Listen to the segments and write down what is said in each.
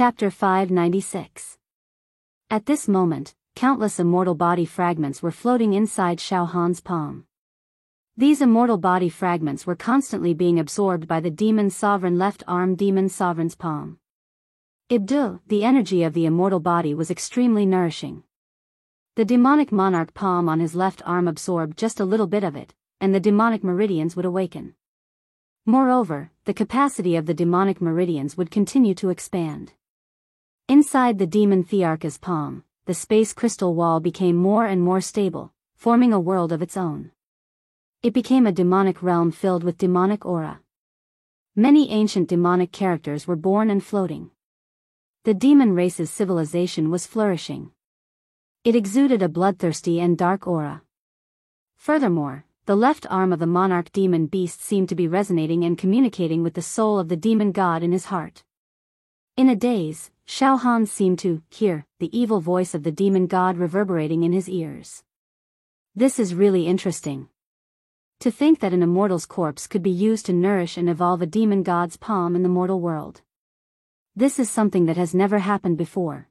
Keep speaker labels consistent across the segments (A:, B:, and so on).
A: Chapter 596. At this moment, countless immortal body fragments were floating inside Xiao Han's palm. These immortal body fragments were constantly being absorbed by the demon sovereign left arm demon sovereign's palm. Ibdu, the energy of the immortal body was extremely nourishing. The demonic monarch palm on his left arm absorbed just a little bit of it, and the demonic meridians would awaken. Moreover, the capacity of the demonic meridians would continue to expand. Inside the demon Thearcha's palm, the space crystal wall became more and more stable, forming a world of its own. It became a demonic realm filled with demonic aura. Many ancient demonic characters were born and floating. The demon race's civilization was flourishing. It exuded a bloodthirsty and dark aura. Furthermore, the left arm of the monarch demon beast seemed to be resonating and communicating with the soul of the demon god in his heart. In a daze, Xiao Han seemed to hear the evil voice of the demon god reverberating in his ears. This is really interesting. To think that an immortal's corpse could be used to nourish and evolve a demon god's palm in the mortal world. This is something that has never happened before.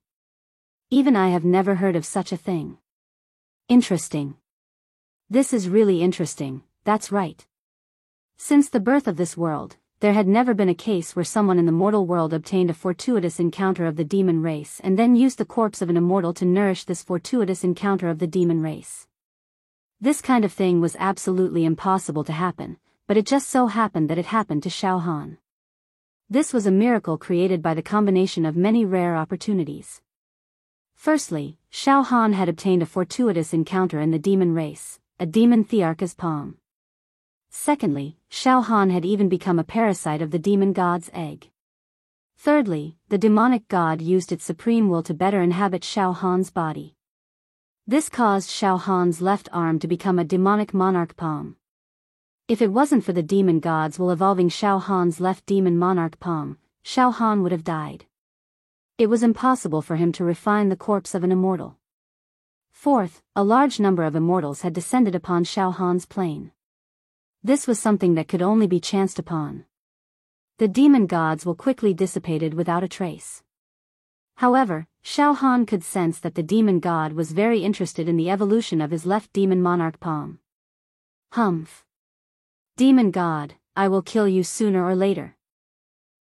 A: Even I have never heard of such a thing. Interesting. This is really interesting, that's right. Since the birth of this world, there had never been a case where someone in the mortal world obtained a fortuitous encounter of the demon race and then used the corpse of an immortal to nourish this fortuitous encounter of the demon race. This kind of thing was absolutely impossible to happen, but it just so happened that it happened to Xiao Han. This was a miracle created by the combination of many rare opportunities. Firstly, Xiao Han had obtained a fortuitous encounter in the demon race, a demon Thearcha's palm. Secondly, Xiao Han had even become a parasite of the demon god's egg. Thirdly, the demonic god used its supreme will to better inhabit Xiao Han's body. This caused Xiao Han's left arm to become a demonic monarch palm. If it wasn't for the demon god's will evolving Xiao Han's left demon monarch palm, Xiao Han would have died. It was impossible for him to refine the corpse of an immortal. Fourth, a large number of immortals had descended upon Xiao Han's plane. This was something that could only be chanced upon. The demon god's will quickly dissipated without a trace. However, Xiao Han could sense that the demon god was very interested in the evolution of his left demon monarch palm. Humph. Demon god, I will kill you sooner or later.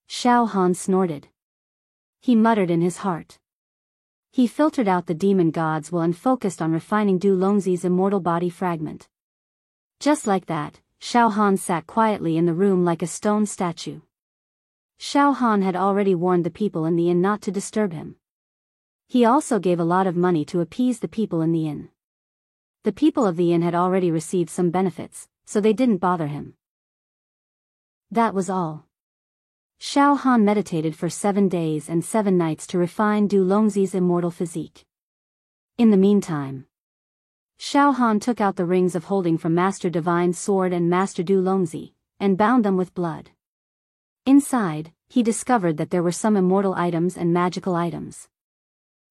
A: Xiao Han snorted. He muttered in his heart. He filtered out the demon god's will and focused on refining Du Longzi's immortal body fragment. Just like that, Xiao Han sat quietly in the room like a stone statue. Xiao Han had already warned the people in the inn not to disturb him. He also gave a lot of money to appease the people in the inn. The people of the inn had already received some benefits, so they didn't bother him. That was all. Xiao Han meditated for 7 days and 7 nights to refine Du Longzi's immortal physique. In the meantime, Xiao Han took out the rings of holding from Master Divine's sword and Master Du Longzi, and bound them with blood. Inside, he discovered that there were some immortal items and magical items.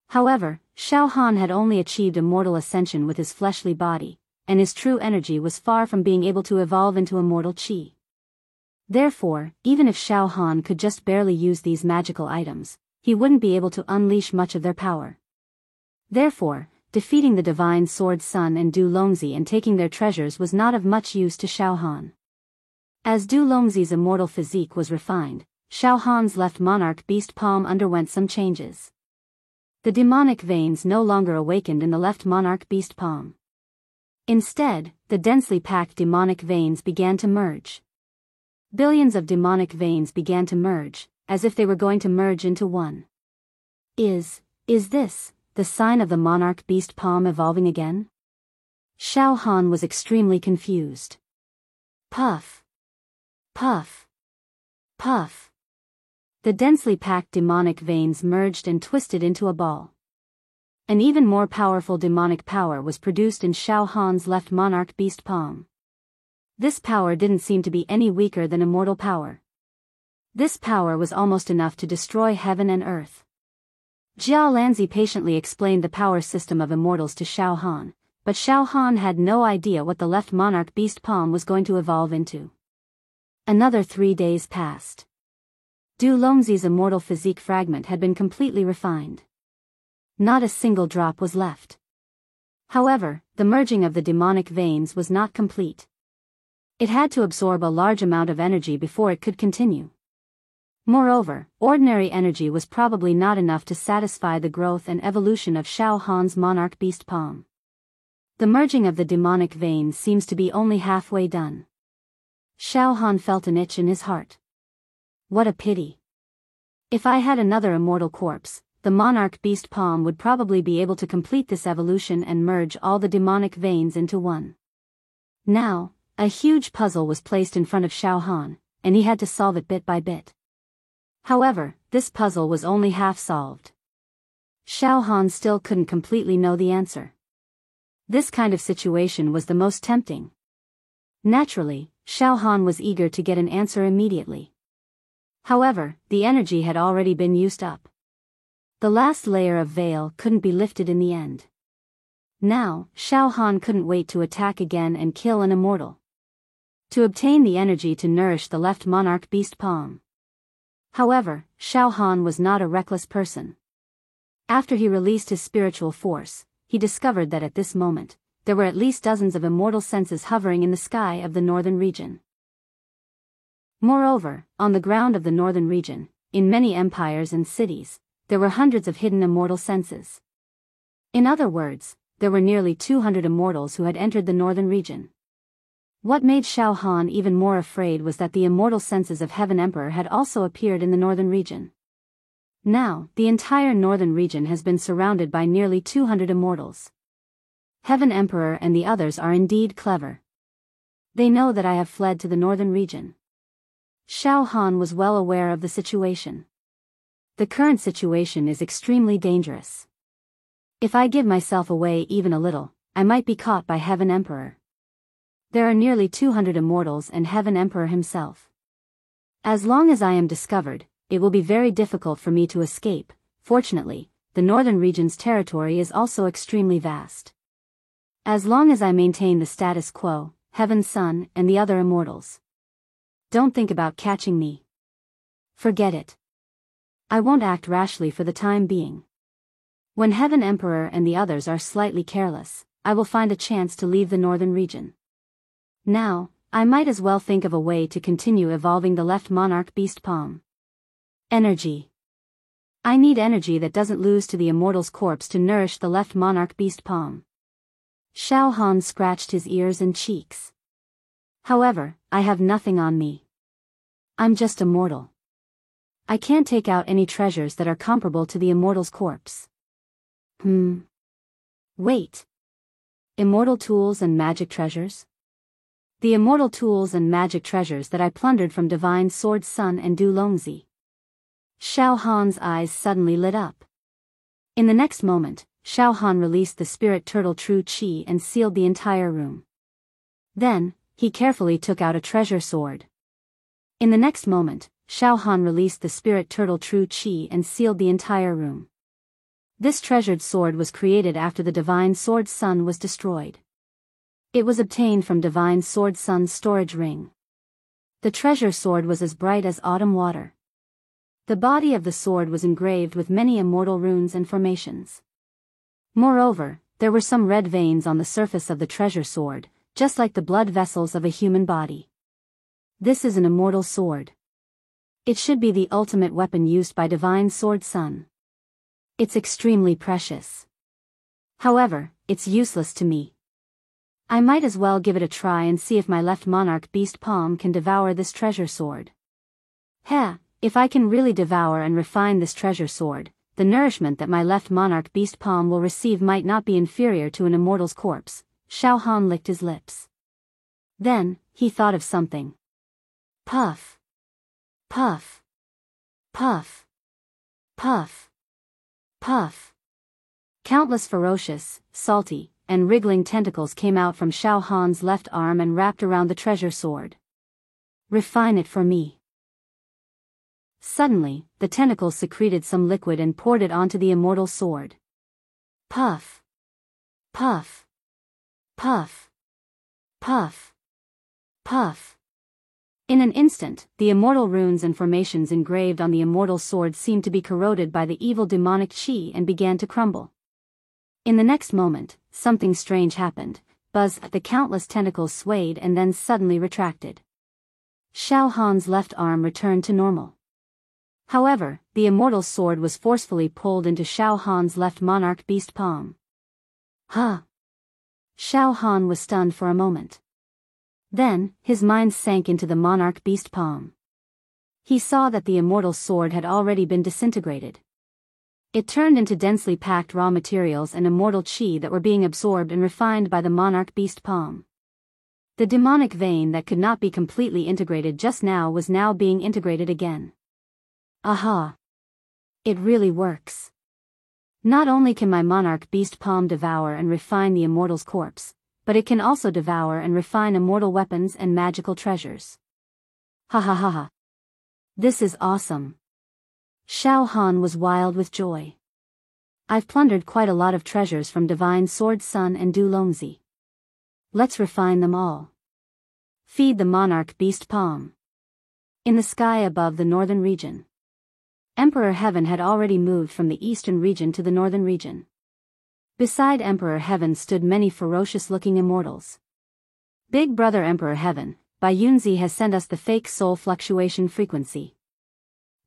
A: However, Xiao Han had only achieved immortal ascension with his fleshly body, and his true energy was far from being able to evolve into immortal qi. Therefore, even if Xiao Han could just barely use these magical items, he wouldn't be able to unleash much of their power. Therefore, defeating the Divine Sword Sun and Du Longzi and taking their treasures was not of much use to Xiao Han. As Du Longzi's immortal physique was refined, Xiao Han's left monarch beast palm underwent some changes. The demonic veins no longer awakened in the left monarch beast palm. Instead, the densely packed demonic veins began to merge. Billions of demonic veins began to merge, as if they were going to merge into one. Is this the sign of the monarch beast palm evolving again? Xiao Han was extremely confused. Puff. Puff. Puff. The densely packed demonic veins merged and twisted into a ball. An even more powerful demonic power was produced in Xiao Han's left monarch beast palm. This power didn't seem to be any weaker than immortal power. This power was almost enough to destroy heaven and earth. Jia Lanzi patiently explained the power system of immortals to Xiao Han, but Xiao Han had no idea what the left monarch beast palm was going to evolve into. Another 3 days passed. Du Longzhi's immortal physique fragment had been completely refined. Not a single drop was left. However, the merging of the demonic veins was not complete. It had to absorb a large amount of energy before it could continue. Moreover, ordinary energy was probably not enough to satisfy the growth and evolution of Xiao Han's monarch beast palm. The merging of the demonic veins seems to be only halfway done. Xiao Han felt an itch in his heart. What a pity. If I had another immortal corpse, the monarch beast palm would probably be able to complete this evolution and merge all the demonic veins into one. Now, a huge puzzle was placed in front of Xiao Han, and he had to solve it bit by bit. However, this puzzle was only half solved. Xiao Han still couldn't completely know the answer. This kind of situation was the most tempting. Naturally, Xiao Han was eager to get an answer immediately. However, the energy had already been used up. The last layer of veil couldn't be lifted in the end. Now, Xiao Han couldn't wait to attack again and kill an immortal. To obtain the energy to nourish the left monarch beast palm. However, Xiao Han was not a reckless person. After he released his spiritual force, he discovered that at this moment, there were at least dozens of immortal senses hovering in the sky of the northern region. Moreover, on the ground of the northern region, in many empires and cities, there were hundreds of hidden immortal senses. In other words, there were nearly 200 immortals who had entered the northern region. What made Xiao Han even more afraid was that the immortal senses of Heaven Emperor had also appeared in the northern region. Now, the entire northern region has been surrounded by nearly 200 immortals. Heaven Emperor and the others are indeed clever. They know that I have fled to the northern region. Xiao Han was well aware of the situation. The current situation is extremely dangerous. If I give myself away even a little, I might be caught by Heaven Emperor. There are nearly 200 immortals and Heaven Emperor himself. As long as I am discovered, it will be very difficult for me to escape. Fortunately, the northern region's territory is also extremely vast. As long as I maintain the status quo, Heaven's Son and the other immortals don't think about catching me. Forget it. I won't act rashly for the time being. When Heaven Emperor and the others are slightly careless, I will find a chance to leave the northern region. Now, I might as well think of a way to continue evolving the left monarch beast palm. Energy. I need energy that doesn't lose to the immortal's corpse to nourish the left monarch beast palm. Xiao Han scratched his ears and cheeks. However, I have nothing on me. I'm just a mortal. I can't take out any treasures that are comparable to the immortal's corpse. Wait. Immortal tools and magic treasures? The immortal tools and magic treasures that I plundered from Divine Sword Sun and Du Longzhi. Xiao Han's eyes suddenly lit up. In the next moment, Xiao Han released the spirit turtle True Qi and sealed the entire room. Then, he carefully took out a treasure sword. In the next moment, Xiao Han released the spirit turtle True Qi and sealed the entire room. This treasured sword was created after the Divine Sword Sun was destroyed. It was obtained from Divine Sword Sun's storage ring. The treasure sword was as bright as autumn water. The body of the sword was engraved with many immortal runes and formations. Moreover, there were some red veins on the surface of the treasure sword, just like the blood vessels of a human body. This is an immortal sword. It should be the ultimate weapon used by Divine Sword Sun. It's extremely precious. However, it's useless to me. I might as well give it a try and see if my left monarch beast palm can devour this treasure sword. If I can really devour and refine this treasure sword, the nourishment that my left monarch beast palm will receive might not be inferior to an immortal's corpse. Xiao Han licked his lips. Then, he thought of something. Puff. Puff. Puff. Puff. Puff. Countless ferocious, salty, and wriggling tentacles came out from Xiao Han's left arm and wrapped around the treasure sword. Refine it for me. Suddenly, the tentacles secreted some liquid and poured it onto the immortal sword. Puff. Puff. Puff. Puff. Puff. In an instant, the immortal runes and formations engraved on the immortal sword seemed to be corroded by the evil demonic chi and began to crumble. In the next moment, something strange happened. The countless tentacles swayed and then suddenly retracted. Xiao Han's left arm returned to normal. However, the immortal sword was forcefully pulled into Xiao Han's left monarch beast palm. Huh! Xiao Han was stunned for a moment. Then, his mind sank into the monarch beast palm. He saw that the immortal sword had already been disintegrated. It turned into densely packed raw materials and immortal chi that were being absorbed and refined by the monarch beast palm. The demonic vein that could not be completely integrated just now was now being integrated again. Aha! It really works. Not only can my monarch beast palm devour and refine the immortal's corpse, but it can also devour and refine immortal weapons and magical treasures. Ha ha ha ha. This is awesome. Xiao Han was wild with joy. I've plundered quite a lot of treasures from Divine Sword Sun and Du Longzi. Let's refine them all. Feed the monarch beast palm. In the sky above the northern region, Emperor Heaven had already moved from the eastern region to the northern region. Beside Emperor Heaven stood many ferocious-looking immortals. Big Brother Emperor Heaven, Bai Yunzi has sent us the fake soul fluctuation frequency.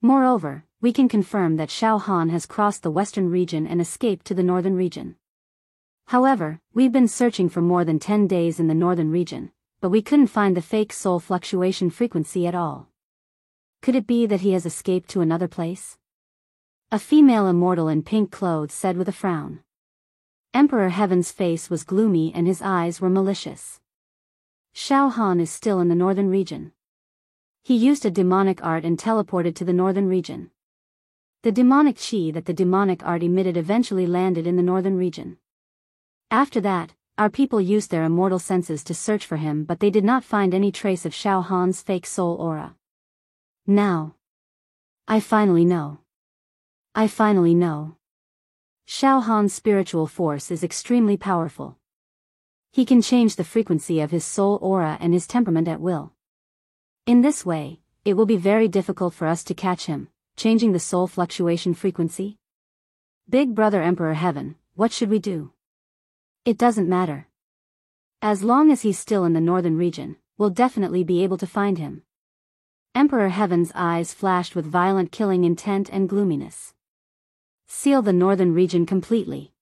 A: Moreover, we can confirm that Xiao Han has crossed the western region and escaped to the northern region. However, we've been searching for more than 10 days in the northern region, but we couldn't find the fake soul fluctuation frequency at all. Could it be that he has escaped to another place? A female immortal in pink clothes said with a frown. Emperor Heaven's face was gloomy and his eyes were malicious. Xiao Han is still in the northern region. He used a demonic art and teleported to the northern region. The demonic chi that the demonic art emitted eventually landed in the northern region. After that, our people used their immortal senses to search for him, but they did not find any trace of Xiao Han's fake soul aura. Now, I finally know. I finally know. Xiao Han's spiritual force is extremely powerful. He can change the frequency of his soul aura and his temperament at will. In this way, it will be very difficult for us to catch him, changing the soul fluctuation frequency. Big Brother Emperor Heaven, what should we do? It doesn't matter. As long as he's still in the northern region, we'll definitely be able to find him. Emperor Heaven's eyes flashed with violent killing intent and gloominess. Seal the northern region completely.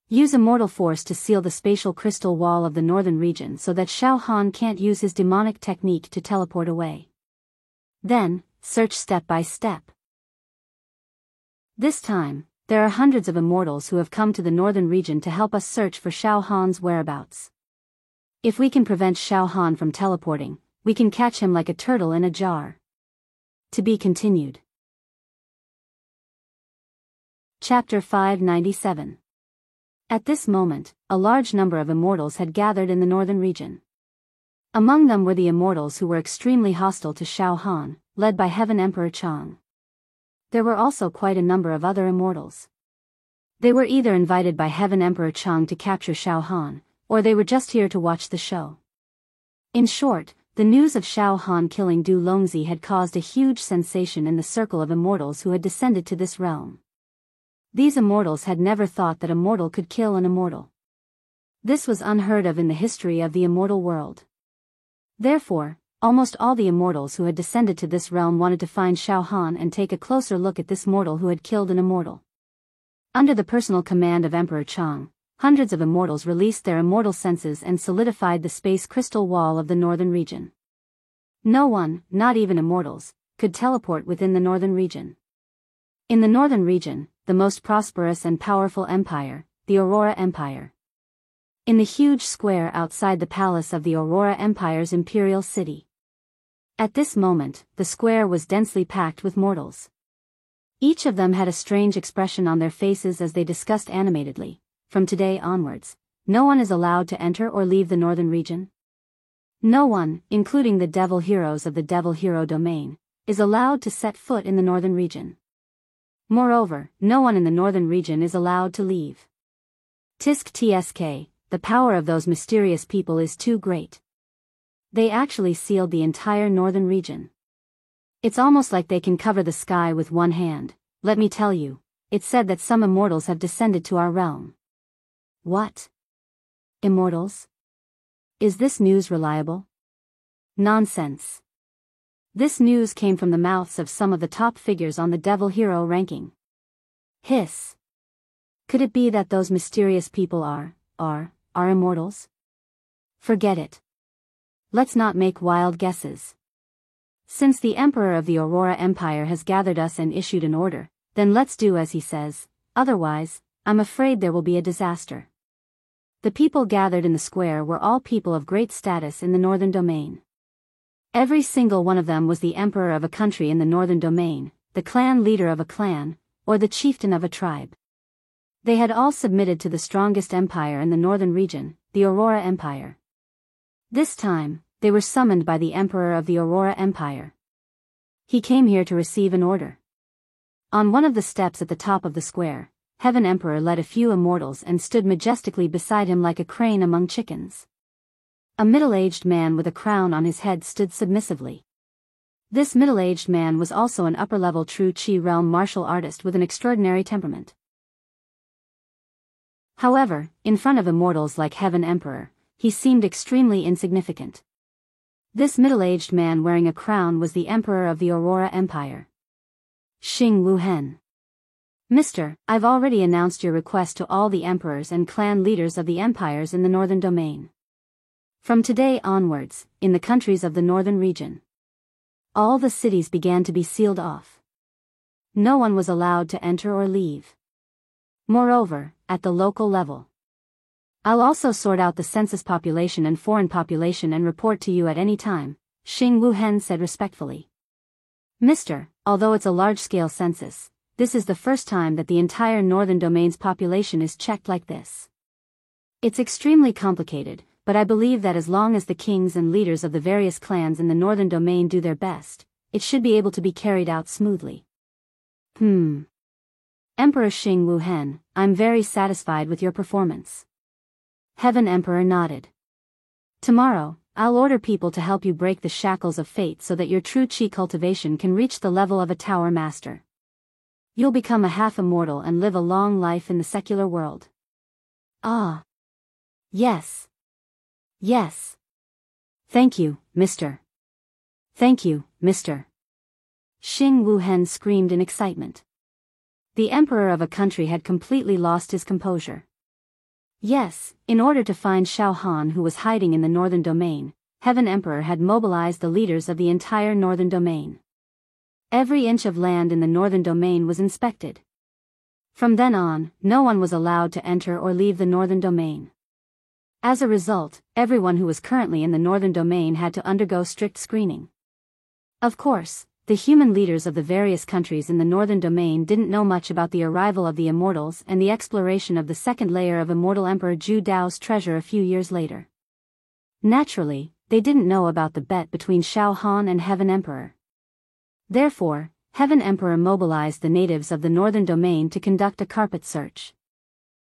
A: Use immortal force to seal the spatial crystal wall of the northern region so that Xiao Han can't use his demonic technique to teleport away. Then, search step by step. This time, there are hundreds of immortals who have come to the northern region to help us search for Xiao Han's whereabouts. If we can prevent Xiao Han from teleporting, we can catch him like a turtle in a jar. To be continued. Chapter 597. At this moment, a large number of immortals had gathered in the northern region. Among them were the immortals who were extremely hostile to Xiao Han, led by Heaven Emperor Chang. There were also quite a number of other immortals. They were either invited by Heaven Emperor Chang to capture Xiao Han, or they were just here to watch the show. In short, the news of Xiao Han killing Du Longzi had caused a huge sensation in the circle of immortals who had descended to this realm. These immortals had never thought that a mortal could kill an immortal. This was unheard of in the history of the immortal world. Therefore, almost all the immortals who had descended to this realm wanted to find Xiao Han and take a closer look at this mortal who had killed an immortal. Under the personal command of Emperor Chang, hundreds of immortals released their immortal senses and solidified the space crystal wall of the northern region. No one, not even immortals, could teleport within the northern region. In the northern region, the most prosperous and powerful empire, the Aurora Empire. In the huge square outside the palace of the Aurora Empire's imperial city. At this moment, the square was densely packed with mortals. Each of them had a strange expression on their faces as they discussed animatedly. From today onwards, no one is allowed to enter or leave the northern region. No one, including the devil heroes of the Devil Hero domain, is allowed to set foot in the northern region. Moreover, no one in the northern region is allowed to leave. Tisk Tsk, the power of those mysterious people is too great. They actually sealed the entire northern region. It's almost like they can cover the sky with one hand. Let me tell you, it's said that some immortals have descended to our realm. What? Immortals? Is this news reliable? Nonsense. This news came from the mouths of some of the top figures on the Devil Hero ranking. Hiss. Could it be that those mysterious people are immortals? Forget it. Let's not make wild guesses. Since the Emperor of the Aurora Empire has gathered us and issued an order, then let's do as he says, otherwise, I'm afraid there will be a disaster. The people gathered in the square were all people of great status in the Northern Domain. Every single one of them was the emperor of a country in the Northern Domain, the clan leader of a clan, or the chieftain of a tribe. They had all submitted to the strongest empire in the northern region, the Aurora Empire. This time, they were summoned by the Emperor of the Aurora Empire. He came here to receive an order. On one of the steps at the top of the square, Heaven Emperor led a few immortals and stood majestically beside him like a crane among chickens. A middle-aged man with a crown on his head stood submissively. This middle-aged man was also an upper-level True Chi realm martial artist with an extraordinary temperament. However, in front of immortals like Heaven Emperor, he seemed extremely insignificant. This middle-aged man wearing a crown was the Emperor of the Aurora Empire. Xing Wuhen. Mister, I've already announced your request to all the emperors and clan leaders of the empires in the Northern Domain. From today onwards, in the countries of the Northern region, all the cities began to be sealed off. No one was allowed to enter or leave. Moreover, at the local level, I'll also sort out the census population and foreign population and report to you at any time, Xing Wuhen said respectfully. Mister, although it's a large-scale census, this is the first time that the entire Northern Domain's population is checked like this. It's extremely complicated, but I believe that as long as the kings and leaders of the various clans in the Northern Domain do their best, it should be able to be carried out smoothly. Emperor Xing Wuhen, I'm very satisfied with your performance. Heaven Emperor nodded. Tomorrow, I'll order people to help you break the shackles of fate so that your true chi cultivation can reach the level of a tower master. You'll become a half-immortal and live a long life in the secular world. Ah. Yes. Yes. Thank you, mister. Thank you, mister. Xing Wuhen screamed in excitement. The emperor of a country had completely lost his composure. Yes, in order to find Xiao Han who was hiding in the Northern Domain, Heaven Emperor had mobilized the leaders of the entire Northern Domain. Every inch of land in the Northern Domain was inspected. From then on, no one was allowed to enter or leave the Northern Domain. As a result, everyone who was currently in the Northern Domain had to undergo strict screening. Of course, the human leaders of the various countries in the Northern Domain didn't know much about the arrival of the Immortals and the exploration of the second layer of Immortal Emperor Zhu Dao's treasure a few years later. Naturally, they didn't know about the bet between Xiao Han and Heaven Emperor. Therefore, Heaven Emperor mobilized the natives of the Northern Domain to conduct a carpet search.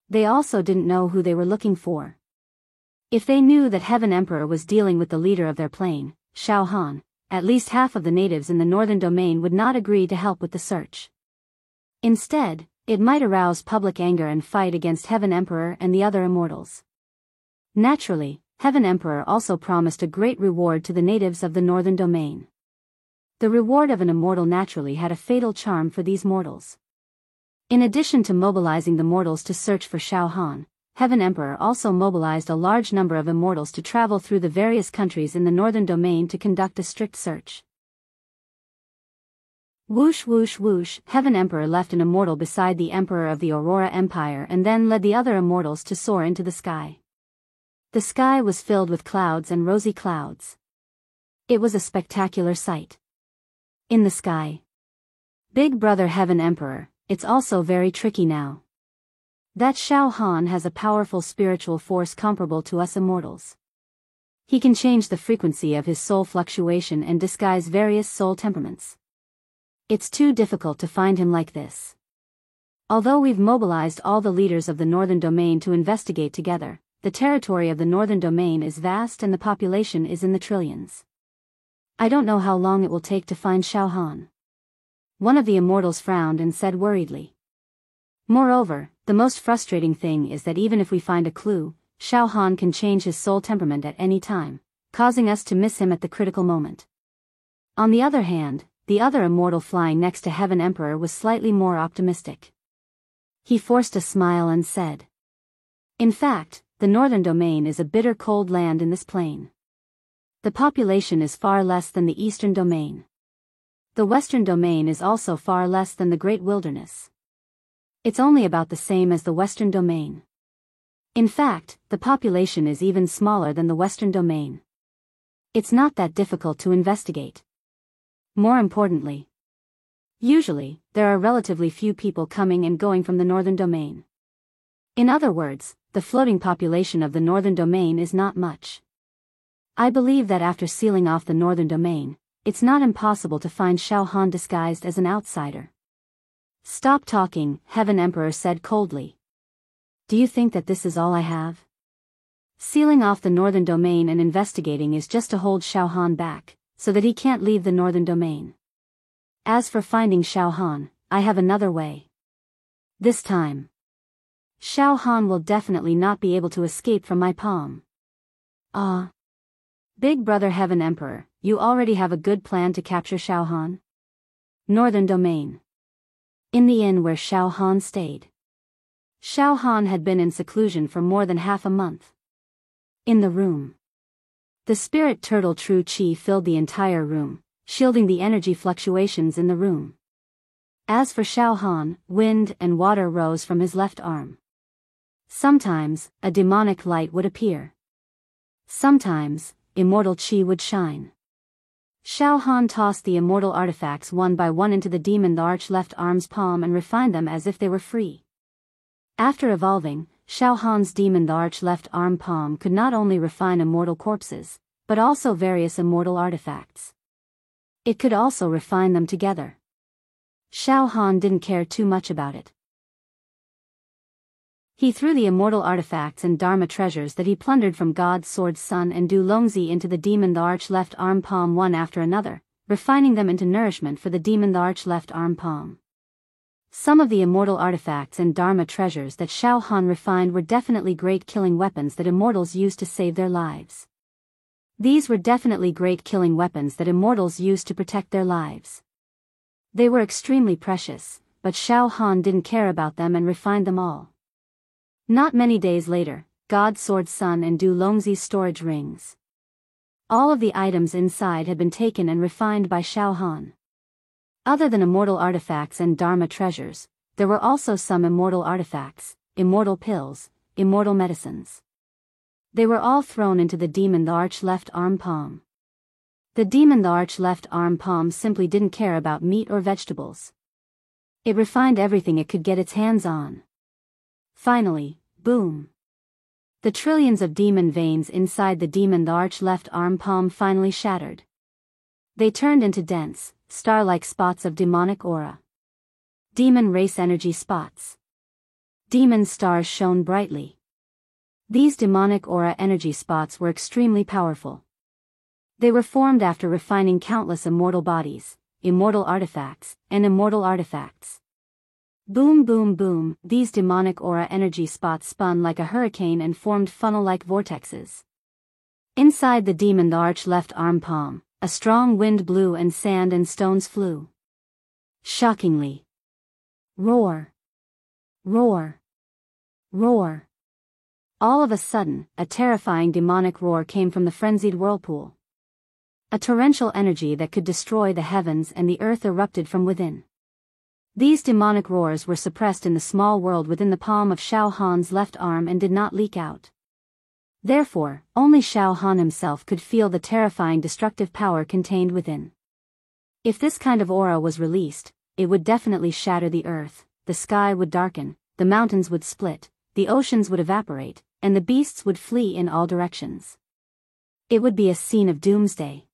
A: They also didn't know who they were looking for. If they knew that Heaven Emperor was dealing with the leader of their plane, Xiao Han, at least half of the natives in the Northern Domain would not agree to help with the search. Instead, it might arouse public anger and fight against Heaven Emperor and the other immortals. Naturally, Heaven Emperor also promised a great reward to the natives of the Northern Domain. The reward of an immortal naturally had a fatal charm for these mortals. In addition to mobilizing the mortals to search for Xiao Han, Heaven Emperor also mobilized a large number of immortals to travel through the various countries in the Northern Domain to conduct a strict search. Whoosh whoosh whoosh, Heaven Emperor left an immortal beside the Emperor of the Aurora Empire and then led the other immortals to soar into the sky. The sky was filled with clouds and rosy clouds. It was a spectacular sight. In the sky. Big Brother Heaven Emperor, it's also very tricky now. That Xiao Han has a powerful spiritual force comparable to us immortals. He can change the frequency of his soul fluctuation and disguise various soul temperaments. It's too difficult to find him like this. Although we've mobilized all the leaders of the Northern Domain to investigate together, the territory of the Northern Domain is vast and the population is in the trillions. I don't know how long it will take to find Shao Han. One of the immortals frowned and said worriedly. Moreover, the most frustrating thing is that even if we find a clue, Shao Han can change his soul temperament at any time, causing us to miss him at the critical moment. On the other hand, the other immortal flying next to Heaven Emperor was slightly more optimistic. He forced a smile and said, "In fact, the Northern Domain is a bitter cold land in this plane. The population is far less than the Eastern Domain. The Western Domain is also far less than the Great Wilderness. It's only about the same as the Western Domain. In fact, the population is even smaller than the Western Domain. It's not that difficult to investigate. More importantly, usually, there are relatively few people coming and going from the Northern Domain. In other words, the floating population of the Northern Domain is not much. I believe that after sealing off the Northern Domain, it's not impossible to find Shao Han disguised as an outsider." "Stop talking," Heaven Emperor said coldly. "Do you think that this is all I have? Sealing off the Northern Domain and investigating is just to hold Shao Han back, so that he can't leave the Northern Domain. As for finding Shao Han, I have another way. This time, Shao Han will definitely not be able to escape from my palm." "Ah. Big Brother Heaven Emperor, you already have a good plan to capture Shao Han?" Northern Domain. In the inn where Shao Han stayed. Shao Han had been in seclusion for more than half a month. In the room, the spirit turtle True Chi filled the entire room, shielding the energy fluctuations in the room. As for Shao Han, wind and water rose from his left arm. Sometimes, a demonic light would appear. Sometimes, immortal chi would shine. Shao Han tossed the immortal artifacts one by one into the demon the arch left arm's palm and refined them as if they were free. After evolving, Shao Han's demon the arch left arm palm could not only refine immortal corpses, but also various immortal artifacts. It could also refine them together. Shao Han didn't care too much about it. He threw the immortal artifacts and Dharma treasures that he plundered from God's Sword Sun and Du Longzi into the demon the arch left arm palm one after another, refining them into nourishment for the demon the arch left arm palm. Some of the immortal artifacts and Dharma treasures that Shao Han refined were definitely great killing weapons that immortals used to save their lives. These were definitely great killing weapons that immortals used to protect their lives. They were extremely precious, but Shao Han didn't care about them and refined them all. Not many days later, God's Sword Sun and Du Longzi's storage rings. All of the items inside had been taken and refined by Shao Han. Other than immortal artifacts and Dharma treasures, there were also some immortal artifacts, immortal pills, immortal medicines. They were all thrown into the demon the arch left arm palm. The demon the arch left arm palm simply didn't care about meat or vegetables. It refined everything it could get its hands on. Finally, boom. The trillions of demon veins inside the demon the arch left arm palm finally shattered. They turned into dense, star-like spots of demonic aura. Demon race energy spots. Demon stars shone brightly. These demonic aura energy spots were extremely powerful. They were formed after refining countless immortal bodies, immortal artifacts, and immortal artifacts. Boom boom boom, these demonic aura energy spots spun like a hurricane and formed funnel-like vortexes. Inside the demon the arch left arm palm, a strong wind blew and sand and stones flew. Shockingly. Roar. Roar. Roar. All of a sudden, a terrifying demonic roar came from the frenzied whirlpool. A torrential energy that could destroy the heavens and the earth erupted from within. These demonic roars were suppressed in the small world within the palm of Shao Han's left arm and did not leak out. Therefore, only Shao Han himself could feel the terrifying destructive power contained within. If this kind of aura was released, it would definitely shatter the earth, the sky would darken, the mountains would split, the oceans would evaporate, and the beasts would flee in all directions. It would be a scene of doomsday.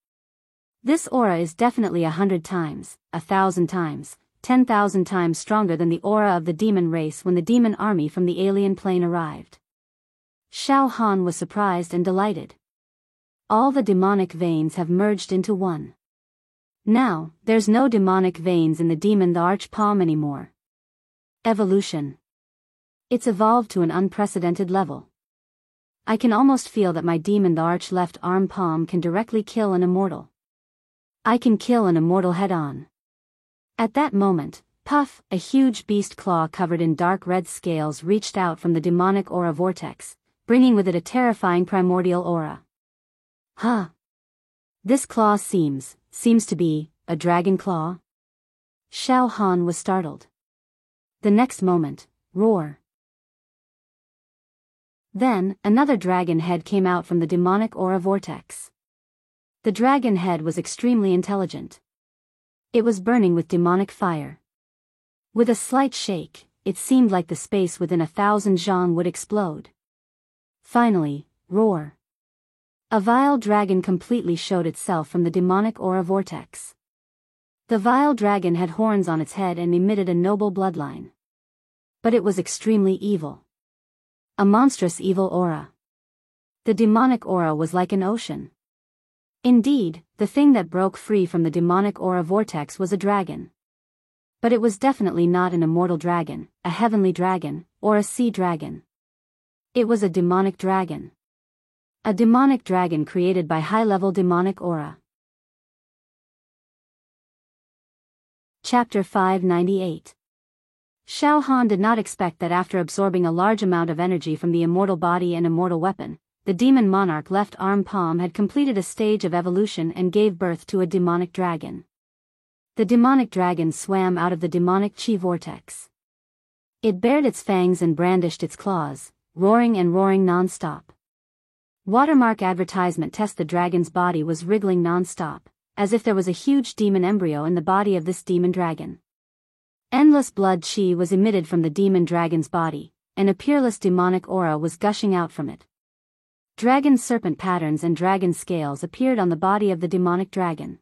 A: This aura is definitely 100 times, 1,000 times, 10,000 times stronger than the aura of the demon race when the demon army from the alien plane arrived. Xiao Han was surprised and delighted. All the demonic veins have merged into one. Now, there's no demonic veins in the demon the arch palm anymore. Evolution. It's evolved to an unprecedented level. I can almost feel that my demon the arch left arm palm can directly kill an immortal. I can kill an immortal head-on. At that moment, puff, a huge beast claw covered in dark red scales reached out from the demonic aura vortex, bringing with it a terrifying primordial aura. Huh. This claw seems to be a dragon claw? Xiao Han was startled. The next moment, roar. Then, another dragon head came out from the demonic aura vortex. The dragon head was extremely intelligent. It was burning with demonic fire. With a slight shake, it seemed like the space within 1,000 zhang would explode. Finally, roar. A vile dragon completely showed itself from the demonic aura vortex. The vile dragon had horns on its head and emitted a noble bloodline. But it was extremely evil. A monstrous evil aura. The demonic aura was like an ocean. Indeed, the thing that broke free from the demonic aura vortex was a dragon. But it was definitely not an immortal dragon, a heavenly dragon, or a sea dragon. It was a demonic dragon. A demonic dragon created by high-level demonic aura. Chapter 598. Xiao Han did not expect that after absorbing a large amount of energy from the immortal body and immortal weapon, the demon monarch left arm palm had completed a stage of evolution and gave birth to a demonic dragon. The demonic dragon swam out of the demonic chi vortex. It bared its fangs and brandished its claws, roaring and roaring non-stop. Watermark advertisement test: the dragon's body was wriggling non-stop, as if there was a huge demon embryo in the body of this demon dragon. Endless blood chi was emitted from the demon dragon's body, and a peerless demonic aura was gushing out from it. Dragon serpent patterns and dragon scales appeared on the body of the demonic dragon.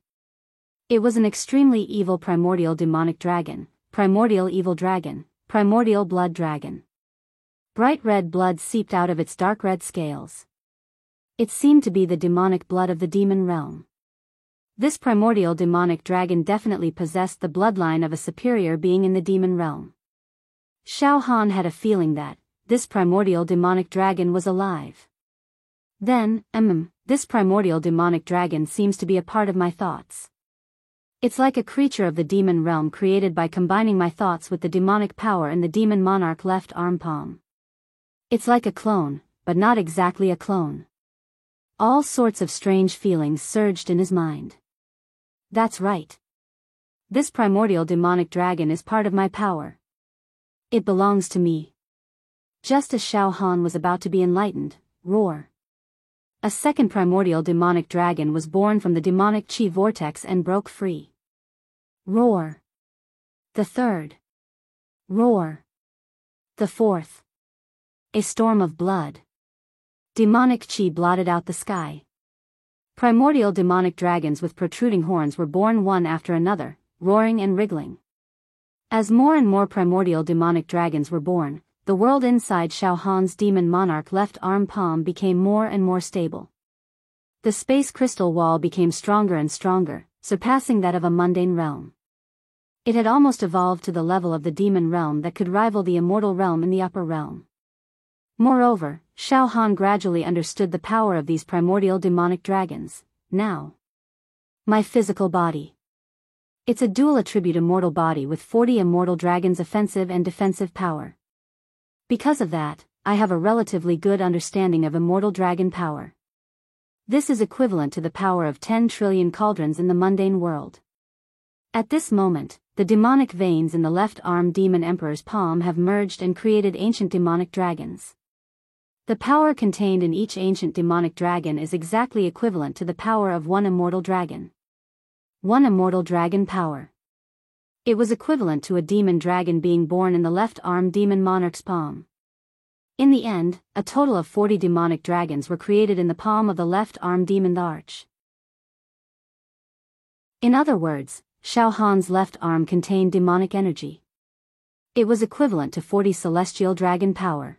A: It was an extremely evil primordial demonic dragon, primordial evil dragon, primordial blood dragon. Bright red blood seeped out of its dark red scales. It seemed to be the demonic blood of the demon realm. This primordial demonic dragon definitely possessed the bloodline of a superior being in the demon realm. Xiao Han had a feeling that this primordial demonic dragon was alive. Then, this primordial demonic dragon seems to be a part of my thoughts. It's like a creature of the demon realm created by combining my thoughts with the demonic power in the demon monarch left arm palm. It's like a clone, but not exactly a clone. All sorts of strange feelings surged in his mind. That's right. This primordial demonic dragon is part of my power. It belongs to me. Just as Xiao Han was about to be enlightened, roar. A second primordial demonic dragon was born from the demonic chi vortex and broke free. Roar. The third. Roar. The fourth. A storm of blood. Demonic chi blotted out the sky. Primordial demonic dragons with protruding horns were born one after another, roaring and wriggling. As more and more primordial demonic dragons were born, the world inside Xiao Han's demon monarch left arm palm became more and more stable. The space crystal wall became stronger and stronger, surpassing that of a mundane realm. It had almost evolved to the level of the demon realm that could rival the immortal realm in the upper realm. Moreover, Xiao Han gradually understood the power of these primordial demonic dragons. Now, my physical body. It's a dual attribute immortal body with 40 immortal dragons' offensive and defensive power. Because of that, I have a relatively good understanding of immortal dragon power. This is equivalent to the power of 10 trillion cauldrons in the mundane world. At this moment, the demonic veins in the left arm demon emperor's palm have merged and created ancient demonic dragons. The power contained in each ancient demonic dragon is exactly equivalent to the power of one immortal dragon. One immortal dragon power. It was equivalent to a demon dragon being born in the left arm demon monarch's palm. In the end, a total of 40 demonic dragons were created in the palm of the left arm demon arch. In other words, Xiao Han's left arm contained demonic energy. It was equivalent to 40 celestial dragon power.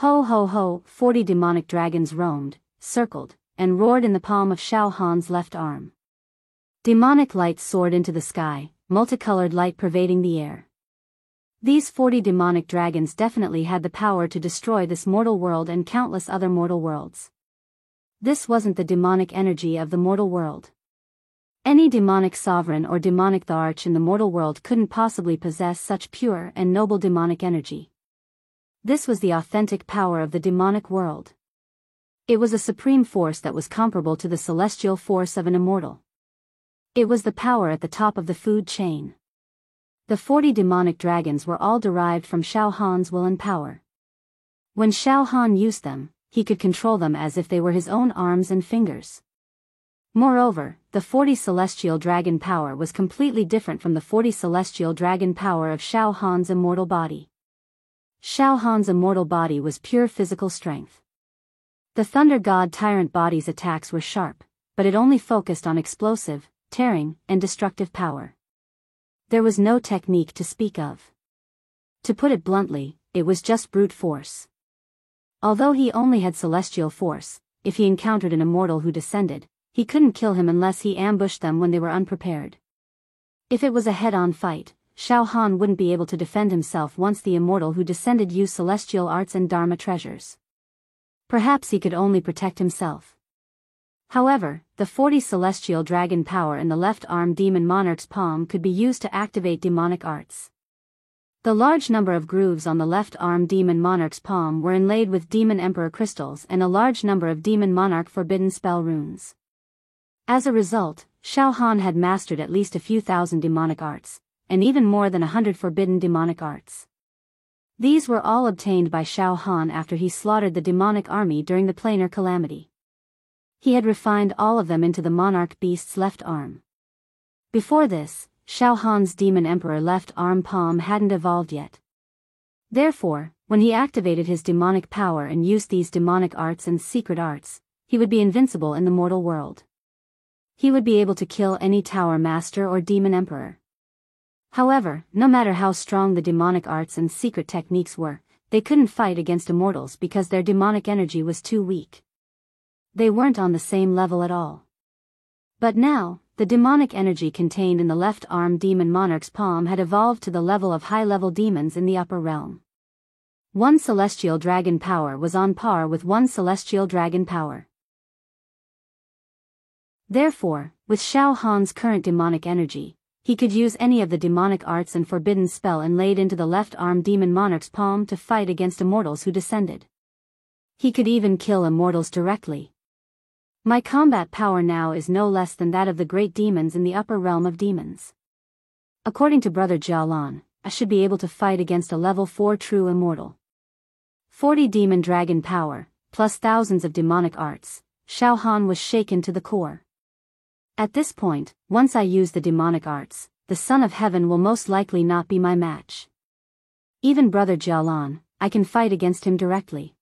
A: Ho ho ho, 40 demonic dragons roamed, circled, and roared in the palm of Shao Han's left arm. Demonic light soared into the sky, multicolored light pervading the air. These 40 demonic dragons definitely had the power to destroy this mortal world and countless other mortal worlds. This wasn't the demonic energy of the mortal world. Any demonic sovereign or demonic Tharch in the mortal world couldn't possibly possess such pure and noble demonic energy. This was the authentic power of the demonic world. It was a supreme force that was comparable to the celestial force of an immortal. It was the power at the top of the food chain. The 40 demonic dragons were all derived from Shao Han's will and power. When Shao Han used them, he could control them as if they were his own arms and fingers. Moreover, the 40 celestial dragon power was completely different from the 40 celestial dragon power of Shao Han's immortal body. Shao Han's immortal body was pure physical strength. The Thunder God Tyrant body's attacks were sharp, but it only focused on explosive, tearing, and destructive power. There was no technique to speak of. To put it bluntly, it was just brute force. Although he only had celestial force, if he encountered an immortal who descended, he couldn't kill him unless he ambushed them when they were unprepared. If it was a head-on fight, Shao Han wouldn't be able to defend himself once the immortal who descended used celestial arts and Dharma treasures. Perhaps he could only protect himself. However, the 40 celestial dragon power in the left arm demon monarch's palm could be used to activate demonic arts. The large number of grooves on the left arm demon monarch's palm were inlaid with demon emperor crystals and a large number of demon monarch forbidden spell runes. As a result, Shao Han had mastered at least a few thousand demonic arts, and even more than 100 forbidden demonic arts. These were all obtained by Shao Han after he slaughtered the demonic army during the planar calamity. He had refined all of them into the monarch beast's left arm. Before this, Shao Han's demon emperor left arm palm hadn't evolved yet. Therefore, when he activated his demonic power and used these demonic arts and secret arts, he would be invincible in the mortal world. He would be able to kill any tower master or demon emperor. However, no matter how strong the demonic arts and secret techniques were, they couldn't fight against immortals because their demonic energy was too weak. They weren't on the same level at all. But now, the demonic energy contained in the left arm demon monarch's palm had evolved to the level of high-level demons in the upper realm. One celestial dragon power was on par with one celestial dragon power. Therefore, with Shao Han's current demonic energy, he could use any of the demonic arts and forbidden spell inlaid into the left arm demon monarch's palm to fight against immortals who descended. He could even kill immortals directly. My combat power now is no less than that of the great demons in the upper realm of demons. According to Brother Jialan, I should be able to fight against a level 4 true immortal. 40 demon dragon power, plus thousands of demonic arts, Shao Han was shaken to the core. At this point, once I use the demonic arts, the Son of Heaven will most likely not be my match. Even Brother Jialan, I can fight against him directly.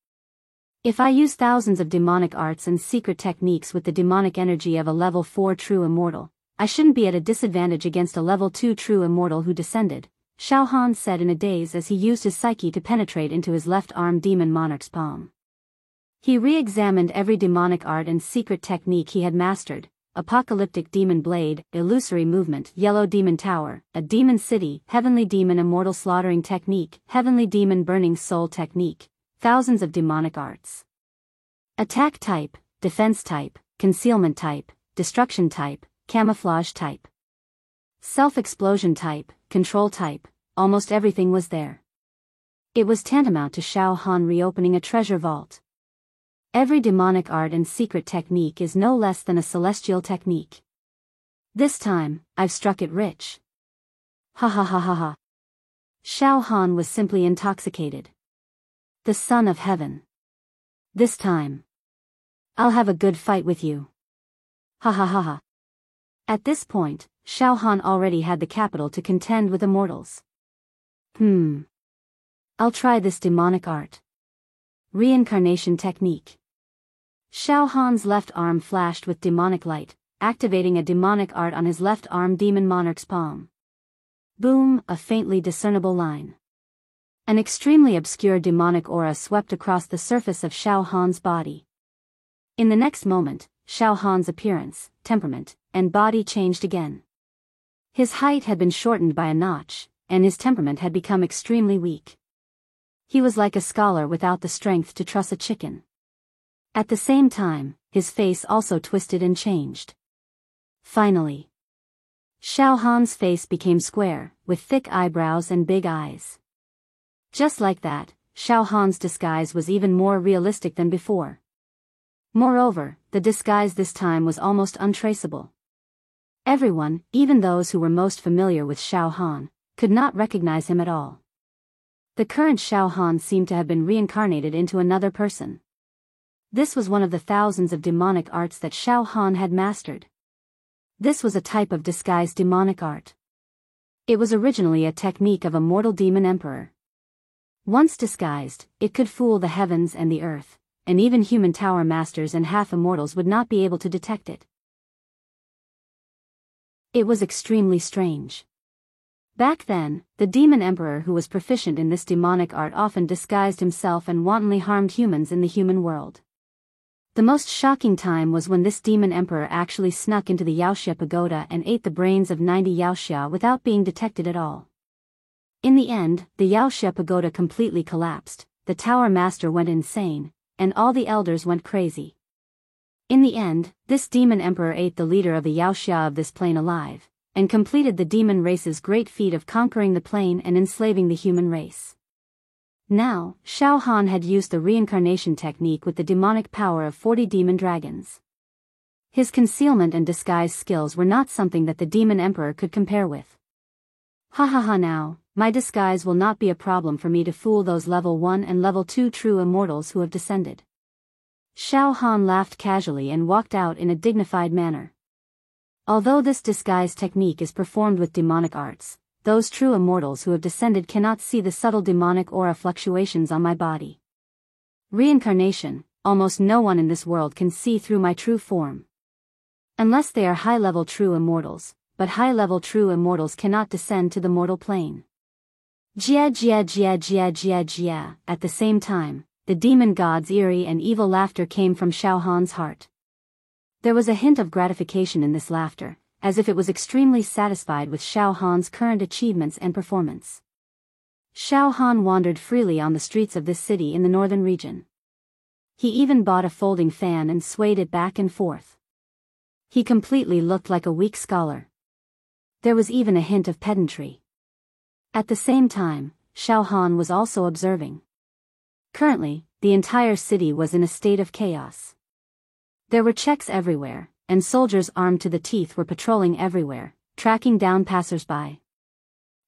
A: If I use thousands of demonic arts and secret techniques with the demonic energy of a level 4 true immortal, I shouldn't be at a disadvantage against a level 2 true immortal who descended, Shao Han said in a daze as he used his psyche to penetrate into his left arm demon monarch's palm. He re-examined every demonic art and secret technique he had mastered: apocalyptic demon blade, illusory movement, yellow demon tower, a demon city, heavenly demon immortal slaughtering technique, heavenly demon burning soul technique, thousands of demonic arts. Attack type, defense type, concealment type, destruction type, camouflage type, self-explosion type, control type, almost everything was there. It was tantamount to Shao Han reopening a treasure vault. Every demonic art and secret technique is no less than a celestial technique. This time, I've struck it rich. Ha ha ha ha ha. Shao Han was simply intoxicated. The Son of Heaven. This time, I'll have a good fight with you. Ha ha ha ha. At this point, Shao Han already had the capital to contend with immortals. I'll try this demonic art. Reincarnation technique. Shao Han's left arm flashed with demonic light, activating a demonic art on his left arm demon monarch's palm. Boom, a faintly discernible line. An extremely obscure demonic aura swept across the surface of Xiao Han's body. In the next moment, Xiao Han's appearance, temperament, and body changed again. His height had been shortened by a notch, and his temperament had become extremely weak. He was like a scholar without the strength to truss a chicken. At the same time, his face also twisted and changed. Finally, Xiao Han's face became square, with thick eyebrows and big eyes. Just like that, Xiao Han's disguise was even more realistic than before. Moreover, the disguise this time was almost untraceable. Everyone, even those who were most familiar with Xiao Han, could not recognize him at all. The current Xiao Han seemed to have been reincarnated into another person. This was one of the thousands of demonic arts that Xiao Han had mastered. This was a type of disguised demonic art. It was originally a technique of a mortal demon emperor. Once disguised, it could fool the heavens and the earth, and even human tower masters and half-immortals would not be able to detect it. It was extremely strange. Back then, the demon emperor who was proficient in this demonic art often disguised himself and wantonly harmed humans in the human world. The most shocking time was when this demon emperor actually snuck into the Yaoxia pagoda and ate the brains of 90 Yaoxia without being detected at all. In the end, the Yaoxia pagoda completely collapsed, the tower master went insane, and all the elders went crazy. In the end, this demon emperor ate the leader of the Yaoxia of this plane alive, and completed the demon race's great feat of conquering the plane and enslaving the human race. Now, Xiao Han had used the reincarnation technique with the demonic power of 40 demon dragons. His concealment and disguise skills were not something that the demon emperor could compare with. Ha ha ha, now, my disguise will not be a problem for me to fool those level 1 and level 2 true immortals who have descended. Xiao Han laughed casually and walked out in a dignified manner. Although this disguise technique is performed with demonic arts, those true immortals who have descended cannot see the subtle demonic aura fluctuations on my body. Reincarnation, almost no one in this world can see through my true form. Unless they are high-level true immortals, but high-level true immortals cannot descend to the mortal plane. Jia jia jia jia jia jia. At the same time, the demon god's eerie and evil laughter came from Xiao Han's heart. There was a hint of gratification in this laughter, as if it was extremely satisfied with Xiao Han's current achievements and performance. Xiao Han wandered freely on the streets of this city in the northern region. He even bought a folding fan and swayed it back and forth. He completely looked like a weak scholar. There was even a hint of pedantry. At the same time, Xiao Han was also observing. Currently, the entire city was in a state of chaos. There were checks everywhere, and soldiers armed to the teeth were patrolling everywhere, tracking down passers-by.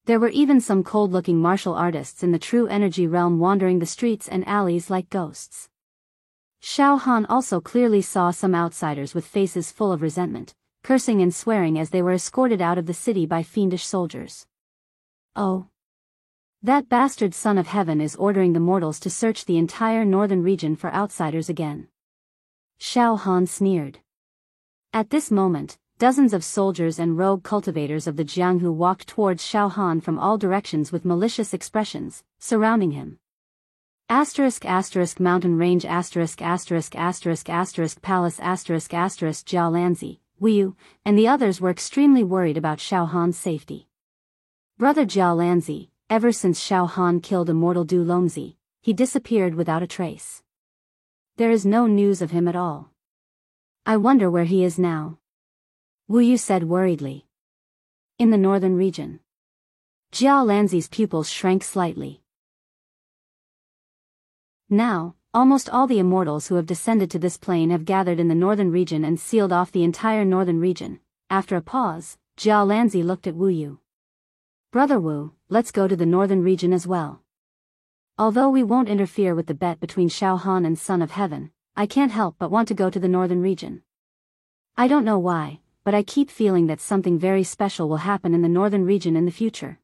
A: There were even some cold-looking martial artists in the true energy realm wandering the streets and alleys like ghosts. Xiao Han also clearly saw some outsiders with faces full of resentment, cursing and swearing as they were escorted out of the city by fiendish soldiers. Oh! That bastard son of heaven is ordering the mortals to search the entire northern region for outsiders again. Xiao Han sneered. At this moment, dozens of soldiers and rogue cultivators of the Jianghu walked towards Xiao Han from all directions with malicious expressions, surrounding him. **** mountain range **** palace **** Jia Lanzi, Wuyu, and the others were extremely worried about Xiao Han's safety. Brother Jia Lanzi, ever since Xiao Han killed immortal Du Longzi, he disappeared without a trace. There is no news of him at all. I wonder where he is now. Wu Yu said worriedly. In the northern region. Jia Lanzi's pupils shrank slightly. Now, almost all the immortals who have descended to this plane have gathered in the northern region and sealed off the entire northern region. After a pause, Jia Lanzi looked at Wu Yu. Brother Wu, let's go to the northern region as well. Although we won't interfere with the bet between Xiao Han and Son of Heaven, I can't help but want to go to the northern region. I don't know why, but I keep feeling that something very special will happen in the northern region in the future.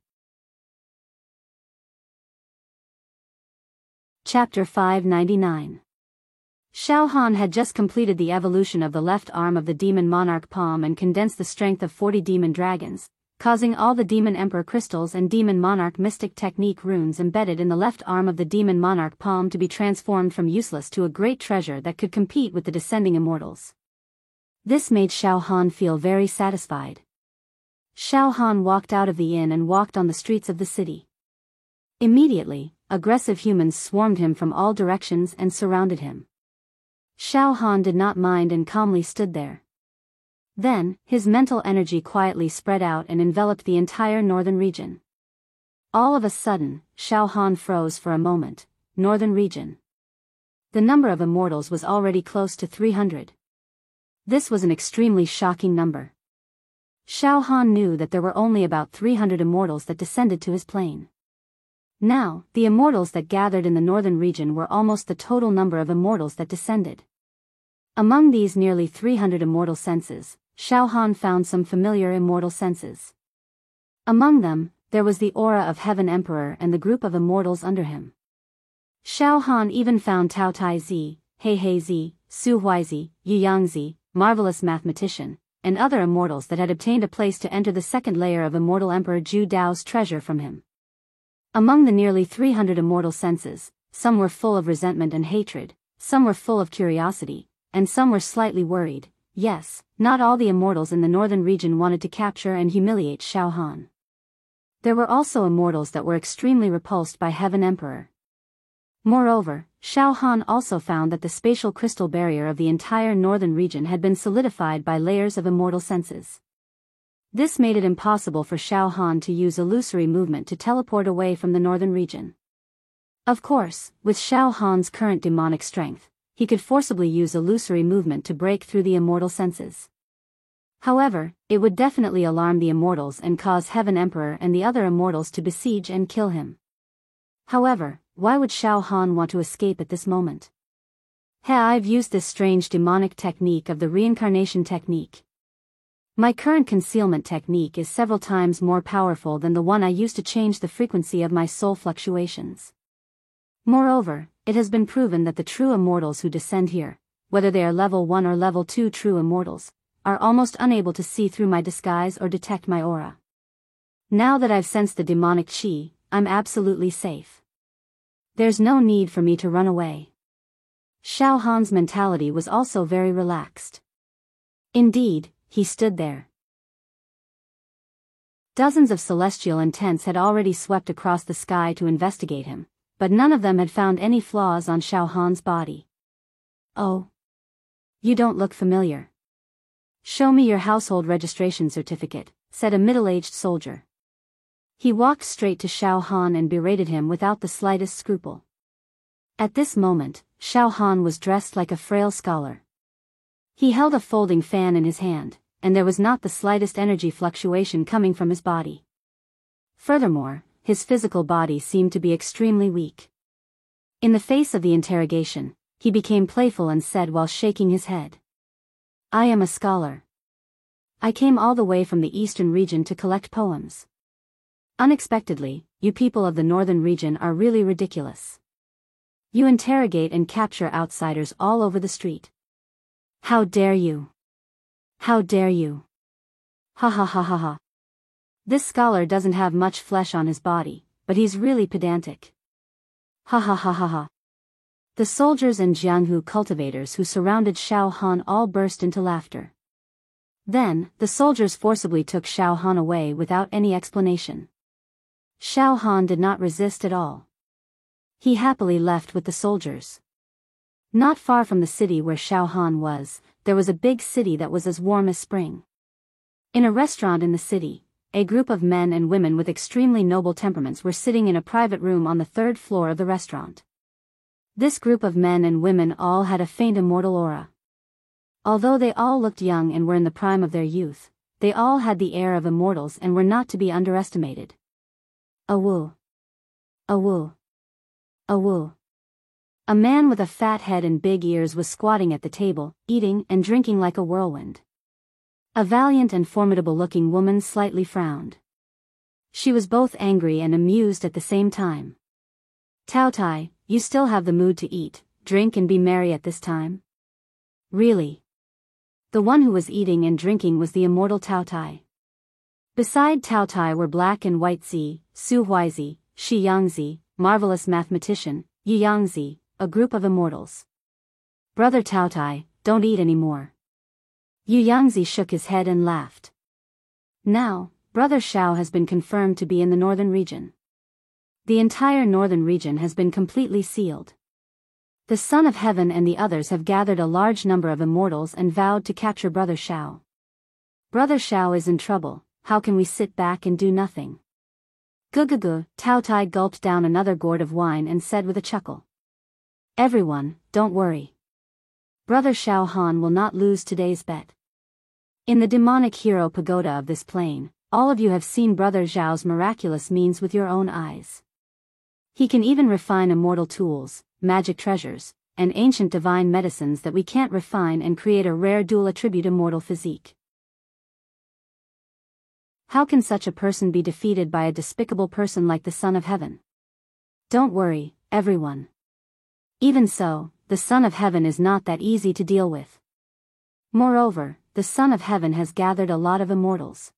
A: Chapter 599. Xiao Han had just completed the evolution of the left arm of the demon monarch Palm and condensed the strength of 40 demon dragons, causing all the Demon Emperor crystals and Demon Monarch mystic technique runes embedded in the left arm of the Demon Monarch palm to be transformed from useless to a great treasure that could compete with the descending immortals. This made Xiao Han feel very satisfied. Xiao Han walked out of the inn and walked on the streets of the city. Immediately, aggressive humans swarmed him from all directions and surrounded him. Xiao Han did not mind and calmly stood there. Then, his mental energy quietly spread out and enveloped the entire northern region. All of a sudden, Xiao Han froze for a moment. Northern region. The number of immortals was already close to 300. This was an extremely shocking number. Xiao Han knew that there were only about 300 immortals that descended to his plane. Now, the immortals that gathered in the northern region were almost the total number of immortals that descended. Among these nearly 300 immortal senses, Xiao Han found some familiar immortal senses. Among them, there was the aura of Heaven Emperor and the group of immortals under him. Xiao Han even found Tao Tai Zi, He He Zi, Su Huizi, Yu Yang Zi, Marvelous Mathematician, and other immortals that had obtained a place to enter the second layer of Immortal Emperor Zhu Dao's treasure from him. Among the nearly 300 immortal senses, some were full of resentment and hatred, some were full of curiosity, and some were slightly worried. Yes, not all the immortals in the northern region wanted to capture and humiliate Xiao Han. There were also immortals that were extremely repulsed by Heaven Emperor. Moreover, Xiao Han also found that the spatial crystal barrier of the entire northern region had been solidified by layers of immortal senses. This made it impossible for Xiao Han to use illusory movement to teleport away from the northern region. Of course, with Xiao Han's current demonic strength, he could forcibly use illusory movement to break through the immortal senses. However, it would definitely alarm the immortals and cause Heaven Emperor and the other immortals to besiege and kill him. However, why would Xiao Han want to escape at this moment? I've used this strange demonic technique of the reincarnation technique. My current concealment technique is several times more powerful than the one I used to change the frequency of my soul fluctuations. Moreover, it has been proven that the true immortals who descend here, whether they are level 1 or level 2 true immortals, are almost unable to see through my disguise or detect my aura. Now that I've sensed the demonic chi, I'm absolutely safe. There's no need for me to run away. Xiao Han's mentality was also very relaxed. Indeed, he stood there. Dozens of celestial intents had already swept across the sky to investigate him, but none of them had found any flaws on Xiao Han's body. Oh. You don't look familiar. Show me your household registration certificate, said a middle-aged soldier. He walked straight to Xiao Han and berated him without the slightest scruple. At this moment, Xiao Han was dressed like a frail scholar. He held a folding fan in his hand, and there was not the slightest energy fluctuation coming from his body. Furthermore, his physical body seemed to be extremely weak. In the face of the interrogation, he became playful and said while shaking his head, "I am a scholar. I came all the way from the eastern region to collect poems. Unexpectedly, you people of the northern region are really ridiculous. You interrogate and capture outsiders all over the street. How dare you? How dare you? Ha ha ha ha ha. This scholar doesn't have much flesh on his body, but he's really pedantic. Ha ha ha ha ha." The soldiers and Jianghu cultivators who surrounded Xiao Han all burst into laughter. Then, the soldiers forcibly took Xiao Han away without any explanation. Xiao Han did not resist at all. He happily left with the soldiers. Not far from the city where Xiao Han was, there was a big city that was as warm as spring. In a restaurant in the city, a group of men and women with extremely noble temperaments were sitting in a private room on the third floor of the restaurant. This group of men and women all had a faint immortal aura. Although they all looked young and were in the prime of their youth, they all had the air of immortals and were not to be underestimated. Awoo. Awoo. Awoo. A man with a fat head and big ears was squatting at the table, eating and drinking like a whirlwind. A valiant and formidable-looking woman slightly frowned. She was both angry and amused at the same time. "Tao Tai, you still have the mood to eat, drink and be merry at this time?" "Really?" The one who was eating and drinking was the immortal Tao Tai. Beside Tao Tai were Black and White Zi, Su Huizi, Shi Yangzi, marvelous mathematician, Yu Yangzi, a group of immortals. Brother Tao Tai, don't eat anymore. Yu Yangzi shook his head and laughed. Now, Brother Shao has been confirmed to be in the northern region. The entire northern region has been completely sealed. The Son of Heaven and the others have gathered a large number of immortals and vowed to capture Brother Shao. Brother Shao is in trouble. How can we sit back and do nothing? Gugugu, Tao Tai gulped down another gourd of wine and said with a chuckle. Everyone, don't worry. Brother Shao Han will not lose today's bet. In the demonic hero pagoda of this plane, all of you have seen Brother Zhao's miraculous means with your own eyes. He can even refine immortal tools, magic treasures, and ancient divine medicines that we can't refine and create a rare dual attribute immortal physique. How can such a person be defeated by a despicable person like the Son of Heaven? Don't worry, everyone. Even so, the Son of Heaven is not that easy to deal with. Moreover, the Son of Heaven has gathered a lot of immortals.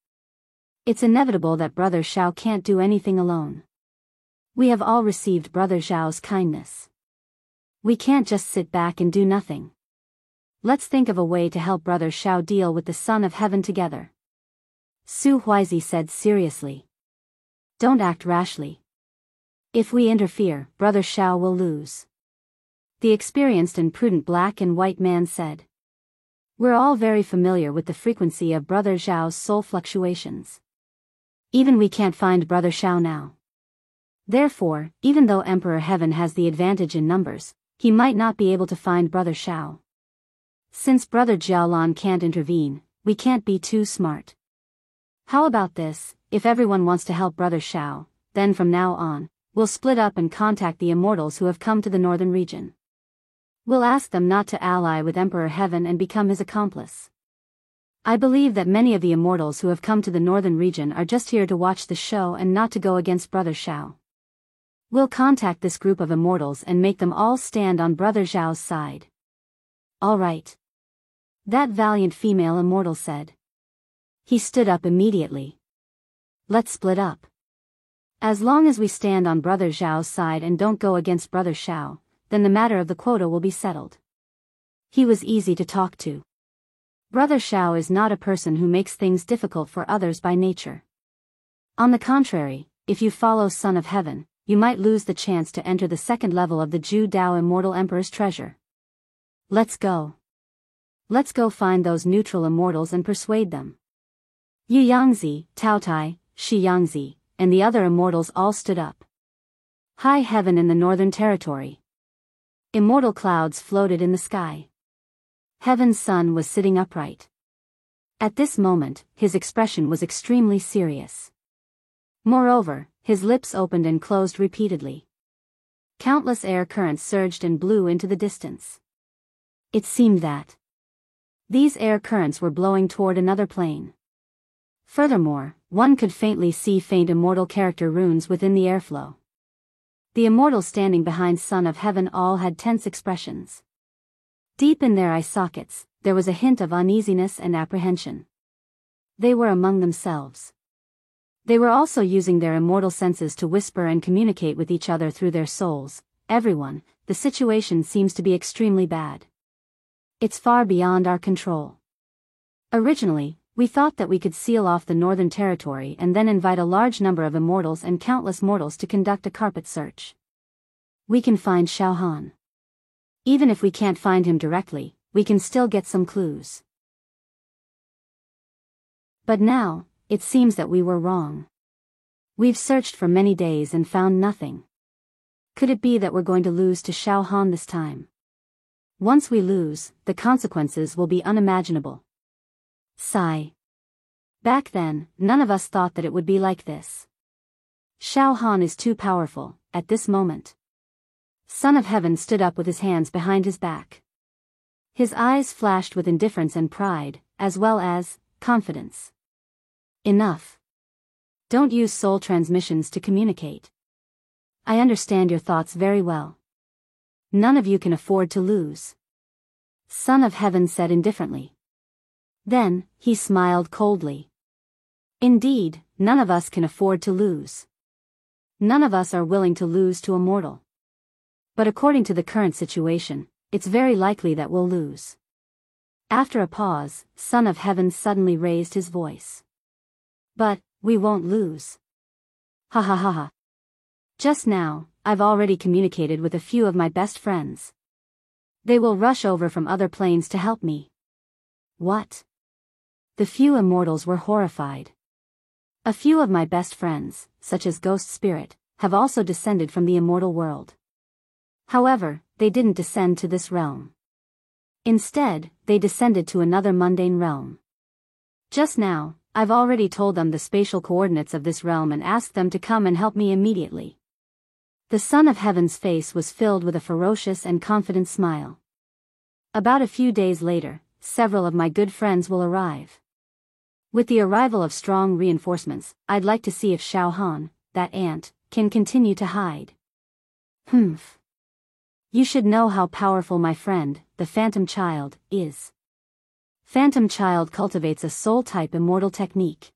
A: It's inevitable that Brother Shao can't do anything alone. We have all received Brother Zhao's kindness. We can't just sit back and do nothing. Let's think of a way to help Brother Shao deal with the Son of Heaven together. Su Huizi said seriously. Don't act rashly. If we interfere, Brother Shao will lose. The experienced and prudent Black and White man said. We're all very familiar with the frequency of Brother Zhao's soul fluctuations. Even we can't find Brother Shao now. Therefore, even though Emperor Heaven has the advantage in numbers, he might not be able to find Brother Shao. Since Brother Jiaolan can't intervene, we can't be too smart. How about this? If everyone wants to help Brother Shao, then from now on, we'll split up and contact the immortals who have come to the northern region. We'll ask them not to ally with Emperor Heaven and become his accomplice. I believe that many of the immortals who have come to the northern region are just here to watch the show and not to go against Brother Shao. We'll contact this group of immortals and make them all stand on Brother Zhao's side. All right. That valiant female immortal said. He stood up immediately. Let's split up. As long as we stand on Brother Zhao's side and don't go against Brother Shao, then the matter of the quota will be settled. He was easy to talk to. Brother Shao is not a person who makes things difficult for others by nature. On the contrary, if you follow Son of Heaven, you might lose the chance to enter the second level of the Zhu Dao Immortal Emperor's treasure. Let's go. Let's go find those neutral immortals and persuade them. Yu Yangzi, Tao Tai, Shi Yangzi, and the other immortals all stood up. High heaven in the northern territory. Immortal clouds floated in the sky. Heaven's sun was sitting upright. At this moment, his expression was extremely serious. Moreover, his lips opened and closed repeatedly. Countless air currents surged and blew into the distance. It seemed that these air currents were blowing toward another plane. Furthermore, one could faintly see faint immortal character runes within the airflow. The immortals standing behind Son of Heaven all had tense expressions. Deep in their eye sockets, there was a hint of uneasiness and apprehension. They were among themselves. They were also using their immortal senses to whisper and communicate with each other through their souls. Everyone, the situation seems to be extremely bad. It's far beyond our control. Originally, we thought that we could seal off the northern territory and then invite a large number of immortals and countless mortals to conduct a carpet search. We can find Shao Han. Even if we can't find him directly, we can still get some clues. But now, it seems that we were wrong. We've searched for many days and found nothing. Could it be that we're going to lose to Shao Han this time? Once we lose, the consequences will be unimaginable. Sigh. Back then, none of us thought that it would be like this. Shao Han is too powerful, at this moment. Son of Heaven stood up with his hands behind his back. His eyes flashed with indifference and pride, as well as confidence. Enough. Don't use soul transmissions to communicate. I understand your thoughts very well. None of you can afford to lose. Son of Heaven said indifferently. Then, he smiled coldly. Indeed, none of us can afford to lose. None of us are willing to lose to a mortal. But according to the current situation, it's very likely that we'll lose. After a pause, Son of Heaven suddenly raised his voice. But, we won't lose. Ha ha ha ha. Just now, I've already communicated with a few of my best friends. They will rush over from other planes to help me. What? The few immortals were horrified. A few of my best friends, such as Ghost Spirit, have also descended from the immortal world. However, they didn't descend to this realm. Instead, they descended to another mundane realm. Just now, I've already told them the spatial coordinates of this realm and asked them to come and help me immediately. The Son of Heaven's face was filled with a ferocious and confident smile. About a few days later, several of my good friends will arrive. With the arrival of strong reinforcements, I'd like to see if Xiao Han, that ant, can continue to hide. Humph. You should know how powerful my friend, the Phantom Child, is. Phantom Child cultivates a soul-type immortal technique.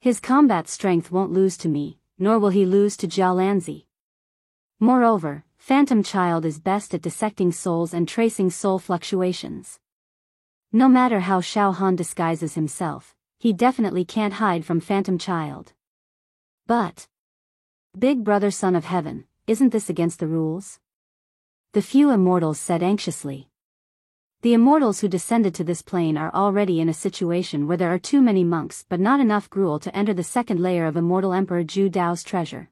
A: His combat strength won't lose to me, nor will he lose to Jiao Lanzi. Moreover, Phantom Child is best at dissecting souls and tracing soul fluctuations. No matter how Xiao Han disguises himself, he definitely can't hide from Phantom Child. But, Big Brother Son of Heaven, isn't this against the rules? The few immortals said anxiously. The immortals who descended to this plane are already in a situation where there are too many monks but not enough gruel to enter the second layer of Immortal Emperor Zhu Dao's treasure.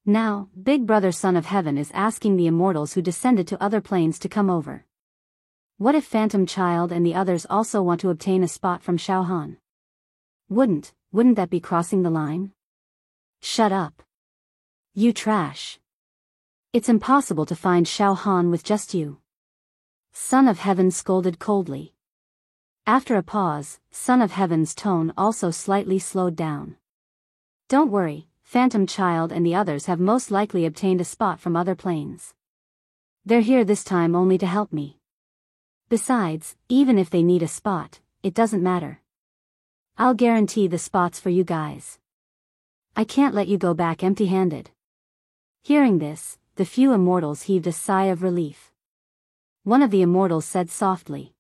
A: Now, Big Brother Son of Heaven is asking the immortals who descended to other planes to come over. What if Phantom Child and the others also want to obtain a spot from Xiao Han? Wouldn't that be crossing the line? Shut up. You trash. It's impossible to find Xiao Han with just you. Son of Heaven scolded coldly. After a pause, Son of Heaven's tone also slightly slowed down. Don't worry, Phantom Child and the others have most likely obtained a spot from other planes. They're here this time only to help me. Besides, even if they need a spot, it doesn't matter. I'll guarantee the spots for you guys. I can't let you go back empty-handed. Hearing this, the few immortals heaved a sigh of relief. One of the immortals said softly.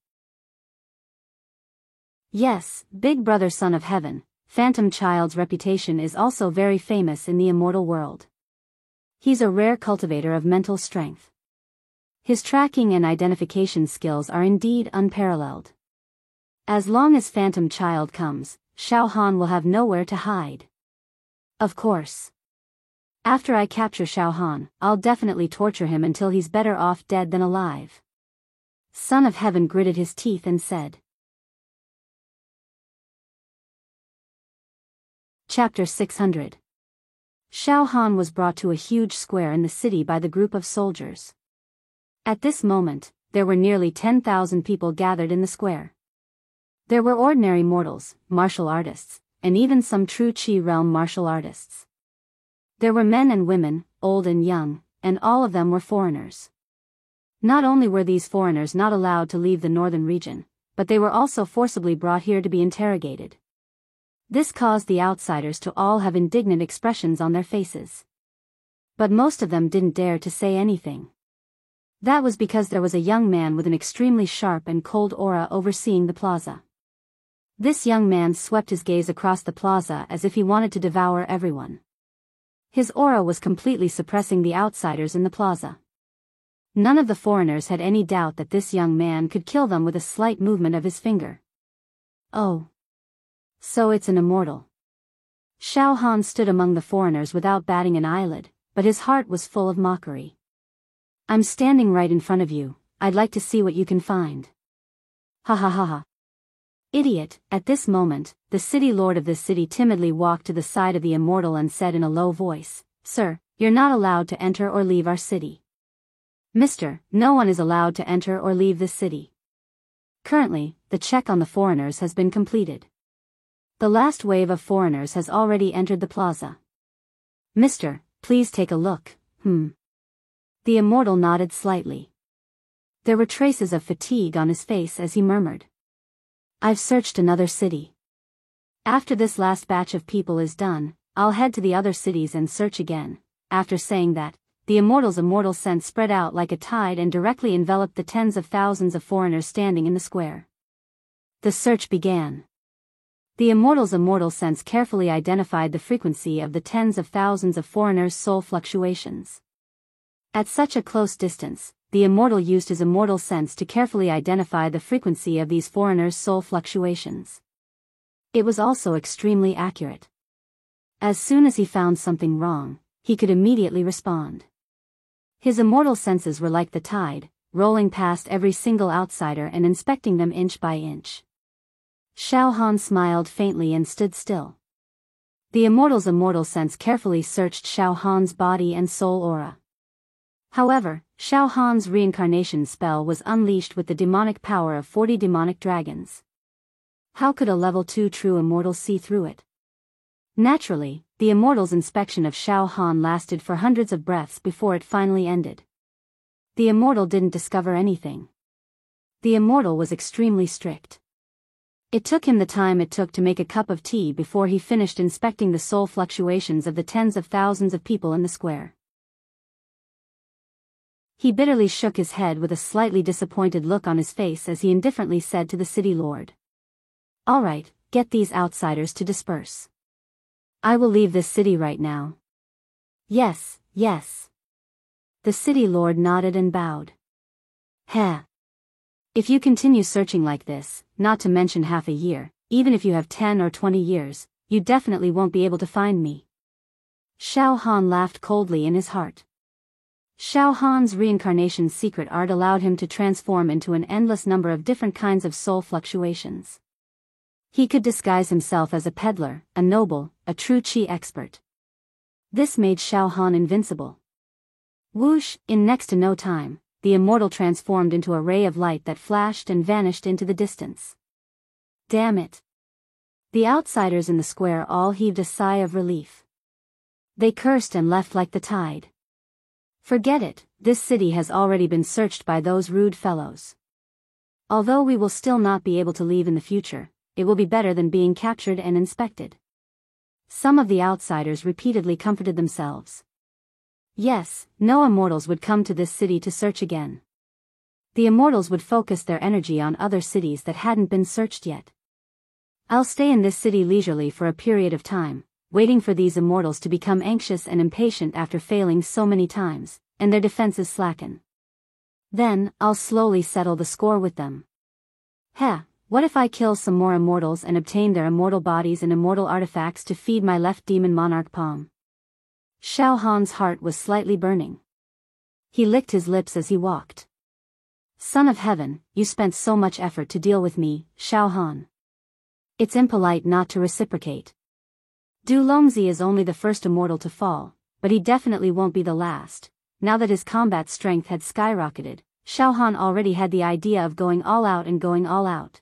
A: Yes, Big Brother Son of Heaven, Phantom Child's reputation is also very famous in the immortal world. He's a rare cultivator of mental strength. His tracking and identification skills are indeed unparalleled. As long as Phantom Child comes, Xiao Han will have nowhere to hide. Of course. After I capture Xiao Han, I'll definitely torture him until he's better off dead than alive. Son of Heaven gritted his teeth and said. Chapter 600. Xiao Han was brought to a huge square in the city by the group of soldiers. At this moment, there were nearly 10,000 people gathered in the square. There were ordinary mortals, martial artists, and even some true Qi realm martial artists. There were men and women, old and young, and all of them were foreigners. Not only were these foreigners not allowed to leave the northern region, but they were also forcibly brought here to be interrogated. This caused the outsiders to all have indignant expressions on their faces. But most of them didn't dare to say anything. That was because there was a young man with an extremely sharp and cold aura overseeing the plaza. This young man swept his gaze across the plaza as if he wanted to devour everyone. His aura was completely suppressing the outsiders in the plaza. None of the foreigners had any doubt that this young man could kill them with a slight movement of his finger. Oh. So it's an immortal. Xiao Han stood among the foreigners without batting an eyelid, but his heart was full of mockery. I'm standing right in front of you, I'd like to see what you can find. Ha ha ha ha. Idiot. At this moment, the city lord of this city timidly walked to the side of the immortal and said in a low voice, Sir, you're not allowed to enter or leave our city. Mister, no one is allowed to enter or leave this city. Currently, the check on the foreigners has been completed. The last wave of foreigners has already entered the plaza. Mister, please take a look. The immortal nodded slightly. There were traces of fatigue on his face as he murmured. I've searched another city. After this last batch of people is done, I'll head to the other cities and search again. After saying that, the immortal's immortal sense spread out like a tide and directly enveloped the tens of thousands of foreigners standing in the square. The search began. The immortal's immortal sense carefully identified the frequency of the tens of thousands of foreigners' soul fluctuations. At such a close distance, the immortal used his immortal sense to carefully identify the frequency of these foreigners' soul fluctuations. It was also extremely accurate. As soon as he found something wrong, he could immediately respond. His immortal senses were like the tide, rolling past every single outsider and inspecting them inch by inch. Xiao Han smiled faintly and stood still. The immortal's immortal sense carefully searched Xiao Han's body and soul aura. However, Xiao Han's reincarnation spell was unleashed with the demonic power of 40 demonic dragons. How could a level 2 true immortal see through it? Naturally, the immortal's inspection of Xiao Han lasted for hundreds of breaths before it finally ended. The immortal didn't discover anything. The immortal was extremely strict. It took him the time it took to make a cup of tea before he finished inspecting the soul fluctuations of the tens of thousands of people in the square. He bitterly shook his head with a slightly disappointed look on his face as he indifferently said to the city lord. "All right, get these outsiders to disperse. I will leave this city right now." "Yes, yes." The city lord nodded and bowed. "Heh. If you continue searching like this, not to mention half a year, even if you have 10 or 20 years, you definitely won't be able to find me." Xiao Han laughed coldly in his heart. Xiao Han's reincarnation secret art allowed him to transform into an endless number of different kinds of soul fluctuations. He could disguise himself as a peddler, a noble, a true qi expert. This made Xiao Han invincible. Whoosh, in next to no time, the immortal transformed into a ray of light that flashed and vanished into the distance. Damn it! The outsiders in the square all heaved a sigh of relief. They cursed and left like the tide. Forget it, this city has already been searched by those rude fellows. Although we will still not be able to leave in the future, it will be better than being captured and inspected. Some of the outsiders repeatedly comforted themselves. Yes, no immortals would come to this city to search again. The immortals would focus their energy on other cities that hadn't been searched yet. I'll stay in this city leisurely for a period of time, waiting for these immortals to become anxious and impatient after failing so many times, and their defenses slacken. Then, I'll slowly settle the score with them. Heh, what if I kill some more immortals and obtain their immortal bodies and immortal artifacts to feed my left demon monarch palm? Xiao Han's heart was slightly burning. He licked his lips as he walked. Son of Heaven, you spent so much effort to deal with me, Xiao Han. It's impolite not to reciprocate. Du Longzi is only the first immortal to fall, but he definitely won't be the last. Now that his combat strength had skyrocketed, Xiao Han already had the idea of going all out and going all out.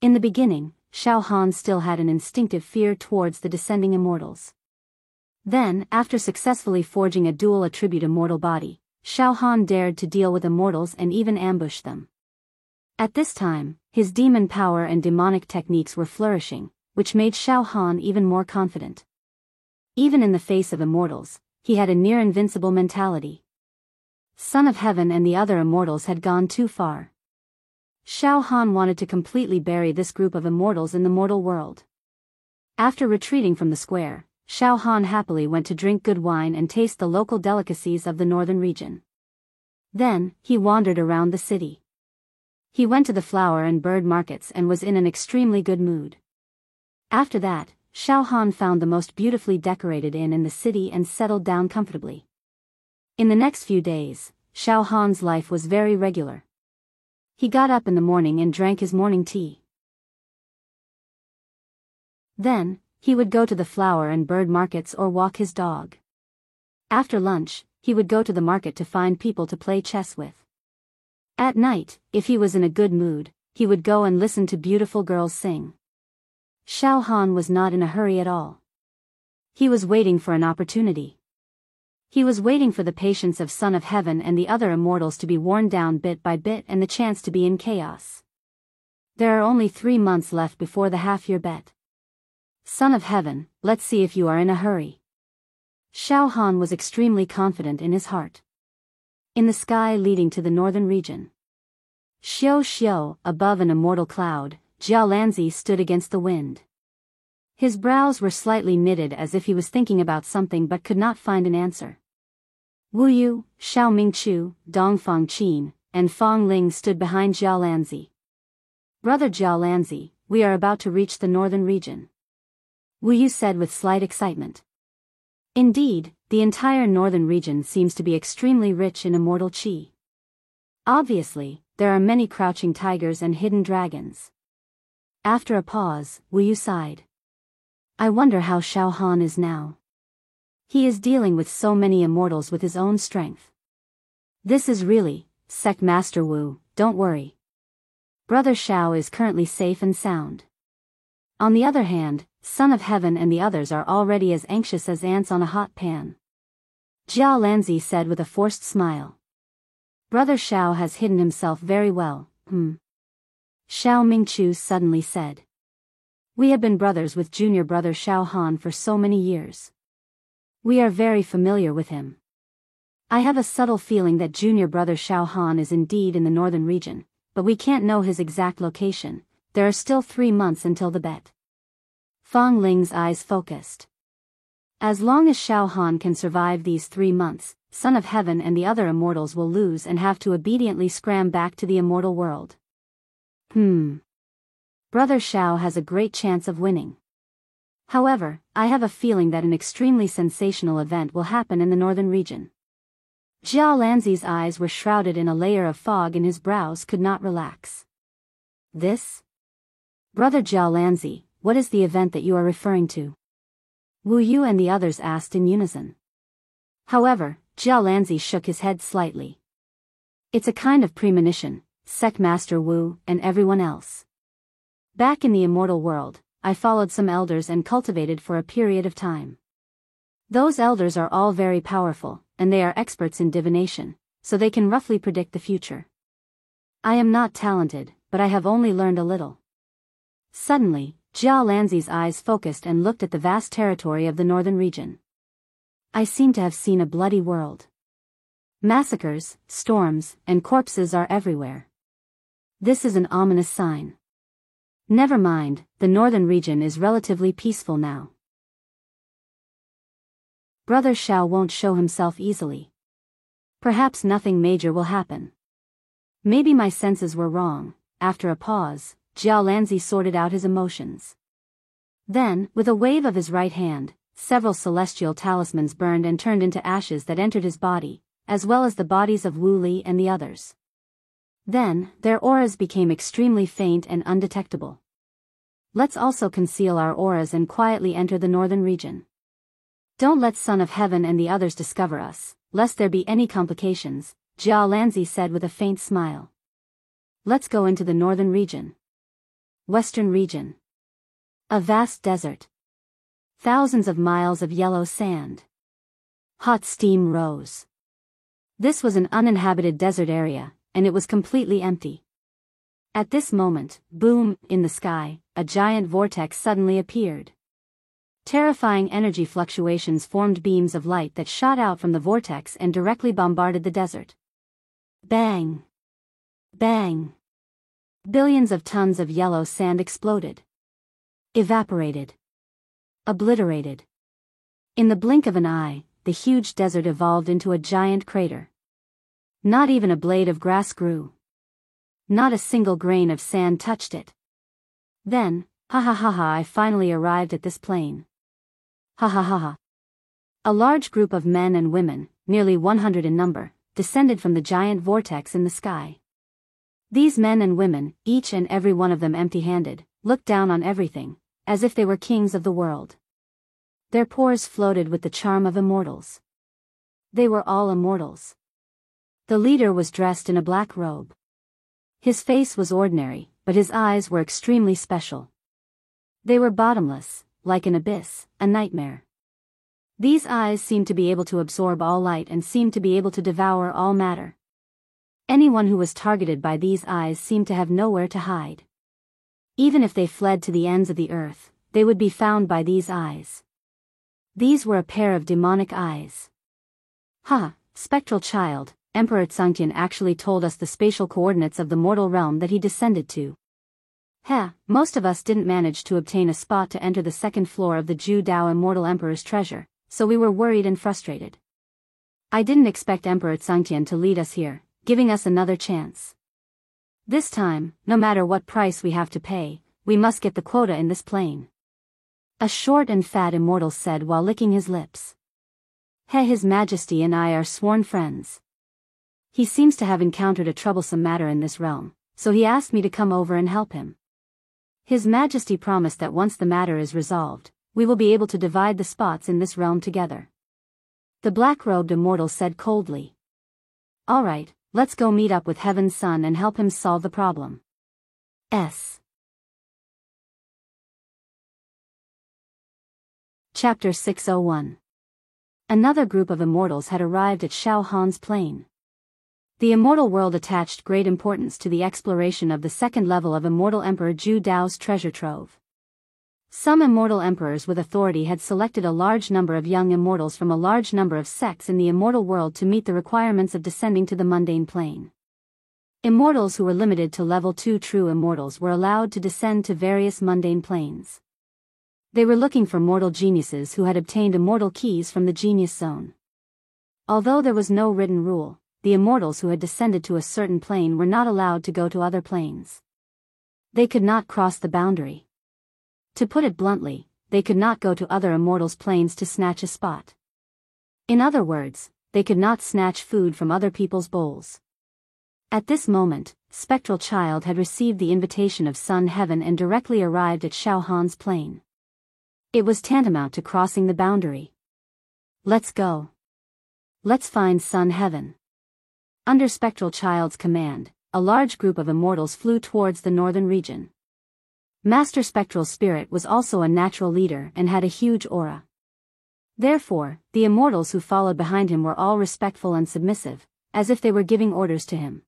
A: In the beginning, Xiao Han still had an instinctive fear towards the descending immortals. Then, after successfully forging a dual attribute immortal body, Xiao Han dared to deal with immortals and even ambush them. At this time, his demon power and demonic techniques were flourishing, which made Xiao Han even more confident. Even in the face of immortals, he had a near-invincible mentality. Son of Heaven and the other immortals had gone too far. Xiao Han wanted to completely bury this group of immortals in the mortal world. After retreating from the square, Xiao Han happily went to drink good wine and taste the local delicacies of the northern region. Then, he wandered around the city. He went to the flower and bird markets and was in an extremely good mood. After that, Xiao Han found the most beautifully decorated inn in the city and settled down comfortably. In the next few days, Xiao Han's life was very regular. He got up in the morning and drank his morning tea. Then, he would go to the flower and bird markets or walk his dog. After lunch, he would go to the market to find people to play chess with. At night, if he was in a good mood, he would go and listen to beautiful girls sing. Xiao Han was not in a hurry at all. He was waiting for an opportunity. He was waiting for the patience of Son of Heaven and the other immortals to be worn down bit by bit and the chance to be in chaos. There are only 3 months left before the half-year bet. Son of Heaven, let's see if you are in a hurry. Xiao Han was extremely confident in his heart. In the sky leading to the northern region, Xiao, above an immortal cloud, Jia Lanzi stood against the wind. His brows were slightly knitted as if he was thinking about something but could not find an answer. Wu Yu, Xiao Mingchu, Dongfang Qin, and Fang Ling stood behind Jia Lanzi. Brother Jia Lanzi, we are about to reach the northern region, Wu Yu said with slight excitement. Indeed, the entire northern region seems to be extremely rich in immortal qi. Obviously, there are many crouching tigers and hidden dragons. After a pause, Wu Yu sighed. I wonder how Xiao Han is now. He is dealing with so many immortals with his own strength. This is really, Sect Master Wu, don't worry. Brother Xiao is currently safe and sound. On the other hand, Son of Heaven and the others are already as anxious as ants on a hot pan. Jia Lanzi said with a forced smile. Brother Xiao has hidden himself very well, Xiao Mingchu suddenly said. We have been brothers with junior brother Xiao Han for so many years. We are very familiar with him. I have a subtle feeling that junior brother Xiao Han is indeed in the northern region, but we can't know his exact location. There are still 3 months until the bet. Fang Ling's eyes focused. As long as Xiao Han can survive these 3 months, Son of Heaven and the other immortals will lose and have to obediently scram back to the immortal world. Brother Xiao has a great chance of winning. However, I have a feeling that an extremely sensational event will happen in the northern region. Jia Lanzi's eyes were shrouded in a layer of fog and his brows could not relax. This? Brother Jia Lanzi, what is the event that you are referring to? Wu Yu and the others asked in unison. However, Jia Lanzi shook his head slightly. It's a kind of premonition, Sect Master Wu and everyone else. Back in the immortal world, I followed some elders and cultivated for a period of time. Those elders are all very powerful, and they are experts in divination, so they can roughly predict the future. I am not talented, but I have only learned a little. Suddenly, Jia Lanzi's eyes focused and looked at the vast territory of the northern region. I seem to have seen a bloody world. Massacres, storms, and corpses are everywhere. This is an ominous sign. Never mind, the northern region is relatively peaceful now. Brother Xiao won't show himself easily. Perhaps nothing major will happen. Maybe my senses were wrong. After a pause, Jia Lanzi sorted out his emotions. Then, with a wave of his right hand, several celestial talismans burned and turned into ashes that entered his body, as well as the bodies of Wu Li and the others. Then, their auras became extremely faint and undetectable. Let's also conceal our auras and quietly enter the northern region. Don't let Son of Heaven and the others discover us, lest there be any complications, Jia Lanzi said with a faint smile. Let's go into the northern region. Western region. A vast desert. Thousands of miles of yellow sand. Hot steam rose. This was an uninhabited desert area, and it was completely empty. At this moment, boom, in the sky, a giant vortex suddenly appeared. Terrifying energy fluctuations formed beams of light that shot out from the vortex and directly bombarded the desert. Bang! Bang! Billions of tons of yellow sand exploded. Evaporated. Obliterated. In the blink of an eye, the huge desert evolved into a giant crater. Not even a blade of grass grew. Not a single grain of sand touched it. Then, I finally arrived at this plain. A large group of men and women, nearly 100 in number, descended from the giant vortex in the sky. These men and women, each and every one of them empty-handed, looked down on everything, as if they were kings of the world. Their pores floated with the charm of immortals. They were all immortals. The leader was dressed in a black robe. His face was ordinary, but his eyes were extremely special. They were bottomless, like an abyss, a nightmare. These eyes seemed to be able to absorb all light and seemed to be able to devour all matter. Anyone who was targeted by these eyes seemed to have nowhere to hide. Even if they fled to the ends of the earth, they would be found by these eyes. These were a pair of demonic eyes. Spectral child, Emperor Tsungtian actually told us the spatial coordinates of the mortal realm that he descended to. Most of us didn't manage to obtain a spot to enter the second floor of the Ju Dao Immortal Emperor's treasure, so we were worried and frustrated. I didn't expect Emperor Tsungtian to lead us here, giving us another chance. This time, no matter what price we have to pay, we must get the quota in this plane. A short and fat immortal said while licking his lips. His Majesty and I are sworn friends. He seems to have encountered a troublesome matter in this realm, so he asked me to come over and help him. His Majesty promised that once the matter is resolved, we will be able to divide the spots in this realm together. The black-robed immortal said coldly. All right, let's go meet up with Heaven's Son and help him solve the problem. Chapter 601. Another group of immortals had arrived at Shao Han's plane. The immortal world attached great importance to the exploration of the second level of Immortal Emperor Ju Dao's treasure trove. Some immortal emperors with authority had selected a large number of young immortals from a large number of sects in the immortal world to meet the requirements of descending to the mundane plane. Immortals who were limited to level 2 true immortals were allowed to descend to various mundane planes. They were looking for mortal geniuses who had obtained immortal keys from the Genius Zone. Although there was no written rule, the immortals who had descended to a certain plane were not allowed to go to other planes. They could not cross the boundary. To put it bluntly, they could not go to other immortals' planes to snatch a spot. In other words, they could not snatch food from other people's bowls. At this moment, Spectral Child had received the invitation of Sun Heaven and directly arrived at Shao Han's plane. It was tantamount to crossing the boundary. Let's go. Let's find Sun Heaven. Under Spectral Child's command, a large group of immortals flew towards the northern region. Master Spectral Spirit was also a natural leader and had a huge aura. Therefore, the immortals who followed behind him were all respectful and submissive, as if they were giving orders to him.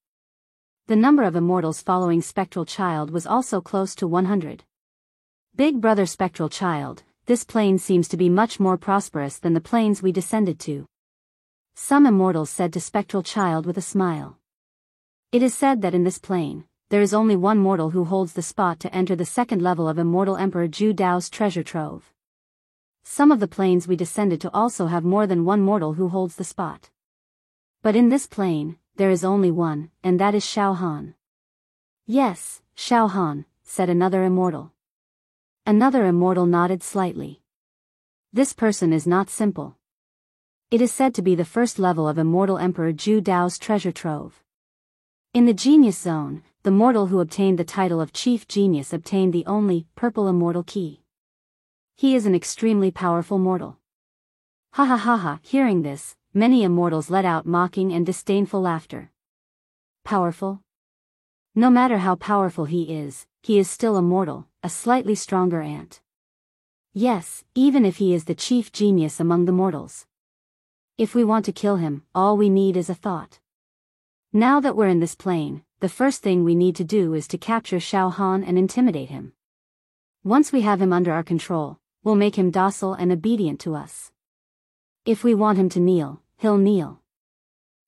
A: The number of immortals following Spectral Child was also close to 100. Big Brother Spectral Child, this plane seems to be much more prosperous than the planes we descended to. Some immortals said to Spectral Child with a smile. It is said that in this plane, there is only one mortal who holds the spot to enter the second level of Immortal Emperor Ju Dao's treasure trove. Some of the planes we descended to also have more than one mortal who holds the spot. But in this plane, there is only one, and that is Shao Han. Yes, Shao Han, said another immortal. Another immortal nodded slightly. This person is not simple. It is said to be the first level of Immortal Emperor Ju Dao's treasure trove. In the Genius Zone, the mortal who obtained the title of Chief Genius obtained the only purple immortal key. He is an extremely powerful mortal. Hearing this, many immortals let out mocking and disdainful laughter. Powerful? No matter how powerful he is still a mortal, a slightly stronger ant. Yes, even if he is the chief genius among the mortals. If we want to kill him, all we need is a thought. Now that we're in this plane, the first thing we need to do is to capture Shao Han and intimidate him. Once we have him under our control, we'll make him docile and obedient to us. If we want him to kneel, he'll kneel.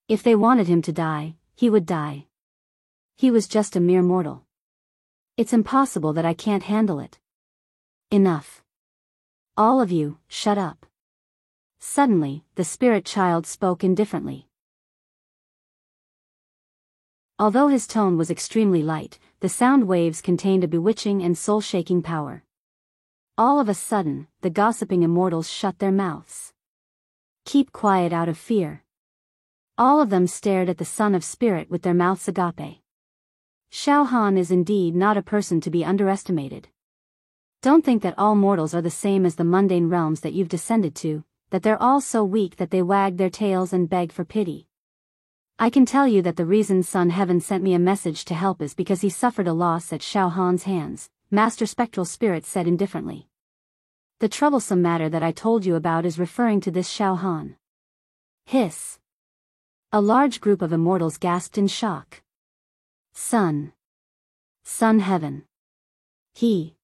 A: If they wanted him to die, he would die. He was just a mere mortal. It's impossible that I can't handle it. Enough. All of you, shut up. Suddenly, the spirit child spoke indifferently. Although his tone was extremely light, the sound waves contained a bewitching and soul-shaking power. All of a sudden, the gossiping immortals shut their mouths. Keep quiet out of fear. All of them stared at the Son of Spirit with their mouths agape. Shao Han is indeed not a person to be underestimated. Don't think that all mortals are the same as the mundane realms that you've descended to, that they're all so weak that they wag their tails and beg for pity. I can tell you that the reason Sun Heaven sent me a message to help is because he suffered a loss at Shao Han's hands, Master Spectral Spirit said indifferently. The troublesome matter that I told you about is referring to this Shao Han. Hiss. A large group of immortals gasped in shock. Sun Heaven. He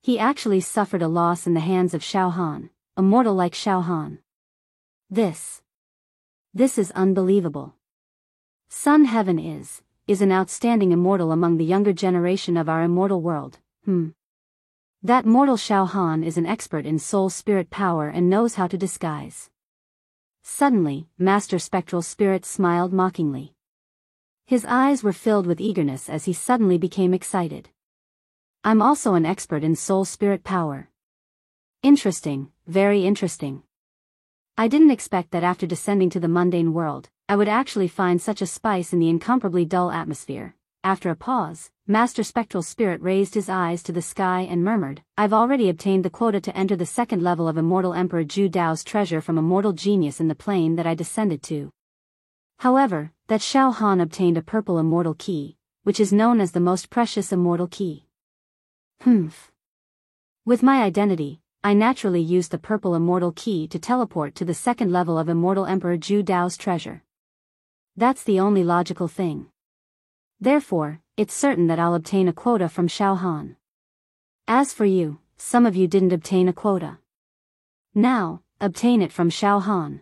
A: He actually suffered a loss in the hands of Xiao Han, a mortal like Xiao Han. This is unbelievable. Sun Heaven is an outstanding immortal among the younger generation of our immortal world. That mortal Xiao Han is an expert in soul spirit power and knows how to disguise. Suddenly, Master Spectral Spirit smiled mockingly. His eyes were filled with eagerness as he suddenly became excited. I'm also an expert in soul spirit power. Interesting, very interesting. I didn't expect that after descending to the mundane world, I would actually find such a spice in the incomparably dull atmosphere. After a pause, Master Spectral Spirit raised his eyes to the sky and murmured, I've already obtained the quota to enter the second level of Immortal Emperor Zhu Dao's treasure from Immortal Genius in the plane that I descended to. However, that Xiao Han obtained a purple immortal key, which is known as the most precious immortal key. With my identity, I naturally used the purple immortal key to teleport to the second level of Immortal Emperor Zhu Dao's treasure. That's the only logical thing. Therefore, it's certain that I'll obtain a quota from Xiao Han. As for you, some of you didn't obtain a quota. Now, obtain it from Xiao Han.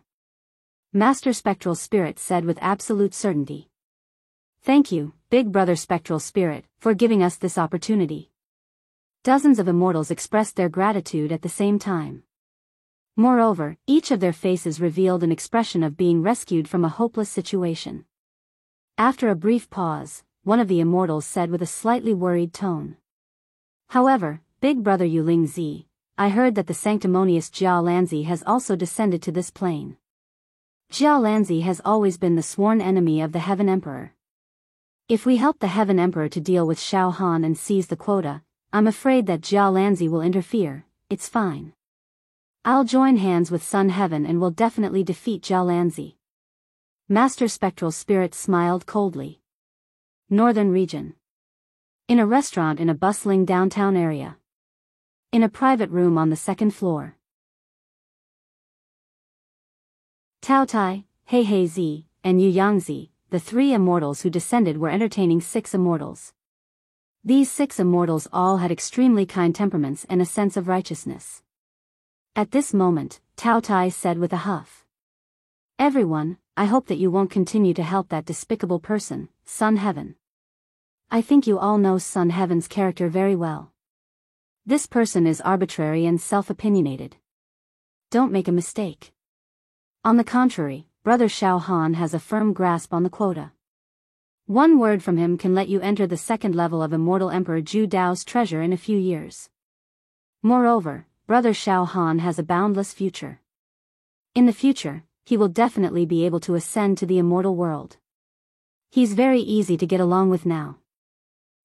A: Master Spectral Spirit said with absolute certainty. Thank you, Big Brother Spectral Spirit, for giving us this opportunity. Dozens of immortals expressed their gratitude at the same time. Moreover, each of their faces revealed an expression of being rescued from a hopeless situation. After a brief pause, one of the immortals said with a slightly worried tone. However, Big Brother Yuling Zi, I heard that the sanctimonious Jia Lanzi has also descended to this plane. Jia Lanzi has always been the sworn enemy of the Heaven Emperor. If we help the Heaven Emperor to deal with Xiao Han and seize the quota, I'm afraid that Jia Lanzi will interfere. It's fine. I'll join hands with Sun Heaven and will definitely defeat Jia Lanzi. Master Spectral Spirit smiled coldly. Northern Region. In a restaurant in a bustling downtown area. In a private room on the second floor. Tao Tai, Hei Hei Zi, and Yu Yangzi, the three immortals who descended, were entertaining 6 immortals. These 6 immortals all had extremely kind temperaments and a sense of righteousness. At this moment, Tao Tai said with a huff. Everyone, I hope that you won't continue to help that despicable person, Sun Heaven. I think you all know Sun Heaven's character very well. This person is arbitrary and self-opinionated. Don't make a mistake. On the contrary, Brother Xiao Han has a firm grasp on the quota. One word from him can let you enter the second level of Immortal Emperor Zhu Dao's treasure in a few years. Moreover, Brother Xiao Han has a boundless future. In the future, he will definitely be able to ascend to the immortal world. He's very easy to get along with now.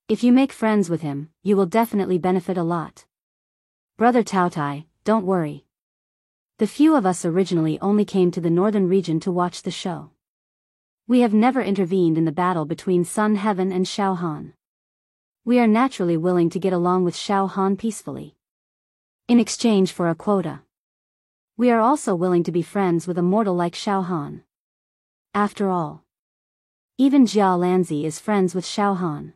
A: If you make friends with him, you will definitely benefit a lot. Brother Tao Tai, don't worry. The few of us originally only came to the northern region to watch the show. We have never intervened in the battle between Sun Heaven and Xiao Han. We are naturally willing to get along with Xiao Han peacefully. In exchange for a quota. We are also willing to be friends with a mortal like Xiao Han. After all, even Jia Lanzi is friends with Xiao Han.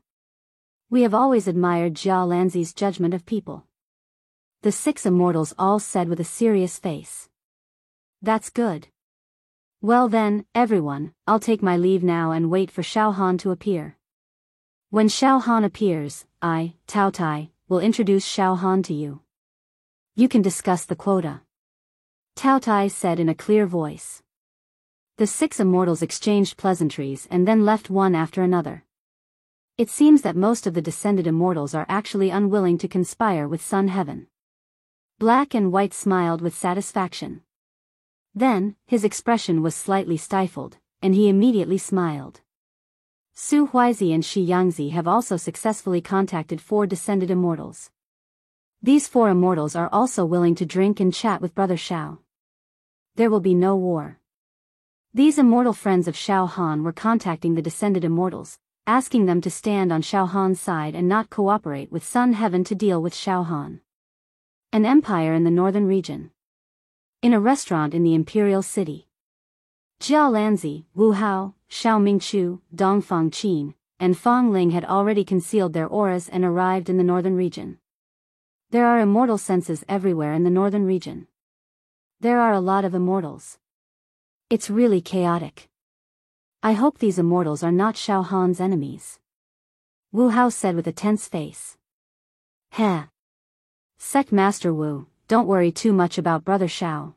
A: We have always admired Jia Lanzi's judgment of people. The 6 immortals all said with a serious face. That's good. Well then, everyone, I'll take my leave now and wait for Xiao Han to appear. When Xiao Han appears, I, Tao Tai, will introduce Xiao Han to you. You can discuss the quota. Tao Tai said in a clear voice. The 6 immortals exchanged pleasantries and then left one after another. It seems that most of the descended immortals are actually unwilling to conspire with Sun Heaven. Black and White smiled with satisfaction. Then, his expression was slightly stifled, and he immediately smiled. Su Huizi and Shi Yangzi have also successfully contacted 4 descended immortals. These 4 immortals are also willing to drink and chat with Brother Xiao. There will be no war. These immortal friends of Xiao Han were contacting the descended immortals, asking them to stand on Xiao Han's side and not cooperate with Sun Heaven to deal with Xiao Han. An empire in the northern region. In a restaurant in the imperial city. Jia Lanzi, Wu Hao, Xiao Mingchu, Dongfang Qin, and Fang Ling had already concealed their auras and arrived in the northern region. There are immortal senses everywhere in the northern region. There are a lot of immortals. It's really chaotic. I hope these immortals are not Xiao Han's enemies. Wu Hao said with a tense face. Heh. Sect Master Wu, don't worry too much about Brother Xiao.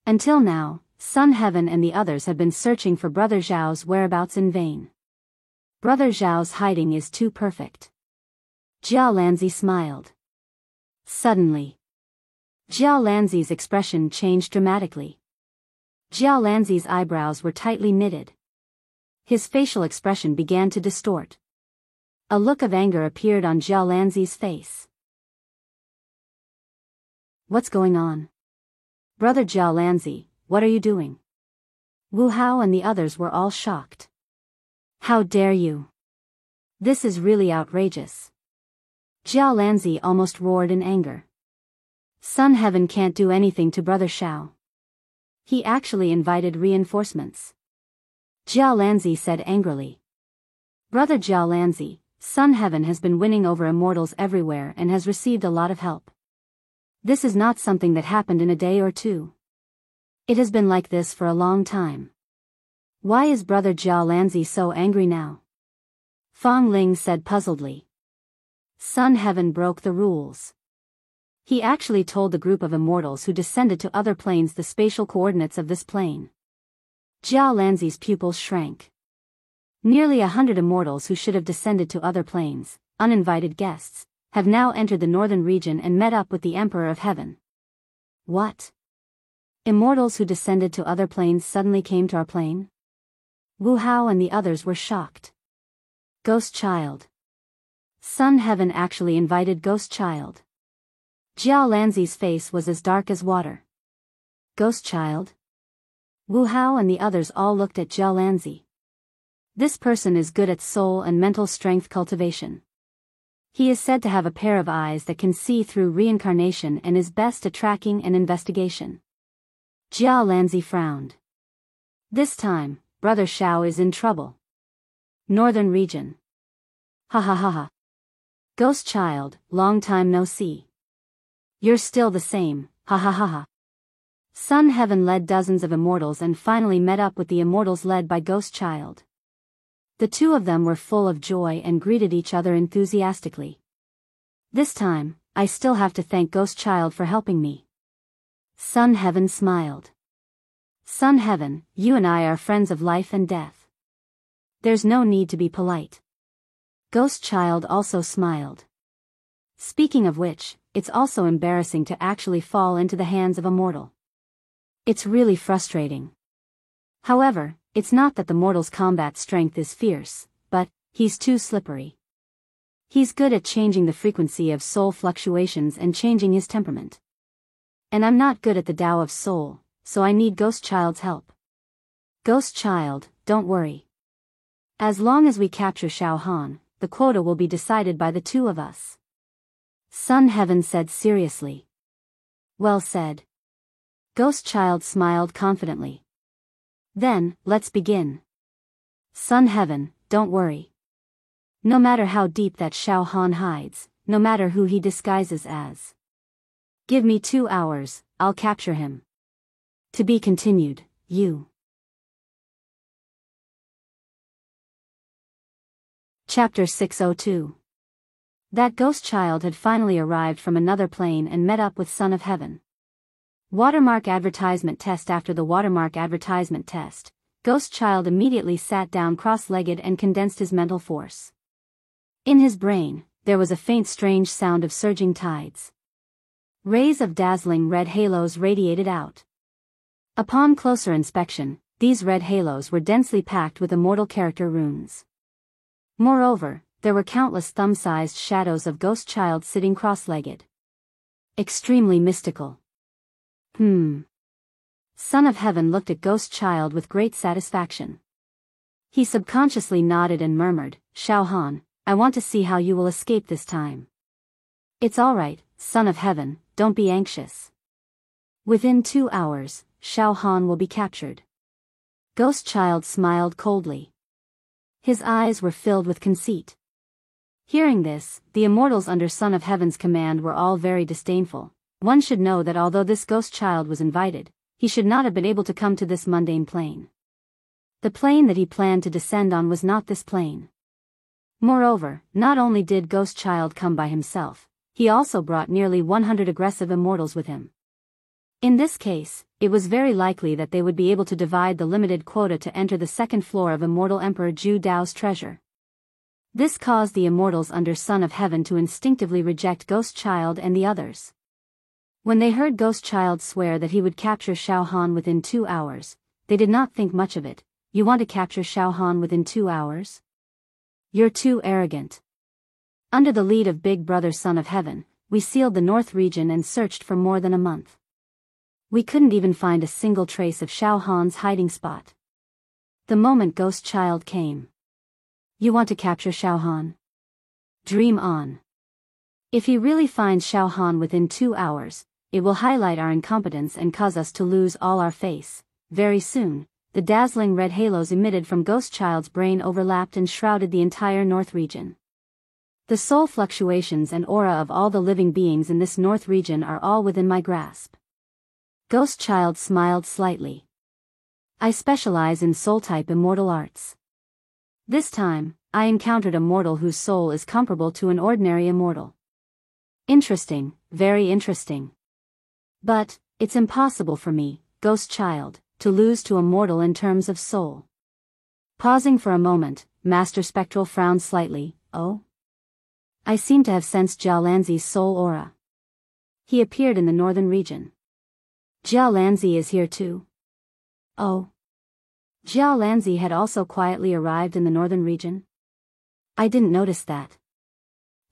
A: Until now, Sun Heaven and the others have been searching for Brother Zhao's whereabouts in vain. Brother Zhao's hiding is too perfect. Jiao Lanzi smiled. Suddenly, Jiao Lanzi's expression changed dramatically. Jiao Lanzi's eyebrows were tightly knitted. His facial expression began to distort. A look of anger appeared on Jiao Lanzi's face. What's going on? Brother Jiao Lanzi, what are you doing? Wu Hao and the others were all shocked. How dare you? This is really outrageous. Jiao Lanzi almost roared in anger. Sun Heaven can't do anything to Brother Xiao. He actually invited reinforcements. Jiao Lanzi said angrily. Brother Jiao Lanzi, Sun Heaven has been winning over immortals everywhere and has received a lot of help. This is not something that happened in a day or two. It has been like this for a long time. Why is Brother Jiao Lanzi so angry now? Fang Ling said puzzledly. Sun Heaven broke the rules. He actually told the group of immortals who descended to other planes the spatial coordinates of this plane. Jiao Lanzi's pupils shrank. Nearly 100 immortals who should have descended to other planes, uninvited guests, have now entered the northern region and met up with the Emperor of Heaven. What? Immortals who descended to other planes suddenly came to our plane? Wu Hao and the others were shocked. Ghost Child. Sun Heaven actually invited Ghost Child. Jiao Lanzi's face was as dark as water. Ghost Child? Wu Hao and the others all looked at Jiao Lanzi. This person is good at soul and mental strength cultivation. He is said to have a pair of eyes that can see through reincarnation and is best at tracking and investigation. Jiao Lanzi frowned. This time, Brother Xiao is in trouble. Northern region. Ha ha ha ha. Ghost Child, long time no see. You're still the same, ha ha ha ha. Sun Heaven led dozens of immortals and finally met up with the immortals led by Ghost Child. The two of them were full of joy and greeted each other enthusiastically. This time, I still have to thank Ghost Child for helping me. Sun Heaven smiled. Sun Heaven, you and I are friends of life and death. There's no need to be polite. Ghost Child also smiled. Speaking of which, it's also embarrassing to actually fall into the hands of a mortal. It's really frustrating. However, it's not that the mortal's combat strength is fierce, but he's too slippery. He's good at changing the frequency of soul fluctuations and changing his temperament. And I'm not good at the Tao of soul, so I need Ghost Child's help. Ghost Child, don't worry. As long as we capture Xiao Han, the quota will be decided by the two of us. Sun Heaven said seriously. Well said. Ghost Child smiled confidently. Then, let's begin. Sun Heaven, don't worry. No matter how deep that Xiao Han hides, no matter who he disguises as. Give me 2 hours, I'll capture him. To be continued, you. Chapter 602. That Ghost Child had finally arrived from another plane and met up with Son of Heaven. Watermark advertisement test. After the watermark advertisement test, Ghost Child immediately sat down cross-legged and condensed his mental force. In his brain, there was a faint strange sound of surging tides. Rays of dazzling red halos radiated out. Upon closer inspection, these red halos were densely packed with immortal character runes. Moreover, there were countless thumb-sized shadows of Ghost Child sitting cross-legged. Extremely mystical. Son of Heaven looked at Ghost Child with great satisfaction. He subconsciously nodded and murmured, Xiao Han, I want to see how you will escape this time. It's alright, Son of Heaven, don't be anxious. Within 2 hours, Xiao Han will be captured. Ghost Child smiled coldly. His eyes were filled with conceit. Hearing this, the immortals under Son of Heaven's command were all very disdainful. One should know that although this ghost child was invited, he should not have been able to come to this mundane plane. The plane that he planned to descend on was not this plane. Moreover, not only did Ghost Child come by himself, he also brought nearly 100 aggressive immortals with him. In this case, it was very likely that they would be able to divide the limited quota to enter the second floor of Immortal Emperor Zhu Dao's treasure. This caused the immortals under Son of Heaven to instinctively reject Ghost Child and the others. When they heard Ghost Child swear that he would capture Xiao Han within 2 hours, they did not think much of it. You want to capture Xiao Han within 2 hours? You're too arrogant. Under the lead of Big Brother Son of Heaven, we sealed the North region and searched for more than a month. We couldn't even find a single trace of Xiao Han's hiding spot. The moment Ghost Child came. You want to capture Xiao Han? Dream on. If he really finds Xiao Han within 2 hours, it will highlight our incompetence and cause us to lose all our face. Very soon, the dazzling red halos emitted from Ghost Child's brain overlapped and shrouded the entire North region. The soul fluctuations and aura of all the living beings in this North region are all within my grasp. Ghost Child smiled slightly. I specialize in soul-type immortal arts. This time, I encountered a mortal whose soul is comparable to an ordinary immortal. Interesting, very interesting. But, it's impossible for me, Ghost Child, to lose to a mortal in terms of soul. Pausing for a moment, Master Spectral frowned slightly. Oh? I seem to have sensed Jiao Lanzi's soul aura. He appeared in the northern region. Jiao Lanzi is here too. Oh. Jiao Lanzi had also quietly arrived in the northern region? I didn't notice that.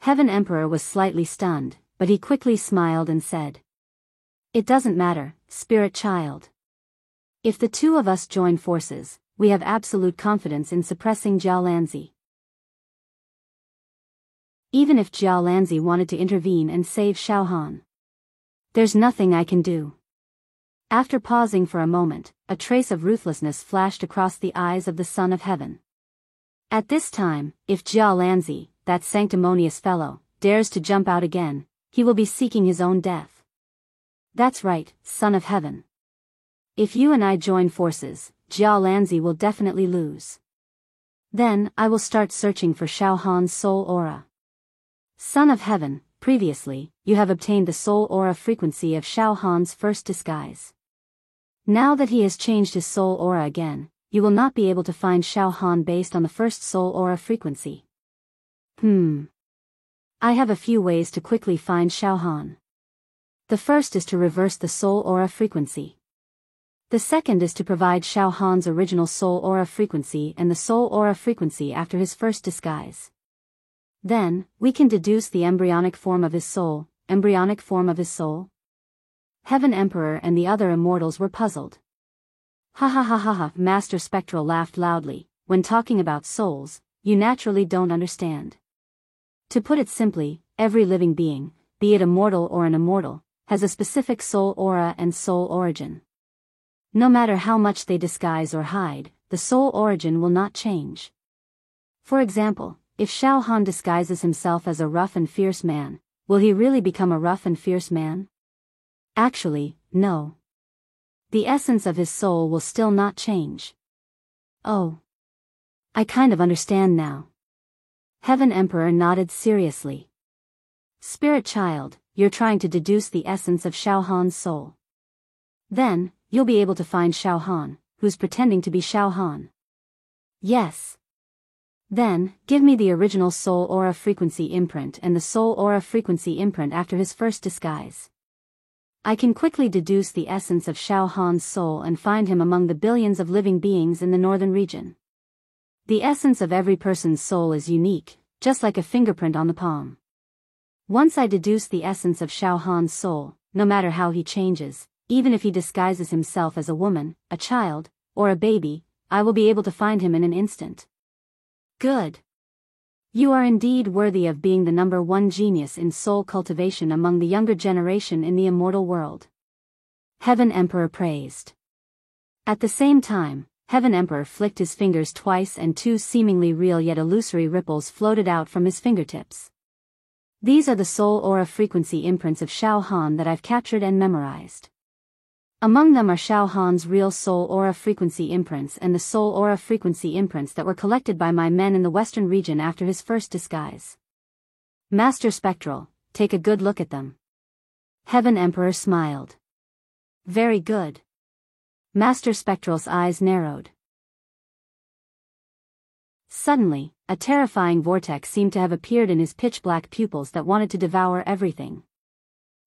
A: Heaven Emperor was slightly stunned, but he quickly smiled and said, "It doesn't matter, Spirit Child. If the two of us join forces, we have absolute confidence in suppressing Jiao Lanzi. Even if Jiao Lanzi wanted to intervene and save Xiao Han, there's nothing I can do." After pausing for a moment, a trace of ruthlessness flashed across the eyes of the Son of Heaven. At this time, if Jiao Lanzi, that sanctimonious fellow, dares to jump out again, he will be seeking his own death. That's right, Son of Heaven. If you and I join forces, Jiao Lanzi will definitely lose. Then, I will start searching for Xiao Han's soul aura. Son of Heaven, previously, you have obtained the soul aura frequency of Xiao Han's first disguise. Now that he has changed his soul aura again, you will not be able to find Xiao Han based on the first soul aura frequency. I have a few ways to quickly find Xiao Han. The first is to reverse the soul aura frequency. The second is to provide Xiao Han's original soul aura frequency and the soul aura frequency after his first disguise. Then, we can deduce the embryonic form of his soul. Embryonic form of his soul? Heaven Emperor and the other immortals were puzzled. Ha ha ha ha ha, Master Spectral laughed loudly. When talking about souls, you naturally don't understand. To put it simply, every living being, be it a mortal or an immortal, has a specific soul aura and soul origin. No matter how much they disguise or hide, the soul origin will not change. For example, if Xiao Han disguises himself as a rough and fierce man, will he really become a rough and fierce man? Actually, no. The essence of his soul will still not change. Oh. I kind of understand now. Heaven Emperor nodded seriously. Spirit Child, you're trying to deduce the essence of Xiao Han's soul. Then, you'll be able to find Xiao Han, who's pretending to be Xiao Han. Yes. Then, give me the original soul aura frequency imprint and the soul aura frequency imprint after his first disguise. I can quickly deduce the essence of Xiao Han's soul and find him among the billions of living beings in the northern region. The essence of every person's soul is unique, just like a fingerprint on the palm. Once I deduce the essence of Xiao Han's soul, no matter how he changes, even if he disguises himself as a woman, a child, or a baby, I will be able to find him in an instant. Good. You are indeed worthy of being the #1 genius in soul cultivation among the younger generation in the immortal world. Heaven Emperor praised. At the same time, Heaven Emperor flicked his fingers twice and two seemingly real yet illusory ripples floated out from his fingertips. These are the soul aura frequency imprints of Shao Han that I've captured and memorized. Among them are Shao Han's real soul aura frequency imprints and the soul aura frequency imprints that were collected by my men in the western region after his first disguise. Master Spectral, take a good look at them. Heaven Emperor smiled. Very good. Master Spectral's eyes narrowed. Suddenly, a terrifying vortex seemed to have appeared in his pitch-black pupils that wanted to devour everything.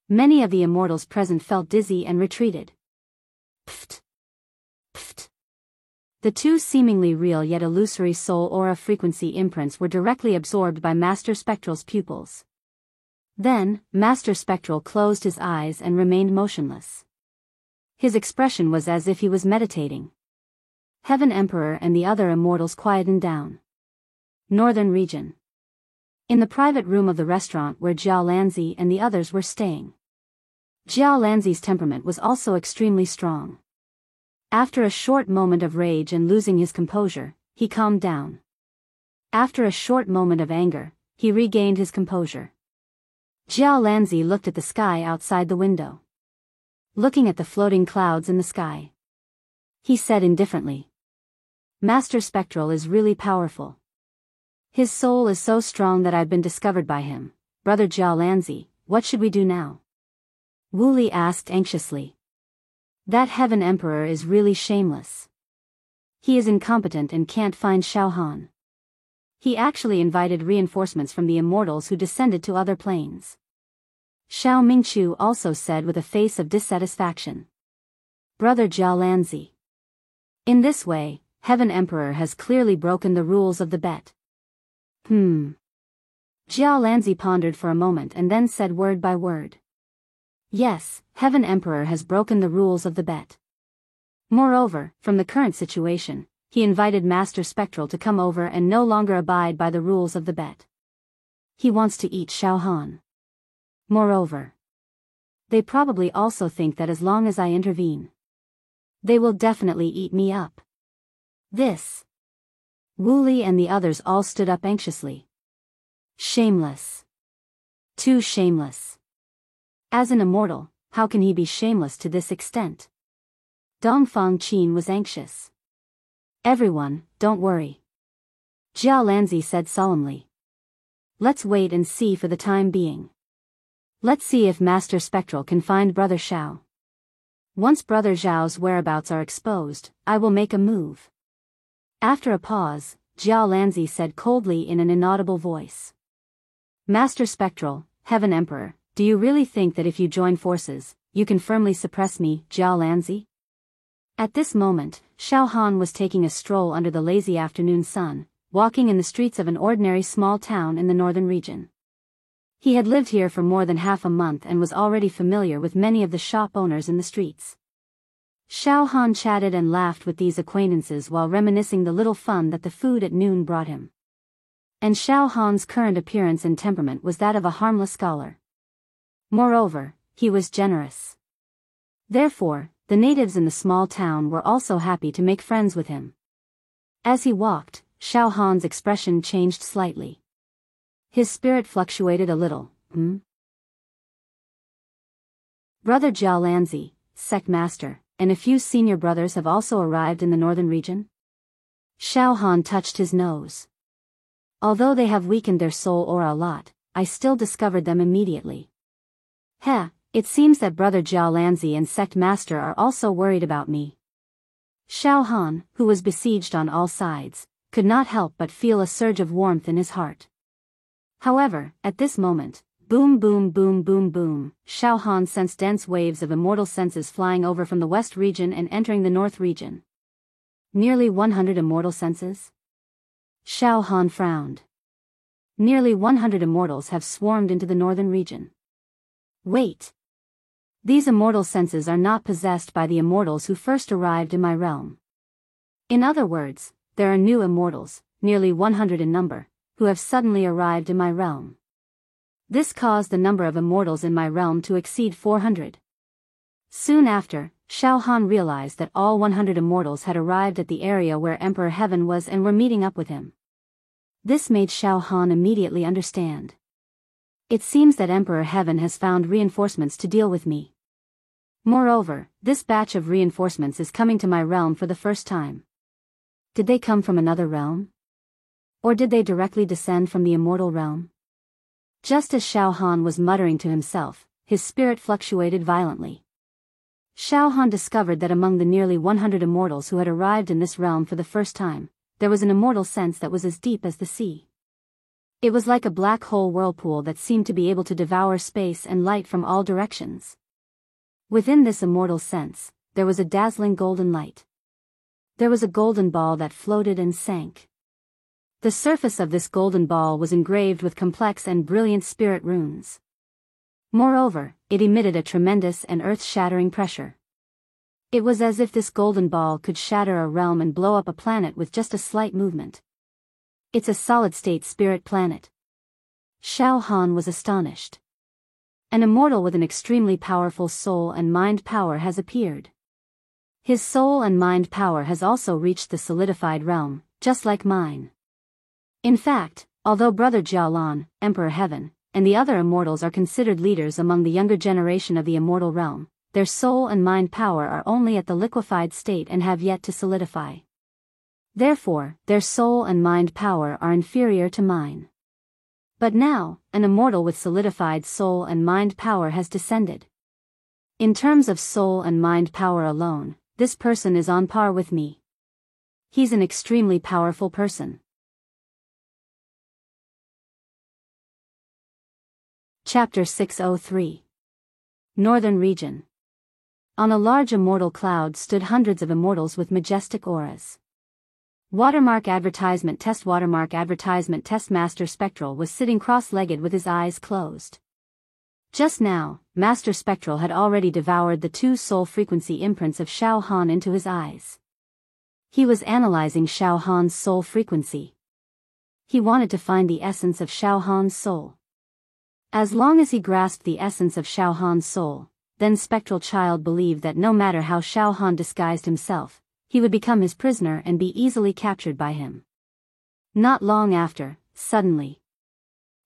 A: Many of the immortals present felt dizzy and retreated. Pfft. Pfft. The two seemingly real yet illusory soul aura frequency imprints were directly absorbed by Master Spectral's pupils. Then, Master Spectral closed his eyes and remained motionless. His expression was as if he was meditating. Heaven Emperor and the other immortals quietened down. Northern Region. In the private room of the restaurant where Jiao Lanzi and the others were staying. Jiao Lanzi's temperament was also extremely strong. After a short moment of rage and losing his composure, he calmed down. After a short moment of anger, he regained his composure. Jiao Lanzi looked at the sky outside the window. Looking at the floating clouds in the sky, he said indifferently, Master Spectral is really powerful. His soul is so strong that I've been discovered by him. Brother Jiao Lanzi, what should we do now? Wu Li asked anxiously. That Heaven Emperor is really shameless. He is incompetent and can't find Shao Han. He actually invited reinforcements from the immortals who descended to other planes. Shao Mingqiu also said with a face of dissatisfaction. Brother Jiao Lanzi. In this way, Heaven Emperor has clearly broken the rules of the bet. Jiao Lanzi pondered for a moment and then said word by word. Yes, Heaven Emperor has broken the rules of the bet. Moreover, from the current situation, he invited Master Spectral to come over and no longer abide by the rules of the bet. He wants to eat Shao Han. Moreover, they probably also think that as long as I intervene, they will definitely eat me up. This. Wu Li and the others all stood up anxiously. Shameless. Too shameless. As an immortal, how can he be shameless to this extent? Dongfang Qin was anxious. Everyone, don't worry. Jiao Lanzi said solemnly. Let's wait and see for the time being. Let's see if Master Spectral can find Brother Shao. Once Brother Zhao's whereabouts are exposed, I will make a move. After a pause, Jiao Lanzi said coldly in an inaudible voice. Master Spectral, Heaven Emperor, do you really think that if you join forces, you can firmly suppress me, Jiao Lanzi? At this moment, Shao Han was taking a stroll under the lazy afternoon sun, walking in the streets of an ordinary small town in the northern region. He had lived here for more than half a month and was already familiar with many of the shop owners in the streets. Shao Han chatted and laughed with these acquaintances while reminiscing the little fun that the food at noon brought him. And Shao Han's current appearance and temperament was that of a harmless scholar. Moreover, he was generous. Therefore, the natives in the small town were also happy to make friends with him. As he walked, Shao Han's expression changed slightly. His spirit fluctuated a little. Brother Jiao Lanzi, sect master, and a few senior brothers have also arrived in the northern region? Shao Han touched his nose. Although they have weakened their soul aura a lot, I still discovered them immediately. It seems that Brother Jiao Lanzi and sect master are also worried about me. Shao Han, who was besieged on all sides, could not help but feel a surge of warmth in his heart. However, at this moment, boom boom boom boom boom, Shao Han sensed dense waves of immortal senses flying over from the west region and entering the north region. Nearly 100 immortal senses? Shao Han frowned. Nearly 100 immortals have swarmed into the northern region. Wait. These immortal senses are not possessed by the immortals who first arrived in my realm. In other words, there are new immortals, nearly 100 in number, who have suddenly arrived in my realm. This caused the number of immortals in my realm to exceed 400. Soon after, Shao Han realized that all 100 immortals had arrived at the area where Emperor Heaven was and were meeting up with him. This made Shao Han immediately understand. It seems that Emperor Heaven has found reinforcements to deal with me. Moreover, this batch of reinforcements is coming to my realm for the first time. Did they come from another realm? Or did they directly descend from the immortal realm? Just as Shao Han was muttering to himself, his spirit fluctuated violently. Shao Han discovered that among the nearly 100 immortals who had arrived in this realm for the first time, there was an immortal sense that was as deep as the sea. It was like a black hole whirlpool that seemed to be able to devour space and light from all directions. Within this immortal sense, there was a dazzling golden light. There was a golden ball that floated and sank. The surface of this golden ball was engraved with complex and brilliant spirit runes. Moreover, it emitted a tremendous and earth-shattering pressure. It was as if this golden ball could shatter a realm and blow up a planet with just a slight movement. It's a solid-state spirit planet. Shao Han was astonished. An immortal with an extremely powerful soul and mind power has appeared. His soul and mind power has also reached the solidified realm, just like mine. In fact, although Brother Jialan, Emperor Heaven, and the other immortals are considered leaders among the younger generation of the immortal realm, their soul and mind power are only at the liquefied state and have yet to solidify. Therefore, their soul and mind power are inferior to mine. But now, an immortal with solidified soul and mind power has descended. In terms of soul and mind power alone, this person is on par with me. He's an extremely powerful person. Chapter 603. Northern Region. On a large immortal cloud stood hundreds of immortals with majestic auras. Watermark advertisement test Master Spectral was sitting cross-legged with his eyes closed. Just now, Master Spectral had already devoured the 2 soul frequency imprints of Shao Han into his eyes. He was analyzing Shao Han's soul frequency. He wanted to find the essence of Shao Han's soul. As long as he grasped the essence of Shao Han's soul, then Spectral Child believed that no matter how Shao Han disguised himself, he would become his prisoner and be easily captured by him. Not long after, suddenly,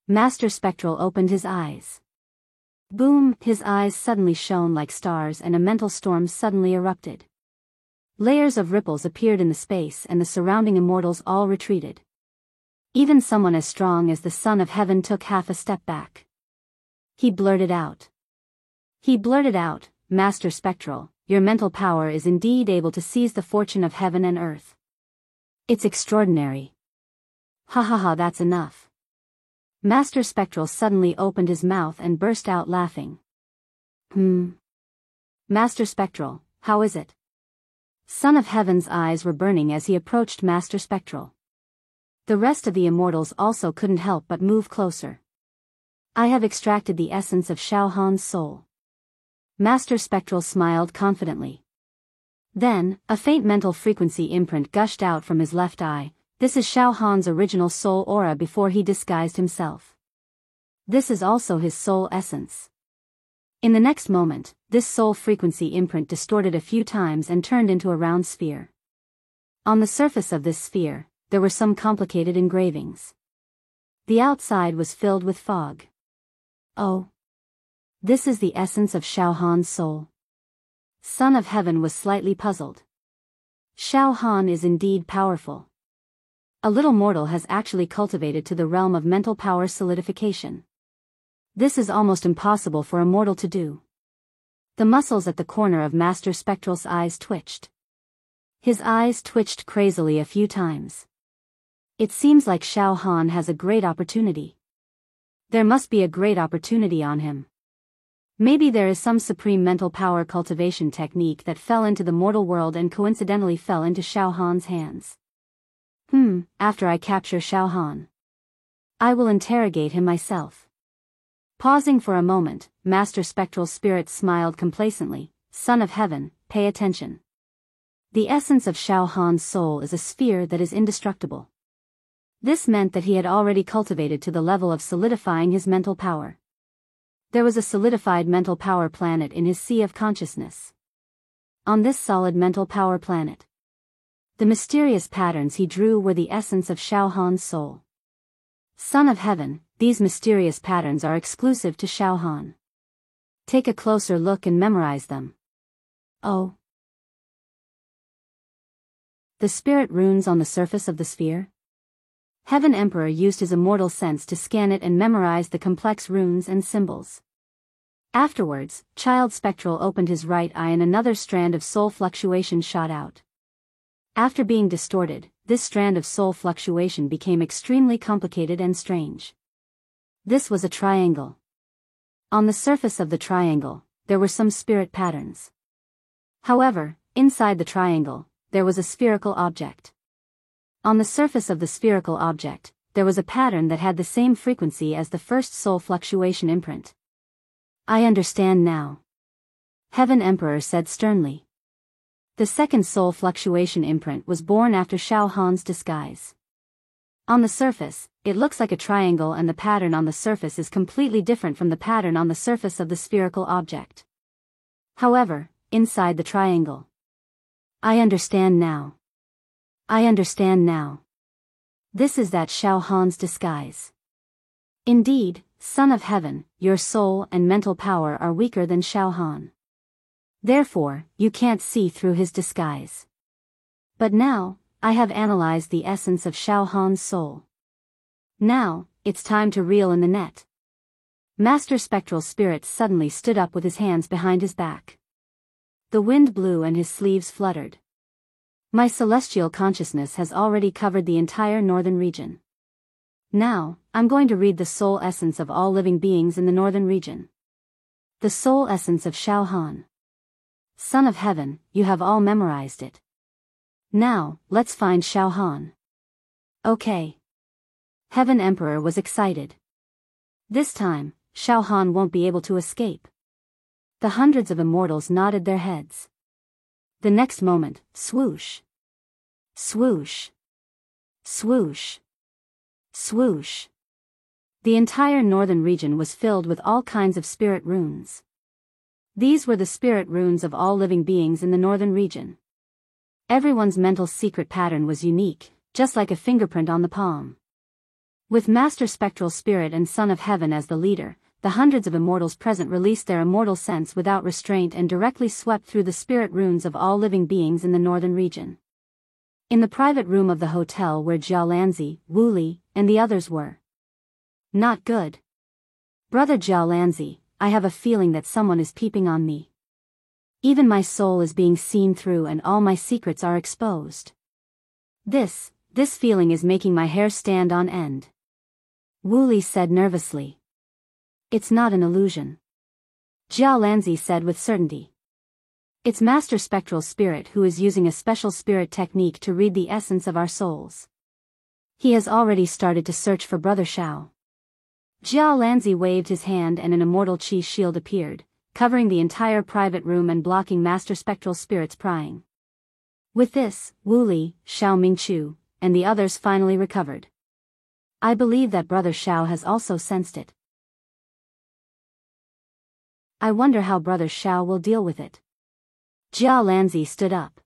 A: Master Spectral opened his eyes. Boom! His eyes suddenly shone like stars and a mental storm suddenly erupted. Layers of ripples appeared in the space and the surrounding immortals all retreated. Even someone as strong as the Son of Heaven took half a step back. He blurted out, Master Spectral, your mental power is indeed able to seize the fortune of heaven and earth. It's extraordinary. Ha ha ha, that's enough. Master Spectral suddenly opened his mouth and burst out laughing. Master Spectral, how is it? Son of Heaven's eyes were burning as he approached Master Spectral. The rest of the immortals also couldn't help but move closer. I have extracted the essence of Shao Han's soul. Master Spectral smiled confidently. Then, a faint mental frequency imprint gushed out from his left eye. This is Shao Han's original soul aura before he disguised himself. This is also his soul essence. In the next moment, this soul frequency imprint distorted a few times and turned into a round sphere. On the surface of this sphere, there were some complicated engravings. The outside was filled with fog. Oh. This is the essence of Shao Han's soul. Son of Heaven was slightly puzzled. Shao Han is indeed powerful. A little mortal has actually cultivated to the realm of mental power solidification. This is almost impossible for a mortal to do. The muscles at the corner of Master Spectral's eyes twitched. His eyes twitched crazily a few times. It seems like Shao Han has a great opportunity. There must be a great opportunity on him. Maybe there is some supreme mental power cultivation technique that fell into the mortal world and coincidentally fell into Shao Han's hands. After I capture Shao Han, I will interrogate him myself. Pausing for a moment, Master Spectral Spirit smiled complacently. Son of Heaven, pay attention. The essence of Shao Han's soul is a sphere that is indestructible. This meant that he had already cultivated to the level of solidifying his mental power. There was a solidified mental power planet in his sea of consciousness. on this solid mental power planet. The mysterious patterns he drew were the essence of Shao Han's soul. Son of Heaven, these mysterious patterns are exclusive to Shao Han. Take a closer look and memorize them. Oh. The spirit runes on the surface of the sphere? Heaven Emperor used his immortal sense to scan it and memorize the complex runes and symbols. Afterwards, Child Spectral opened his right eye and another strand of soul fluctuation shot out. After being distorted, this strand of soul fluctuation became extremely complicated and strange. This was a triangle. On the surface of the triangle, there were some spirit patterns. However, inside the triangle, there was a spherical object. On the surface of the spherical object, there was a pattern that had the same frequency as the first soul fluctuation imprint. I understand now. Heaven Emperor said sternly. The second soul fluctuation imprint was born after Shao Han's disguise. On the surface, it looks like a triangle and the pattern on the surface is completely different from the pattern on the surface of the spherical object. However, inside the triangle. I understand now. I understand now. This is that Shao Han's disguise. Indeed, Son of Heaven, your soul and mental power are weaker than Shao Han. Therefore, you can't see through his disguise. But now, I have analyzed the essence of Shao Han's soul. Now, it's time to reel in the net. Master Spectral Spirit suddenly stood up with his hands behind his back. The wind blew and his sleeves fluttered. My celestial consciousness has already covered the entire northern region. Now, I'm going to read the soul essence of all living beings in the northern region. The soul essence of Shao Han. Son of Heaven, you have all memorized it. Now, let's find Shao Han. Okay. Heaven Emperor was excited. This time, Shao Han won't be able to escape. The hundreds of immortals nodded their heads. The next moment, swoosh. Swoosh. Swoosh. Swoosh. The entire northern region was filled with all kinds of spirit runes. These were the spirit runes of all living beings in the northern region. Everyone's mental secret pattern was unique, just like a fingerprint on the palm. With Master Spectral Spirit and Son of Heaven as the leader, the hundreds of immortals present released their immortal sense without restraint and directly swept through the spirit runes of all living beings in the northern region. In the private room of the hotel where Jia Lanzi, Wu Li, and the others were. Not good. Brother Jia Lanzi, I have a feeling that someone is peeping on me. Even my soul is being seen through and all my secrets are exposed. This feeling is making my hair stand on end. Wu Li said nervously. It's not an illusion. Jia Lanzi said with certainty. It's Master Spectral Spirit who is using a special spirit technique to read the essence of our souls. He has already started to search for Brother Shao. Jia Lanzi waved his hand and an immortal chi shield appeared, covering the entire private room and blocking Master Spectral Spirit's prying. With this, Wu Li, Shao Mingchu, and the others finally recovered. I believe that Brother Shao has also sensed it. I wonder how Brother Shao will deal with it. Jia Lanzi stood up.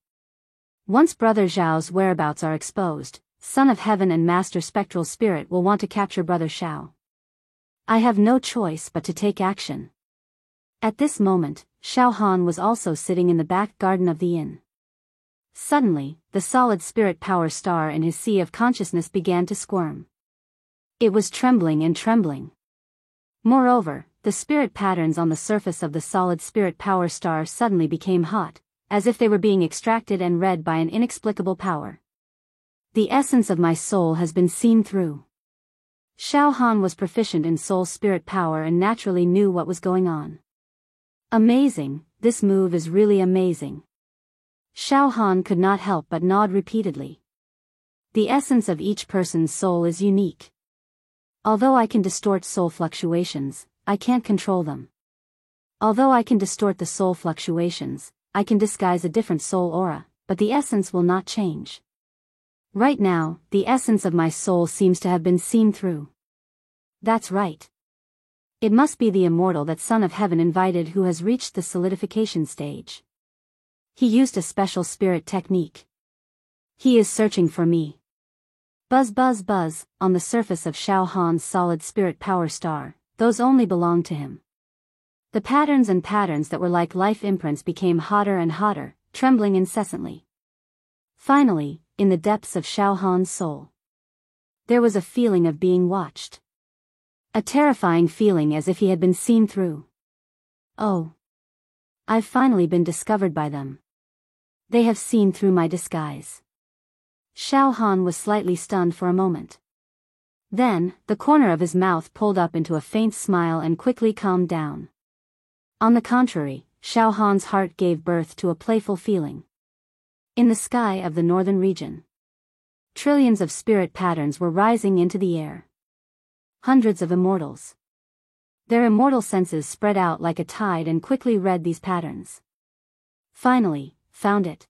A: Once Brother Zhao's whereabouts are exposed, Son of Heaven and Master Spectral Spirit will want to capture Brother Shao. I have no choice but to take action. At this moment, Shao Han was also sitting in the back garden of the inn. Suddenly, the solid spirit power star in his sea of consciousness began to squirm. It was trembling and trembling. Moreover, the spirit patterns on the surface of the solid spirit power star suddenly became hot, as if they were being extracted and read by an inexplicable power. The essence of my soul has been seen through. Shao Han was proficient in soul spirit power and naturally knew what was going on. Amazing, this move is really amazing. Shao Han could not help but nod repeatedly. The essence of each person's soul is unique. Although I can distort soul fluctuations, I can't control them. Although I can distort the soul fluctuations, I can disguise a different soul aura, but the essence will not change. Right now, the essence of my soul seems to have been seen through. That's right. It must be the immortal that Son of Heaven invited who has reached the solidification stage. He used a special spirit technique. He is searching for me. Buzz buzz buzz, on the surface of Xiao Han's solid spirit power star, those only belonged to him. The patterns and patterns that were like life imprints became hotter and hotter, trembling incessantly. Finally, in the depths of Xiao Han's soul, there was a feeling of being watched. A terrifying feeling as if he had been seen through. Oh. I've finally been discovered by them. They have seen through my disguise. Xiao Han was slightly stunned for a moment. Then, the corner of his mouth pulled up into a faint smile and quickly calmed down. On the contrary, Xiao Han's heart gave birth to a playful feeling. In the sky of the northern region, trillions of spirit patterns were rising into the air. Hundreds of immortals. Their immortal senses spread out like a tide and quickly read these patterns. Finally, found it.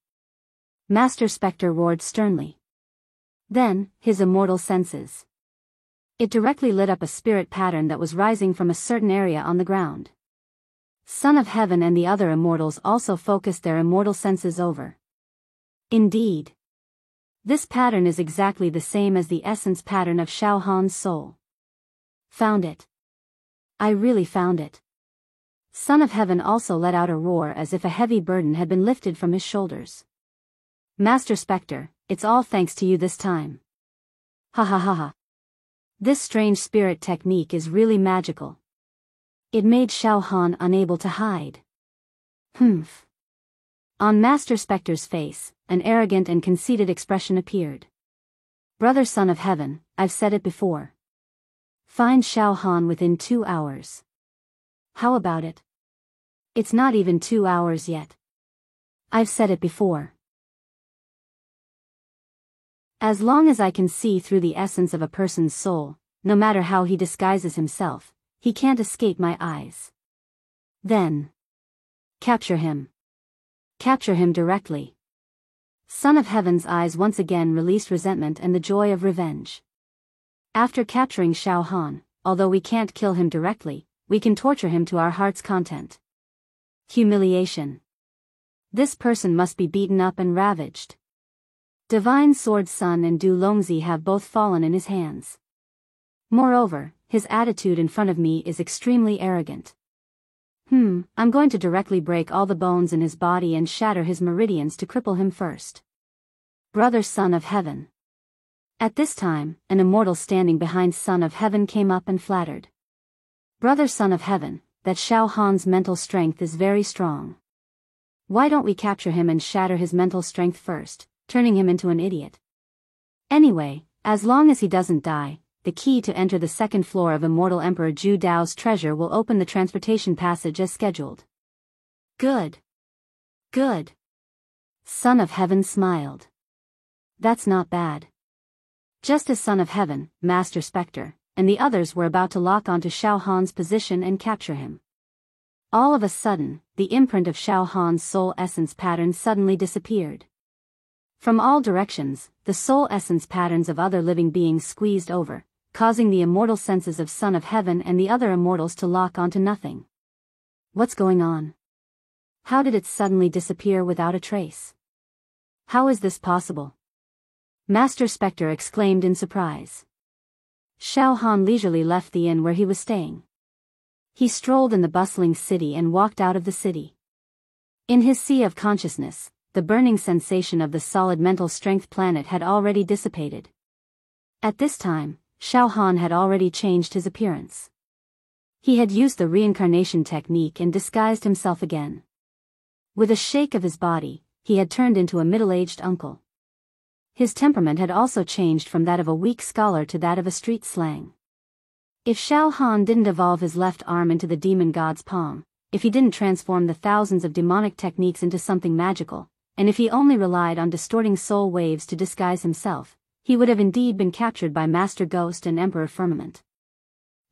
A: Master Spectre roared sternly. Then, his immortal senses. It directly lit up a spirit pattern that was rising from a certain area on the ground. Son of Heaven and the other immortals also focused their immortal senses over. Indeed. This pattern is exactly the same as the essence pattern of Xiao Han's soul. Found it. I really found it. Son of Heaven also let out a roar as if a heavy burden had been lifted from his shoulders. Master Spectre, it's all thanks to you this time. Ha ha ha ha. This strange spirit technique is really magical. It made Xiao Han unable to hide. Humph. On Master Spectre's face, an arrogant and conceited expression appeared. Brother Son of Heaven, I've said it before. Find Xiao Han within 2 hours. How about it? It's not even 2 hours yet. I've said it before. As long as I can see through the essence of a person's soul, no matter how he disguises himself, he can't escape my eyes. Then, capture him. Capture him directly. Son of Heaven's eyes once again released resentment and the joy of revenge. After capturing Xiao Han, although we can't kill him directly, we can torture him to our heart's content. Humiliation. This person must be beaten up and ravaged. Divine Sword Sun and Du Longzi have both fallen in his hands. Moreover, his attitude in front of me is extremely arrogant. I'm going to directly break all the bones in his body and shatter his meridians to cripple him first. Brother Son of Heaven. At this time, an immortal standing behind Son of Heaven came up and flattered. Brother Son of Heaven, that Xiao Han's mental strength is very strong. Why don't we capture him and shatter his mental strength first, turning him into an idiot? Anyway, as long as he doesn't die, the key to enter the second floor of Immortal Emperor Zhu Dao's treasure will open the transportation passage as scheduled. Good. Good. Son of Heaven smiled. That's not bad. Just as Son of Heaven, Master Spectre, and the others were about to lock onto Xiao Han's position and capture him. All of a sudden, the imprint of Xiao Han's soul essence pattern suddenly disappeared. From all directions, the soul essence patterns of other living beings squeezed over, causing the immortal senses of Son of Heaven and the other immortals to lock onto nothing. What's going on? How did it suddenly disappear without a trace? How is this possible? Master Spectre exclaimed in surprise. Xiao Han leisurely left the inn where he was staying. He strolled in the bustling city and walked out of the city. In his sea of consciousness, the burning sensation of the solid mental strength planet had already dissipated. At this time, Xiao Han had already changed his appearance. He had used the reincarnation technique and disguised himself again. With a shake of his body, he had turned into a middle-aged uncle. His temperament had also changed from that of a weak scholar to that of a street slang. If Xiao Han didn't evolve his left arm into the demon god's palm, if he didn't transform the thousands of demonic techniques into something magical, and if he only relied on distorting soul waves to disguise himself, he would have indeed been captured by Master Ghost and Emperor Firmament.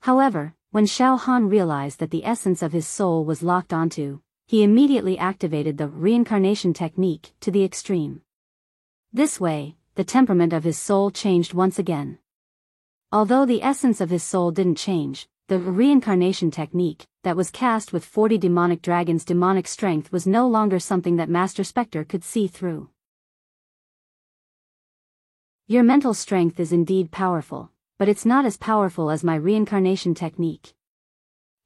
A: However, when Xiao Han realized that the essence of his soul was locked onto, he immediately activated the reincarnation technique to the extreme. This way, the temperament of his soul changed once again. Although the essence of his soul didn't change, the reincarnation technique, that was cast with 40 demonic dragons' demonic strength was no longer something that Master Spectre could see through. Your mental strength is indeed powerful, but it's not as powerful as my reincarnation technique.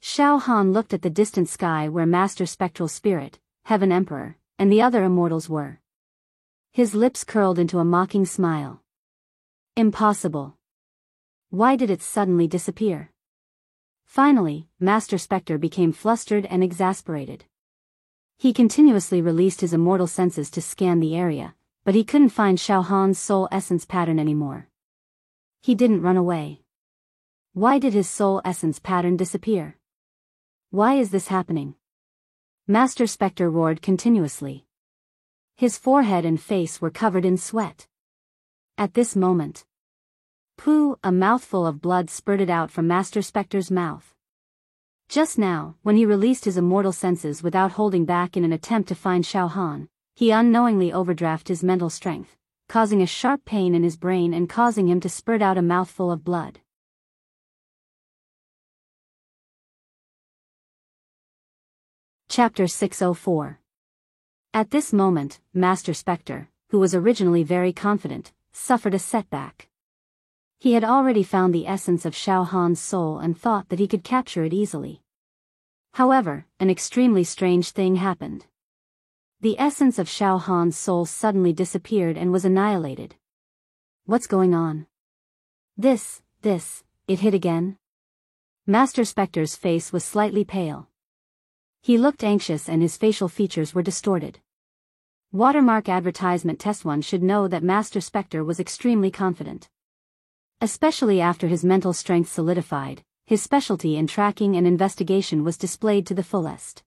A: Xiao Han looked at the distant sky where Master Spectral Spirit, Heaven Emperor, and the other immortals were. His lips curled into a mocking smile. Impossible. Why did it suddenly disappear? Finally, Master Spectre became flustered and exasperated. He continuously released his immortal senses to scan the area, but he couldn't find Xiao Han's soul essence pattern anymore. He didn't run away. Why did his soul essence pattern disappear? Why is this happening? Master Spectre roared continuously. His forehead and face were covered in sweat. At this moment, poo, a mouthful of blood spurted out from Master Spectre's mouth. Just now, when he released his immortal senses without holding back in an attempt to find Xiao Han, he unknowingly overdrafted his mental strength, causing a sharp pain in his brain and causing him to spurt out a mouthful of blood. Chapter 604. At this moment, Master Spectre, who was originally very confident, suffered a setback. He had already found the essence of Xiao Han's soul and thought that he could capture it easily. However, an extremely strange thing happened. The essence of Xiao Han's soul suddenly disappeared and was annihilated. What's going on? It hit again? Master Spectre's face was slightly pale. He looked anxious and his facial features were distorted. Watermark advertisement test 1 should know that Master Spectre was extremely confident. Especially after his mental strength solidified, his specialty in tracking and investigation was displayed to the fullest.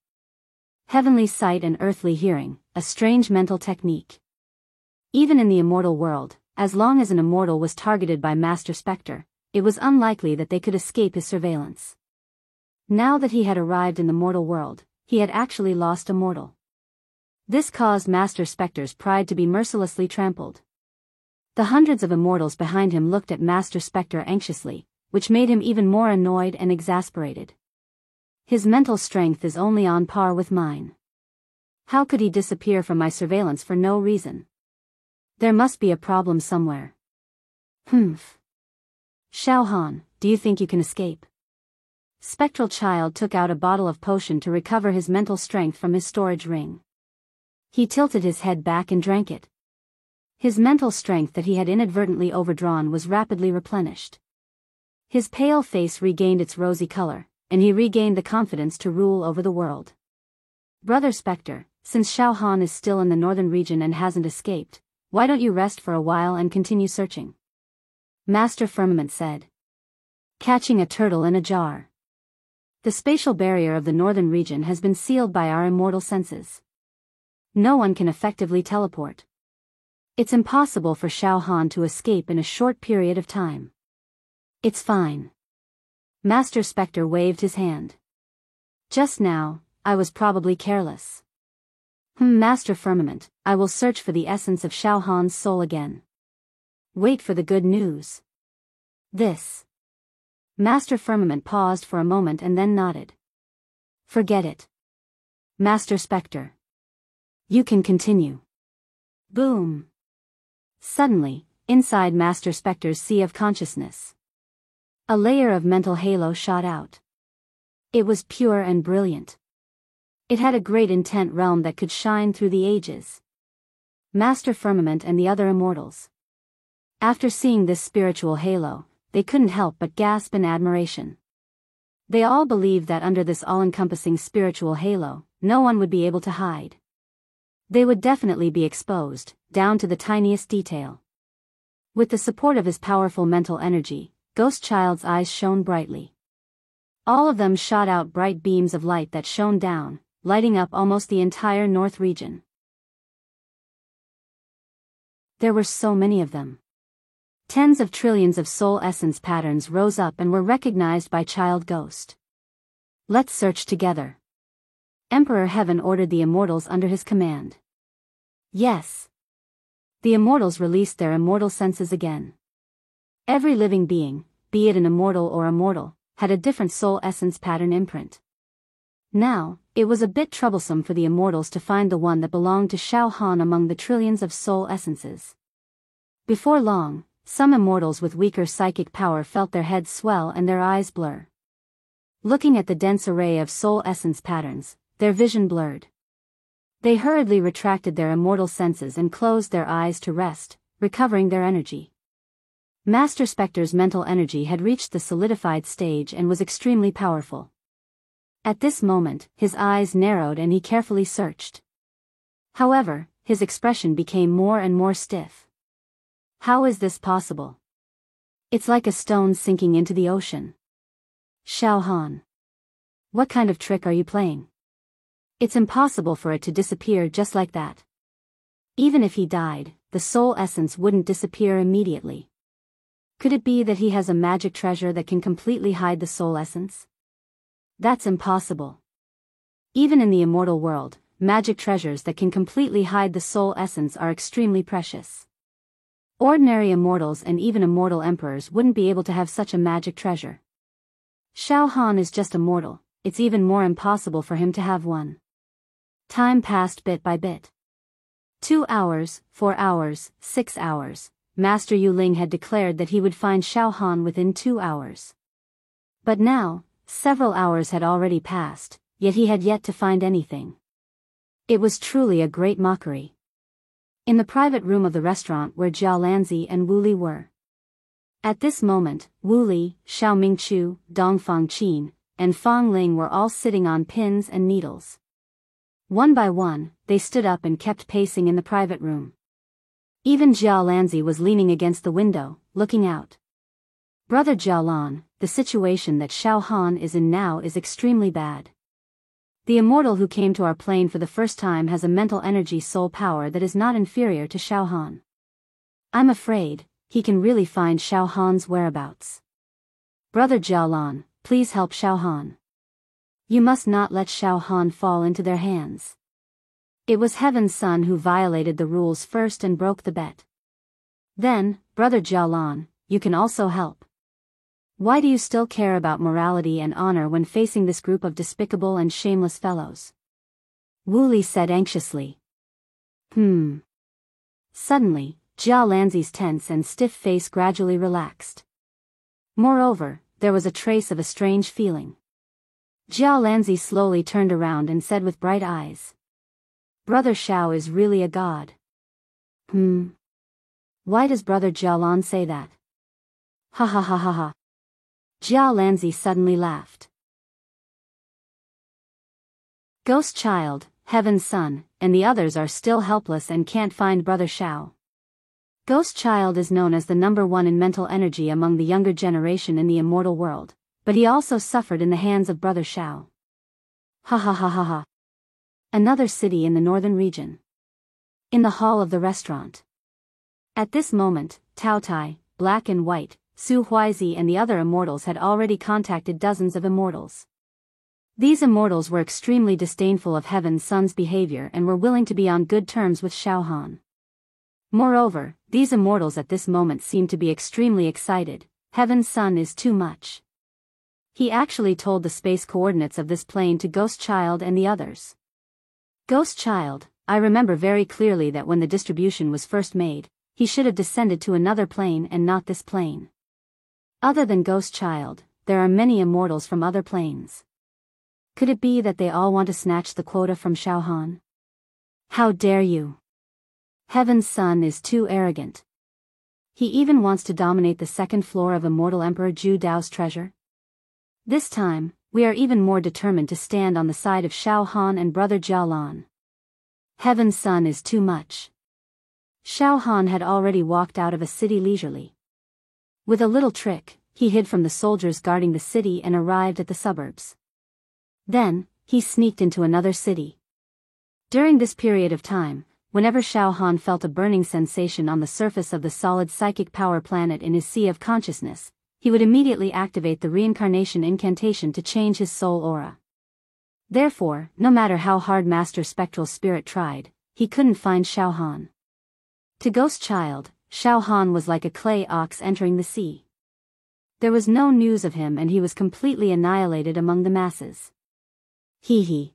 A: Heavenly sight and earthly hearing, a strange mental technique. Even in the immortal world, as long as an immortal was targeted by Master Spectre, it was unlikely that they could escape his surveillance. Now that he had arrived in the mortal world, he had actually lost a mortal. This caused Master Spectre's pride to be mercilessly trampled. The hundreds of immortals behind him looked at Master Spectre anxiously, which made him even more annoyed and exasperated. His mental strength is only on par with mine. How could he disappear from my surveillance for no reason? There must be a problem somewhere. Xiao Han, do you think you can escape? Spectral Child took out a bottle of potion to recover his mental strength from his storage ring. He tilted his head back and drank it. His mental strength that he had inadvertently overdrawn was rapidly replenished. His pale face regained its rosy color, and he regained the confidence to rule over the world. Brother Spectre, since Xiao Han is still in the northern region and hasn't escaped, why don't you rest for a while and continue searching? Master Firmament said. Catching a turtle in a jar. The spatial barrier of the northern region has been sealed by our immortal senses. No one can effectively teleport. It's impossible for Xiao Han to escape in a short period of time. It's fine. Master Spectre waved his hand. Just now, I was probably careless. Master Firmament, I will search for the essence of Xiao Han's soul again. Wait for the good news. Master Firmament paused for a moment and then nodded. Forget it. Master Spectre. You can continue. Boom. Suddenly, inside Master Spectre's sea of consciousness, a layer of mental halo shot out. It was pure and brilliant. It had a great intent realm that could shine through the ages. Master Firmament and the other immortals. After seeing this spiritual halo, they couldn't help but gasp in admiration. They all believed that under this all-encompassing spiritual halo, no one would be able to hide. They would definitely be exposed, down to the tiniest detail. With the support of his powerful mental energy, Ghost Child's eyes shone brightly. All of them shot out bright beams of light that shone down, lighting up almost the entire North region. There were so many of them. Tens of trillions of soul essence patterns rose up and were recognized by Child Ghost. Let's search together. Emperor Heaven ordered the immortals under his command. Yes. The immortals released their immortal senses again. Every living being, be it an immortal or immortal, had a different soul essence pattern imprint. Now, it was a bit troublesome for the immortals to find the one that belonged to Xiao Han among the trillions of soul essences. Before long, some immortals with weaker psychic power felt their heads swell and their eyes blur. Looking at the dense array of soul essence patterns, their vision blurred. They hurriedly retracted their immortal senses and closed their eyes to rest, recovering their energy. Master Spectre's mental energy had reached the solidified stage and was extremely powerful. At this moment, his eyes narrowed and he carefully searched. However, his expression became more and more stiff. How is this possible? It's like a stone sinking into the ocean. Xiao Han. What kind of trick are you playing? It's impossible for it to disappear just like that. Even if he died, the soul essence wouldn't disappear immediately. Could it be that he has a magic treasure that can completely hide the soul essence? That's impossible. Even in the immortal world, magic treasures that can completely hide the soul essence are extremely precious. Ordinary immortals and even immortal emperors wouldn't be able to have such a magic treasure. Xiao Han is just a mortal, it's even more impossible for him to have one. Time passed bit by bit. 2 hours, 4 hours, 6 hours. Master Yu Ling had declared that he would find Xiao Han within 2 hours. But now, several hours had already passed, yet he had yet to find anything. It was truly a great mockery. In the private room of the restaurant where Jia Lanzi and Wu Li were. At this moment, Wu Li, Xiao Mingchu, Dong Fangqin, and Fang Ling were all sitting on pins and needles. One by one, they stood up and kept pacing in the private room. Even Jia Lanzi was leaning against the window, looking out. Brother Jialan, the situation that Xiao Han is in now is extremely bad. The immortal who came to our plane for the first time has a mental energy soul power that is not inferior to Xiao Han. I'm afraid, he can really find Xiao Han's whereabouts. Brother Jialan, please help Xiao Han. You must not let Xiao Han fall into their hands. It was Heaven's Son who violated the rules first and broke the bet. Then, Brother Jialan, you can also help. Why do you still care about morality and honor when facing this group of despicable and shameless fellows? Wu Li said anxiously. Suddenly, Jia Lanzi's tense and stiff face gradually relaxed. Moreover, there was a trace of a strange feeling. Jia Lanzi slowly turned around and said with bright eyes. Brother Xiao is really a god. Why does Brother Jialan say that? Ha ha ha ha ha. Jia Lanzi suddenly laughed. Ghost Child, Heaven's Son, and the others are still helpless and can't find Brother Xiao. Ghost Child is known as the #1 in mental energy among the younger generation in the immortal world, but he also suffered in the hands of Brother Xiao. Ha ha ha ha ha. Another city in the northern region. In the hall of the restaurant. At this moment, Tao Tai, Black and White, Su Huizi and the other immortals had already contacted dozens of immortals. These immortals were extremely disdainful of Heaven's Son's behavior and were willing to be on good terms with Xiao Han. Moreover, these immortals at this moment seemed to be extremely excited. Heaven's Son is too much. He actually told the space coordinates of this plane to Ghost Child and the others. Ghost Child, I remember very clearly that when the distribution was first made, he should have descended to another plane and not this plane. Other than Ghost Child, there are many immortals from other planes. Could it be that they all want to snatch the quota from Xiao Han? How dare you! Heaven's Son is too arrogant. He even wants to dominate the second floor of Immortal Emperor Zhu Dao's treasure. This time, we are even more determined to stand on the side of Xiao Han and Brother Jialan. Heaven's Son is too much. Xiao Han had already walked out of a city leisurely. With a little trick, he hid from the soldiers guarding the city and arrived at the suburbs. Then, he sneaked into another city. During this period of time, whenever Xiao Han felt a burning sensation on the surface of the solid psychic power planet in his sea of consciousness, he would immediately activate the reincarnation incantation to change his soul aura. Therefore, no matter how hard Master Spectral Spirit tried, he couldn't find Xiao Han. To Ghost Child, Xiao Han was like a clay ox entering the sea. There was no news of him and he was completely annihilated among the masses. Hee hee.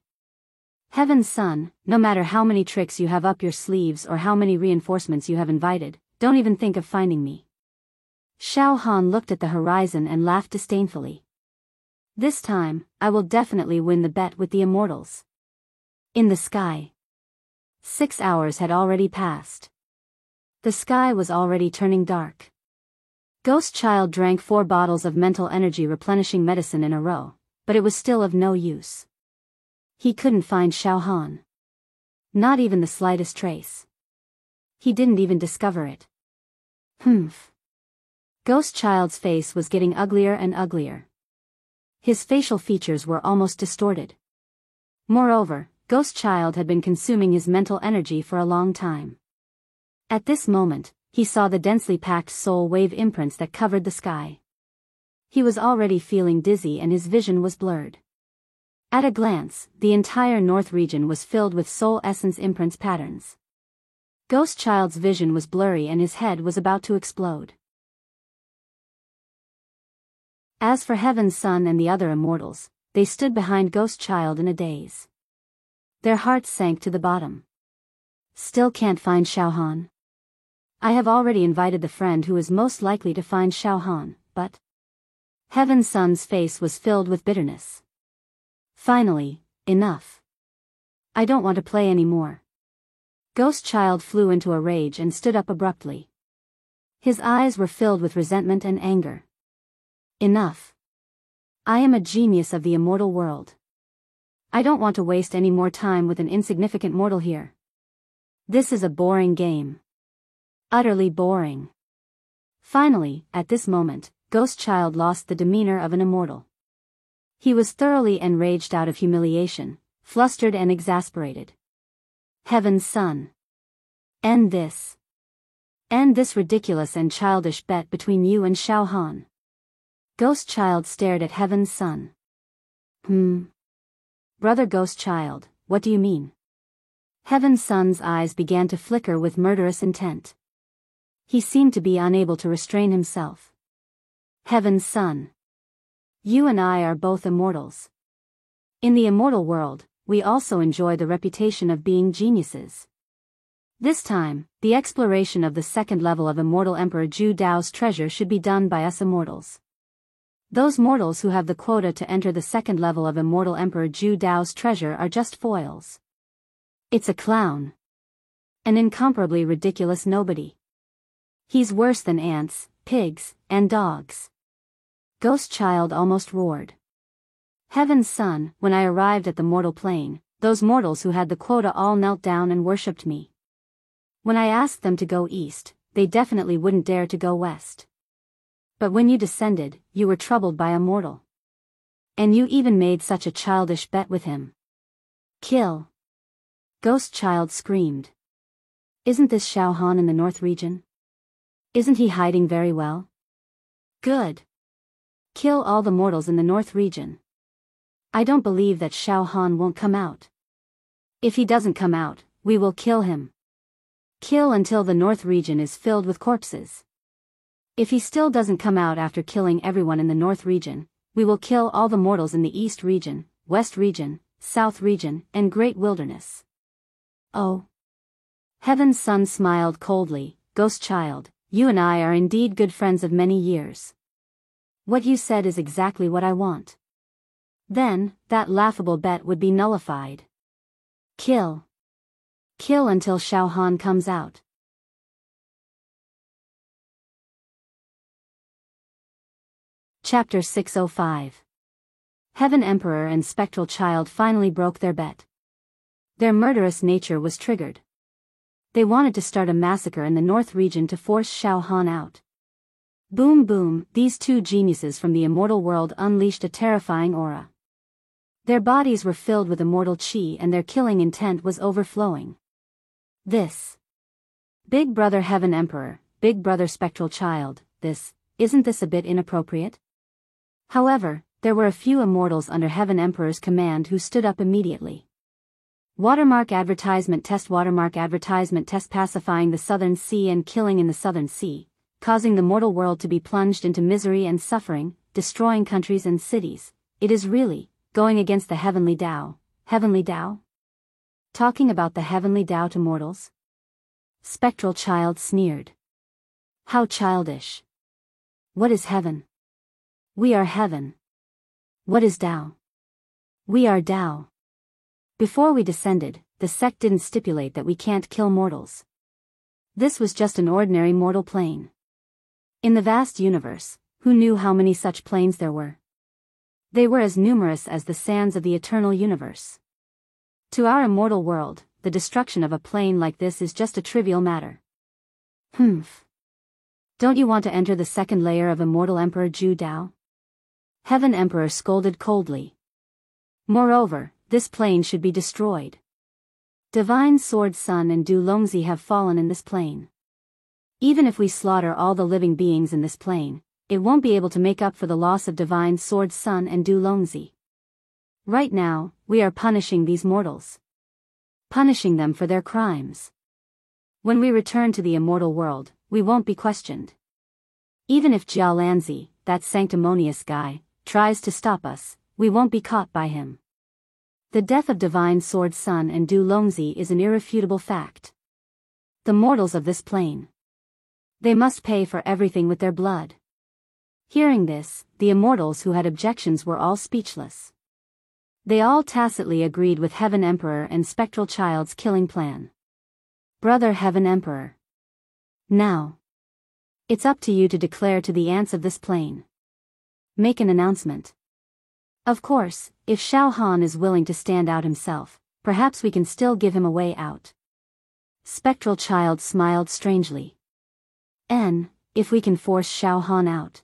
A: Heaven's Son, no matter how many tricks you have up your sleeves or how many reinforcements you have invited, don't even think of finding me. Xiao Han looked at the horizon and laughed disdainfully. This time, I will definitely win the bet with the immortals. In the sky. 6 hours had already passed. The sky was already turning dark. Ghost Child drank 4 bottles of mental energy replenishing medicine in a row, but it was still of no use. He couldn't find Xiao Han. Not even the slightest trace. He didn't even discover it. Humph. Ghost Child's face was getting uglier and uglier. His facial features were almost distorted. Moreover, Ghost Child had been consuming his mental energy for a long time. At this moment, he saw the densely packed soul wave imprints that covered the sky. He was already feeling dizzy and his vision was blurred. At a glance, the entire North region was filled with soul essence imprints patterns. Ghost Child's vision was blurry and his head was about to explode. As for Heaven's Son and the other immortals, they stood behind Ghost Child in a daze. Their hearts sank to the bottom. Still can't find Xiao Han. I have already invited the friend who is most likely to find Xiao Han, but... Heaven's Son's face was filled with bitterness. Finally, enough. I don't want to play anymore. Ghost Child flew into a rage and stood up abruptly. His eyes were filled with resentment and anger. Enough. I am a genius of the immortal world. I don't want to waste any more time with an insignificant mortal here. This is a boring game. Utterly boring. Finally, at this moment, Ghost Child lost the demeanor of an immortal. He was thoroughly enraged out of humiliation, flustered and exasperated. Heaven's Son. End this. End this ridiculous and childish bet between you and Xiao Han. Ghost Child stared at Heaven's Son. Brother Ghost Child, what do you mean? Heaven's Son's eyes began to flicker with murderous intent. He seemed to be unable to restrain himself. Heaven's Son. You and I are both immortals. In the immortal world, we also enjoy the reputation of being geniuses. This time, the exploration of the second level of Immortal Emperor Zhu Dao's treasure should be done by us immortals. Those mortals who have the quota to enter the second level of Immortal Emperor Zhu Dao's treasure are just foils. It's a clown. An incomparably ridiculous nobody. He's worse than ants, pigs, and dogs. Ghost Child almost roared. Heaven's Son, when I arrived at the mortal plane, those mortals who had the quota all knelt down and worshipped me. When I asked them to go east, they definitely wouldn't dare to go west. But when you descended, you were troubled by a mortal. And you even made such a childish bet with him. Kill. Ghost Child screamed. Isn't this Xiao Han in the North region? Isn't he hiding very well? Good. Kill all the mortals in the North region. I don't believe that Xiao Han won't come out. If he doesn't come out, we will kill him. Kill until the North region is filled with corpses. If he still doesn't come out after killing everyone in the North region, we will kill all the mortals in the East region, West region, South region, and Great Wilderness. Oh. Heaven's Son smiled coldly. Ghost Child, you and I are indeed good friends of many years. What you said is exactly what I want. Then, that laughable bet would be nullified. Kill. Kill until Xiao Han comes out. Chapter 605. Heaven Emperor and Spectral Child finally broke their bet. Their murderous nature was triggered. They wanted to start a massacre in the North region to force Xiao Han out. Boom boom, these two geniuses from the immortal world unleashed a terrifying aura. Their bodies were filled with immortal chi and their killing intent was overflowing. This. Big Brother Heaven Emperor, Big Brother Spectral Child, isn't this a bit inappropriate? However, there were a few immortals under Heaven Emperor's command who stood up immediately. Watermark advertisement test pacifying the Southern Sea and killing in the Southern Sea. causing the mortal world to be plunged into misery and suffering, destroying countries and cities. It is really going against the heavenly Tao. Heavenly Tao? Talking about the heavenly Tao to mortals? Spectral Child sneered. How childish. What is heaven? We are heaven. What is Tao? We are Tao. Before we descended, the sect didn't stipulate that we can't kill mortals. This was just an ordinary mortal plane. In the vast universe, who knew how many such planes there were? They were as numerous as the sands of the eternal universe. To our immortal world, the destruction of a plane like this is just a trivial matter. Humph. Don't you want to enter the second layer of immortal Emperor Zhu Dao? Heaven Emperor scolded coldly. Moreover, this plane should be destroyed. Divine Sword Sun and Du Longzi have fallen in this plane. Even if we slaughter all the living beings in this plane, it won't be able to make up for the loss of Divine Sword Sun and Du Longzi. Right now, we are punishing these mortals. Punishing them for their crimes. When we return to the immortal world, we won't be questioned. Even if Jia Lanzi, that sanctimonious guy, tries to stop us, we won't be caught by him. The death of Divine Sword Sun and Du Longzi is an irrefutable fact. The mortals of this plane. They must pay for everything with their blood. Hearing this, the immortals who had objections were all speechless. They all tacitly agreed with Heaven Emperor and Spectral Child's killing plan. Brother Heaven Emperor. Now. It's up to you to declare to the ants of this plane. Make an announcement. Of course, if Xiao Han is willing to stand out himself, perhaps we can still give him a way out. Spectral Child smiled strangely. If we can force Xiao Han out.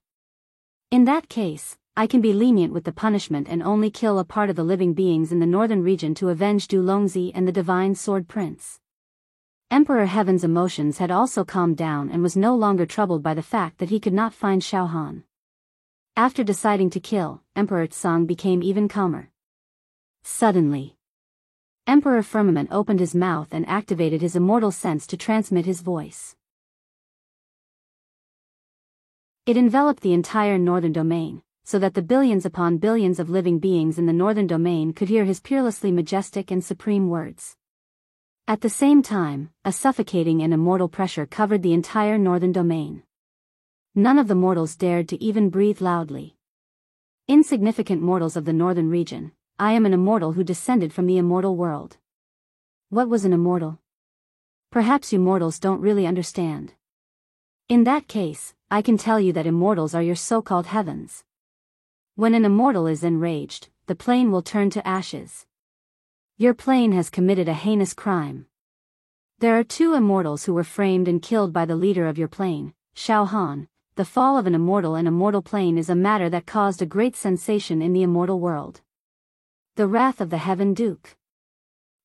A: In that case, I can be lenient with the punishment and only kill a part of the living beings in the northern region to avenge Du Longzi and the Divine Sword Prince. Emperor Heaven's emotions had also calmed down and was no longer troubled by the fact that he could not find Xiao Han. After deciding to kill, Emperor Tsang became even calmer. Suddenly, Emperor Firmament opened his mouth and activated his immortal sense to transmit his voice. It enveloped the entire northern domain, so that the billions upon billions of living beings in the northern domain could hear his peerlessly majestic and supreme words. At the same time, a suffocating and immortal pressure covered the entire northern domain. None of the mortals dared to even breathe loudly. Insignificant mortals of the northern region, I am an immortal who descended from the immortal world. What was an immortal? Perhaps you mortals don't really understand. In that case, I can tell you that immortals are your so-called heavens. When an immortal is enraged, the plane will turn to ashes. Your plane has committed a heinous crime. There are two immortals who were framed and killed by the leader of your plane, Xiao Han. The fall of an immortal and immortal plane is a matter that caused a great sensation in the immortal world. The wrath of the Heaven Duke.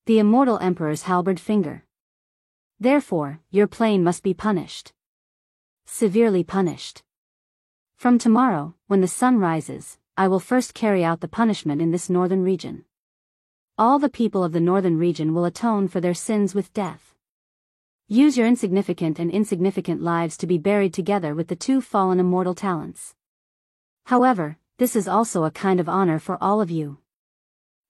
A: The immortal emperor's halberd finger. Therefore, your plane must be punished. Severely punished. From tomorrow, when the sun rises, I will first carry out the punishment in this northern region. All the people of the northern region will atone for their sins with death. Use your insignificant and insignificant lives to be buried together with the two fallen immortal talents. However, this is also a kind of honor for all of you.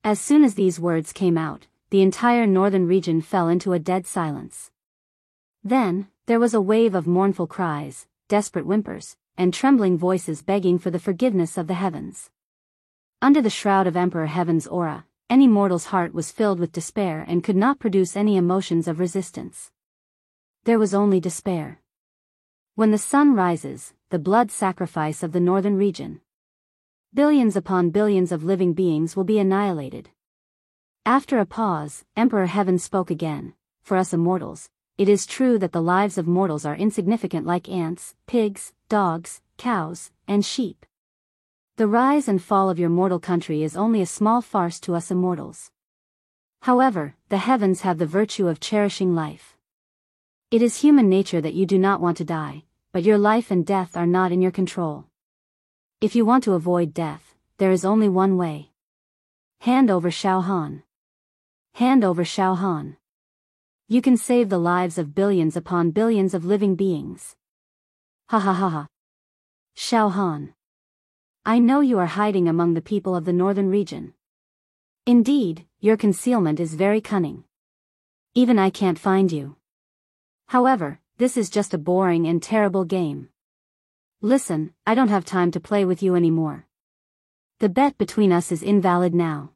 A: As soon as these words came out, the entire northern region fell into a dead silence. Then, there was a wave of mournful cries, desperate whimpers, and trembling voices begging for the forgiveness of the heavens. Under the shroud of Emperor Heaven's aura, any mortal's heart was filled with despair and could not produce any emotions of resistance. There was only despair. When the sun rises, the blood sacrifice of the northern region. Billions upon billions of living beings will be annihilated. After a pause, Emperor Heaven spoke again. For us immortals, it is true that the lives of mortals are insignificant like ants, pigs, dogs, cows, and sheep. The rise and fall of your mortal country is only a small farce to us immortals. However, the heavens have the virtue of cherishing life. It is human nature that you do not want to die, but your life and death are not in your control. If you want to avoid death, there is only one way. Hand over Xiao Han. Hand over Xiao Han. You can save the lives of billions upon billions of living beings. Ha ha ha ha. Shao Han. I know you are hiding among the people of the northern region. Indeed, your concealment is very cunning. Even I can't find you. However, this is just a boring and terrible game. Listen, I don't have time to play with you anymore. The bet between us is invalid now.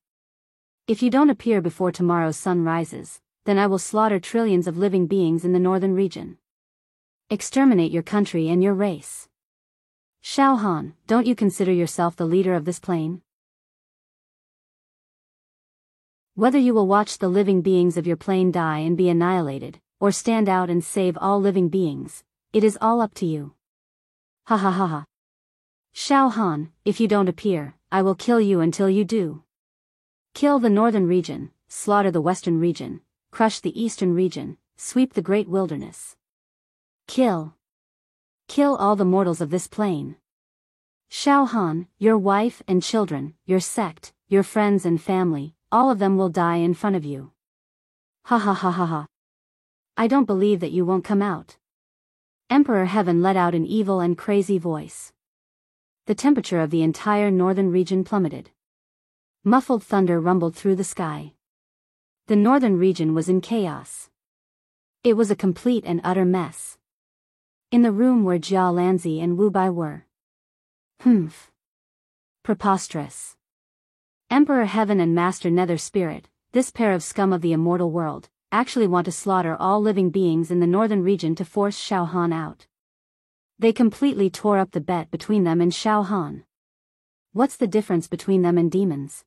A: If you don't appear before tomorrow's sun rises, then I will slaughter trillions of living beings in the northern region. Exterminate your country and your race. Shao Han, don't you consider yourself the leader of this plane? Whether you will watch the living beings of your plane die and be annihilated, or stand out and save all living beings, it is all up to you. Ha ha ha ha. Shao Han, if you don't appear, I will kill you until you do. Kill the northern region, slaughter the western region, crush the eastern region, sweep the great wilderness. Kill. Kill all the mortals of this plane. Shao Han, your wife and children, your sect, your friends and family, all of them will die in front of you. Ha ha ha ha ha. I don't believe that you won't come out. Emperor Heaven let out an evil and crazy voice. The temperature of the entire northern region plummeted. Muffled thunder rumbled through the sky. The northern region was in chaos. It was a complete and utter mess. In the room where Jia Lanzi and Wu Bai were. Humph. Preposterous. Emperor Heaven and Master Nether Spirit, this pair of scum of the immortal world, actually want to slaughter all living beings in the northern region to force Shao Han out. They completely tore up the bet between them and Shao Han. What's the difference between them and demons?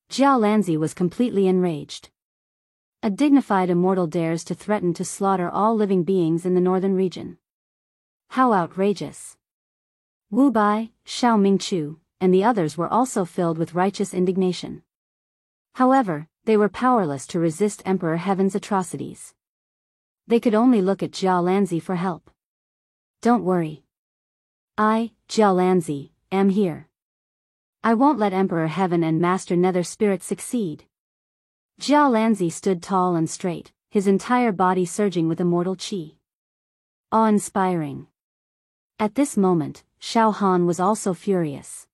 A: Jia Lanzi was completely enraged. A dignified immortal dares to threaten to slaughter all living beings in the northern region. How outrageous. Wu Bai, Shao Mingchu, and the others were also filled with righteous indignation. However, they were powerless to resist Emperor Heaven's atrocities. They could only look at Jia Lanzi for help. Don't worry. I, Jia Lanzi, am here. I won't let Emperor Heaven and Master Nether Spirit succeed. Jia Lanzi stood tall and straight, his entire body surging with immortal qi. Awe-inspiring. At this moment, Shao Han was also furious.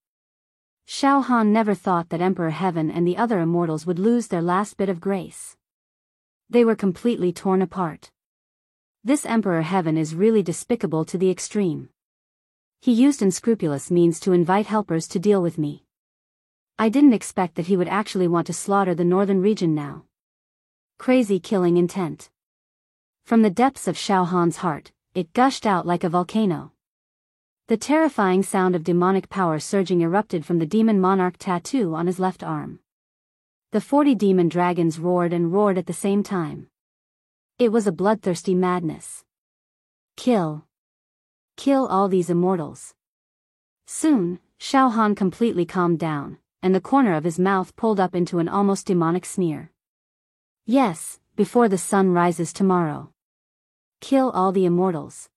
A: Shao Han never thought that Emperor Heaven and the other immortals would lose their last bit of grace. They were completely torn apart. This Emperor Heaven is really despicable to the extreme. He used unscrupulous means to invite helpers to deal with me. I didn't expect that he would actually want to slaughter the northern region now. Crazy killing intent. From the depths of Shao Han's heart, it gushed out like a volcano. The terrifying sound of demonic power surging erupted from the demon monarch tattoo on his left arm. The 40 demon dragons roared and roared at the same time. It was a bloodthirsty madness. Kill. Kill all these immortals. Soon, Shao Han completely calmed down, and the corner of his mouth pulled up into an almost demonic sneer. Yes, before the sun rises tomorrow. Kill all the immortals.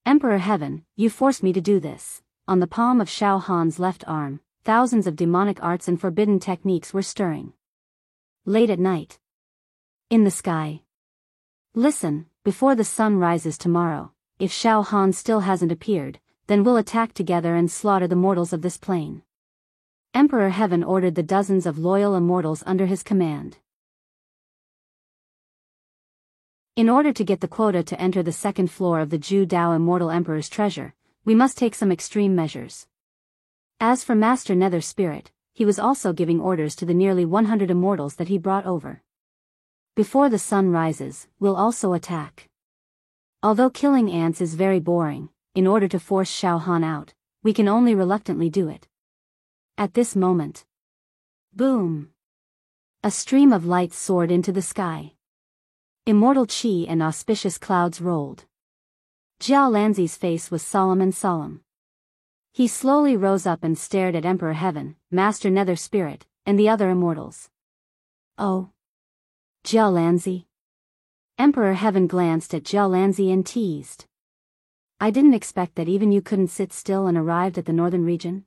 A: Emperor Heaven, you forced me to do this. On the palm of Shao Han's left arm, thousands of demonic arts and forbidden techniques were stirring. Late at night. In the sky. Listen, before the sun rises tomorrow, if Shao Han still hasn't appeared, then we'll attack together and slaughter the mortals of this plane. Emperor Heaven ordered the dozens of loyal immortals under his command. In order to get the quota to enter the second floor of the Zhu Dao Immortal Emperor's treasure, we must take some extreme measures. As for Master Nether Spirit, he was also giving orders to the nearly 100 immortals that he brought over. Before the sun rises, we'll also attack. Although killing ants is very boring, in order to force Shao Han out, we can only reluctantly do it. At this moment. Boom! A stream of light soared into the sky. Immortal qi and auspicious clouds rolled. Jia Lanzi's face was solemn and solemn. He slowly rose up and stared at Emperor Heaven, Master Nether Spirit, and the other immortals. Oh. Jia Lanzi? Emperor Heaven glanced at Jia Lanzi and teased. I didn't expect that even you couldn't sit still and arrived at the northern region.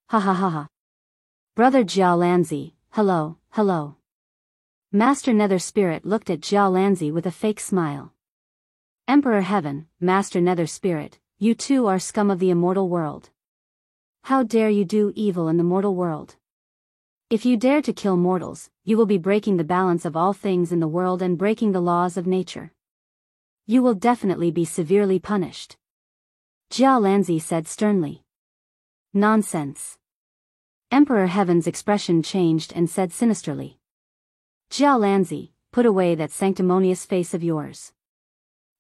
A: Ha ha ha ha. Brother Jia Lanzi, hello, hello. Master Nether Spirit looked at Jia Lanzi with a fake smile. Emperor Heaven, Master Nether Spirit, you too are scum of the immortal world. How dare you do evil in the mortal world? If you dare to kill mortals, you will be breaking the balance of all things in the world and breaking the laws of nature. You will definitely be severely punished. Jiao Lanzi said sternly. Nonsense. Emperor Heaven's expression changed and said sinisterly. Jiao Lanzi, put away that sanctimonious face of yours.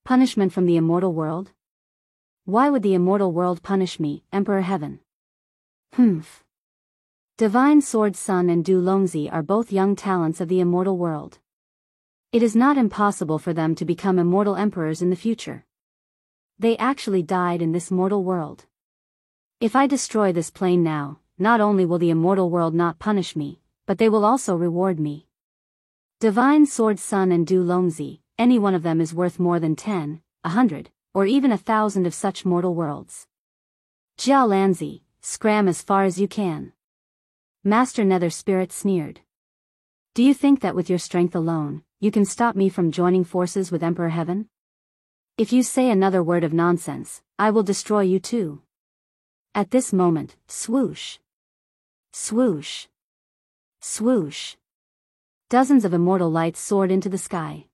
A: Punishment from the immortal world? Why would the immortal world punish me, Emperor Heaven? Humph. Divine Sword Sun and Du Longzi are both young talents of the immortal world. It is not impossible for them to become immortal emperors in the future. They actually died in this mortal world. If I destroy this plane now, not only will the immortal world not punish me, but they will also reward me. Divine Sword Sun and Du Longzi, any one of them is worth more than 10, 100, or even 1,000 of such mortal worlds. Jiao Lanzi, scram as far as you can. Master Nether Spirit sneered. Do you think that with your strength alone, you can stop me from joining forces with Emperor Heaven? If you say another word of nonsense, I will destroy you too. At this moment, swoosh. Swoosh. Swoosh. Dozens of immortal lights soared into the sky.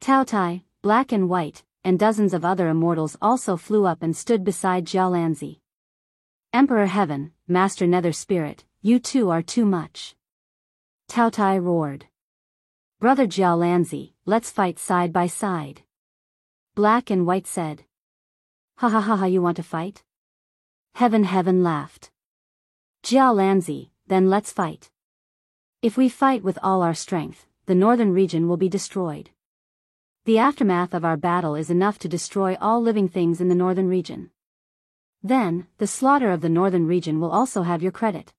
A: Tao Tai, black and white, and dozens of other immortals also flew up and stood beside Jiao Lanzi. Emperor Heaven, Master Nether Spirit, you two are too much. Tao Tai roared. Brother Jiao Lanzi, let's fight side by side. Black and white said. Ha ha ha ha, you want to fight? Heaven laughed. Jiao Lanzi, then let's fight. If we fight with all our strength, the northern region will be destroyed. The aftermath of our battle is enough to destroy all living things in the northern region. Then, the slaughter of the northern region will also have your credit.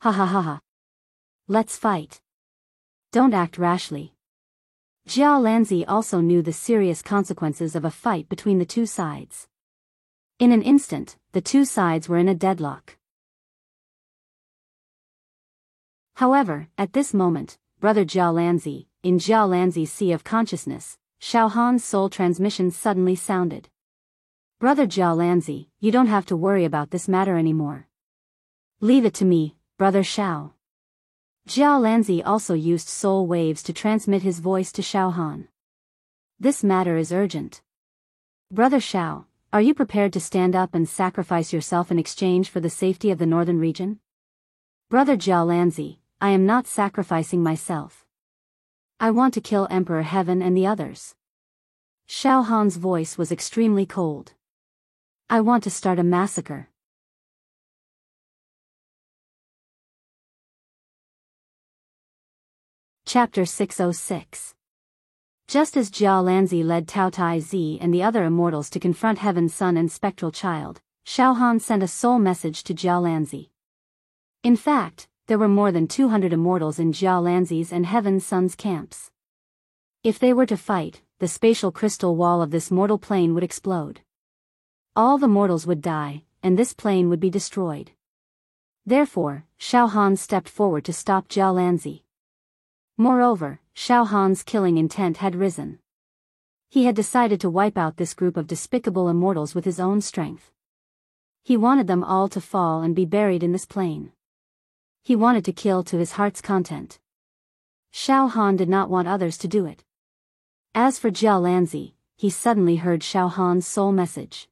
A: Ha ha ha ha. Let's fight. Don't act rashly. Jiao Lanzi also knew the serious consequences of a fight between the two sides. In an instant, the two sides were in a deadlock. However, at this moment, Brother Jiao Lanzi, in Jiao Lanzi's sea of consciousness, Shao Han's soul transmission suddenly sounded. Brother Jiao Lanzi, you don't have to worry about this matter anymore. Leave it to me, Brother Shao. Jiao Lanzi also used soul waves to transmit his voice to Shao Han. This matter is urgent. Brother Shao, are you prepared to stand up and sacrifice yourself in exchange for the safety of the northern region? Brother Jiao Lanzi, I am not sacrificing myself. I want to kill Emperor Heaven and the others. Shao Han's voice was extremely cold. I want to start a massacre. Chapter 606. Just as Jiao Lanzi led Tao Tai Zi and the other immortals to confront Heaven's Son and Spectral Child, Shao Han sent a soul message to Jiao Lanzi. In fact, there were more than 200 immortals in Jiao Lanzi's and Heaven's Son's camps. If they were to fight, the spatial crystal wall of this mortal plane would explode. All the mortals would die, and this plane would be destroyed. Therefore, Shao Han stepped forward to stop Jiao Lanzi. Moreover, Shao Han's killing intent had risen. He had decided to wipe out this group of despicable immortals with his own strength. He wanted them all to fall and be buried in this plane. He wanted to kill to his heart's content. Shao Han did not want others to do it. As for Jiao Lanzi, he suddenly heard Shao Han's soul message.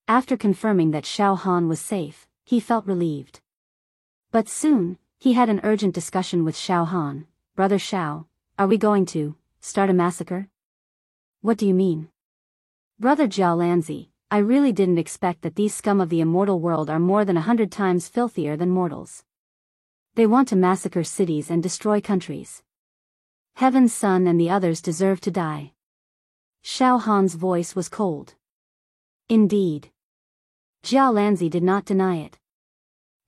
A: After confirming that Shao Han was safe, he felt relieved. But soon, he had an urgent discussion with Shao Han. Brother Shao, are we going to start a massacre? What do you mean? Brother Jiao Lanzi, I really didn't expect that these scum of the immortal world are more than 100 times filthier than mortals. They want to massacre cities and destroy countries. Heaven's Son and the others deserve to die. Shao Han's voice was cold. Indeed. Jiao Lanzi did not deny it.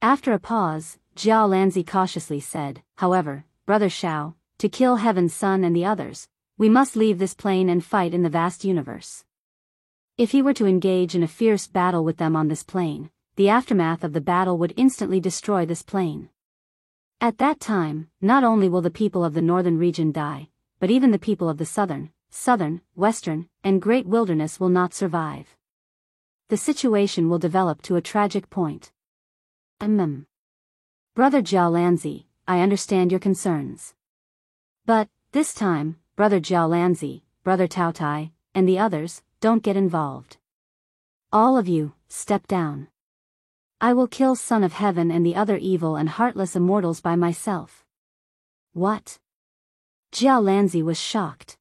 A: After a pause, Jiao Lanzi cautiously said, however, Brother Shao, to kill Heaven's Son and the others, we must leave this plane and fight in the vast universe. If he were to engage in a fierce battle with them on this plane, the aftermath of the battle would instantly destroy this plane. At that time, not only will the people of the northern region die, but even the people of the southern, southern, western, and great wilderness will not survive. The situation will develop to a tragic point. Brother Jiao Lanzi, I understand your concerns. But, this time, Brother Jiao Lanzi, Brother Tao Tai, and the others, don't get involved. All of you, step down. I will kill Son of Heaven and the other evil and heartless immortals by myself. What? Jiao Lanzi was shocked.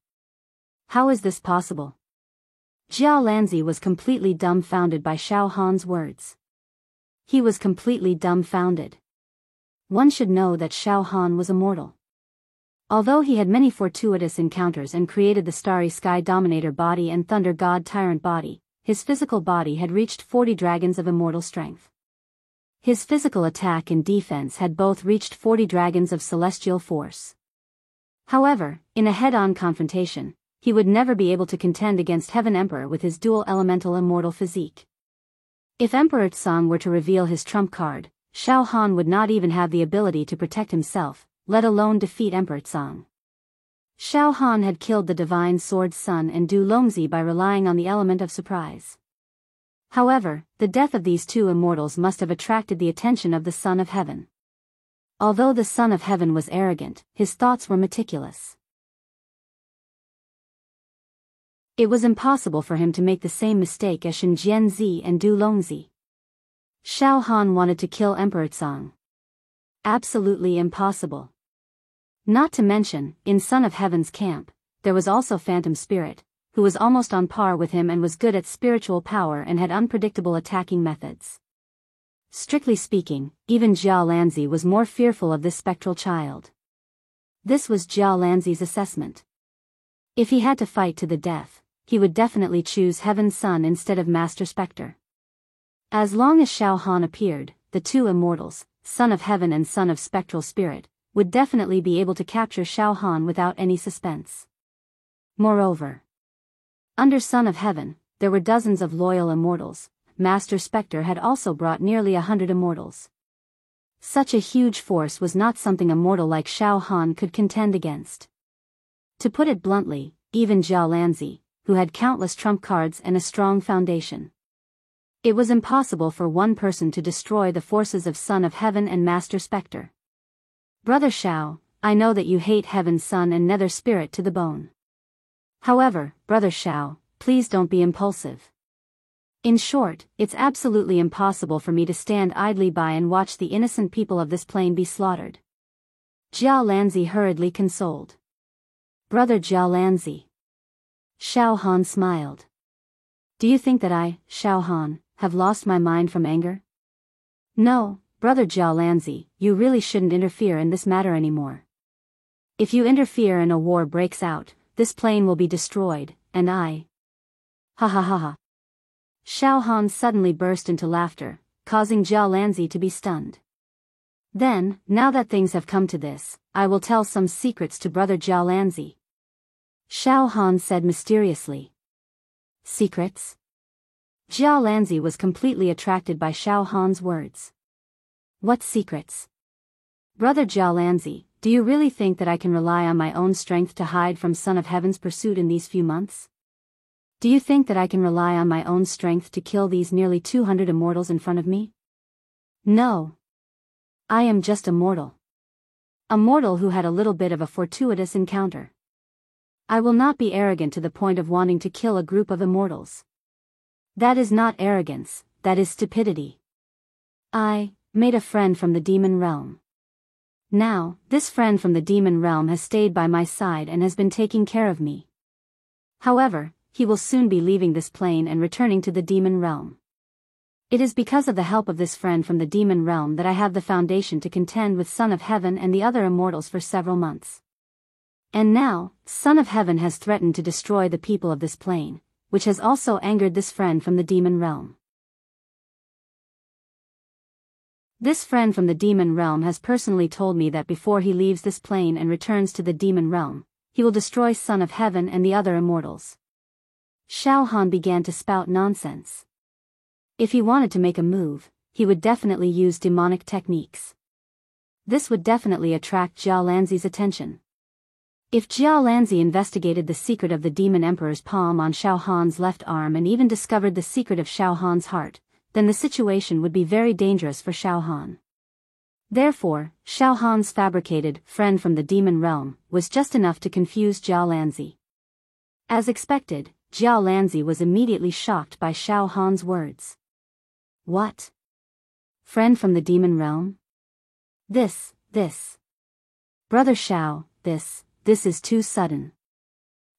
A: How is this possible? Jiao Lanzi was completely dumbfounded by Xiao Han's words. He was completely dumbfounded. One should know that Xiao Han was immortal. Although he had many fortuitous encounters and created the Starry Sky Dominator body and Thunder God Tyrant body, his physical body had reached 40 dragons of immortal strength. His physical attack and defense had both reached 40 dragons of celestial force. However, in a head-on confrontation, he would never be able to contend against Heaven Emperor with his dual elemental immortal physique. If Emperor Tsang were to reveal his trump card, Xiao Han would not even have the ability to protect himself, let alone defeat Emperor Tsang. Xiao Han had killed the Divine Sword Sun and Du Longzi by relying on the element of surprise. However, the death of these two immortals must have attracted the attention of the Son of Heaven. Although the Son of Heaven was arrogant, his thoughts were meticulous. It was impossible for him to make the same mistake as Shen Jianzi and Du Longzi. Xiao Han wanted to kill Emperor Tsang. Absolutely impossible. Not to mention, in Son of Heaven's camp, there was also Phantom Spirit, who was almost on par with him and was good at spiritual power and had unpredictable attacking methods. Strictly speaking, even Jiao Lanzi was more fearful of this spectral child. This was Jiao Lanzi's assessment. If he had to fight to the death, he would definitely choose Heaven's Son instead of Master Spectre. As long as Xiao Han appeared, the two immortals, Son of Heaven and Son of Spectral Spirit, would definitely be able to capture Xiao Han without any suspense. Moreover, under Son of Heaven, there were dozens of loyal immortals. Master Spectre had also brought nearly 100 immortals. Such a huge force was not something a mortal like Xiao Han could contend against. To put it bluntly, even Jiao Lanzi, who had countless trump cards and a strong foundation. It was impossible for one person to destroy the forces of Son of Heaven and Master Spectre. Brother Xiao, I know that you hate Heaven's Son and Nether Spirit to the bone. However, Brother Xiao, please don't be impulsive. In short, it's absolutely impossible for me to stand idly by and watch the innocent people of this plane be slaughtered. Jiao Lanzi hurriedly consoled. Brother Jiao Lanzi. Xiao Han smiled. Do you think that I, Xiao Han, have lost my mind from anger? No, Brother Jiao Lanzi, you really shouldn't interfere in this matter anymore. If you interfere and a war breaks out, this plane will be destroyed, and I... Ha ha ha ha. Xiao Han suddenly burst into laughter, causing Jiao Lanzi to be stunned. Then, now that things have come to this, I will tell some secrets to Brother Jiao Lanzi. Xiao Han said mysteriously. Secrets? Jiao Lanzi was completely attracted by Xiao Han's words. What secrets? Brother Jiao Lanzi, do you really think that I can rely on my own strength to hide from Son of Heaven's pursuit in these few months? Do you think that I can rely on my own strength to kill these nearly 200 immortals in front of me? No. I am just a mortal. A mortal who had a little bit of a fortuitous encounter. I will not be arrogant to the point of wanting to kill a group of immortals. That is not arrogance, that is stupidity. I made a friend from the demon realm. Now, this friend from the demon realm has stayed by my side and has been taking care of me. However, he will soon be leaving this plane and returning to the demon realm. It is because of the help of this friend from the demon realm that I have the foundation to contend with Son of Heaven and the other immortals for several months. And now, Son of Heaven has threatened to destroy the people of this plane, which has also angered this friend from the demon realm. This friend from the demon realm has personally told me that before he leaves this plane and returns to the demon realm, he will destroy Son of Heaven and the other immortals. Xiao Han began to spout nonsense. If he wanted to make a move, he would definitely use demonic techniques. This would definitely attract Jiao Lanzi's attention. If Jiao Lanzi investigated the secret of the Demon Emperor's palm on Xiao Han's left arm and even discovered the secret of Xiao Han's heart, then the situation would be very dangerous for Xiao Han. Therefore, Xiao Han's fabricated friend from the demon realm was just enough to confuse Jiao Lanzi. As expected, Jiao Lanzi was immediately shocked by Xiao Han's words. What? Friend from the demon realm? This. Brother Xiao, this is too sudden.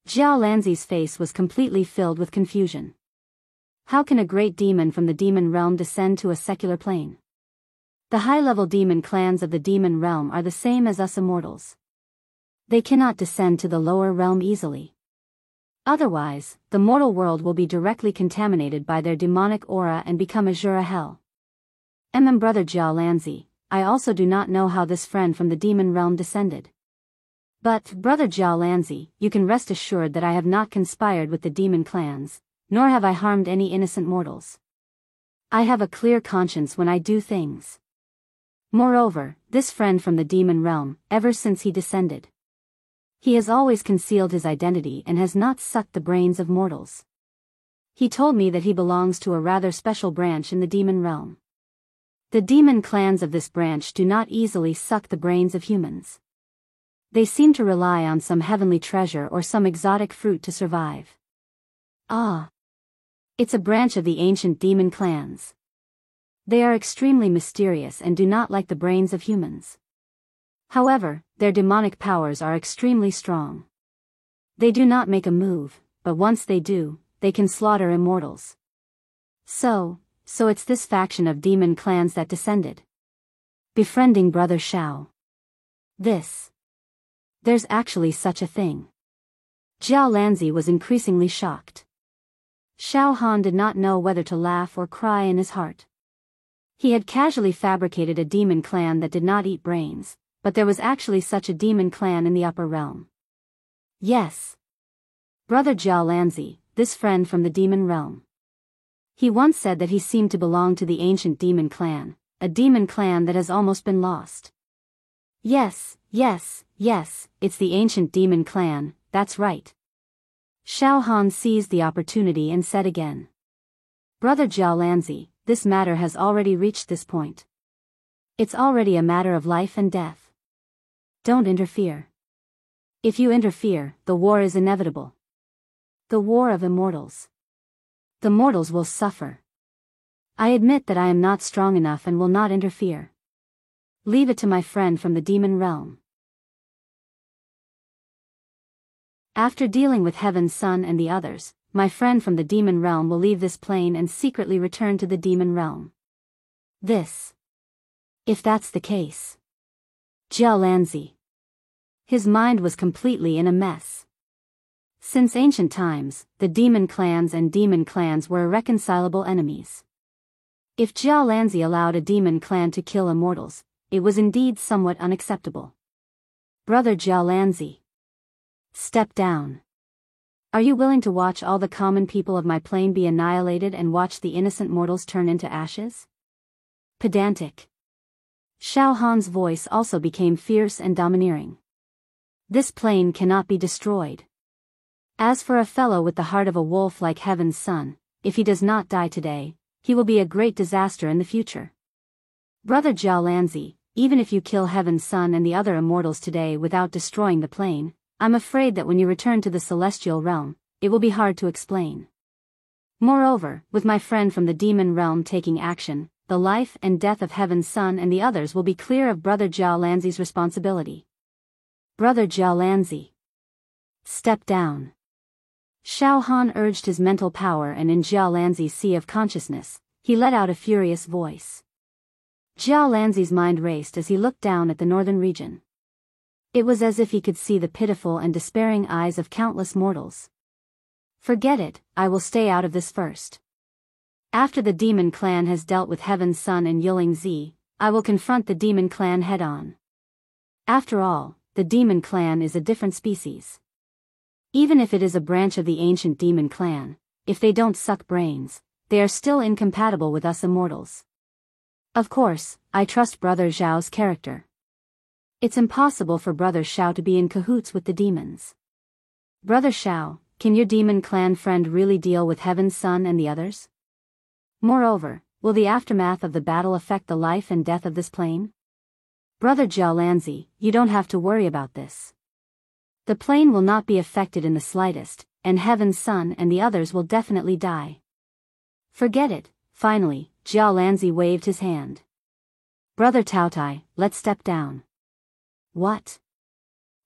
A: Jiao Lanzi's face was completely filled with confusion. How can a great demon from the demon realm descend to a secular plane? The high-level demon clans of the demon realm are the same as us immortals. They cannot descend to the lower realm easily. Otherwise, the mortal world will be directly contaminated by their demonic aura and become Azura hell. Brother Jiao Lanzi, I also do not know how this friend from the demon realm descended. But, Brother Jiao Lanzi, you can rest assured that I have not conspired with the demon clans, nor have I harmed any innocent mortals. I have a clear conscience when I do things. Moreover, this friend from the demon realm, ever since he descended, he has always concealed his identity and has not sucked the brains of mortals. He told me that he belongs to a rather special branch in the demon realm. The demon clans of this branch do not easily suck the brains of humans. They seem to rely on some heavenly treasure or some exotic fruit to survive. Ah! It's a branch of the ancient demon clans. They are extremely mysterious and do not like the brains of humans. However, their demonic powers are extremely strong. They do not make a move, but once they do, they can slaughter immortals. So it's this faction of demon clans that descended. Befriending Brother Xiao. There's actually such a thing. Jiao Lanzi was increasingly shocked. Xiao Han did not know whether to laugh or cry in his heart. He had casually fabricated a demon clan that did not eat brains, but there was actually such a demon clan in the upper realm. Yes. Brother Jiao Lanzi, this friend from the demon realm. He once said that he seemed to belong to the ancient demon clan, a demon clan that has almost been lost. Yes, it's the ancient demon clan, that's right. Xiao Han seized the opportunity and said again. Brother Jiao Lanzi, this matter has already reached this point. It's already a matter of life and death. Don't interfere. If you interfere, the war is inevitable. The war of immortals. The mortals will suffer. I admit that I am not strong enough and will not interfere. Leave it to my friend from the demon realm. After dealing with Heaven's Son and the others, my friend from the demon realm will leave this plane and secretly return to the demon realm. If that's the case. Jiao Lanzi. His mind was completely in a mess. Since ancient times, the demon clans and demon clans were irreconcilable enemies. If Jiao Lanzi allowed a demon clan to kill immortals, it was indeed somewhat unacceptable. Brother Jiao Lanzi. Step down. Are you willing to watch all the common people of my plane be annihilated and watch the innocent mortals turn into ashes? Pedantic. Xiao Han's voice also became fierce and domineering. This plane cannot be destroyed. As for a fellow with the heart of a wolf like Heaven's Son, if he does not die today, he will be a great disaster in the future. Brother Jiao Lanzi, even if you kill Heaven's Son and the other immortals today without destroying the plane, I'm afraid that when you return to the celestial realm, it will be hard to explain. Moreover, with my friend from the demon realm taking action, the life and death of Heaven's Son and the others will be clear of Brother Jiao Lanzi's responsibility. Brother Jiao Lanzi. Step down. Xiao Han urged his mental power, and in Jiao Lanzi's sea of consciousness, he let out a furious voice. Jiao Lanzi's mind raced as he looked down at the northern region. It was as if he could see the pitiful and despairing eyes of countless mortals. Forget it, I will stay out of this first. After the demon clan has dealt with Heaven's Son and Yuling Zi, I will confront the demon clan head-on. After all, the demon clan is a different species. Even if it is a branch of the ancient demon clan, if they don't suck brains, they are still incompatible with us immortals. Of course, I trust Brother Zhao's character. It's impossible for Brother Shao to be in cahoots with the demons. Brother Shao, can your demon clan friend really deal with Heaven's Son and the others? Moreover, will the aftermath of the battle affect the life and death of this plane? Brother Jiao Lanzi, you don't have to worry about this. The plane will not be affected in the slightest, and Heaven's Son and the others will definitely die. Forget it. Finally, Jiao Lanzi waved his hand. Brother Taotai, let's step down. What?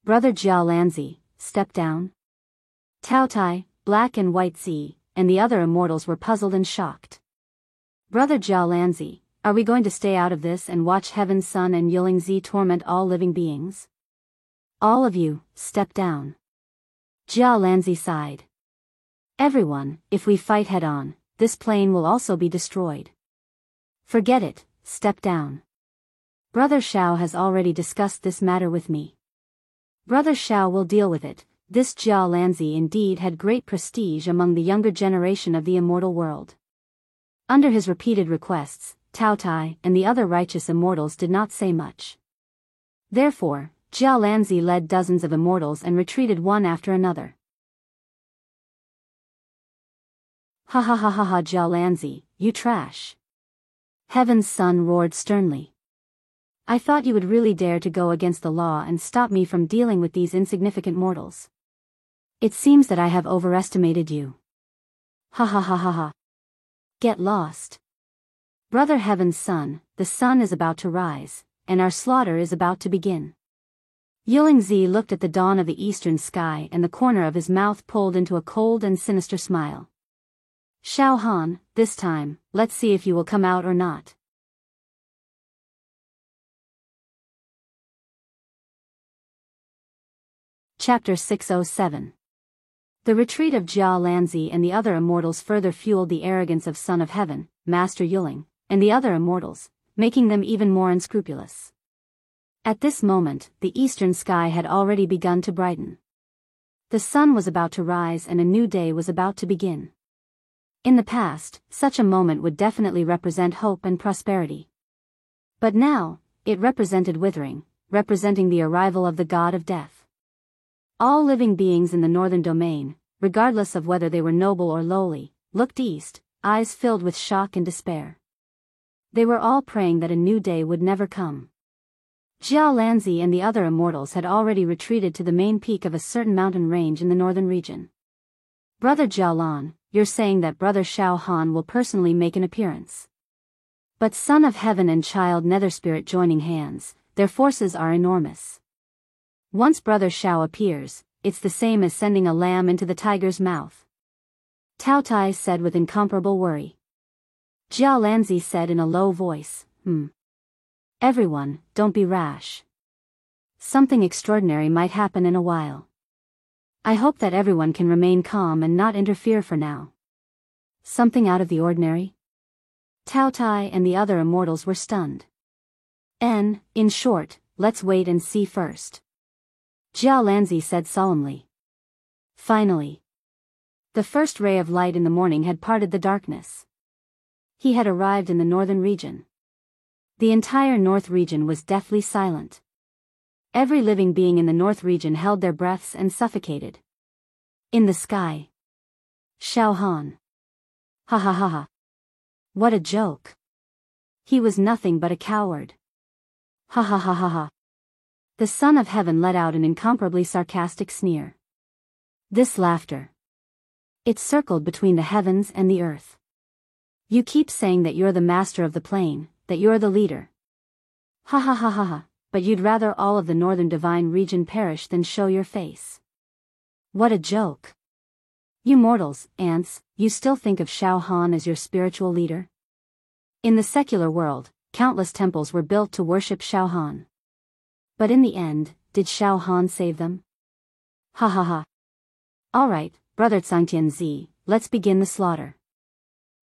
A: Brother Jiao Lanzi, step down? Taotai, Black and White Zi, and the other immortals were puzzled and shocked. Brother Jiao Lanzi, are we going to stay out of this and watch Heaven's Son and Yiling Zi torment all living beings? All of you, step down. Jiao Lanzi sighed. Everyone, if we fight head-on, this plane will also be destroyed. Forget it, step down. Brother Shao has already discussed this matter with me. Brother Shao will deal with it. This Jiao Lanzi indeed had great prestige among the younger generation of the immortal world. Under his repeated requests, Taotai and the other righteous immortals did not say much. Therefore, Jiao Lanzi led dozens of immortals and retreated one after another. Ha ha ha ha ha, Jiao Lanzi, you trash. Heaven's Son roared sternly. I thought you would really dare to go against the law and stop me from dealing with these insignificant mortals. It seems that I have overestimated you. Ha ha ha ha ha. Get lost. Brother Heaven's Son, the sun is about to rise, and our slaughter is about to begin. Yiling Zi looked at the dawn of the eastern sky and the corner of his mouth pulled into a cold and sinister smile. Shao Han, this time, let's see if you will come out or not. Chapter 607. The retreat of Jiao Lanzi and the other immortals further fueled the arrogance of Son of Heaven, Master Yiling, and the other immortals, making them even more unscrupulous. At this moment, the eastern sky had already begun to brighten. The sun was about to rise and a new day was about to begin. In the past, such a moment would definitely represent hope and prosperity. But now, it represented withering, representing the arrival of the god of death. All living beings in the northern domain, regardless of whether they were noble or lowly, looked east, eyes filled with shock and despair. They were all praying that a new day would never come. Jiao Lanzi and the other immortals had already retreated to the main peak of a certain mountain range in the northern region. Brother Jiaolan, you're saying that Brother Shao Han will personally make an appearance. But Son of Heaven and Child Netherspirit joining hands, their forces are enormous. Once Brother Shao appears, it's the same as sending a lamb into the tiger's mouth. Taotai said with incomparable worry. Jiao Lanzi said in a low voice, Everyone, don't be rash. Something extraordinary might happen in a while. I hope that everyone can remain calm and not interfere for now. Something out of the ordinary? Taotai and the other immortals were stunned. In short, let's wait and see first. Jiao Lanzi said solemnly. Finally. The first ray of light in the morning had parted the darkness. He had arrived in the northern region. The entire north region was deathly silent. Every living being in the north region held their breaths and suffocated. In the sky. Shao Han. Ha ha ha ha. What a joke. He was nothing but a coward. Ha ha ha ha ha. The Son of Heaven let out an incomparably sarcastic sneer. This laughter. It circled between the heavens and the earth. You keep saying that you're the master of the plane, that you're the leader. Ha ha ha ha ha, but you'd rather all of the northern divine region perish than show your face. What a joke. You mortals, ants, you still think of Shao Han as your spiritual leader? In the secular world, countless temples were built to worship Shao Han. But in the end, did Shao Han save them? Ha ha ha. Alright, Brother Tsangtian Zi, let's begin the slaughter.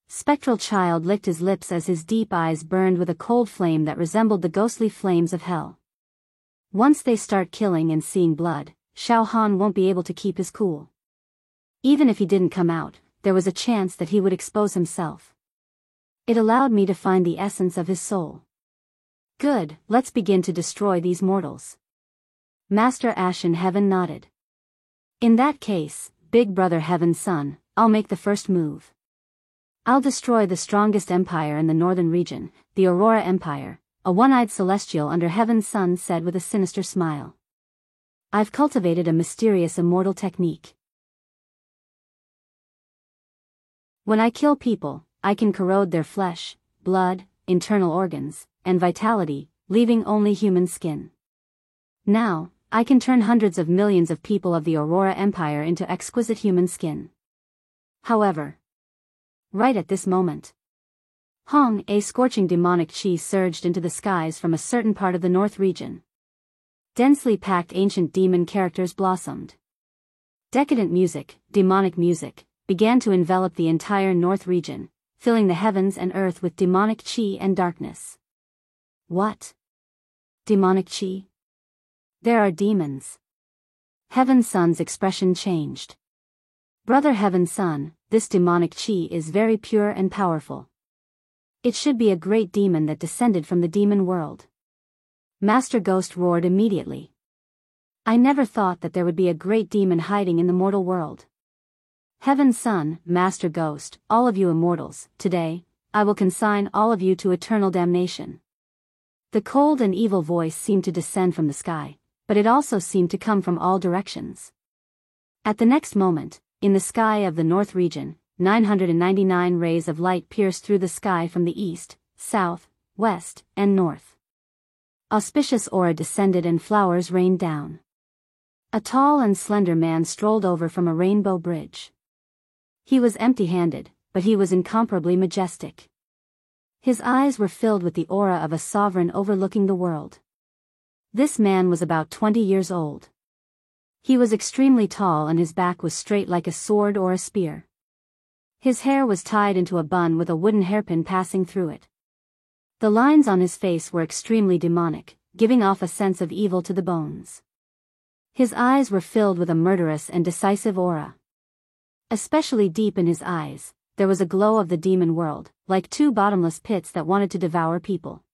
A: Spectral Child licked his lips as his deep eyes burned with a cold flame that resembled the ghostly flames of hell. Once they start killing and seeing blood, Shao Han won't be able to keep his cool. Even if he didn't come out, there was a chance that he would expose himself. It allowed me to find the essence of his soul. Good, let's begin to destroy these mortals. Master Ash in Heaven nodded. In that case, Big Brother Heaven's son, I'll make the first move. I'll destroy the strongest empire in the northern region, the Aurora Empire, a one-eyed celestial under Heaven's son said with a sinister smile. I've cultivated a mysterious immortal technique. When I kill people, I can corrode their flesh, blood, internal organs, and vitality, leaving only human skin. Now, I can turn hundreds of millions of people of the Aurora Empire into exquisite human skin. However, right at this moment, a scorching demonic chi surged into the skies from a certain part of the north region. Densely packed ancient demon characters blossomed. Decadent music, demonic music, began to envelop the entire north region, filling the heavens and earth with demonic chi and darkness. What? Demonic chi? There are demons. Heaven's son's expression changed. Brother Heaven's son, this demonic chi is very pure and powerful. It should be a great demon that descended from the demon world. Master Ghost roared immediately. I never thought that there would be a great demon hiding in the mortal world. Heaven's son, Master Ghost, all of you immortals, today, I will consign all of you to eternal damnation. The cold and evil voice seemed to descend from the sky, but it also seemed to come from all directions. At the next moment, in the sky of the north region, 999 rays of light pierced through the sky from the east, south, west, and north. Auspicious aura descended and flowers rained down. A tall and slender man strolled over from a rainbow bridge. He was empty-handed, but he was incomparably majestic. His eyes were filled with the aura of a sovereign overlooking the world. This man was about 20 years old. He was extremely tall and his back was straight like a sword or a spear. His hair was tied into a bun with a wooden hairpin passing through it. The lines on his face were extremely demonic, giving off a sense of evil to the bones. His eyes were filled with a murderous and decisive aura. Especially deep in his eyes, there was a glow of the demon world, like two bottomless pits that wanted to devour people.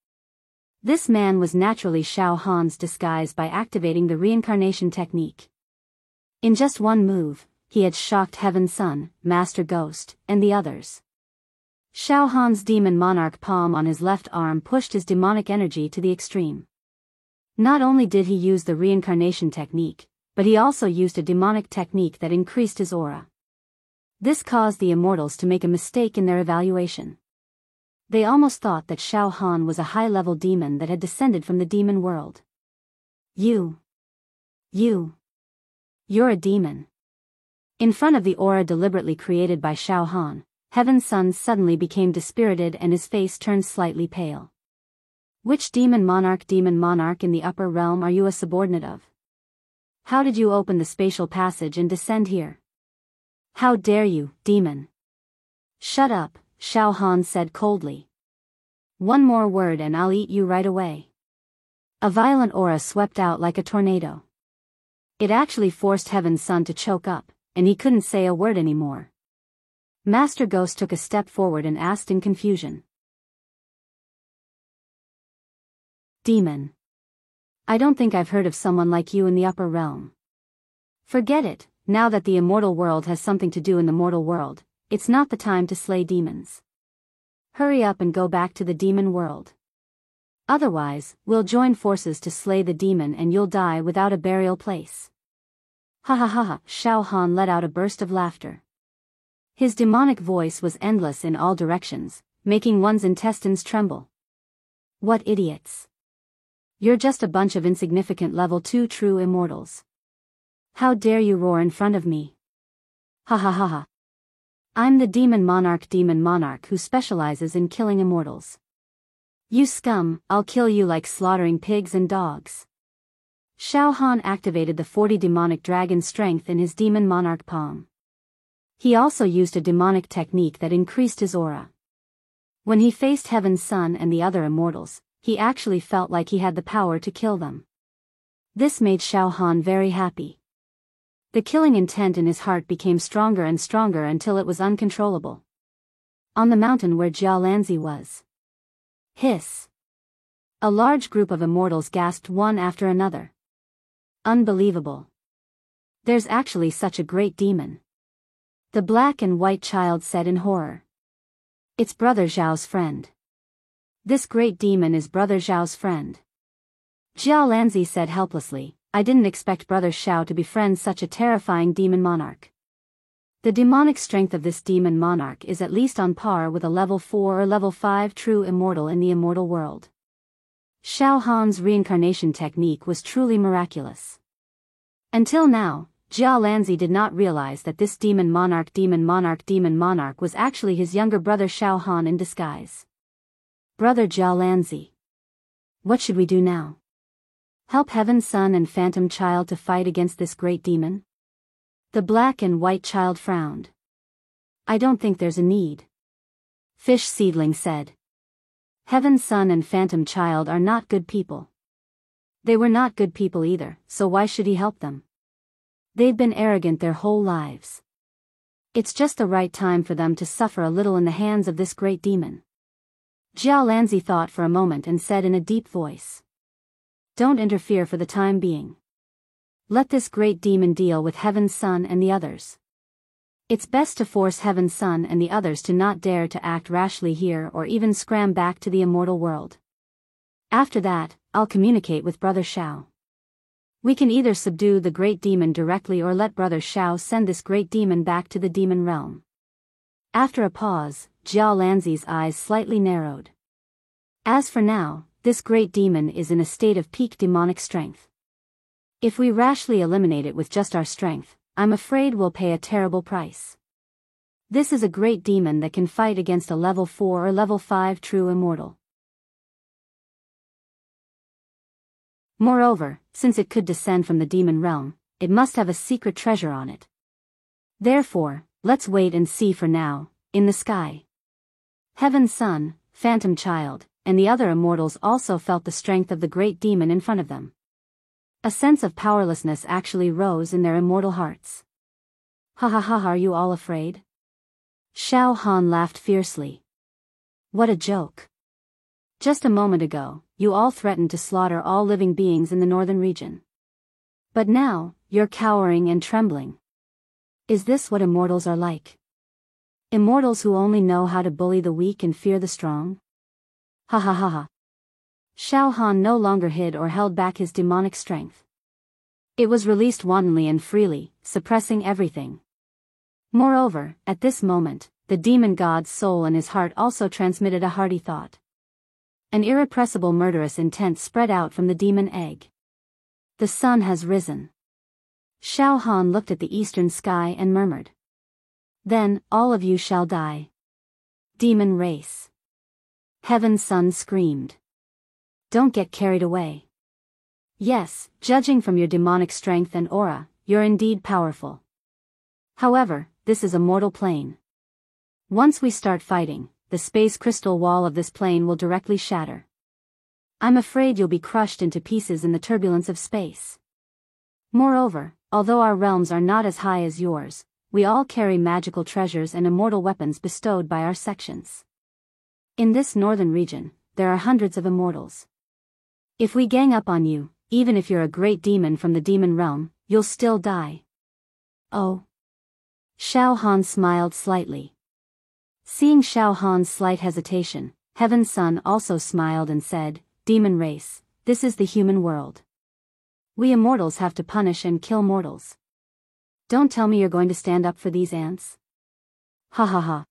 A: This man was naturally Shao Han's disguise by activating the reincarnation technique. In just one move, he had shocked Heaven's son, Master Ghost, and the others. Shao Han's demon monarch palm on his left arm pushed his demonic energy to the extreme. Not only did he use the reincarnation technique, but he also used a demonic technique that increased his aura. This caused the immortals to make a mistake in their evaluation. They almost thought that Shao Han was a high-level demon that had descended from the demon world. You're a demon. In front of the aura deliberately created by Shao Han, Heaven's son suddenly became dispirited and his face turned slightly pale. Which demon monarch in the upper realm are you a subordinate of? How did you open the spatial passage and descend here? How dare you, demon? Shut up, Shao Han said coldly. One more word and I'll eat you right away. A violent aura swept out like a tornado. It actually forced Heaven's son to choke up, and he couldn't say a word anymore. Master Ghost took a step forward and asked in confusion. Demon. I don't think I've heard of someone like you in the upper realm. Forget it, now that the immortal world has something to do in the mortal world, it's not the time to slay demons. Hurry up and go back to the demon world. Otherwise, we'll join forces to slay the demon and you'll die without a burial place. Ha ha ha ha, Shao Han let out a burst of laughter. His demonic voice was endless in all directions, making one's intestines tremble. What idiots. You're just a bunch of insignificant level 2 true immortals. How dare you roar in front of me? Ha ha ha ha. I'm the demon monarch who specializes in killing immortals. You scum, I'll kill you like slaughtering pigs and dogs. Shao Han activated the 40 demonic dragon strength in his demon monarch palm. He also used a demonic technique that increased his aura. When he faced Heaven's son and the other immortals, he actually felt like he had the power to kill them. This made Shao Han very happy. The killing intent in his heart became stronger and stronger until it was uncontrollable. On the mountain where Jia Lanzi was. Hiss. A large group of immortals gasped one after another. Unbelievable. There's actually such a great demon. The black and white child said in horror. It's Brother Zhao's friend. This great demon is Brother Zhao's friend. Jiao Lanzi said helplessly, I didn't expect Brother Xiao to befriend such a terrifying demon monarch. The demonic strength of this demon monarch is at least on par with a level 4 or level 5 true immortal in the immortal world. Xiao Han's reincarnation technique was truly miraculous. Until now, Jiao Lanzi did not realize that this demon monarch was actually his younger brother Xiao Han in disguise. Brother Jiao Lanzi. What should we do now? Help Heaven Son and Phantom Child to fight against this great demon? The black and white child frowned. I don't think there's a need. Fish Seedling said. Heaven Son and Phantom Child are not good people. They were not good people either, so why should he help them? They've been arrogant their whole lives. It's just the right time for them to suffer a little in the hands of this great demon. Jiao Lanzi thought for a moment and said in a deep voice. Don't interfere for the time being. Let this great demon deal with Heaven's Son and the others. It's best to force Heaven's Son and the others to not dare to act rashly here or even scram back to the immortal world. After that, I'll communicate with Brother Xiao. We can either subdue the great demon directly or let Brother Xiao send this great demon back to the demon realm. After a pause, Jiao Lanzi's eyes slightly narrowed. As for now, this great demon is in a state of peak demonic strength. If we rashly eliminate it with just our strength, I'm afraid we'll pay a terrible price. This is a great demon that can fight against a level 4 or level 5 true immortal. Moreover, since it could descend from the demon realm, it must have a secret treasure on it. Therefore, let's wait and see for now, in the sky. Heaven's Son, Phantom Child, and the other immortals also felt the strength of the great demon in front of them. A sense of powerlessness actually rose in their immortal hearts. Ha ha ha, are you all afraid? Xiao Han laughed fiercely. What a joke. Just a moment ago, you all threatened to slaughter all living beings in the northern region. But now, you're cowering and trembling. Is this what immortals are like? Immortals who only know how to bully the weak and fear the strong? Ha ha ha ha. Xiao Han no longer hid or held back his demonic strength. It was released wantonly and freely, suppressing everything. Moreover, at this moment, the demon god's soul in his heart also transmitted a hearty thought. An irrepressible murderous intent spread out from the demon egg. The sun has risen. Xiao Han looked at the eastern sky and murmured. Then, all of you shall die. Demon race. Heaven's Son screamed. Don't get carried away. Yes, judging from your demonic strength and aura, you're indeed powerful. However, this is a mortal plane. Once we start fighting, the space crystal wall of this plane will directly shatter. I'm afraid you'll be crushed into pieces in the turbulence of space. Moreover, although our realms are not as high as yours, we all carry magical treasures and immortal weapons bestowed by our sections. In this northern region, there are hundreds of immortals. If we gang up on you, even if you're a great demon from the demon realm, you'll still die. Oh. Xiao Han smiled slightly. Seeing Xiao Han's slight hesitation, Heaven's Son also smiled and said, Demon race, this is the human world. We immortals have to punish and kill mortals. Don't tell me you're going to stand up for these ants. Ha ha ha.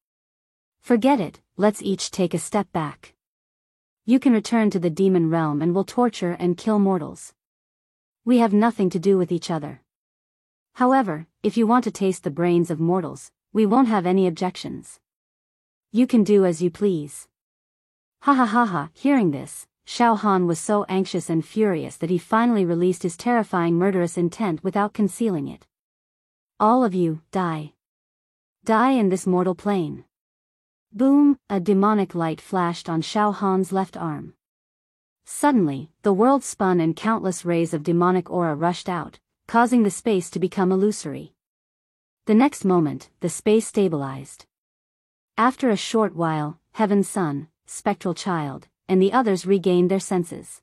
A: Forget it, let's each take a step back. You can return to the demon realm and will torture and kill mortals. We have nothing to do with each other. However, if you want to taste the brains of mortals, we won't have any objections. You can do as you please. Ha ha ha ha. Hearing this, Xiao Han was so anxious and furious that he finally released his terrifying murderous intent without concealing it. All of you, die. Die in this mortal plane. Boom, a demonic light flashed on Xiao Han's left arm. Suddenly, the world spun and countless rays of demonic aura rushed out, causing the space to become illusory. The next moment, the space stabilized. After a short while, Heaven's Son, Spectral Child, and the others regained their senses.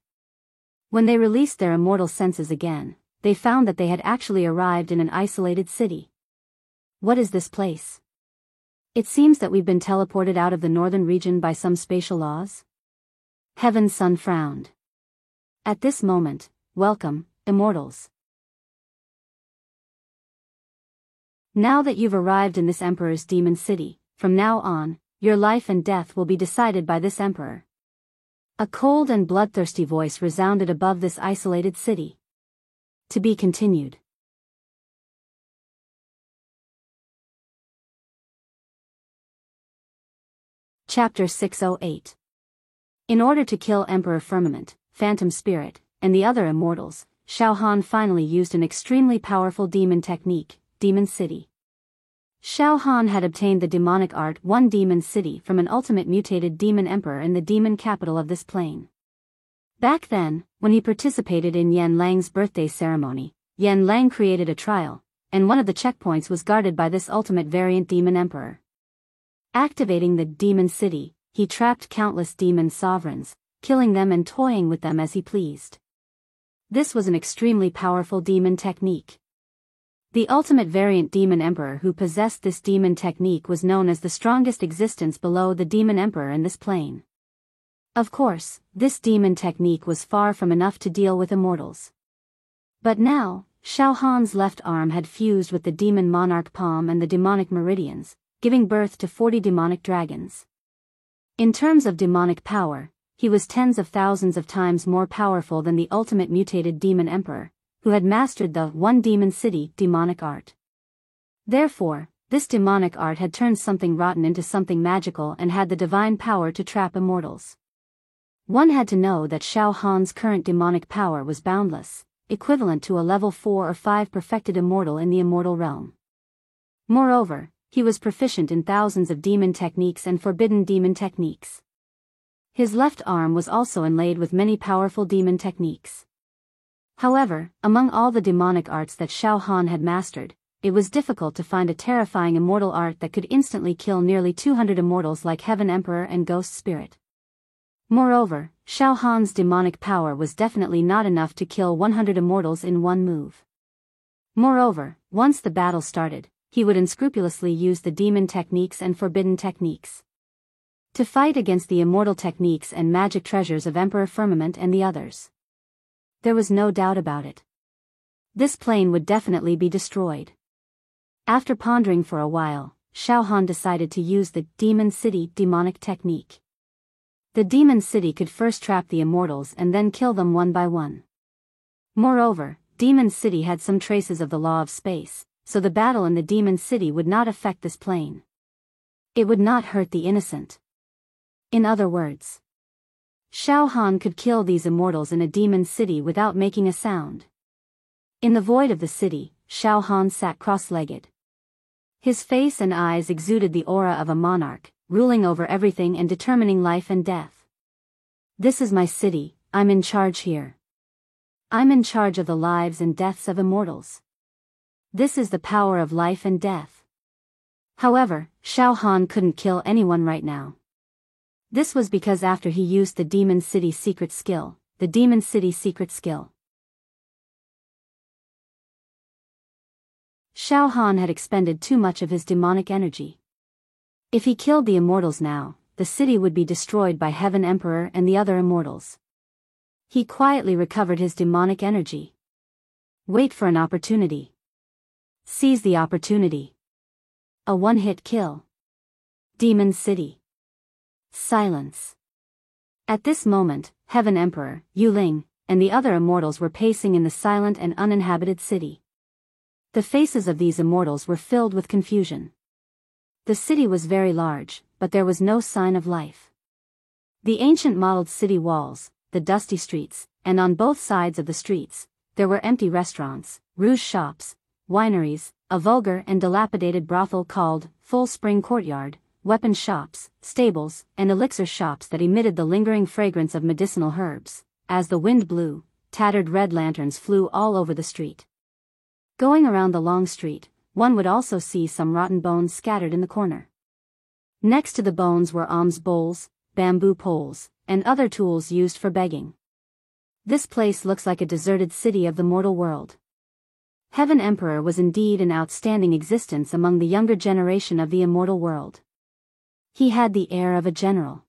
A: When they released their immortal senses again, they found that they had actually arrived in an isolated city. What is this place? It seems that we've been teleported out of the northern region by some spatial laws. Heaven's Son frowned. At this moment, welcome, immortals. Now that you've arrived in this Emperor's demon city, from now on, your life and death will be decided by this Emperor. A cold and bloodthirsty voice resounded above this isolated city. To be continued. Chapter 608. In order to kill Emperor Firmament, Phantom Spirit, and the other immortals, Shao Han finally used an extremely powerful demon technique, Demon City. Shao Han had obtained the demonic art One Demon City from an ultimate mutated demon emperor in the demon capital of this plane. Back then, when he participated in Yan Lang's birthday ceremony, Yan Lang created a trial, and one of the checkpoints was guarded by this ultimate variant demon emperor. Activating the Demon City, he trapped countless demon sovereigns, killing them and toying with them as he pleased. This was an extremely powerful demon technique. The ultimate variant demon emperor who possessed this demon technique was known as the strongest existence below the demon emperor in this plane. Of course, this demon technique was far from enough to deal with immortals. But now, Shao Han's left arm had fused with the demon monarch palm and the demonic meridians, giving birth to 40 demonic dragons. In terms of demonic power, he was tens of thousands of times more powerful than the ultimate mutated demon emperor, who had mastered the One Demon City demonic art. Therefore, this demonic art had turned something rotten into something magical and had the divine power to trap immortals. One had to know that Shao Han's current demonic power was boundless, equivalent to a level 4 or 5 perfected immortal in the immortal realm. Moreover, he was proficient in thousands of demon techniques and forbidden demon techniques. His left arm was also inlaid with many powerful demon techniques. However, among all the demonic arts that Shao Han had mastered, it was difficult to find a terrifying immortal art that could instantly kill nearly 200 immortals like Heaven Emperor and Ghost Spirit. Moreover, Shao Han's demonic power was definitely not enough to kill 100 immortals in one move. Moreover, once the battle started, he would unscrupulously use the demon techniques and forbidden techniques to fight against the immortal techniques and magic treasures of Emperor Firmament and the others. There was no doubt about it. This plane would definitely be destroyed. After pondering for a while, Shao Han decided to use the Demon City demonic technique. The Demon City could first trap the immortals and then kill them one by one. Moreover, Demon City had some traces of the law of space, so the battle in the Demon City would not affect this plane. It would not hurt the innocent. In other words, Shao Han could kill these immortals in a demon city without making a sound. In the void of the city, Shao Han sat cross-legged. His face and eyes exuded the aura of a monarch, ruling over everything and determining life and death. This is my city, I'm in charge here. I'm in charge of the lives and deaths of immortals. This is the power of life and death. However, Shao Han couldn't kill anyone right now. This was because after he used the Demon City secret skill, the Demon City secret skill, Shao Han had expended too much of his demonic energy. If he killed the immortals now, the city would be destroyed by Heaven Emperor and the other immortals. He quietly recovered his demonic energy. Wait for an opportunity. Seize the opportunity. A one-hit kill. Demon City. Silence. At this moment, Heaven Emperor, Yu Ling, and the other immortals were pacing in the silent and uninhabited city. The faces of these immortals were filled with confusion. The city was very large, but there was no sign of life. The ancient mottled city walls, the dusty streets, and on both sides of the streets, there were empty restaurants, rouge shops, wineries, a vulgar and dilapidated brothel called Full Spring Courtyard, weapon shops, stables, and elixir shops that emitted the lingering fragrance of medicinal herbs. As the wind blew, tattered red lanterns flew all over the street. Going around the long street, one would also see some rotten bones scattered in the corner. Next to the bones were alms bowls, bamboo poles, and other tools used for begging. This place looks like a deserted city of the mortal world. Heaven Emperor was indeed an outstanding existence among the younger generation of the immortal world. He had the air of a general.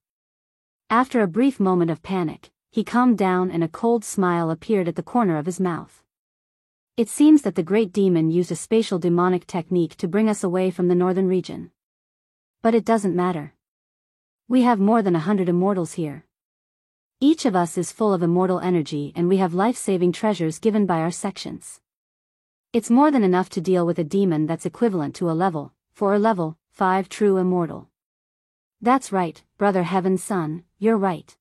A: After a brief moment of panic, he calmed down and a cold smile appeared at the corner of his mouth. It seems that the great demon used a spatial demonic technique to bring us away from the northern region. But it doesn't matter. We have more than 100 immortals here. Each of us is full of immortal energy and we have life-saving treasures given by our sections. It's more than enough to deal with a demon that's equivalent to a level 4 or level 5 true immortal. That's right, Brother Heaven's Son, you're right.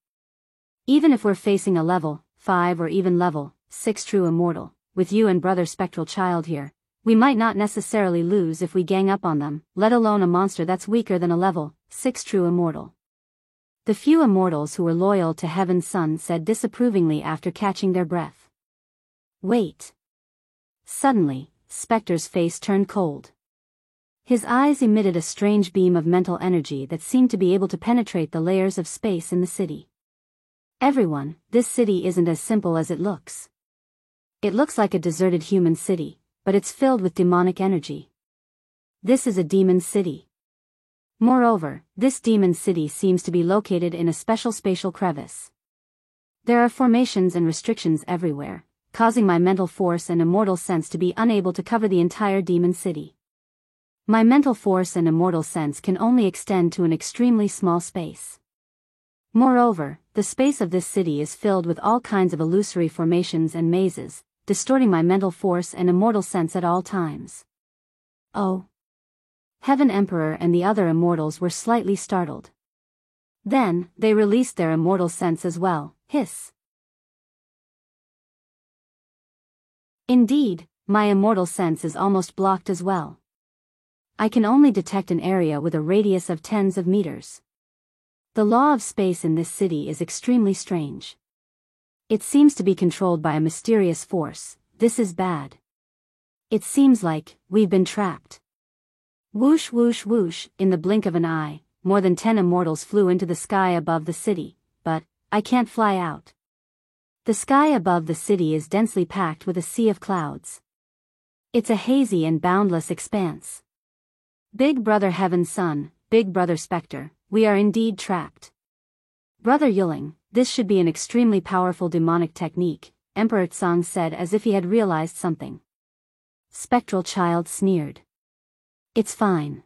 A: Even if we're facing a level 5 or even level 6 true immortal, with you and Brother Spectral Child here, we might not necessarily lose if we gang up on them, let alone a monster that's weaker than a level 6 true immortal. The few immortals who were loyal to Heaven's Son said disapprovingly after catching their breath. Wait. Suddenly, Spectre's face turned cold. His eyes emitted a strange beam of mental energy that seemed to be able to penetrate the layers of space in the city. Everyone, this city isn't as simple as it looks. It looks like a deserted human city, but it's filled with demonic energy. This is a demon city. Moreover, this demon city seems to be located in a special spatial crevice. There are formations and restrictions everywhere, causing my mental force and immortal sense to be unable to cover the entire demon city. My mental force and immortal sense can only extend to an extremely small space. Moreover, the space of this city is filled with all kinds of illusory formations and mazes, distorting my mental force and immortal sense at all times. Oh. Heaven Emperor and the other immortals were slightly startled. Then, they released their immortal sense as well, hiss. Indeed, my immortal sense is almost blocked as well. I can only detect an area with a radius of tens of meters. The law of space in this city is extremely strange. It seems to be controlled by a mysterious force. This is bad. It seems like we've been trapped. Whoosh whoosh whoosh, in the blink of an eye, more than 10 immortals flew into the sky above the city, but I can't fly out. The sky above the city is densely packed with a sea of clouds. It's a hazy and boundless expanse. Big Brother Heaven's Son, Big Brother Spectre, we are indeed trapped. Brother Yuling, this should be an extremely powerful demonic technique, Emperor Tsang said as if he had realized something. Spectral Child sneered. It's fine.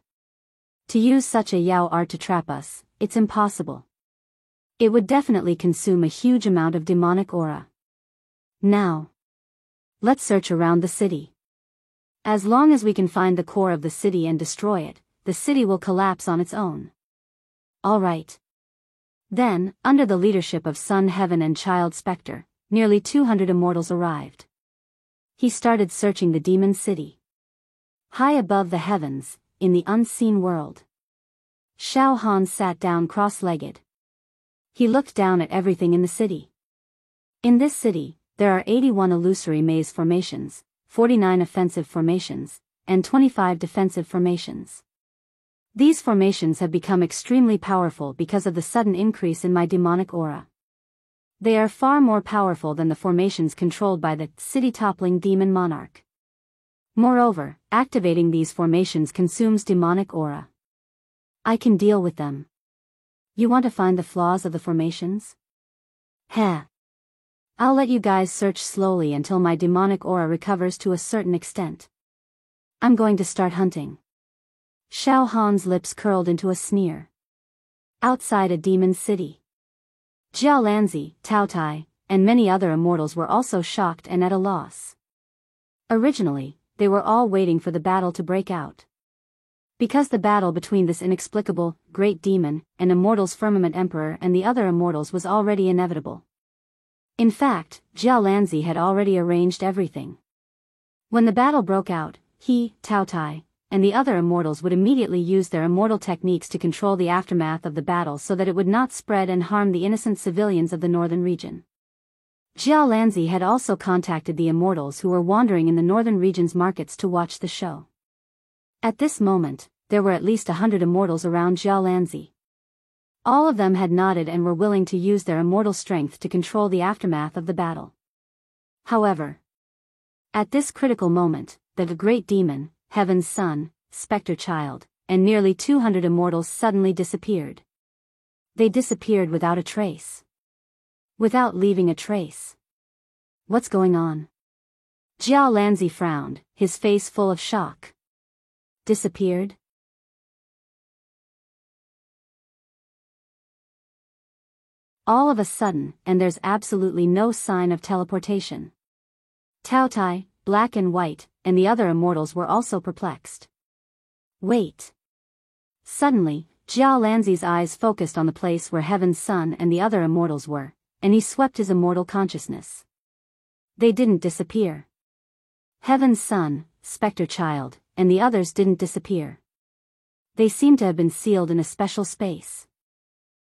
A: To use such a Yao art to trap us, it's impossible. It would definitely consume a huge amount of demonic aura. Now, let's search around the city. As long as we can find the core of the city and destroy it, the city will collapse on its own. All right. Then, under the leadership of Sun Heaven and Child Spectre, nearly 200 immortals arrived. He started searching the demon city. High above the heavens, in the unseen world. Xiao Han sat down cross-legged. He looked down at everything in the city. In this city, there are 81 illusory maze formations, 49 offensive formations, and 25 defensive formations. These formations have become extremely powerful because of the sudden increase in my demonic aura. They are far more powerful than the formations controlled by the city-toppling demon monarch. Moreover, activating these formations consumes demonic aura. I can deal with them. You want to find the flaws of the formations? Heh. I'll let you guys search slowly until my demonic aura recovers to a certain extent. I'm going to start hunting. Xiao Han's lips curled into a sneer. Outside a demon city. Jiao Lanzi, Tao Tai, and many other immortals were also shocked and at a loss. Originally, they were all waiting for the battle to break out. Because the battle between this inexplicable, great demon, and Immortals Firmament Emperor and the other immortals was already inevitable. In fact, Jiao Lanzi had already arranged everything. When the battle broke out, he, Tao Tai, and the other immortals would immediately use their immortal techniques to control the aftermath of the battle so that it would not spread and harm the innocent civilians of the northern region. Jiao Lanzi had also contacted the immortals who were wandering in the northern region's markets to watch the show. At this moment, there were at least 100 immortals around Jiao Lanzi. All of them had nodded and were willing to use their immortal strength to control the aftermath of the battle. However, at this critical moment, the great demon, Heaven's Son, Spectre Child, and nearly 200 immortals suddenly disappeared. They disappeared without a trace. Without leaving a trace. What's going on? Jiao Lanzi frowned, his face full of shock. Disappeared? All of a sudden, and there's absolutely no sign of teleportation. Tao Tai, Black and White, and the other immortals were also perplexed. Wait. Suddenly, Jiao Lanzi's eyes focused on the place where Heaven's Son and the other immortals were, and he swept his immortal consciousness. They didn't disappear. Heaven's Son, Spectre Child, and the others didn't disappear. They seemed to have been sealed in a special space.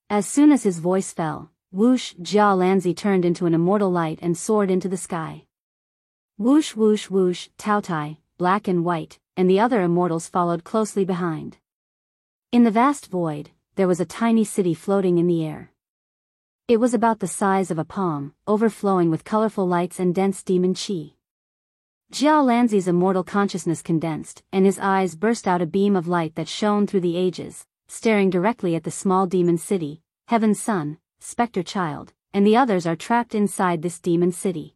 A: As soon as his voice fell, whoosh, Jiao Lanzi turned into an immortal light and soared into the sky. Whoosh whoosh whoosh, Tao Tai, Black and White, and the other immortals followed closely behind. In the vast void, there was a tiny city floating in the air. It was about the size of a palm, overflowing with colorful lights and dense demon chi. Jiao Lanzi's immortal consciousness condensed, and his eyes burst out a beam of light that shone through the ages, staring directly at the small demon city. Heaven's Son, Spectre Child, and the others are trapped inside this demon city.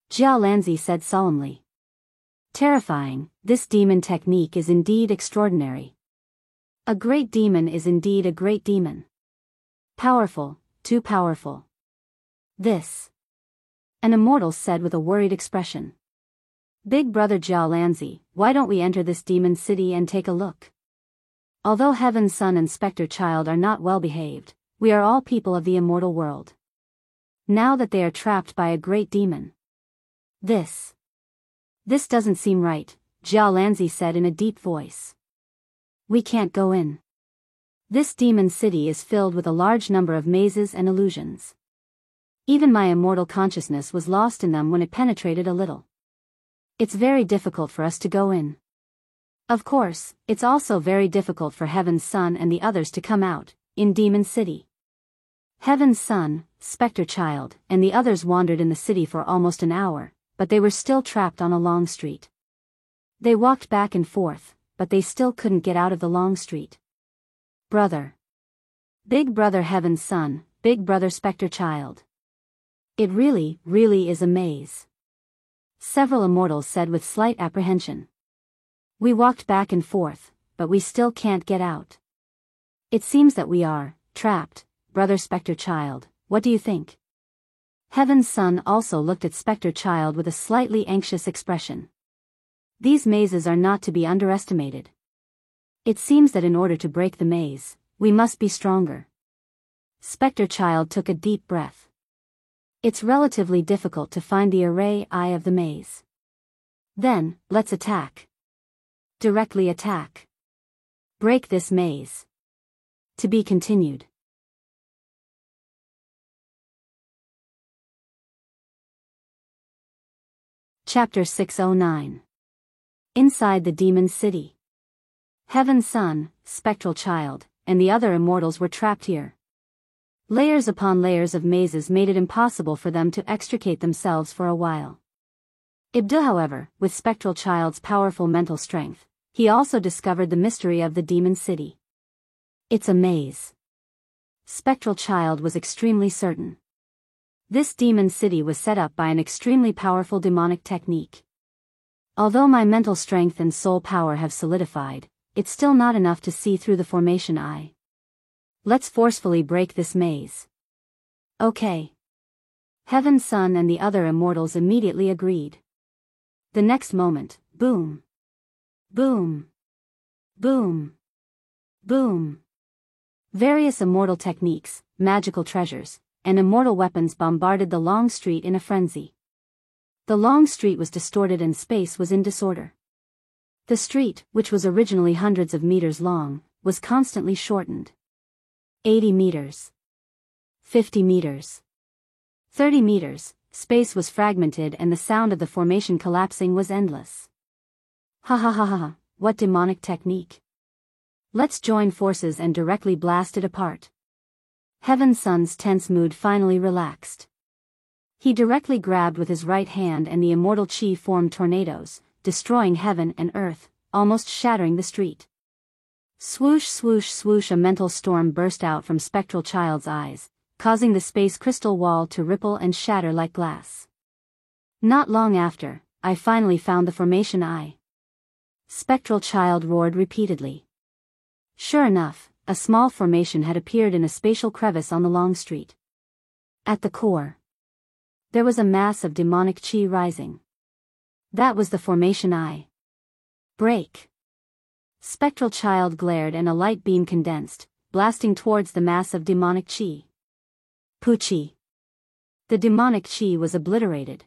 A: Jiao Lanzi said solemnly. Terrifying, this demon technique is indeed extraordinary. A great demon is indeed a great demon. Powerful, too powerful. This. An immortal said with a worried expression. Big brother Jiao Lanzi, why don't we enter this demon city and take a look? Although Heaven's Son and Spectre Child are not well behaved, we are all people of the immortal world. Now that they are trapped by a great demon. This doesn't seem right, Jiao Lanzi said in a deep voice. We can't go in. This demon city is filled with a large number of mazes and illusions. Even my immortal consciousness was lost in them when it penetrated a little. It's very difficult for us to go in. Of course, it's also very difficult for Heaven's Son and the others to come out, in Demon City. Heaven's Son, Spectre Child, and the others wandered in the city for almost an hour, but they were still trapped on a long street. They walked back and forth, but they still couldn't get out of the long street. Brother. Big brother Heaven's Son, big brother Spectre Child. It really is a maze. Several immortals said with slight apprehension. We walked back and forth, but we still can't get out. It seems that we are trapped, brother Spectre Child, what do you think? Heaven's Son also looked at Spectre Child with a slightly anxious expression. These mazes are not to be underestimated. It seems that in order to break the maze, we must be stronger. Spectre Child took a deep breath. It's relatively difficult to find the eye of the maze. Then, let's attack. Directly attack. Break this maze. To be continued. Chapter 609. Inside the Demon City. Heaven's Son, Spectral Child, and the other immortals were trapped here. Layers upon layers of mazes made it impossible for them to extricate themselves for a while. Ibda, however, with Spectral Child's powerful mental strength, he also discovered the mystery of the Demon City. It's a maze. Spectral Child was extremely certain. This demon city was set up by an extremely powerful demonic technique. Although my mental strength and soul power have solidified, it's still not enough to see through the formation eye. Let's forcefully break this maze. Okay. Heaven's Son and the other immortals immediately agreed. The next moment, boom. Boom. Boom. Boom. Various immortal techniques, magical treasures, and immortal weapons bombarded the long street in a frenzy. The long street was distorted and space was in disorder. The street, which was originally hundreds of meters long, was constantly shortened. 80 meters. 50 meters. 30 meters, space was fragmented and the sound of the formation collapsing was endless. Ha ha ha ha, what demonic technique. Let's join forces and directly blast it apart. Heaven Sun's tense mood finally relaxed. He directly grabbed with his right hand and the immortal chi formed tornadoes, destroying heaven and earth, almost shattering the street. Swoosh swoosh swoosh, a mental storm burst out from Spectral Child's eyes, causing the space crystal wall to ripple and shatter like glass. Not long after, I finally found the formation eye. Spectral Child roared repeatedly. Sure enough, a small formation had appeared in a spatial crevice on the long street. At the core, there was a mass of demonic chi rising. That was the formation eye. Break! Spectral Child glared and a light beam condensed, blasting towards the mass of demonic chi. Poochie! The demonic chi was obliterated.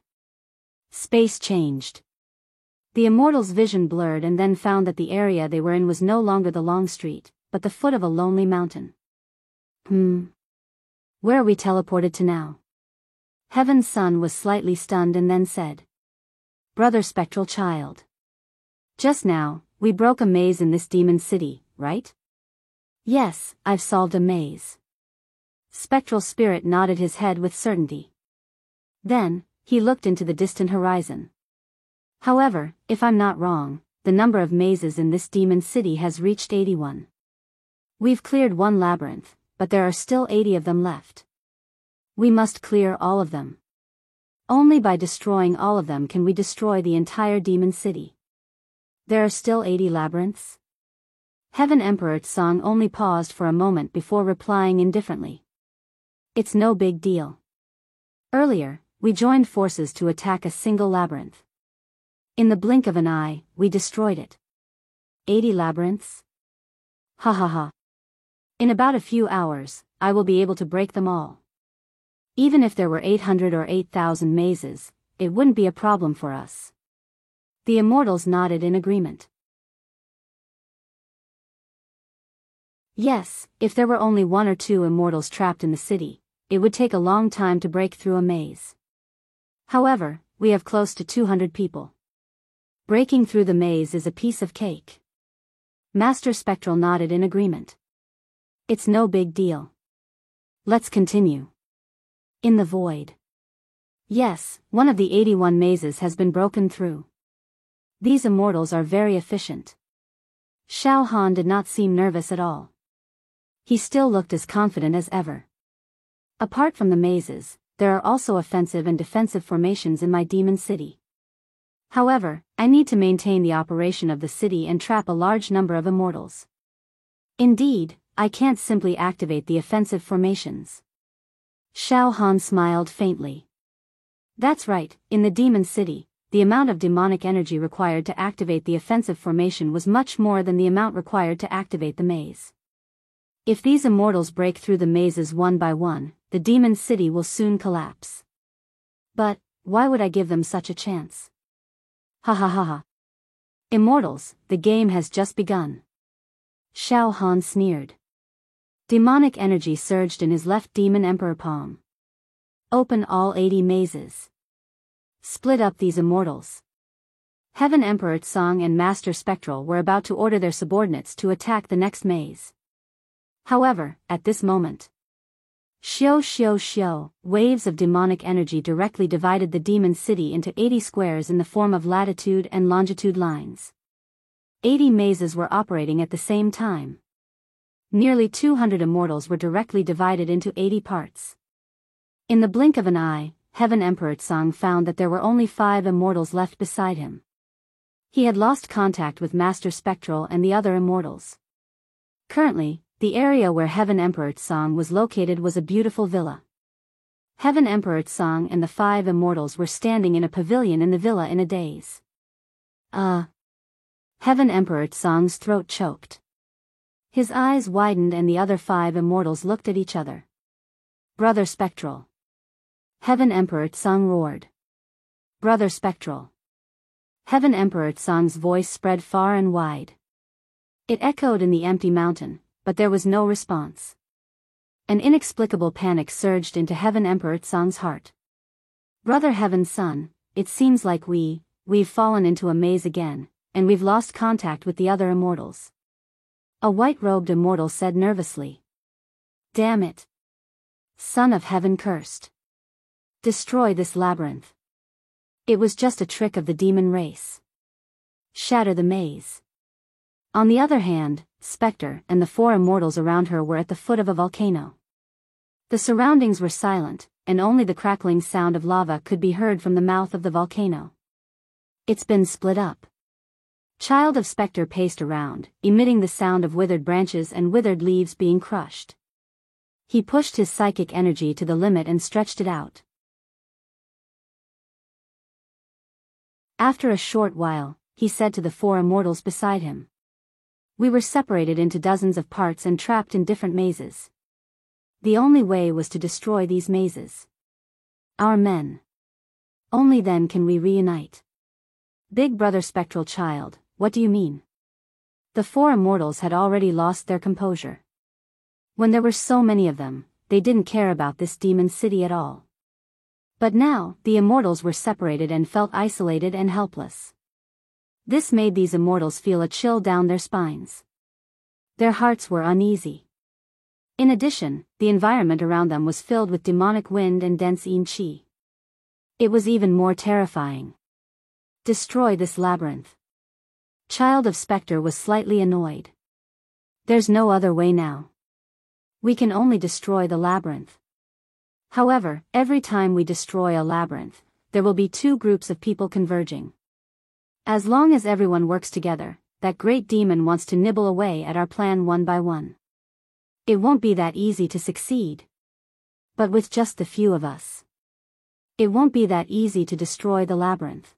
A: Space changed. The immortals' vision blurred and then found that the area they were in was no longer the long street, but the foot of a lonely mountain. Where are we teleported to now? Heaven's Sun was slightly stunned and then said. Brother Spectral Child. Just now, we broke a maze in this demon city, right? Yes, I've solved a maze. Spectral Spirit nodded his head with certainty. Then, he looked into the distant horizon. However, if I'm not wrong, the number of mazes in this demon city has reached 81. We've cleared one labyrinth, but there are still 80 of them left. We must clear all of them. Only by destroying all of them can we destroy the entire demon city. There are still 80 labyrinths? Heaven Emperor Tsang only paused for a moment before replying indifferently. It's no big deal. Earlier, we joined forces to attack a single labyrinth. In the blink of an eye, we destroyed it. 80 labyrinths? Ha ha ha. In about a few hours, I will be able to break them all. Even if there were 800 or 8,000 mazes, it wouldn't be a problem for us. The immortals nodded in agreement. Yes, if there were only 1 or 2 immortals trapped in the city, it would take a long time to break through a maze. However, we have close to 200 people. Breaking through the maze is a piece of cake. Master Spectral nodded in agreement. It's no big deal. Let's continue. In the void. Yes, one of the 81 mazes has been broken through. These immortals are very efficient. Xiao Han did not seem nervous at all. He still looked as confident as ever. Apart from the mazes, there are also offensive and defensive formations in my demon city. However, I need to maintain the operation of the city and trap a large number of immortals. Indeed, I can't simply activate the offensive formations. Xiao Han smiled faintly. That's right, in the demon city, the amount of demonic energy required to activate the offensive formation was much more than the amount required to activate the maze. If these immortals break through the mazes one by one, the demon city will soon collapse. But, why would I give them such a chance? Ha ha ha ha. Immortals, the game has just begun. Xiao Han sneered. Demonic energy surged in his left demon emperor palm. Open all 80 mazes. Split up these immortals. Heaven Emperor Tsang and Master Spectral were about to order their subordinates to attack the next maze. However, at this moment, Xiao, waves of demonic energy directly divided the demon city into 80 squares in the form of latitude and longitude lines. 80 mazes were operating at the same time. Nearly 200 immortals were directly divided into 80 parts. In the blink of an eye, Heaven Emperor Tsang found that there were only 5 immortals left beside him. He had lost contact with Master Spectral and the other immortals. Currently, the area where Heaven Emperor Tsang was located was a beautiful villa. Heaven Emperor Tsang and the 5 immortals were standing in a pavilion in the villa in a daze. Heaven Emperor Tsang's throat choked. His eyes widened and the other 5 immortals looked at each other. Brother Spectral. Heaven Emperor Tsang roared. Brother Spectral. Heaven Emperor Tsang's voice spread far and wide. It echoed in the empty mountain, but there was no response. An inexplicable panic surged into Heaven Emperor Tsang's heart. Brother Heaven's Son, it seems like we've fallen into a maze again, and we've lost contact with the other immortals. A white-robed immortal said nervously. Damn it. Son of heaven cursed. Destroy this labyrinth. It was just a trick of the demon race. Shatter the maze. On the other hand, Spectre and the four immortals around her were at the foot of a volcano. The surroundings were silent, and only the crackling sound of lava could be heard from the mouth of the volcano. It's been split up. Child of Spectre paced around, emitting the sound of withered branches and withered leaves being crushed. He pushed his psychic energy to the limit and stretched it out. After a short while, he said to the four immortals beside him. We were separated into dozens of parts and trapped in different mazes. The only way was to destroy these mazes. Our men. Only then can we reunite. Big brother spectral child, what do you mean? The four immortals had already lost their composure. When there were so many of them, they didn't care about this demon city at all. But now, the immortals were separated and felt isolated and helpless. This made these immortals feel a chill down their spines. Their hearts were uneasy. In addition, the environment around them was filled with demonic wind and dense yin qi. It was even more terrifying. Destroy this labyrinth. Child of Spectre was slightly annoyed. There's no other way now. We can only destroy the labyrinth. However, every time we destroy a labyrinth, there will be two groups of people converging. As long as everyone works together, that great demon wants to nibble away at our plan one by one. It won't be that easy to succeed. But with just the few of us, it won't be that easy to destroy the labyrinth.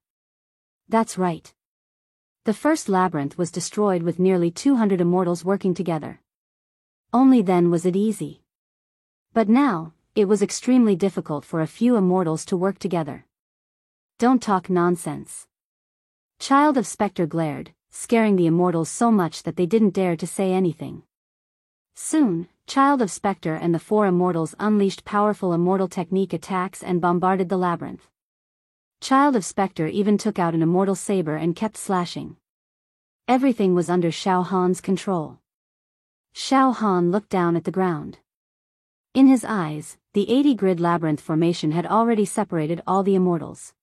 A: That's right. The first labyrinth was destroyed with nearly 200 immortals working together. Only then was it easy. But now, it was extremely difficult for a few immortals to work together. Don't talk nonsense. Child of Spectre glared, scaring the immortals so much that they didn't dare to say anything. Soon, Child of Spectre and the four immortals unleashed powerful immortal technique attacks and bombarded the labyrinth. Child of Spectre even took out an immortal saber and kept slashing. Everything was under Xiao Han's control. Xiao Han looked down at the ground. In his eyes, the 80-grid labyrinth formation had already separated all the immortals.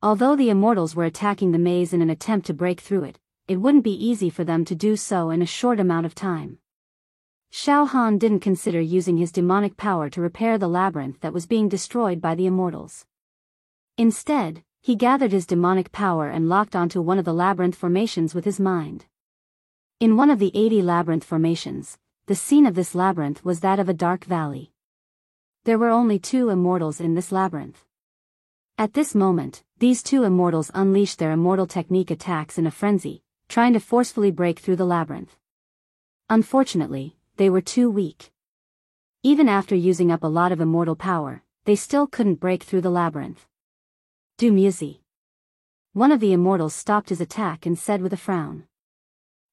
A: Although the immortals were attacking the maze in an attempt to break through it, it wouldn't be easy for them to do so in a short amount of time. Xiao Han didn't consider using his demonic power to repair the labyrinth that was being destroyed by the immortals. Instead, he gathered his demonic power and locked onto one of the labyrinth formations with his mind. In one of the 80 labyrinth formations, the scene of this labyrinth was that of a dark valley. There were only 2 immortals in this labyrinth. At this moment, these 2 immortals unleashed their immortal technique attacks in a frenzy, trying to forcefully break through the labyrinth. Unfortunately, they were too weak. Even after using up a lot of immortal power, they still couldn't break through the labyrinth. Du Muzi. One of the immortals stopped his attack and said with a frown.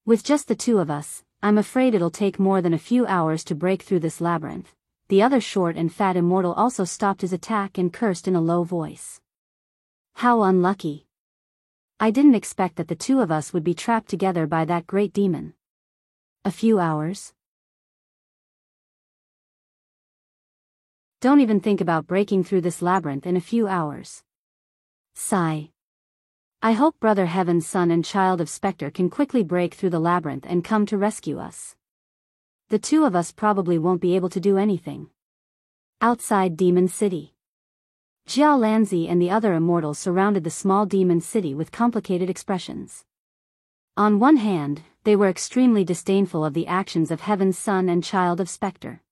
A: With just the 2 of us, I'm afraid it'll take more than a few hours to break through this labyrinth. The other short and fat immortal also stopped his attack and cursed in a low voice. How unlucky. I didn't expect that the 2 of us would be trapped together by that great demon. A few hours? Don't even think about breaking through this labyrinth in a few hours. Sigh. I hope Brother Heaven's son and Child of Spectre can quickly break through the labyrinth and come to rescue us. The 2 of us probably won't be able to do anything. Outside Demon City. Jiao Lanzi and the other immortals surrounded the small demon city with complicated expressions. On one hand, they were extremely disdainful of the actions of Heaven's son and Child of Spectre.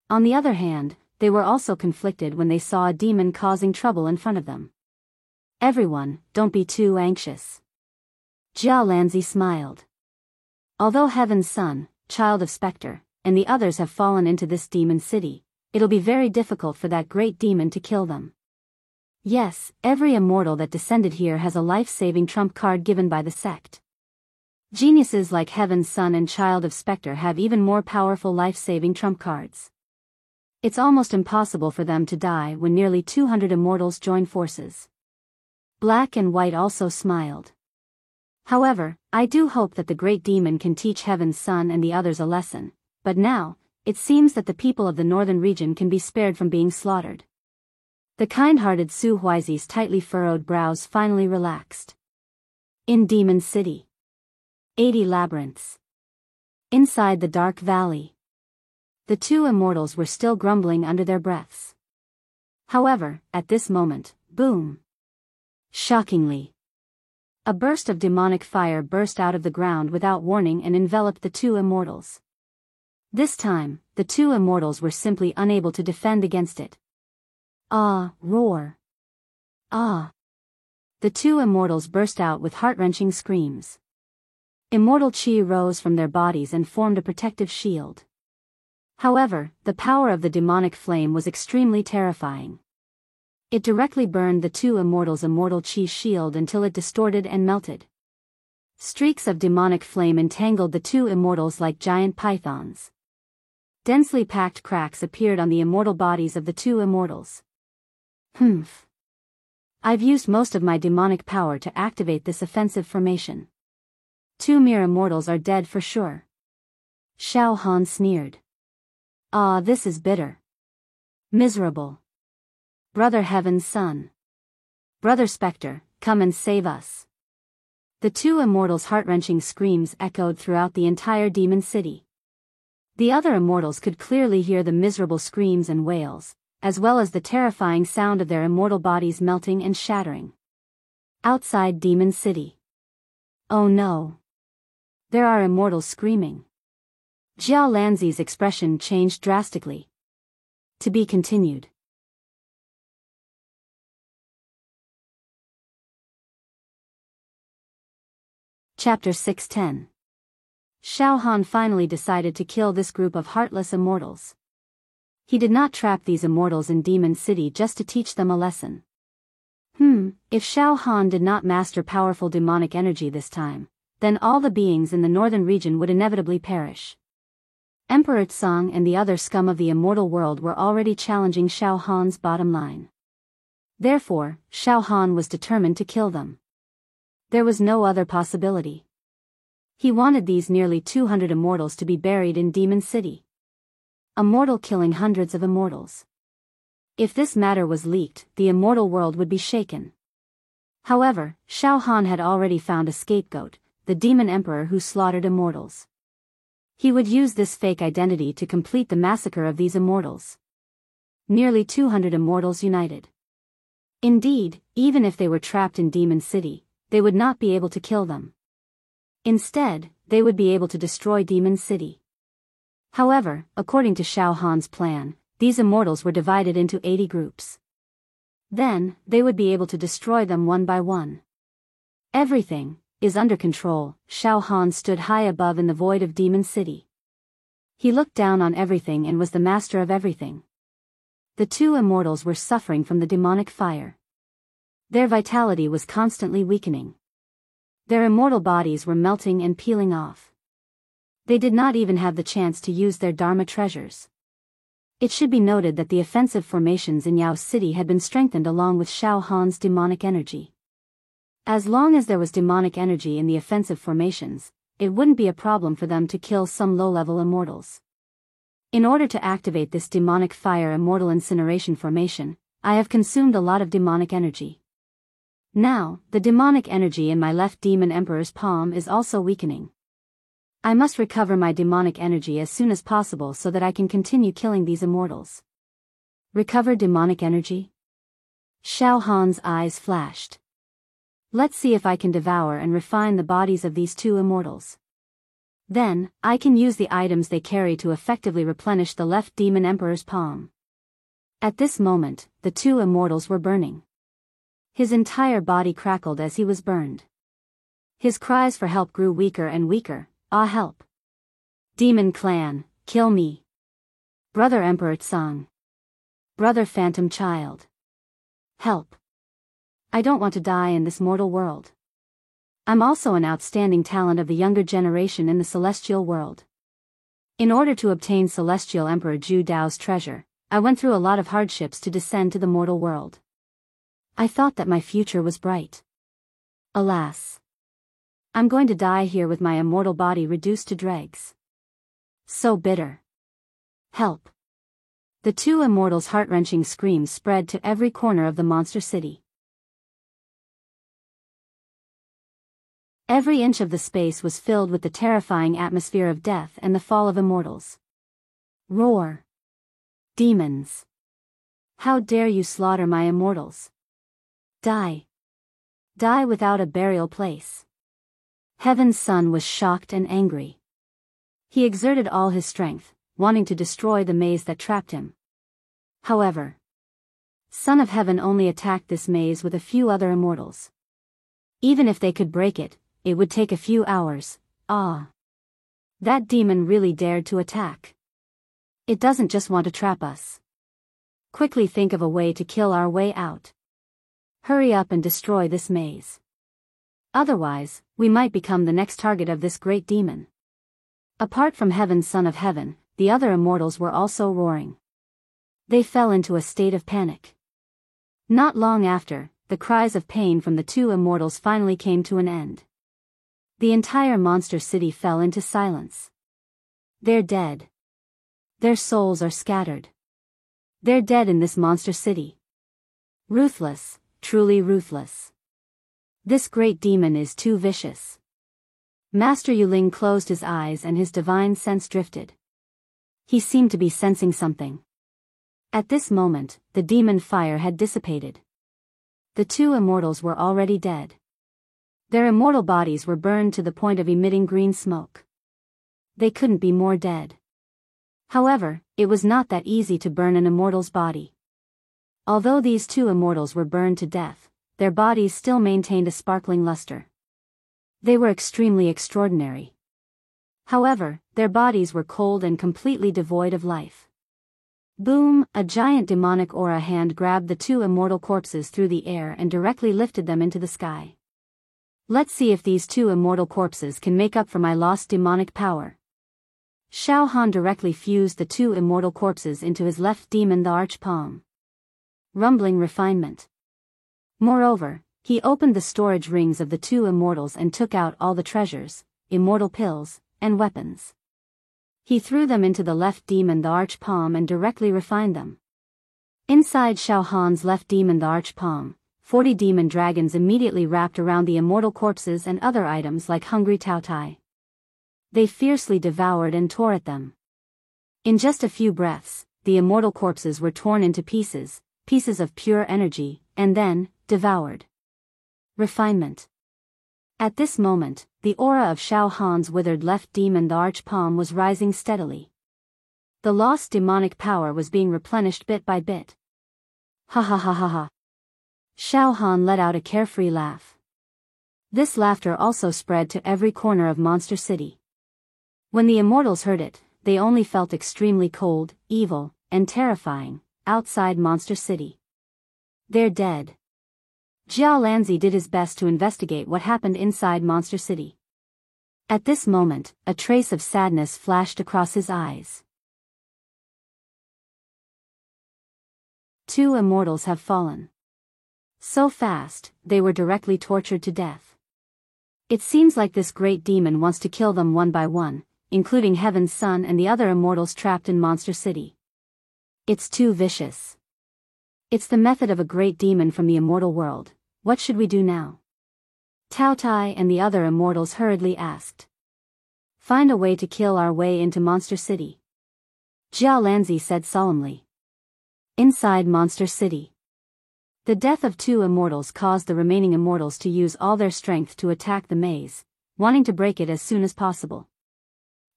A: On the other hand, they were also conflicted when they saw a demon causing trouble in front of them. Everyone, don't be too anxious. Jiao Lanzi smiled. Although Heaven's son, Child of Spectre, and the others have fallen into this demon city, it'll be very difficult for that great demon to kill them. Yes, every immortal that descended here has a life-saving trump card given by the sect. Geniuses like Heaven's son and Child of Spectre have even more powerful life-saving trump cards. It's almost impossible for them to die when nearly 200 immortals join forces. Black and White also smiled. However, I do hope that the great demon can teach Heaven's son and the others a lesson, but now, it seems that the people of the northern region can be spared from being slaughtered. The kind-hearted Su Huizi's tightly furrowed brows finally relaxed. In Demon City. 80 labyrinths. Inside the dark valley. The two immortals were still grumbling under their breaths. However, at this moment, boom! Shockingly, a burst of demonic fire burst out of the ground without warning and enveloped the two immortals. This time, the two immortals were simply unable to defend against it. Ah, roar! Ah! The two immortals burst out with heart-wrenching screams. Immortal chi rose from their bodies and formed a protective shield. However, the power of the demonic flame was extremely terrifying. It directly burned the two immortals' immortal chi shield until it distorted and melted. Streaks of demonic flame entangled the two immortals like giant pythons. Densely packed cracks appeared on the immortal bodies of the two immortals. Humph. I've used most of my demonic power to activate this offensive formation. Two mere immortals are dead for sure. Xiao Han sneered. Ah, this is bitter. Miserable. Brother Heaven's son. Brother Spectre, come and save us. The two immortals' heart-wrenching screams echoed throughout the entire demon city. The other immortals could clearly hear the miserable screams and wails, as well as the terrifying sound of their immortal bodies melting and shattering. Outside Demon City. Oh no. There are immortals screaming. Jiao Lanzi's expression changed drastically. To be continued. Chapter 610. Xiao Han finally decided to kill this group of heartless immortals. He did not trap these immortals in Demon City just to teach them a lesson. If Xiao Han did not master powerful demonic energy this time, then all the beings in the northern region would inevitably perish. Emperor Tsang and the other scum of the immortal world were already challenging Xiao Han's bottom line. Therefore, Xiao Han was determined to kill them. There was no other possibility. He wanted these nearly 200 immortals to be buried in Demon City. A mortal killing hundreds of immortals. If this matter was leaked, the immortal world would be shaken. However, Xiao Han had already found a scapegoat, the demon emperor who slaughtered immortals. He would use this fake identity to complete the massacre of these immortals. Nearly 200 immortals united. Indeed, even if they were trapped in Demon City, they would not be able to kill them. Instead, they would be able to destroy Demon City. However, according to Xiao Han's plan, these immortals were divided into 80 groups. Then, they would be able to destroy them one by one. Everything is under control. Xiao Han stood high above in the void of Demon City. He looked down on everything and was the master of everything. The two immortals were suffering from the demonic fire. Their vitality was constantly weakening. Their immortal bodies were melting and peeling off. They did not even have the chance to use their Dharma treasures. It should be noted that the offensive formations in Yao City had been strengthened along with Xiao Han's demonic energy. As long as there was demonic energy in the offensive formations, it wouldn't be a problem for them to kill some low-level immortals. In order to activate this demonic fire immortal incineration formation, I have consumed a lot of demonic energy. Now, the demonic energy in my left demon emperor's palm is also weakening. I must recover my demonic energy as soon as possible so that I can continue killing these immortals. Recover demonic energy? Xiao Han's eyes flashed. Let's see if I can devour and refine the bodies of these two immortals. Then, I can use the items they carry to effectively replenish the left demon emperor's palm. At this moment, the two immortals were burning. His entire body crackled as he was burned. His cries for help grew weaker and weaker. Ah, help! Demon clan, kill me! Brother Emperor Tsang! Brother Phantom Child! Help! I don't want to die in this mortal world. I'm also an outstanding talent of the younger generation in the celestial world. In order to obtain Celestial Emperor Zhu Dao's treasure, I went through a lot of hardships to descend to the mortal world. I thought that my future was bright. Alas! I'm going to die here with my immortal body reduced to dregs. So bitter. Help! The two immortals' heart-wrenching screams spread to every corner of the monster city. Every inch of the space was filled with the terrifying atmosphere of death and the fall of immortals. Roar! Demons! How dare you slaughter my immortals? Die! Die without a burial place. Heaven's Son was shocked and angry. He exerted all his strength, wanting to destroy the maze that trapped him. However, Son of Heaven only attacked this maze with a few other immortals. Even if they could break it, it would take a few hours. That demon really dared to attack. It doesn't just want to trap us. Quickly think of a way to kill our way out. Hurry up and destroy this maze. Otherwise, we might become the next target of this great demon. Apart from Heaven's Son of Heaven, the other immortals were also roaring. They fell into a state of panic. Not long after, the cries of pain from the two immortals finally came to an end. The entire monster city fell into silence. They're dead. Their souls are scattered. They're dead in this monster city. Ruthless, truly ruthless. This great demon is too vicious. Master Yuling closed his eyes and his divine sense drifted. He seemed to be sensing something. At this moment, the demon fire had dissipated. The two immortals were already dead. Their immortal bodies were burned to the point of emitting green smoke. They couldn't be more dead. However, it was not that easy to burn an immortal's body. Although these two immortals were burned to death, their bodies still maintained a sparkling luster. They were extremely extraordinary. However, their bodies were cold and completely devoid of life. Boom! A giant demonic aura hand grabbed the two immortal corpses through the air and directly lifted them into the sky. Let's see if these two immortal corpses can make up for my lost demonic power. Xiao Han directly fused the two immortal corpses into his left demon, the Archpalm. Rumbling refinement. Moreover, he opened the storage rings of the two immortals and took out all the treasures, immortal pills, and weapons. He threw them into the left demon, the Archpalm, and directly refined them. Inside Xiao Han's left demon, the Archpalm, 40 demon dragons immediately wrapped around the immortal corpses and other items like hungry Taotai. They fiercely devoured and tore at them. In just a few breaths, the immortal corpses were torn into pieces, pieces of pure energy, and then, devoured. Refinement. At this moment, the aura of Xiao Han's withered left demon, the Archpalm, was rising steadily. The lost demonic power was being replenished bit by bit. Ha ha ha ha ha. Xiao Han let out a carefree laugh. This laughter also spread to every corner of Monster City. When the immortals heard it, they only felt extremely cold, evil, and terrifying, outside Monster City. They're dead. Jiao Lanzi did his best to investigate what happened inside Monster City. At this moment, a trace of sadness flashed across his eyes. Two immortals have fallen. So fast, they were directly tortured to death. It seems like this great demon wants to kill them one by one, including Heaven's Son and the other immortals trapped in Monster City. It's too vicious. It's the method of a great demon from the immortal world. What should we do now? Taotai and the other immortals hurriedly asked. Find a way to kill our way into Monster City. Jiao Lanzi said solemnly. Inside Monster City. The death of two immortals caused the remaining immortals to use all their strength to attack the maze, wanting to break it as soon as possible.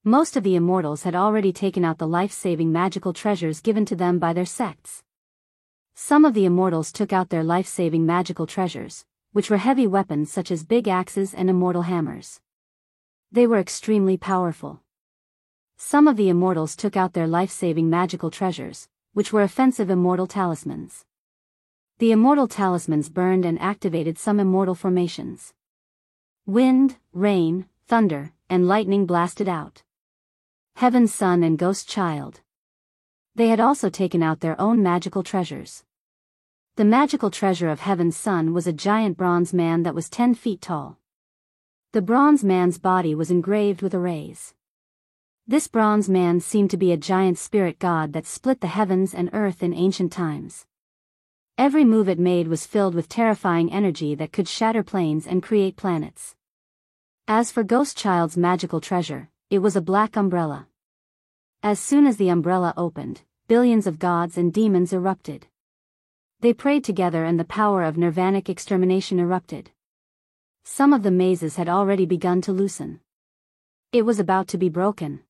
A: Most of the immortals had already taken out the life-saving magical treasures given to them by their sects. Some of the immortals took out their life-saving magical treasures, which were heavy weapons such as big axes and immortal hammers. They were extremely powerful. Some of the immortals took out their life-saving magical treasures, which were offensive immortal talismans. The immortal talismans burned and activated some immortal formations. Wind, rain, thunder, and lightning blasted out. Heaven's Son and Ghost Child. They had also taken out their own magical treasures. The magical treasure of Heaven's Son was a giant bronze man that was 10 feet tall. The bronze man's body was engraved with arrays. This bronze man seemed to be a giant spirit god that split the heavens and earth in ancient times. Every move it made was filled with terrifying energy that could shatter planes and create planets. As for Ghost Child's magical treasure, it was a black umbrella. As soon as the umbrella opened, billions of gods and demons erupted. They prayed together and the power of nirvanic extermination erupted. Some of the mazes had already begun to loosen. It was about to be broken.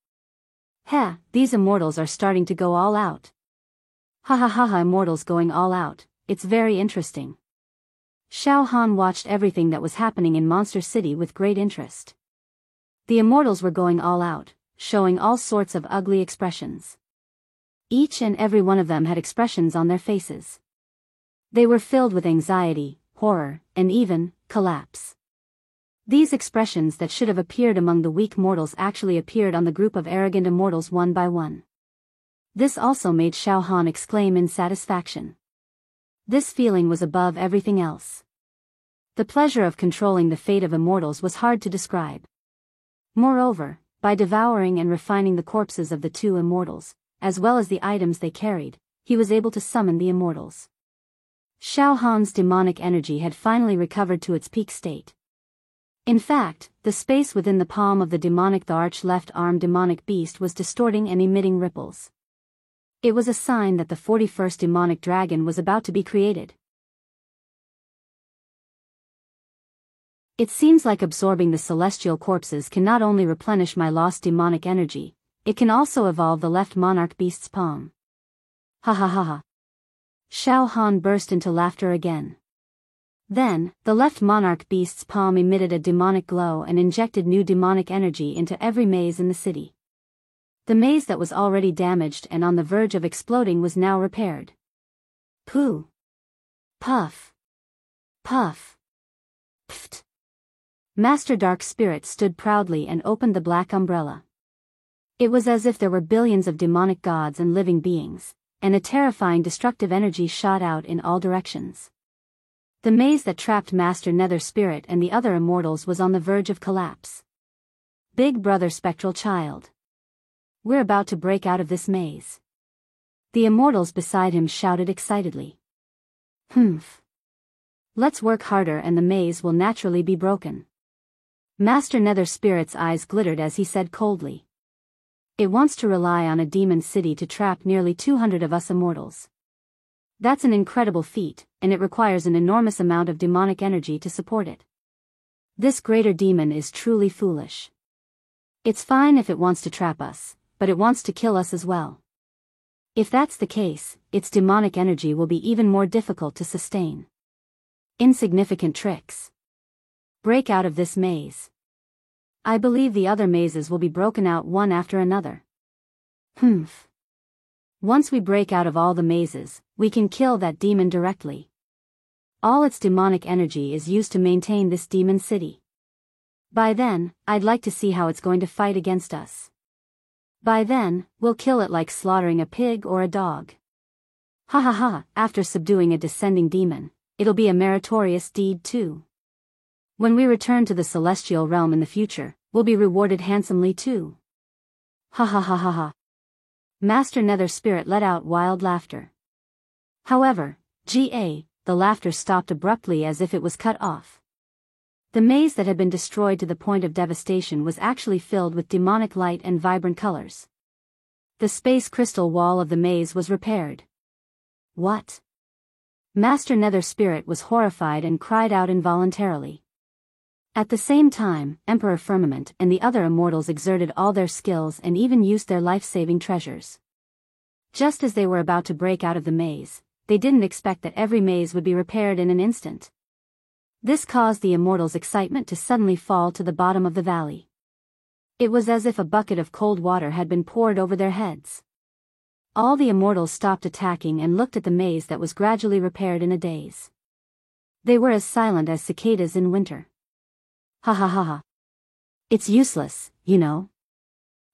A: Heh, these immortals are starting to go all out. Ha ha ha ha, immortals going all out, it's very interesting. Xiao Han watched everything that was happening in Monster City with great interest. The immortals were going all out, showing all sorts of ugly expressions. Each and every one of them had expressions on their faces. They were filled with anxiety, horror, and even collapse. These expressions that should have appeared among the weak mortals actually appeared on the group of arrogant immortals one by one. This also made Xiao Han exclaim in satisfaction. This feeling was above everything else. The pleasure of controlling the fate of immortals was hard to describe. Moreover, by devouring and refining the corpses of the two immortals, as well as the items they carried, he was able to summon the immortals. Xiao Han's demonic energy had finally recovered to its peak state. In fact, the space within the palm of the arch left-arm demonic beast was distorting and emitting ripples. It was a sign that the 41st demonic dragon was about to be created. It seems like absorbing the celestial corpses can not only replenish my lost demonic energy, it can also evolve the left monarch beast's palm. Ha ha ha ha. Xiao Han burst into laughter again. Then, the left monarch beast's palm emitted a demonic glow and injected new demonic energy into every maze in the city. The maze that was already damaged and on the verge of exploding was now repaired. Pooh! Puff! Puff! Pft! Master Dark Spirit stood proudly and opened the black umbrella. It was as if there were billions of demonic gods and living beings, and a terrifying destructive energy shot out in all directions. The maze that trapped Master Nether Spirit and the other immortals was on the verge of collapse. Big Brother Spectral Child. We're about to break out of this maze. The immortals beside him shouted excitedly. Humph. Let's work harder and the maze will naturally be broken. Master Nether Spirit's eyes glittered as he said coldly. It wants to rely on a demon city to trap nearly 200 of us immortals. That's an incredible feat, and it requires an enormous amount of demonic energy to support it. This greater demon is truly foolish. It's fine if it wants to trap us, but it wants to kill us as well. If that's the case, its demonic energy will be even more difficult to sustain. Insignificant tricks. Break out of this maze. I believe the other mazes will be broken out one after another. Humph. Once we break out of all the mazes, we can kill that demon directly. All its demonic energy is used to maintain this demon city. By then, I'd like to see how it's going to fight against us. By then, we'll kill it like slaughtering a pig or a dog. Ha ha ha, after subduing a descending demon, it'll be a meritorious deed too. When we return to the celestial realm in the future, we'll be rewarded handsomely too. Ha ha ha ha ha. Master Nether Spirit let out wild laughter. However, the laughter stopped abruptly as if it was cut off. The maze that had been destroyed to the point of devastation was actually filled with demonic light and vibrant colors. The space crystal wall of the maze was repaired. What? Master Nether Spirit was horrified and cried out involuntarily. At the same time, Emperor Firmament and the other immortals exerted all their skills and even used their life-saving treasures. Just as they were about to break out of the maze, they didn't expect that every maze would be repaired in an instant. This caused the immortals' excitement to suddenly fall to the bottom of the valley. It was as if a bucket of cold water had been poured over their heads. All the immortals stopped attacking and looked at the maze that was gradually repaired in a daze. They were as silent as cicadas in winter. Ha ha ha ha. It's useless, you know.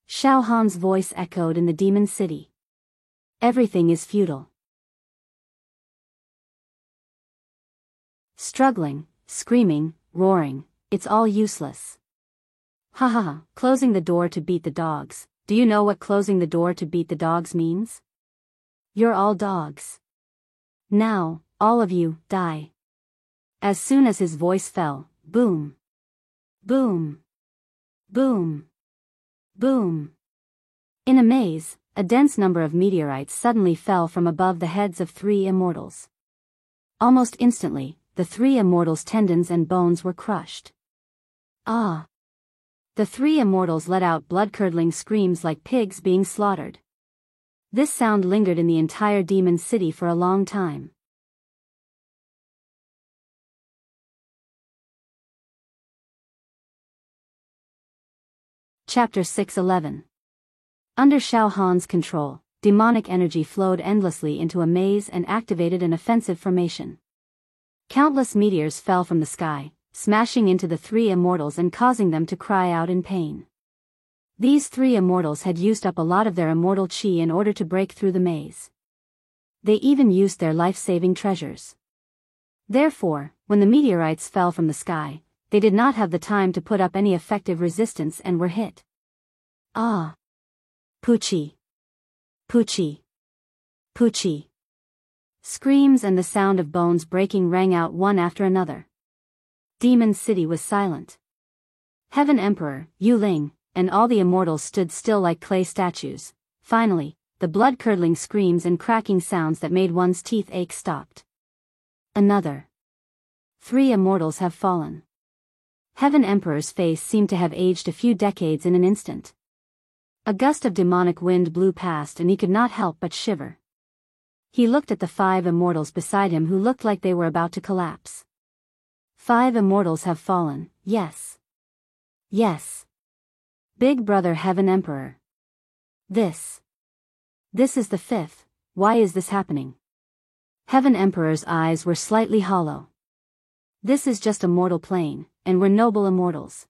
A: Xiao Han's voice echoed in the demon city. Everything is futile. Struggling, screaming, roaring, it's all useless. Ha ha ha. Closing the door to beat the dogs, do you know what closing the door to beat the dogs means? You're all dogs. Now, all of you, die. As soon as his voice fell, boom. Boom. Boom. Boom. In a maze, a dense number of meteorites suddenly fell from above the heads of three immortals. Almost instantly, the three immortals' tendons and bones were crushed. Ah! The three immortals let out blood-curdling screams like pigs being slaughtered. This sound lingered in the entire demon city for a long time. Chapter 6:11. Under Shao Han's control, demonic energy flowed endlessly into a maze and activated an offensive formation. Countless meteors fell from the sky, smashing into the three immortals and causing them to cry out in pain. These three immortals had used up a lot of their immortal chi in order to break through the maze. They even used their life-saving treasures. Therefore, when the meteorites fell from the sky, they did not have the time to put up any effective resistance and were hit. Ah! Poochie! Poochie! Poochie! Screams and the sound of bones breaking rang out one after another. Demon City was silent. Heaven Emperor, Yu Ling, and all the immortals stood still like clay statues. Finally, the blood-curdling screams and cracking sounds that made one's teeth ache stopped. Another. 3 immortals have fallen. Heaven Emperor's face seemed to have aged a few decades in an instant. A gust of demonic wind blew past and he could not help but shiver. He looked at the 5 immortals beside him who looked like they were about to collapse. 5 immortals have fallen, yes. Yes. Big brother Heaven Emperor. This is the 5th, why is this happening? Heaven Emperor's eyes were slightly hollow. This is just a mortal plane, and we're noble immortals.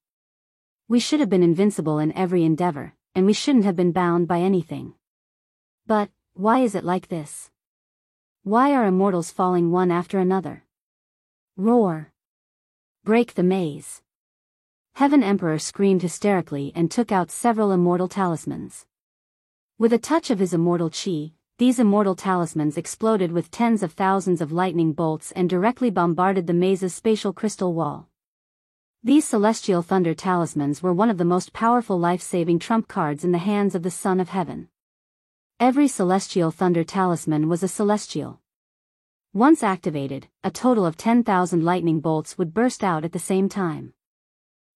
A: We should have been invincible in every endeavor, and we shouldn't have been bound by anything. But, why is it like this? Why are immortals falling one after another? Roar! Break the maze! Heaven Emperor screamed hysterically and took out several immortal talismans. With a touch of his immortal chi, these immortal talismans exploded with tens of thousands of lightning bolts and directly bombarded the maze's spatial crystal wall. These celestial thunder talismans were one of the most powerful life-saving trump cards in the hands of the Son of Heaven. Every celestial thunder talisman was a celestial. Once activated, a total of 10,000 lightning bolts would burst out at the same time.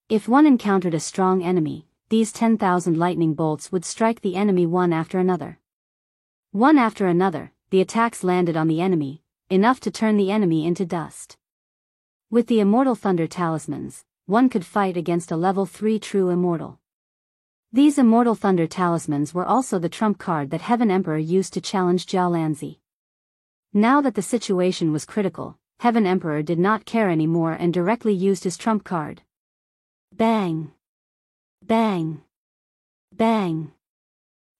A: If one encountered a strong enemy, these 10,000 lightning bolts would strike the enemy one after another. One after another, the attacks landed on the enemy, enough to turn the enemy into dust. With the immortal thunder talismans, one could fight against a level 3 true immortal. These immortal thunder talismans were also the trump card that Heaven Emperor used to challenge Jiao Lanzi. Now that the situation was critical, Heaven Emperor did not care anymore and directly used his trump card. Bang! Bang! Bang!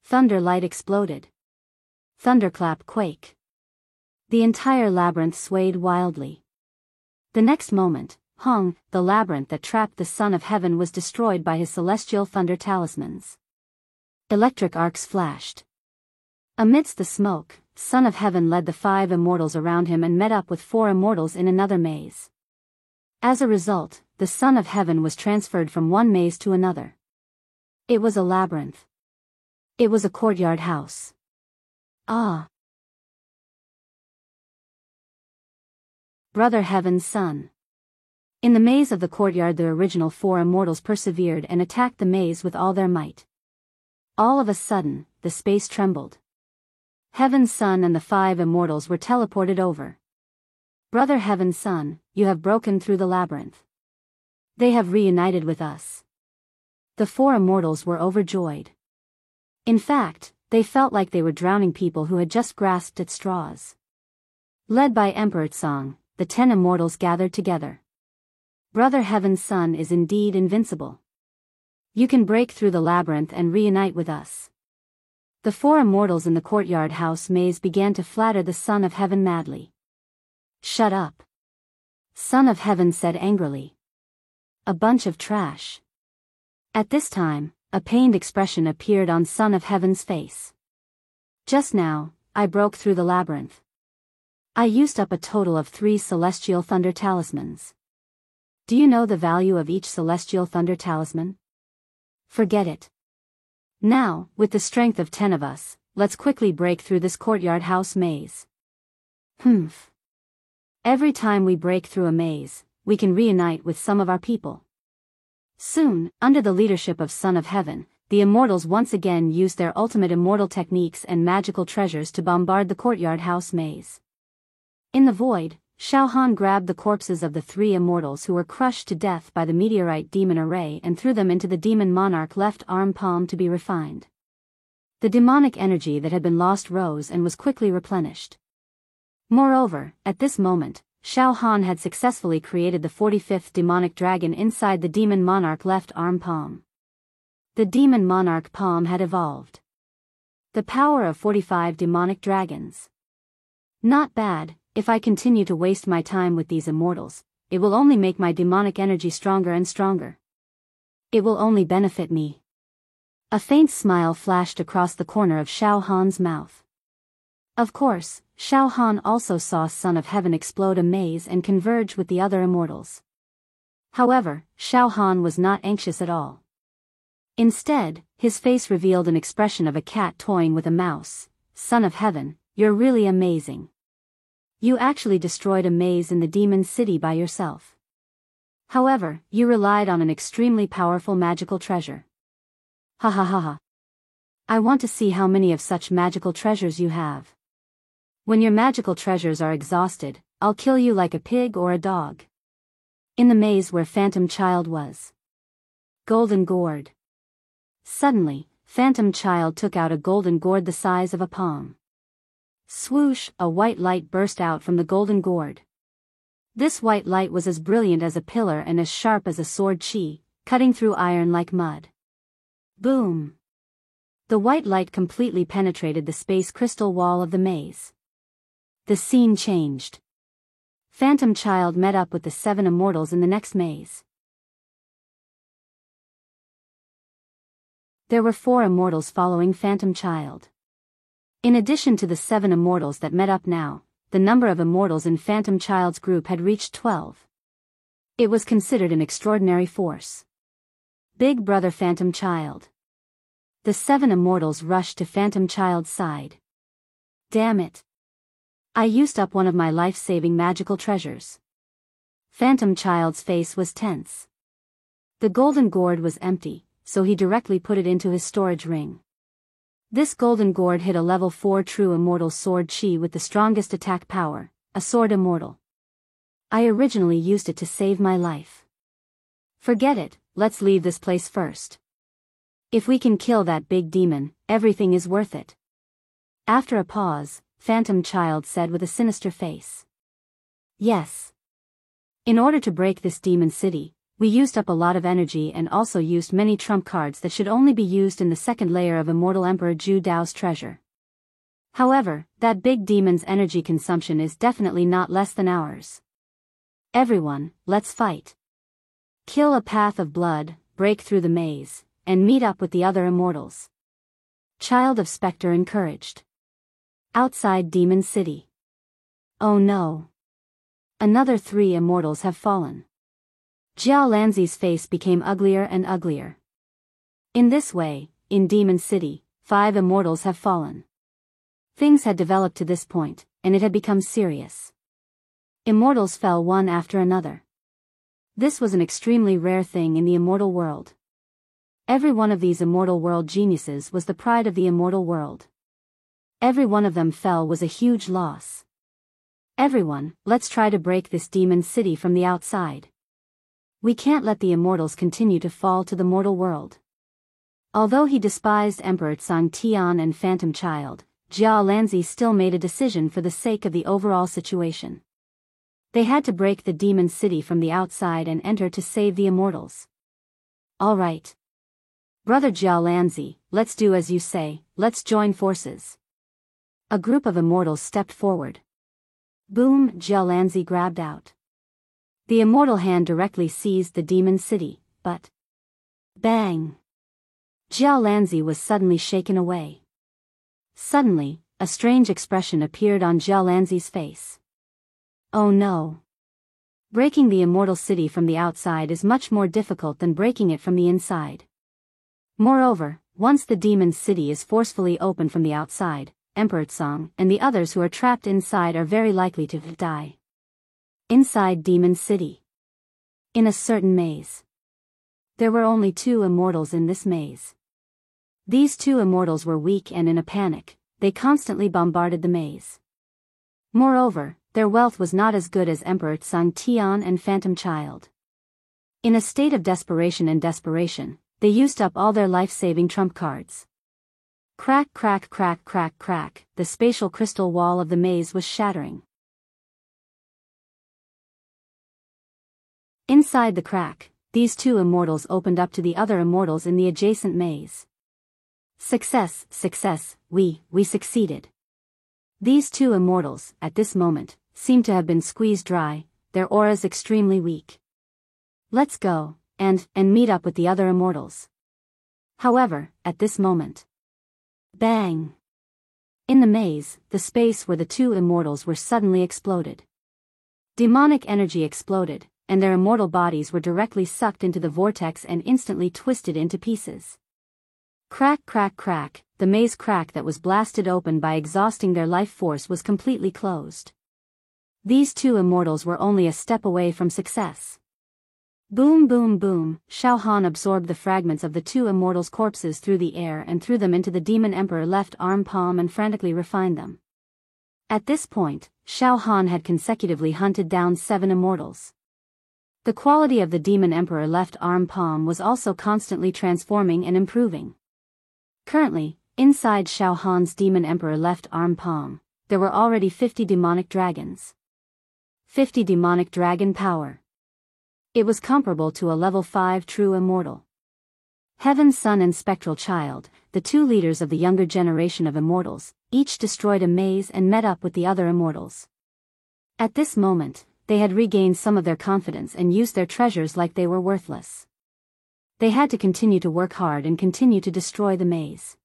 A: Thunder light exploded. Thunderclap quake. The entire labyrinth swayed wildly. The next moment, Hong, the labyrinth that trapped the Son of Heaven, was destroyed by his celestial thunder talismans. Electric arcs flashed. Amidst the smoke, Son of Heaven led the 5 immortals around him and met up with 4 immortals in another maze. As a result, the Son of Heaven was transferred from one maze to another. It was a labyrinth. It was a courtyard house. Ah! Brother Heaven's son. In the maze of the courtyard, the original 4 immortals persevered and attacked the maze with all their might. All of a sudden, the space trembled. Heaven's son and the 5 immortals were teleported over. Brother Heaven's son, you have broken through the labyrinth. They have reunited with us. The 4 immortals were overjoyed. In fact, they felt like they were drowning people who had just grasped at straws. Led by Emperor Tsang, the 10 immortals gathered together. Brother Heaven's son is indeed invincible. You can break through the labyrinth and reunite with us. The 4 immortals in the courtyard house maze began to flatter the Son of Heaven madly. Shut up! Son of Heaven said angrily. A bunch of trash. At this time, a pained expression appeared on Son of Heaven's face. Just now, I broke through the labyrinth. I used up a total of 3 celestial thunder talismans. Do you know the value of each celestial thunder talisman? Forget it. Now, with the strength of 10 of us, let's quickly break through this courtyard house maze. Humph. Every time we break through a maze, we can reunite with some of our people. Soon, under the leadership of Son of Heaven, the immortals once again used their ultimate immortal techniques and magical treasures to bombard the courtyard house maze. In the void, Xiao Han grabbed the corpses of the 3 immortals who were crushed to death by the meteorite demon array and threw them into the demon monarch left arm palm to be refined. The demonic energy that had been lost rose and was quickly replenished. Moreover, at this moment, Xiao Han had successfully created the 45th demonic dragon inside the demon monarch left arm palm. The demon monarch palm had evolved. The power of 45 demonic dragons. Not bad. If I continue to waste my time with these immortals, it will only make my demonic energy stronger and stronger. It will only benefit me. A faint smile flashed across the corner of Xiao Han's mouth. Of course, Xiao Han also saw Son of Heaven explode a maze and converge with the other immortals. However, Xiao Han was not anxious at all. Instead, his face revealed an expression of a cat toying with a mouse. Son of Heaven, you're really amazing. You actually destroyed a maze in the demon city by yourself. However, you relied on an extremely powerful magical treasure. Ha ha ha ha. I want to see how many of such magical treasures you have. When your magical treasures are exhausted, I'll kill you like a pig or a dog. In the maze where Phantom Child was. Golden gourd. Suddenly, Phantom Child took out a golden gourd the size of a palm. Swoosh, a white light burst out from the golden gourd. This white light was as brilliant as a pillar and as sharp as a sword chi, cutting through iron like mud. Boom! The white light completely penetrated the space crystal wall of the maze. The scene changed. Phantom Child met up with the 7 immortals in the next maze. There were 4 immortals following Phantom Child. In addition to the 7 immortals that met up now, the number of immortals in Phantom Child's group had reached 12. It was considered an extraordinary force. Big Brother Phantom Child. The 7 immortals rushed to Phantom Child's side. Damn it. I used up one of my life-saving magical treasures. Phantom Child's face was tense. The golden gourd was empty, so he directly put it into his storage ring. This golden gourd hit a level 4 true immortal sword chi with the strongest attack power, a sword immortal. I originally used it to save my life. Forget it, let's leave this place first. If we can kill that big demon, everything is worth it. After a pause, Phantom Child said with a sinister face. Yes. In order to break this demon city, we used up a lot of energy and also used many trump cards that should only be used in the second layer of Immortal Emperor Zhu Dao's treasure. However, that big demon's energy consumption is definitely not less than ours. Everyone, let's fight. Kill a path of blood, break through the maze, and meet up with the other immortals. Child of Spectre encouraged. Outside Demon City. Oh no. Another 3 immortals have fallen. Jiao Lanzi's face became uglier and uglier. In this way, in Demon City, 5 immortals have fallen. Things had developed to this point, and it had become serious. Immortals fell one after another. This was an extremely rare thing in the immortal world. Every one of these immortal world geniuses was the pride of the immortal world. Every one of them fell was a huge loss. Everyone, let's try to break this demon city from the outside. We can't let the immortals continue to fall to the mortal world. Although he despised Emperor Tsang Tian and Phantom Child, Jiao Lanzi still made a decision for the sake of the overall situation. They had to break the demon city from the outside and enter to save the immortals. All right. Brother Jiao Lanzi, let's do as you say, let's join forces. A group of immortals stepped forward. Boom, Jiao Lanzi grabbed out. The immortal hand directly seized the demon city, but... Bang! Jiao Lanzi was suddenly shaken away. Suddenly, a strange expression appeared on Jiao Lanzi's face. Oh no. Breaking the immortal city from the outside is much more difficult than breaking it from the inside. Moreover, once the demon city is forcefully opened from the outside, Emperor Tsang and the others who are trapped inside are very likely to die. Inside Demon City. In a certain maze. There were only 2 immortals in this maze. These 2 immortals were weak and in a panic, they constantly bombarded the maze. Moreover, their wealth was not as good as Emperor Tsang Tian and Phantom Child. In a state of desperation, they used up all their life-saving trump cards. Crack, crack, crack, crack, crack, the spatial crystal wall of the maze was shattering. Inside the crack, these 2 immortals opened up to the other immortals in the adjacent maze. Success, success, we succeeded. These 2 immortals, at this moment, seemed to have been squeezed dry, their auras extremely weak. Let's go, and meet up with the other immortals. However, at this moment. Bang! In the maze, the space where the 2 immortals were suddenly exploded. Demonic energy exploded, and their immortal bodies were directly sucked into the vortex and instantly twisted into pieces. Crack, crack, crack, the maze crack that was blasted open by exhausting their life force was completely closed. These 2 immortals were only a step away from success. Boom, boom, boom, Xiao Han absorbed the fragments of the 2 immortals' corpses through the air and threw them into the Demon Emperor left arm palm and frantically refined them. At this point, Xiao Han had consecutively hunted down 7 immortals. The quality of the Demon Emperor left arm palm was also constantly transforming and improving. Currently, inside Xiao Han's Demon Emperor left arm palm, there were already 50 demonic dragons. 50 demonic dragon power. It was comparable to a level 5 true immortal. Heaven's Son and Spectral Child, the 2 leaders of the younger generation of immortals, each destroyed a maze and met up with the other immortals. At this moment, they had regained some of their confidence and used their treasures like they were worthless. They had to continue to work hard and continue to destroy the maze.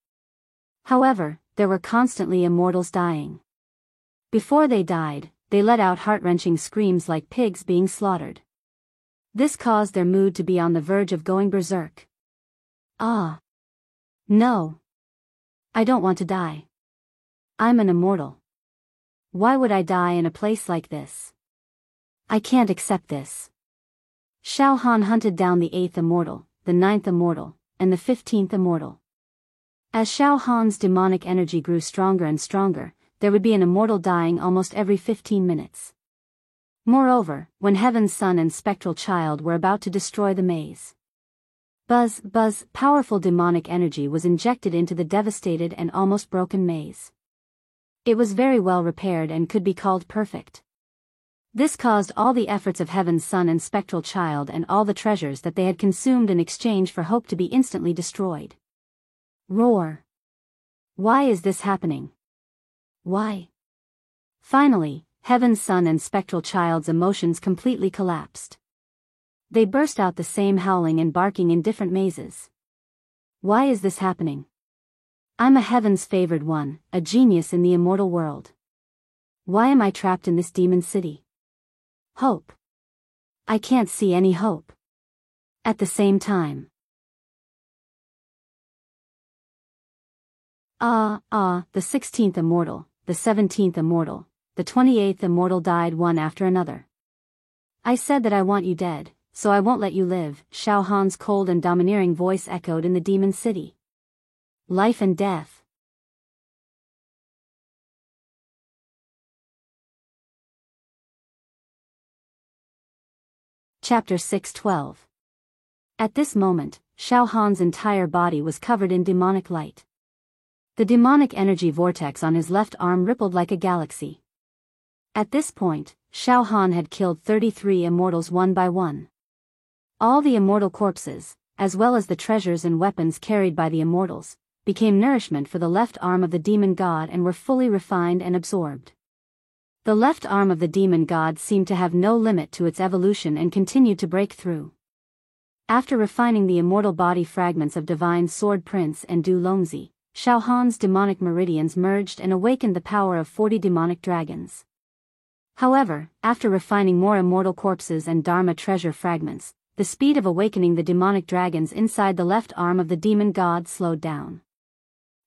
A: However, there were constantly immortals dying. Before they died, they let out heart-wrenching screams like pigs being slaughtered. This caused their mood to be on the verge of going berserk. Ah! No! I don't want to die. I'm an immortal. Why would I die in a place like this? I can't accept this. Xiao Han hunted down the 8th immortal, the 9th immortal, and the 15th immortal. As Xiao Han's demonic energy grew stronger and stronger, there would be an immortal dying almost every 15 minutes. Moreover, when Heaven's Son and Spectral Child were about to destroy the maze, buzz, buzz, powerful demonic energy was injected into the devastated and almost broken maze. It was very well repaired and could be called perfect. This caused all the efforts of Heaven's Son and Spectral Child and all the treasures that they had consumed in exchange for hope to be instantly destroyed. Roar! Why is this happening? Why? Finally, Heaven's Son and Spectral Child's emotions completely collapsed. They burst out the same howling and barking in different mazes. Why is this happening? I'm a Heaven's favored one, a genius in the immortal world. Why am I trapped in this demon city? Hope. I can't see any hope. At the same time. The 16th immortal, the 17th immortal, the 28th immortal died one after another. I said that I want you dead, so I won't let you live, Xiao Han's cold and domineering voice echoed in the demon city. Life and death. Chapter 6:12. At this moment, Xiao Han's entire body was covered in demonic light. The demonic energy vortex on his left arm rippled like a galaxy. At this point, Xiao Han had killed 33 immortals one by one. All the immortal corpses, as well as the treasures and weapons carried by the immortals, became nourishment for the left arm of the demon god and were fully refined and absorbed. The left arm of the demon god seemed to have no limit to its evolution and continued to break through. After refining the immortal body fragments of Divine Sword Prince and Du Longzi, Shao Han's demonic meridians merged and awakened the power of 40 demonic dragons. However, after refining more immortal corpses and Dharma treasure fragments, the speed of awakening the demonic dragons inside the left arm of the demon god slowed down.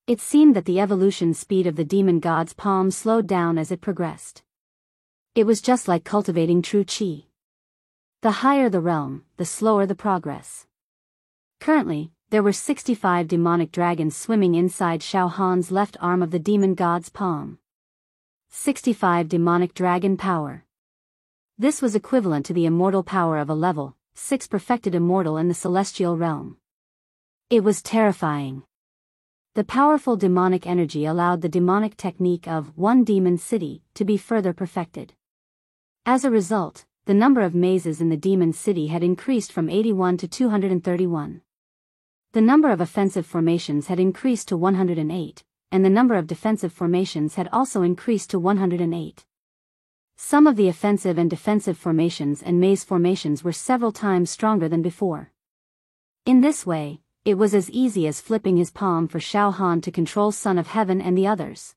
A: It seemed that the evolution speed of the demon god's palm slowed down as it progressed. It was just like cultivating true qi. The higher the realm, the slower the progress. Currently, there were 65 demonic dragons swimming inside Shao Han's left arm of the demon god's palm. 65 demonic dragon power. This was equivalent to the immortal power of a level 6 perfected immortal in the celestial realm. It was terrifying. The powerful demonic energy allowed the demonic technique of one demon city to be further perfected. As a result, the number of mazes in the demon city had increased from 81 to 231. The number of offensive formations had increased to 108, and the number of defensive formations had also increased to 108. Some of the offensive and defensive formations and maze formations were several times stronger than before. In this way, it was as easy as flipping his palm for Shao Han to control Son of Heaven and the others.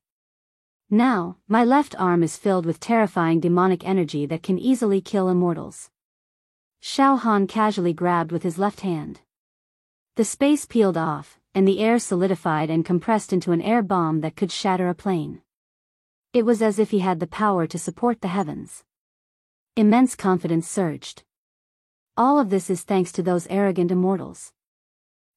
A: Now, my left arm is filled with terrifying demonic energy that can easily kill immortals. Shao Han casually grabbed with his left hand. The space peeled off, and the air solidified and compressed into an air bomb that could shatter a plane. It was as if he had the power to support the heavens. Immense confidence surged. All of this is thanks to those arrogant immortals.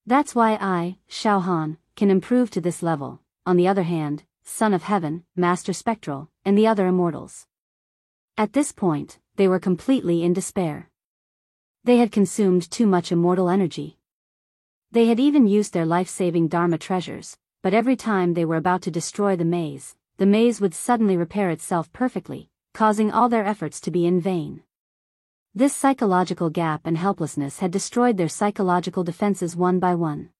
A: That's why I, Shao Han, can improve to this level. On the other hand, Son of Heaven, Master Spectral, and the other immortals. At this point, they were completely in despair. They had consumed too much immortal energy. They had even used their life-saving Dharma treasures, but every time they were about to destroy the maze would suddenly repair itself perfectly, causing all their efforts to be in vain. This psychological gap and helplessness had destroyed their psychological defenses one by one.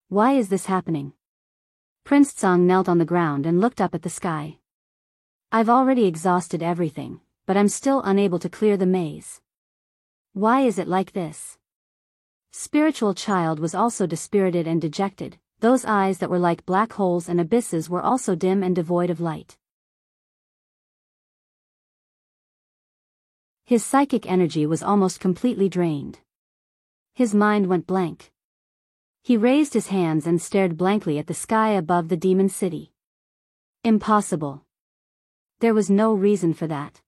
A: Why is this happening? Prince Tsang knelt on the ground and looked up at the sky. I've already exhausted everything, but I'm still unable to clear the maze. Why is it like this? Spiritual Child was also dispirited and dejected. Those eyes that were like black holes and abysses were also dim and devoid of light. His psychic energy was almost completely drained. His mind went blank. He raised his hands and stared blankly at the sky above the demon city. Impossible. There was no reason for that.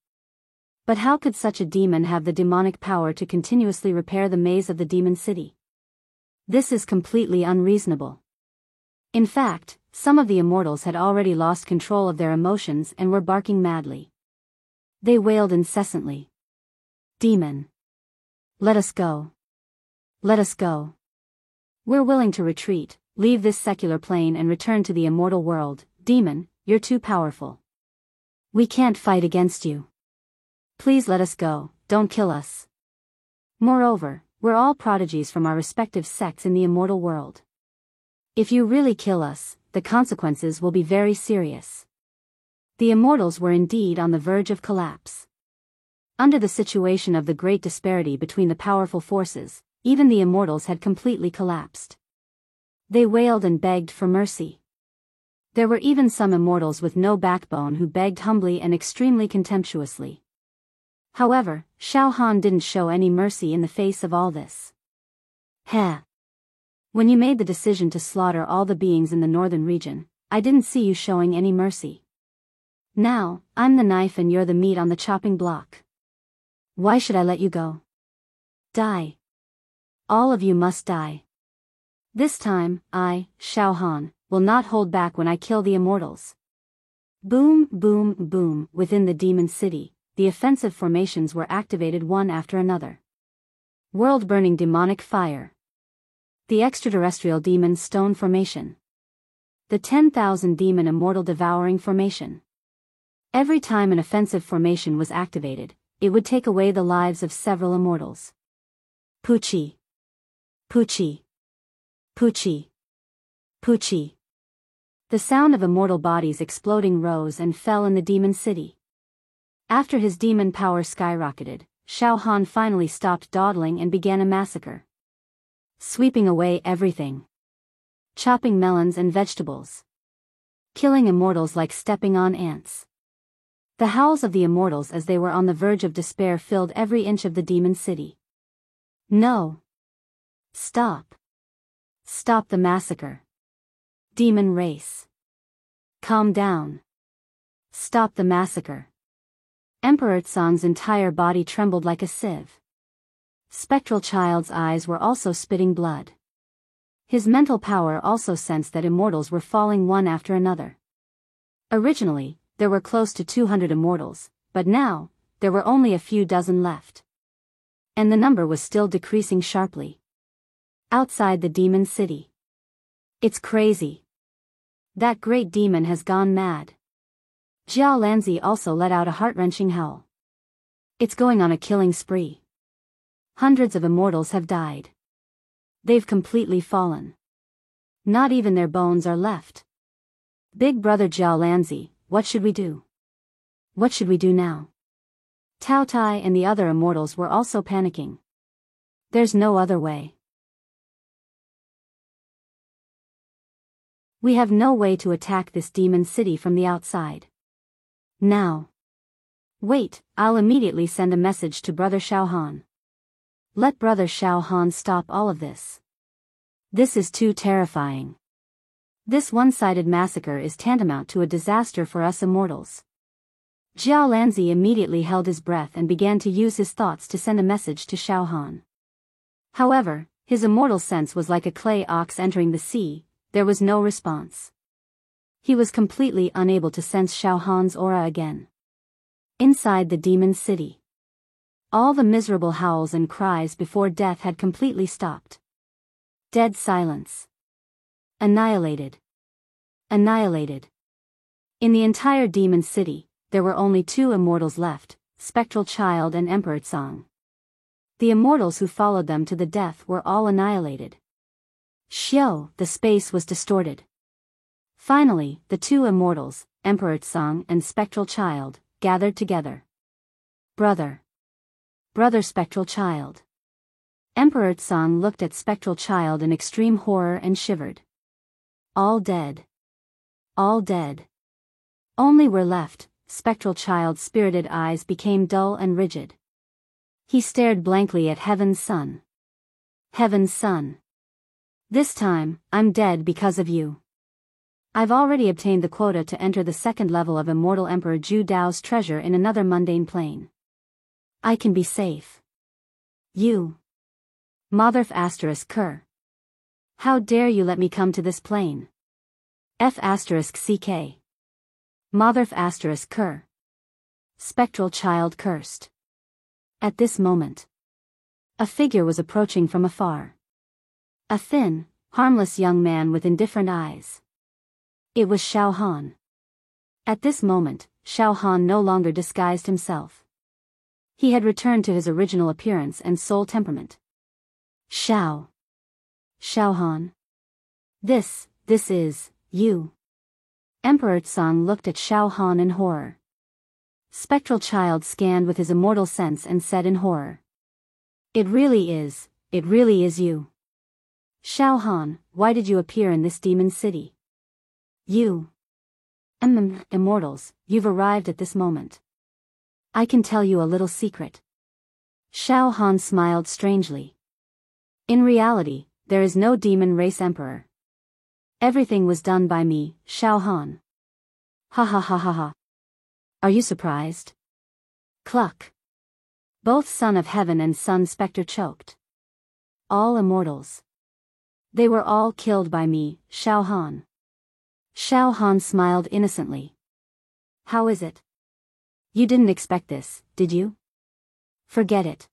A: But how could such a demon have the demonic power to continuously repair the maze of the demon city? This is completely unreasonable. In fact, some of the immortals had already lost control of their emotions and were barking madly. They wailed incessantly. Demon. Let us go. Let us go. We're willing to retreat, leave this secular plane and return to the immortal world. Demon, you're too powerful. We can't fight against you. Please let us go, don't kill us. Moreover, we're all prodigies from our respective sects in the immortal world. If you really kill us, the consequences will be very serious. The immortals were indeed on the verge of collapse. Under the situation of the great disparity between the powerful forces, even the immortals had completely collapsed. They wailed and begged for mercy. There were even some immortals with no backbone who begged humbly and extremely contemptuously. However, Shao Han didn't show any mercy in the face of all this. Heh. When you made the decision to slaughter all the beings in the northern region, I didn't see you showing any mercy. Now, I'm the knife and you're the meat on the chopping block. Why should I let you go? Die. All of you must die. This time, I, Shao Han, will not hold back when I kill the immortals. Boom, boom, boom. Within the demon city, the offensive formations were activated one after another. World-burning demonic fire. The extraterrestrial demon stone formation. The 10,000 demon immortal devouring formation. Every time an offensive formation was activated, it would take away the lives of several immortals. Puchi. Puchi. Puchi. Puchi. The sound of immortal bodies exploding rose and fell in the demon city. After his demon power skyrocketed, Shao Han finally stopped dawdling and began a massacre. sweeping away everything. Chopping melons and vegetables. Killing immortals like stepping on ants. The howls of the immortals as they were on the verge of despair filled every inch of the demon city. No. Stop. Stop the massacre. Demon race. Calm down. Stop the massacre. Emperor Tsong's entire body trembled like a sieve. Spectral Child's eyes were also spitting blood. His mental power also sensed that immortals were falling one after another. Originally, there were close to 200 immortals, but now, there were only a few dozen left. And the number was still decreasing sharply. Outside the demon city. It's crazy. That great demon has gone mad. Jiao Lanzi also let out a heart-wrenching howl. It's going on a killing spree. Hundreds of immortals have died. They've completely fallen. Not even their bones are left. Big brother Jiao Lanzi, what should we do? What should we do now? Tao Tai and the other immortals were also panicking. There's no other way. We have no way to attack this demon city from the outside. Now. Wait, I'll immediately send a message to Brother Xiaohan. Let Brother Xiaohan stop all of this. This is too terrifying. This one-sided massacre is tantamount to a disaster for us immortals. Jiao Lanzi immediately held his breath and began to use his thoughts to send a message to Xiaohan. However, his immortal sense was like a clay ox entering the sea, there was no response. He was completely unable to sense Xiaohan's aura again. Inside the demon city. All the miserable howls and cries before death had completely stopped. Dead silence. Annihilated. Annihilated. In the entire demon city, there were only 2 immortals left, Spectral Child and Emperor Tsong. The immortals who followed them to the death were all annihilated. Xiao, the space was distorted. Finally, the 2 immortals, Emperor Tsong and Spectral Child, gathered together. Brother. Brother Spectral Child. Emperor Tsong looked at Spectral Child in extreme horror and shivered. All dead. All dead. Only we're left. Spectral Child's spirited eyes became dull and rigid. He stared blankly at Heaven's Son. Heaven's Son. This time, I'm dead because of you. I've already obtained the quota to enter the 2nd level of Immortal Emperor Zhu Dao's treasure in another mundane plane. I can be safe. You. Motherf asterisk Ker. How dare you let me come to this plane? F asterisk CK. Motherf asterisk Ker. Spectral Child cursed. At this moment, a figure was approaching from afar. A thin, harmless young man with indifferent eyes. It was Xiaohan. At this moment, Xiaohan no longer disguised himself. He had returned to his original appearance and soul temperament. Xiaohan. This is, you. Emperor Tsong looked at Xiaohan in horror. Spectral Child scanned with his immortal sense and said in horror. It really is you. Xiaohan, why did you appear in this demon city? You. Immortals, you've arrived at this moment. I can tell you a little secret. Xiaohan smiled strangely. In reality, there is no demon race emperor. Everything was done by me, Xiaohan. Ha ha ha ha ha. Are you surprised? Cluck. Both Son of Heaven and Sun Spectre choked. All immortals. They were all killed by me, Xiaohan. Xiaohan smiled innocently. How is it? You didn't expect this, did you? Forget it.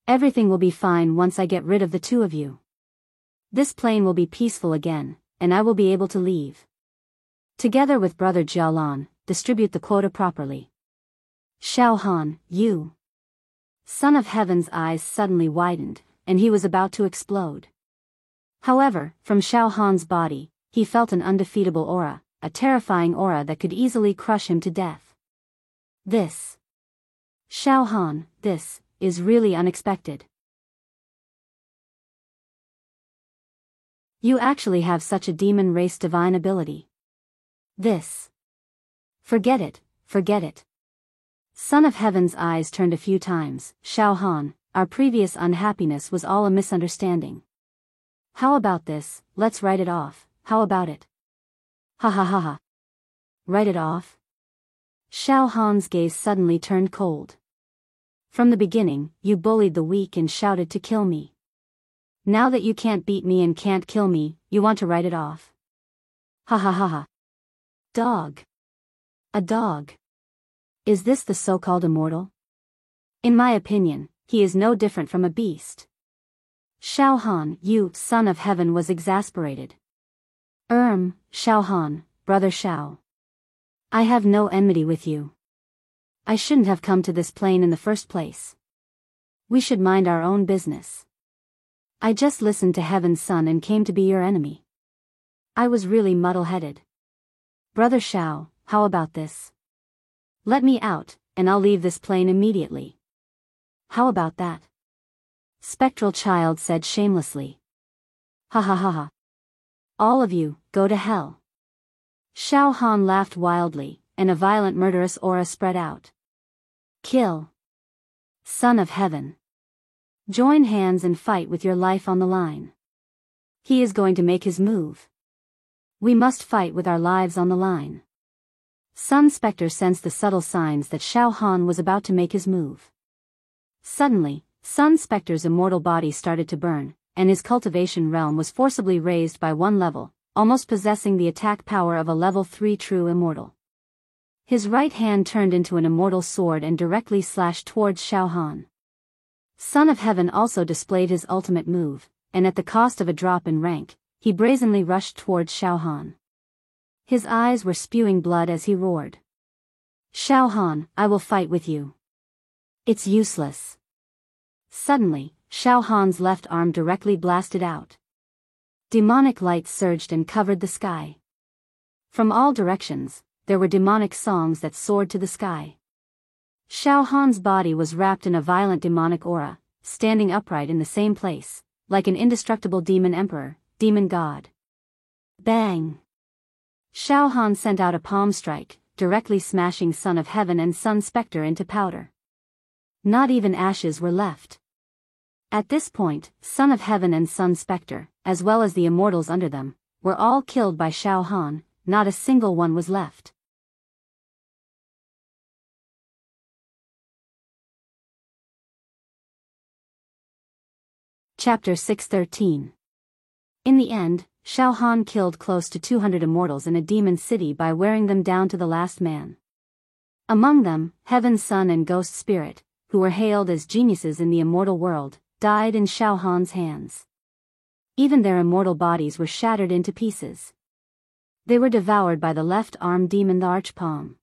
A: Everything will be fine once I get rid of the 2 of you. This plane will be peaceful again, and I will be able to leave. Together with Brother Jialan, distribute the quota properly. Xiaohan, you. Son of Heaven's eyes suddenly widened, and he was about to explode. However, from Xiaohan's body, he felt an undefeatable aura, a terrifying aura that could easily crush him to death. This. Xiaohan, this is really unexpected. You actually have such a demon race divine ability. This. Forget it, forget it. Son of Heaven's eyes turned a few times. Xiao Han, our previous unhappiness was all a misunderstanding. How about this? Let's write it off. How about it? Ha ha ha ha. Write it off? Xiao Han's gaze suddenly turned cold. From the beginning, you bullied the weak and shouted to kill me. Now that you can't beat me and can't kill me, you want to write it off. Ha ha ha ha. Dog. A dog. Is this the so-called immortal? In my opinion, he is no different from a beast. Xiao Han, you, son of heaven, was exasperated. Xiao Han, brother Xiao. I have no enmity with you. I shouldn't have come to this plane in the first place. We should mind our own business. I just listened to Heaven's Son and came to be your enemy. I was really muddle-headed. Brother Xiao, how about this? Let me out, and I'll leave this plane immediately. How about that? Spectral Child said shamelessly. Ha ha ha ha. All of you, go to hell. Xiao Han laughed wildly, and a violent murderous aura spread out. Kill. Son of Heaven. Join hands and fight with your life on the line. He is going to make his move. We must fight with our lives on the line. Sun Spectre sensed the subtle signs that Xiao Han was about to make his move. Suddenly, Sun Spectre's immortal body started to burn, and his cultivation realm was forcibly raised by one level, almost possessing the attack power of a level 3 true immortal. His right hand turned into an immortal sword and directly slashed towards Xiao Han. Son of Heaven also displayed his ultimate move, and at the cost of a drop in rank, he brazenly rushed towards Xiao Han. His eyes were spewing blood as he roared. Xiao Han, I will fight with you. It's useless. Suddenly, Xiao Han's left arm directly blasted out. Demonic light surged and covered the sky. From all directions, there were demonic songs that soared to the sky. Xiao Han's body was wrapped in a violent demonic aura, standing upright in the same place, like an indestructible demon emperor, demon god. Bang! Xiao Han sent out a palm strike, directly smashing Son of Heaven and Sun Spectre into powder. Not even ashes were left. At this point, Son of Heaven and Sun Spectre, as well as the immortals under them, were all killed by Xiao Han, not a single one was left. Chapter 613. In the end, Xiao Han killed close to 200 immortals in a demon city by wearing them down to the last man. Among them, Heaven's Son and Ghost Spirit, who were hailed as geniuses in the immortal world, died in Xiao Han's hands. Even their immortal bodies were shattered into pieces. They were devoured by the left-arm demon the Archpalm.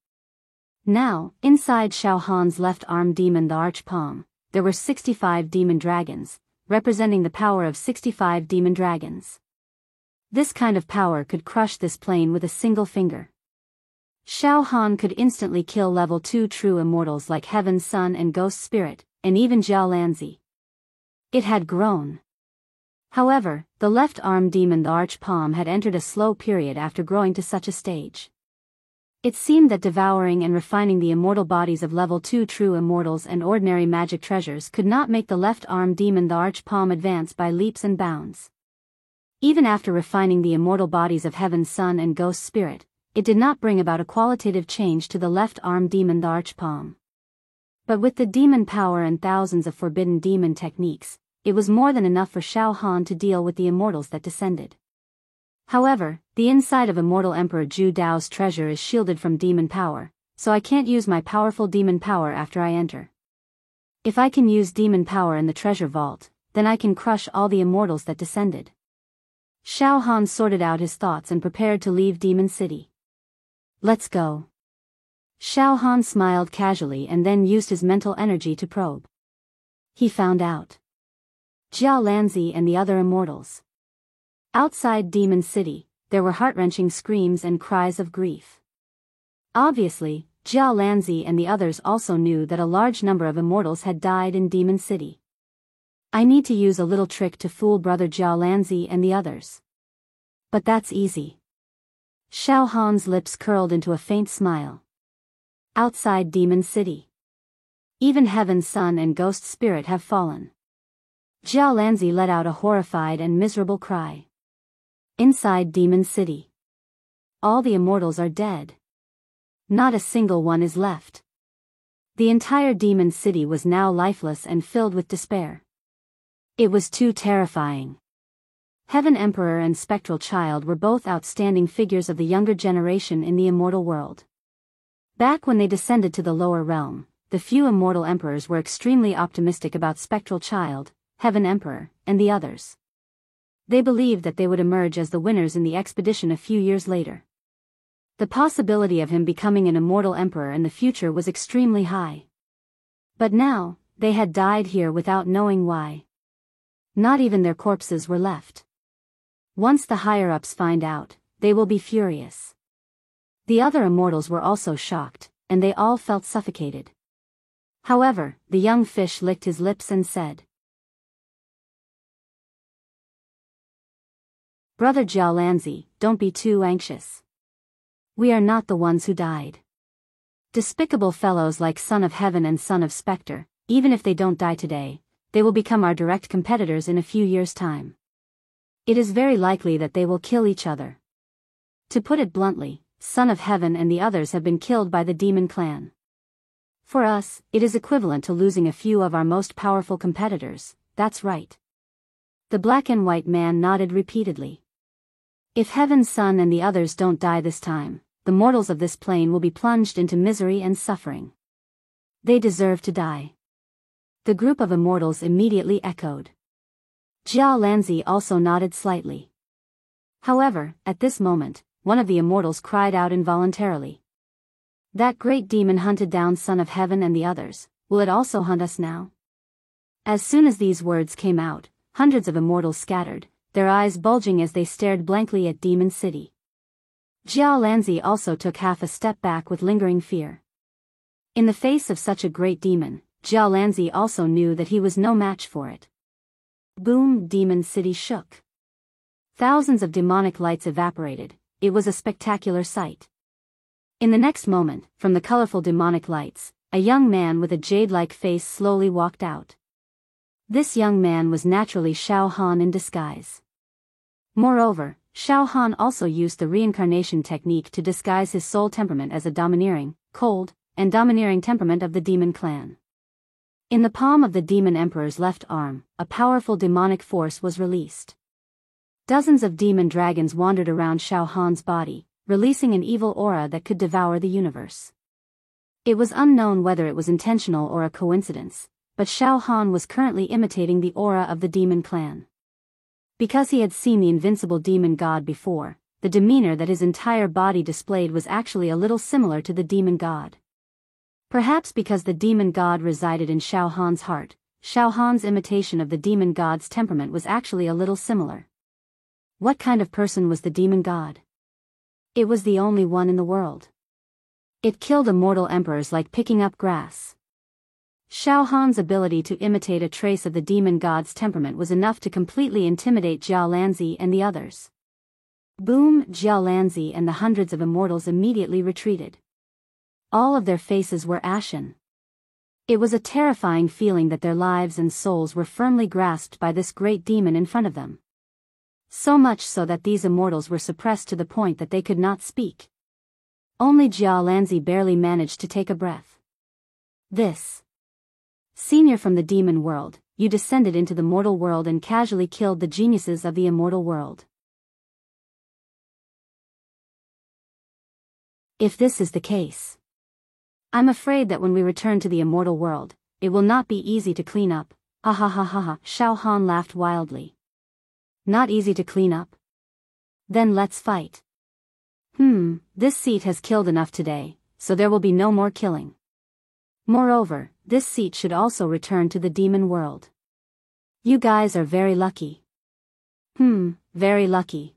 A: Now, inside Xiao Han's left-arm demon the Archpalm, there were 65 demon dragons, representing the power of 65 demon dragons. This kind of power could crush this plane with a single finger. Xiao Han could instantly kill level 2 true immortals like Heaven's Son and Ghost Spirit, and even Jiao Lanzi. It had grown. However, the left-arm demon the Archpalm had entered a slow period after growing to such a stage. It seemed that devouring and refining the immortal bodies of level 2 true immortals and ordinary magic treasures could not make the left-arm demon the Archpalm advance by leaps and bounds. Even after refining the immortal bodies of Heaven's Son and Ghost Spirit, it did not bring about a qualitative change to the left-arm demon the Archpalm. But with the demon power and thousands of forbidden demon techniques, it was more than enough for Xiao Han to deal with the immortals that descended. However, the inside of Immortal Emperor Zhu Dao's treasure is shielded from demon power, so I can't use my powerful demon power after I enter. If I can use demon power in the treasure vault, then I can crush all the immortals that descended. Xiao Han sorted out his thoughts and prepared to leave Demon City. Let's go. Xiao Han smiled casually and then used his mental energy to probe. He found out. Jiao Lanzi and the other immortals. Outside Demon City, there were heart-wrenching screams and cries of grief. Obviously, Jiao Lanzi and the others also knew that a large number of immortals had died in Demon City. I need to use a little trick to fool brother Jiao Lanzi and the others. But that's easy. Xiao Han's lips curled into a faint smile. Outside Demon City. Even Heaven's Son and Ghost Spirit have fallen. Jiao Lanzi let out a horrified and miserable cry. Inside Demon City. All the immortals are dead. Not a single one is left. The entire Demon City was now lifeless and filled with despair. It was too terrifying. Heaven Emperor and Spectral Child were both outstanding figures of the younger generation in the immortal world. Back when they descended to the lower realm, the few immortal emperors were extremely optimistic about Spectral Child, Heaven Emperor, and the others. They believed that they would emerge as the winners in the expedition a few years later. The possibility of him becoming an immortal emperor in the future was extremely high. But now, they had died here without knowing why. Not even their corpses were left. Once the higher-ups find out, they will be furious. The other immortals were also shocked, and they all felt suffocated. However, the young fish licked his lips and said, "Brother Jiao Lanzi, don't be too anxious. We are not the ones who died. Despicable fellows like Son of Heaven and Son of Spectre, even if they don't die today, they will become our direct competitors in a few years' time. It is very likely that they will kill each other. To put it bluntly, Son of Heaven and the others have been killed by the demon clan. For us, it is equivalent to losing a few of our most powerful competitors, that's right." The black and white man nodded repeatedly. "If Heaven's Son and the others don't die this time, the mortals of this plane will be plunged into misery and suffering. They deserve to die." The group of immortals immediately echoed. Jiao Lanzi also nodded slightly. However, at this moment, one of the immortals cried out involuntarily. "That great demon hunted down Son of Heaven and the others, will it also hunt us now?" As soon as these words came out, hundreds of immortals scattered, their eyes bulging as they stared blankly at Demon City. Jiao Lanzi also took half a step back with lingering fear. In the face of such a great demon, Jiao Lanzi also knew that he was no match for it. Boom! Demon City shook. Thousands of demonic lights evaporated. It was a spectacular sight. In the next moment, from the colorful demonic lights, a young man with a jade-like face slowly walked out. This young man was naturally Xiao Han in disguise. Moreover, Xiao Han also used the reincarnation technique to disguise his soul temperament as a domineering, cold, and domineering temperament of the demon clan. In the palm of the demon emperor's left arm, a powerful demonic force was released. Dozens of demon dragons wandered around Xiao Han's body, releasing an evil aura that could devour the universe. It was unknown whether it was intentional or a coincidence, but Xiao Han was currently imitating the aura of the demon clan. Because he had seen the invincible demon god before, the demeanor that his entire body displayed was actually a little similar to the demon god. Perhaps because the demon god resided in Xiao Han's heart, Xiao Han's imitation of the demon god's temperament was actually a little similar. What kind of person was the demon god? It was the only one in the world. It killed immortal emperors like picking up grass. Xiao Han's ability to imitate a trace of the demon god's temperament was enough to completely intimidate Jiao Lanzi and the others. Boom! Jiao Lanzi and the hundreds of immortals immediately retreated. All of their faces were ashen. It was a terrifying feeling that their lives and souls were firmly grasped by this great demon in front of them. So much so that these immortals were suppressed to the point that they could not speak. Only Jiao Lanzi barely managed to take a breath. "This. Senior from the demon world, you descended into the mortal world and casually killed the geniuses of the immortal world. If this is the case, I'm afraid that when we return to the immortal world, it will not be easy to clean up." Ha ha ha ha ha, Xiao Han laughed wildly. "Not easy to clean up? Then let's fight. This seat has killed enough today, so there will be no more killing. Moreover, this seat should also return to the demon world. You guys are very lucky." Very lucky."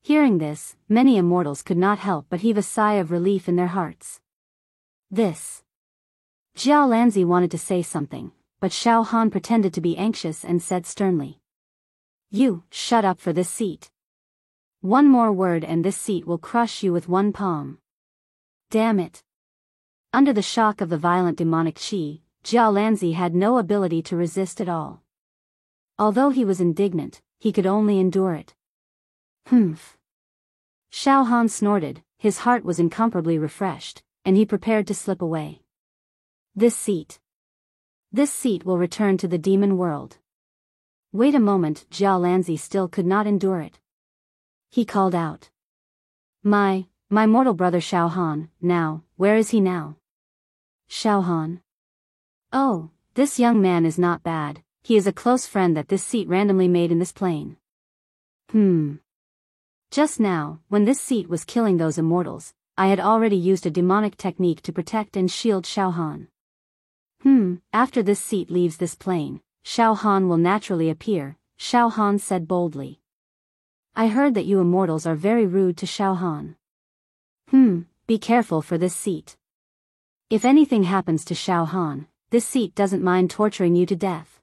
A: Hearing this, many immortals could not help but heave a sigh of relief in their hearts. This. Jiao Lanzi wanted to say something, but Xiao Han pretended to be anxious and said sternly, "You, shut up for this seat. One more word and this seat will crush you with one palm. Damn it. Under the shock of the violent demonic chi, Jia Lanzi had no ability to resist at all. Although he was indignant, he could only endure it. Humph. Xiao Han snorted, his heart was incomparably refreshed, and he prepared to slip away. This seat will return to the demon world. Wait a moment, Jia Lanzi still could not endure it. He called out. My mortal brother Xiao Han, now, where is he now? Xiao Han. Oh, this young man is not bad, he is a close friend that this seat randomly made in this plane. Just now, when this seat was killing those immortals, I had already used a demonic technique to protect and shield Xiao Han. After this seat leaves this plane, Xiao Han will naturally appear, Xiao Han said boldly. I heard that you immortals are very rude to Xiao Han. Be careful for this seat. If anything happens to Xiao Han, this seat doesn't mind torturing you to death.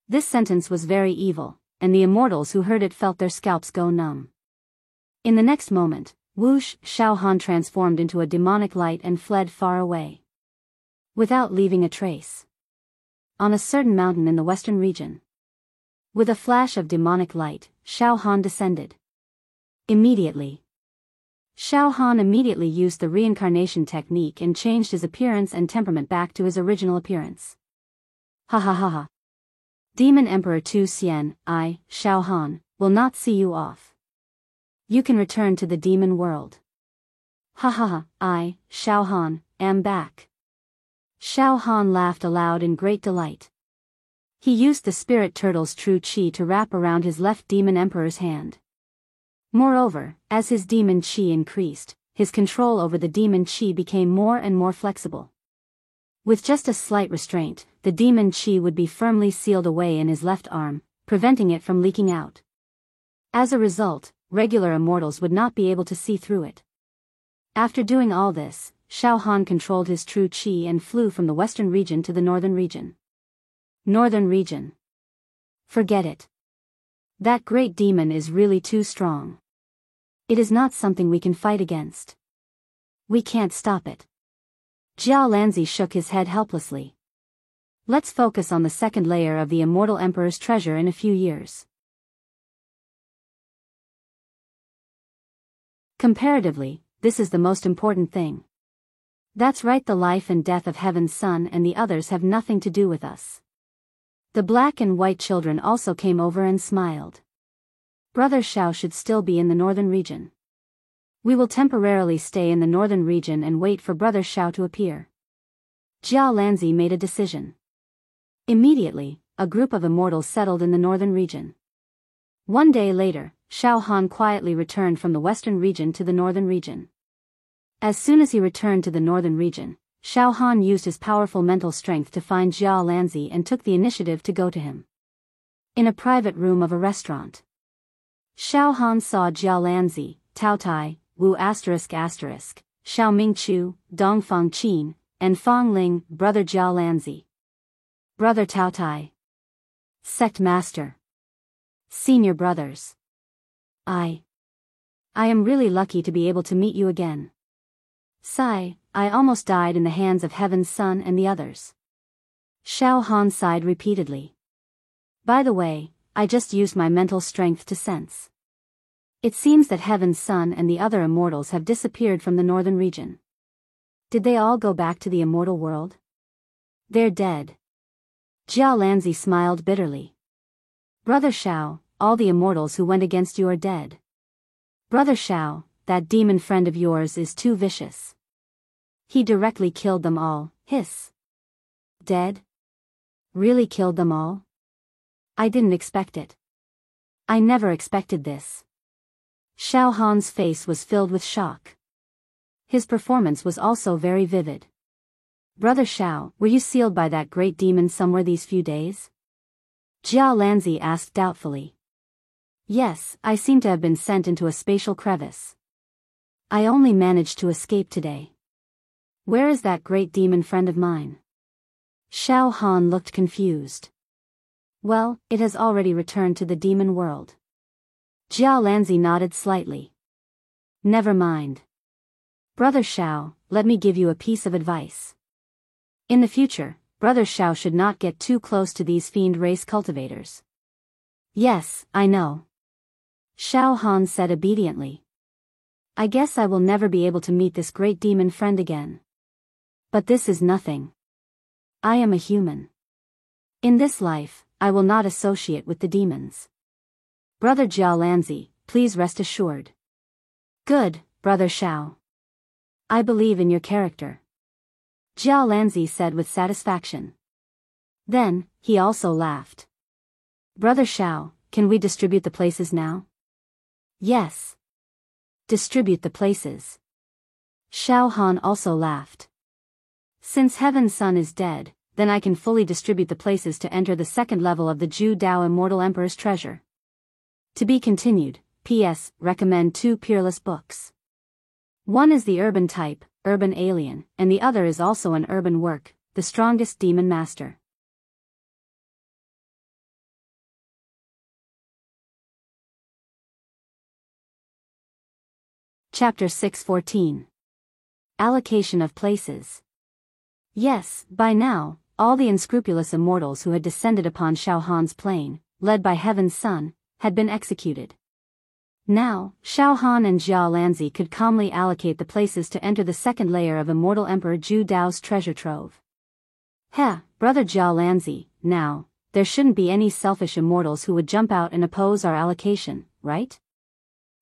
A: This sentence was very evil, and the immortals who heard it felt their scalps go numb. In the next moment, whoosh, Xiao Han transformed into a demonic light and fled far away, without leaving a trace. On a certain mountain in the western region, with a flash of demonic light, Xiao Han descended. Immediately, Xiao Han immediately used the reincarnation technique and changed his appearance and temperament back to his original appearance. Ha ha ha ha. Demon Emperor Tu Xian, I, Xiao Han, will not see you off. You can return to the demon world. Ha ha ha, I, Xiao Han, am back. Xiao Han laughed aloud in great delight. He used the spirit turtle's true chi to wrap around his left demon emperor's hand. Moreover, as his demon chi increased, his control over the demon chi became more and more flexible. With just a slight restraint, the demon chi would be firmly sealed away in his left arm, preventing it from leaking out. As a result, regular immortals would not be able to see through it. After doing all this, Xiao Han controlled his true chi and flew from the western region to the northern region. Northern region. Forget it. That great demon is really too strong. It is not something we can fight against. We can't stop it. Jia Lanzi shook his head helplessly. Let's focus on the second layer of the immortal emperor's treasure in a few years. Comparatively, this is the most important thing. That's right, the life and death of Heaven's Son and the others have nothing to do with us. The black and white children also came over and smiled. Brother Xiao should still be in the northern region. We will temporarily stay in the northern region and wait for Brother Xiao to appear. Jia Lanzi made a decision. Immediately, a group of immortals settled in the northern region. One day later, Xiao Han quietly returned from the western region to the northern region. As soon as he returned to the northern region, Xiao Han used his powerful mental strength to find Jia Lanzi and took the initiative to go to him. In a private room of a restaurant, Xiao Han saw Jia Lanzi, Tao Tai, Wu ***, Xiao Mingchu, Dong Fang Qin, and Fang Ling, Brother Jia Lanzi. Brother Tao Tai. Sect Master. Senior brothers. I am really lucky to be able to meet you again. Sigh, I almost died in the hands of Heaven's Son and the others. Xiao Han sighed repeatedly. By the way, I just used my mental strength to sense. It seems that Heaven's Son and the other immortals have disappeared from the northern region. Did they all go back to the immortal world? They're dead. Jia Lanzi smiled bitterly. Brother Xiao, all the immortals who went against you are dead. Brother Xiao, that demon friend of yours is too vicious. He directly killed them all, hiss. Dead? Really killed them all? I didn't expect it. I never expected this. Xiao Han's face was filled with shock. His performance was also very vivid. Brother Xiao, were you sealed by that great demon somewhere these few days? Jia Lanzi asked doubtfully. Yes, I seem to have been sent into a spatial crevice. I only managed to escape today. Where is that great demon friend of mine? Xiao Han looked confused. Well, it has already returned to the demon world. Jiao Lanzi nodded slightly. Never mind. Brother Shao, let me give you a piece of advice. In the future, Brother Shao should not get too close to these fiend race cultivators. Yes, I know. Shao Han said obediently. I guess I will never be able to meet this great demon friend again. But this is nothing. I am a human. In this life, I will not associate with the demons. Brother Jiao Lanzi, please rest assured. Good, Brother Shao. I believe in your character. Jiao Lanzi said with satisfaction. Then, he also laughed. Brother Shao, can we distribute the places now? Yes. Distribute the places. Shao Han also laughed. Since Heaven's Son is dead, then I can fully distribute the places to enter the second level of the Zhu Dao Immortal Emperor's treasure. To be continued. P.S. Recommend 2 peerless books. One is the urban type, Urban Alien, and the other is also an urban work, The Strongest Demon Master. Chapter 614. Allocation of places. Yes, by now, all the unscrupulous immortals who had descended upon Shao Han's plane, led by Heaven's Son, had been executed. Now, Shao Han and Jiao Lanzi could calmly allocate the places to enter the second layer of Immortal Emperor Zhu Dao's treasure trove. Brother Jiao Lanzi, now, there shouldn't be any selfish immortals who would jump out and oppose our allocation, right?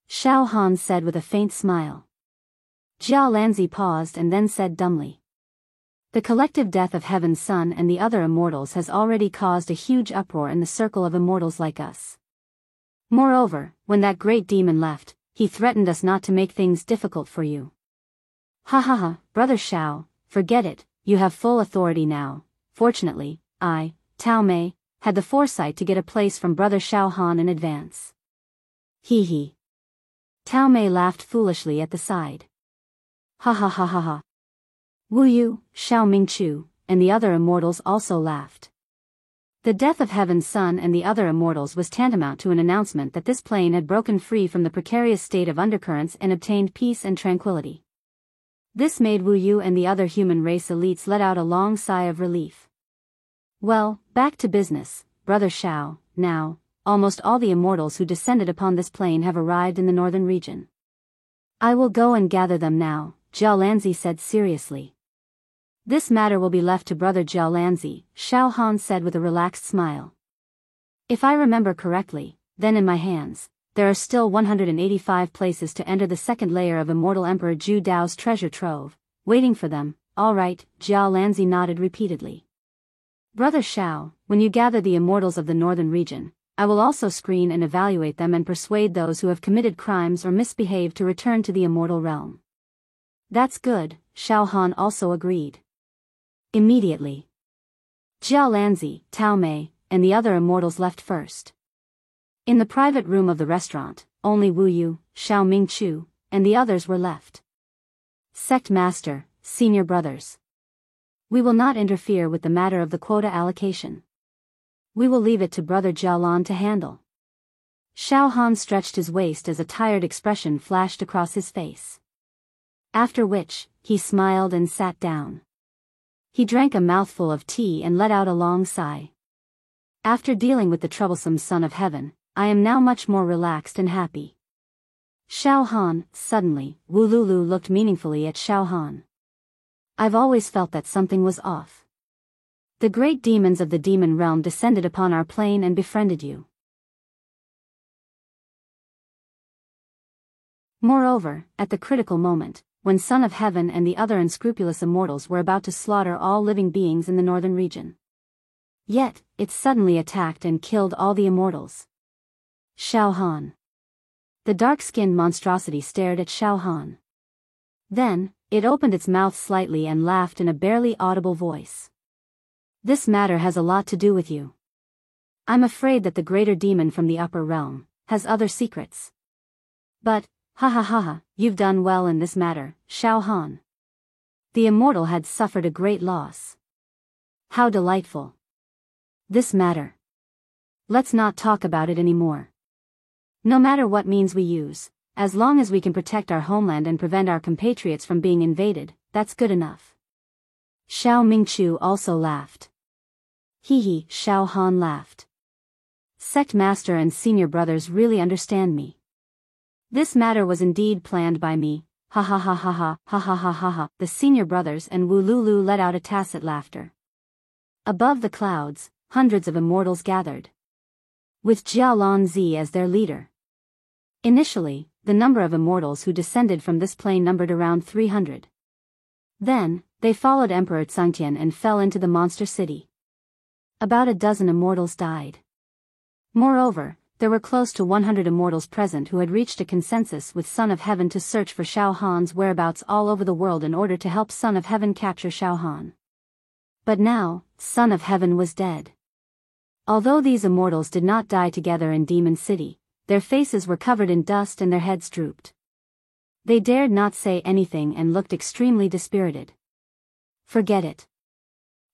A: Shao Han said with a faint smile. Jiao Lanzi paused and then said dumbly. The collective death of Heaven's Son and the other immortals has already caused a huge uproar in the circle of immortals like us. Moreover, when that great demon left, he threatened us not to make things difficult for you. Ha, Brother Shao, forget it, you have full authority now. Fortunately, I, Tao Mei, had the foresight to get a place from Brother Shao Han in advance. He. Tao Mei laughed foolishly at the side. Ha. Wu Yu, Shao Mingchu, and the other immortals also laughed. The death of Heaven's Son and the other immortals was tantamount to an announcement that this plane had broken free from the precarious state of undercurrents and obtained peace and tranquility. This made Wu Yu and the other human race elites let out a long sigh of relief. Well, back to business, Brother Shao. Now, almost all the immortals who descended upon this plane have arrived in the northern region. I will go and gather them now, Jiao Lanzi said seriously. This matter will be left to Brother Jiao Lanzi, Shao Han said with a relaxed smile. If I remember correctly, then in my hands, there are still 185 places to enter the second layer of Immortal Emperor Zhu Dao's treasure trove, waiting for them. All right, Jiao Lanzi nodded repeatedly. Brother Shao, when you gather the immortals of the northern region, I will also screen and evaluate them and persuade those who have committed crimes or misbehaved to return to the immortal realm. That's good, Shao Han also agreed. Immediately, Jiao Lanzi, Tao Mei, and the other immortals left first. In the private room of the restaurant, only Wu Yu, Shao Mingchu, and the others were left. Sect Master, Senior Brothers. We will not interfere with the matter of the quota allocation. We will leave it to Brother Jialan to handle. Shao Han stretched his waist as a tired expression flashed across his face. After which, he smiled and sat down. He drank a mouthful of tea and let out a long sigh. After dealing with the troublesome Son of Heaven, I am now much more relaxed and happy. Shao Han, suddenly, Wu Lulu looked meaningfully at Shao Han. I've always felt that something was off. The great demons of the demon realm descended upon our plane and befriended you. Moreover, at the critical moment, when Son of Heaven and the other unscrupulous immortals were about to slaughter all living beings in the northern region. Yet, it suddenly attacked and killed all the immortals. Shao Han. The dark-skinned monstrosity stared at Shao Han. Then, it opened its mouth slightly and laughed in a barely audible voice. This matter has a lot to do with you. I'm afraid that the greater demon from the upper realm has other secrets. But, ha, you've done well in this matter, Shao Han. The immortal had suffered a great loss. How delightful. This matter. Let's not talk about it anymore. No matter what means we use, as long as we can protect our homeland and prevent our compatriots from being invaded, that's good enough. Xiao Mingchu also laughed. Hee, Xiao Han laughed. Sect master and senior brothers really understand me. This matter was indeed planned by me, ha ha ha ha ha ha ha ha ha ha. The senior brothers and Wu Lulu let out a tacit laughter. Above the clouds, hundreds of immortals gathered, with Jialanzi as their leader. Initially, the number of immortals who descended from this plane numbered around 300. Then, they followed Emperor Tsangtian and fell into the monster city. About a dozen immortals died. Moreover, there were close to 100 immortals present who had reached a consensus with Son of Heaven to search for Xiao Han's whereabouts all over the world in order to help Son of Heaven capture Xiao Han. But now, Son of Heaven was dead. Although these immortals did not die together in Demon City, their faces were covered in dust and their heads drooped. They dared not say anything and looked extremely dispirited. Forget it.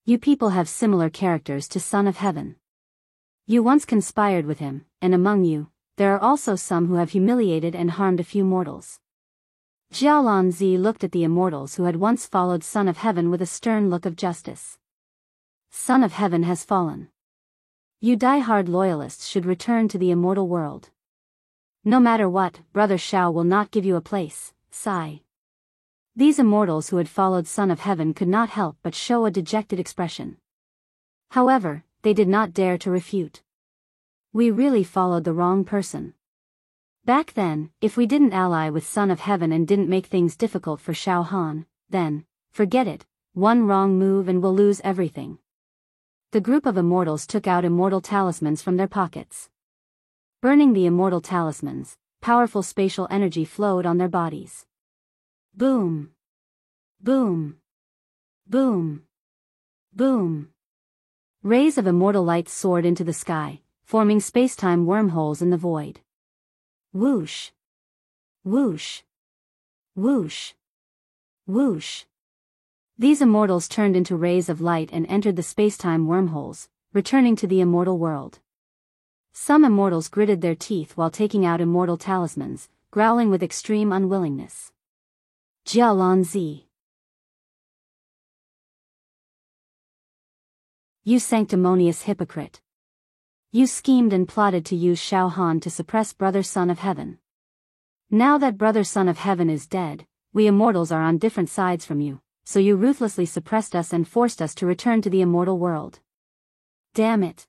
A: You people have similar characters to Son of Heaven. You once conspired with him, and among you, there are also some who have humiliated and harmed a few mortals. Jialanzi looked at the immortals who had once followed Son of Heaven with a stern look of justice. Son of Heaven has fallen. You die-hard loyalists should return to the immortal world. No matter what, Brother Xiao will not give you a place, sigh. These immortals who had followed Son of Heaven could not help but show a dejected expression. However, they did not dare to refute. We really followed the wrong person. Back then, if we didn't ally with Son of Heaven and didn't make things difficult for Xiao Han, then, forget it, one wrong move and we'll lose everything. The group of immortals took out immortal talismans from their pockets. Burning the immortal talismans, powerful spatial energy flowed on their bodies. Boom! Boom! Boom! Boom! Rays of immortal light soared into the sky, forming space-time wormholes in the void. Whoosh! Whoosh! Whoosh! Whoosh! These immortals turned into rays of light and entered the space-time wormholes, returning to the immortal world. Some immortals gritted their teeth while taking out immortal talismans, growling with extreme unwillingness. Jialanzi. You sanctimonious hypocrite. You schemed and plotted to use Xiao Han to suppress Brother Son of Heaven. Now that Brother Son of Heaven is dead, we immortals are on different sides from you, so you ruthlessly suppressed us and forced us to return to the immortal world. Damn it.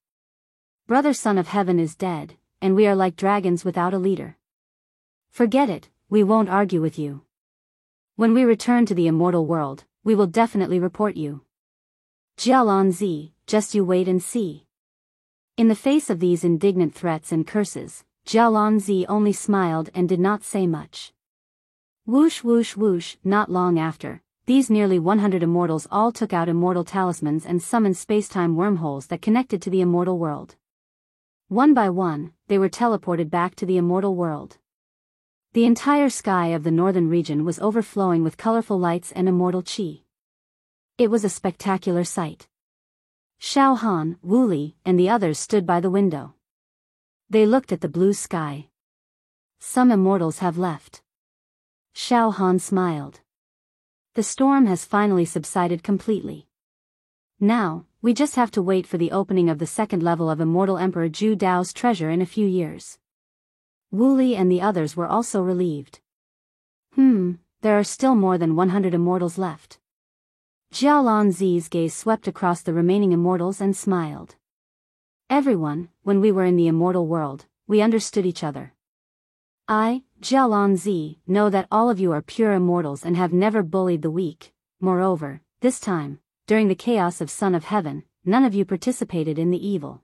A: Brother Son of Heaven is dead, and we are like dragons without a leader. Forget it, we won't argue with you. When we return to the immortal world, we will definitely report you. Jialanzi, just you wait and see. In the face of these indignant threats and curses, Jialanzi only smiled and did not say much. Whoosh whoosh whoosh, not long after, these nearly 100 immortals all took out immortal talismans and summoned space-time wormholes that connected to the immortal world. One by one, they were teleported back to the immortal world. The entire sky of the northern region was overflowing with colorful lights and immortal chi. It was a spectacular sight. Xiao Han, Wu Li, and the others stood by the window. They looked at the blue sky. Some immortals have left. Xiao Han smiled. The storm has finally subsided completely. Now, we just have to wait for the opening of the second level of Immortal Emperor Zhu Dao's treasure in a few years. Wu Li and the others were also relieved. There are still more than 100 immortals left. Jialanzi's gaze swept across the remaining immortals and smiled. Everyone, when we were in the immortal world, we understood each other. I, Jialanzi, know that all of you are pure immortals and have never bullied the weak. Moreover, this time, during the chaos of Son of Heaven, none of you participated in the evil.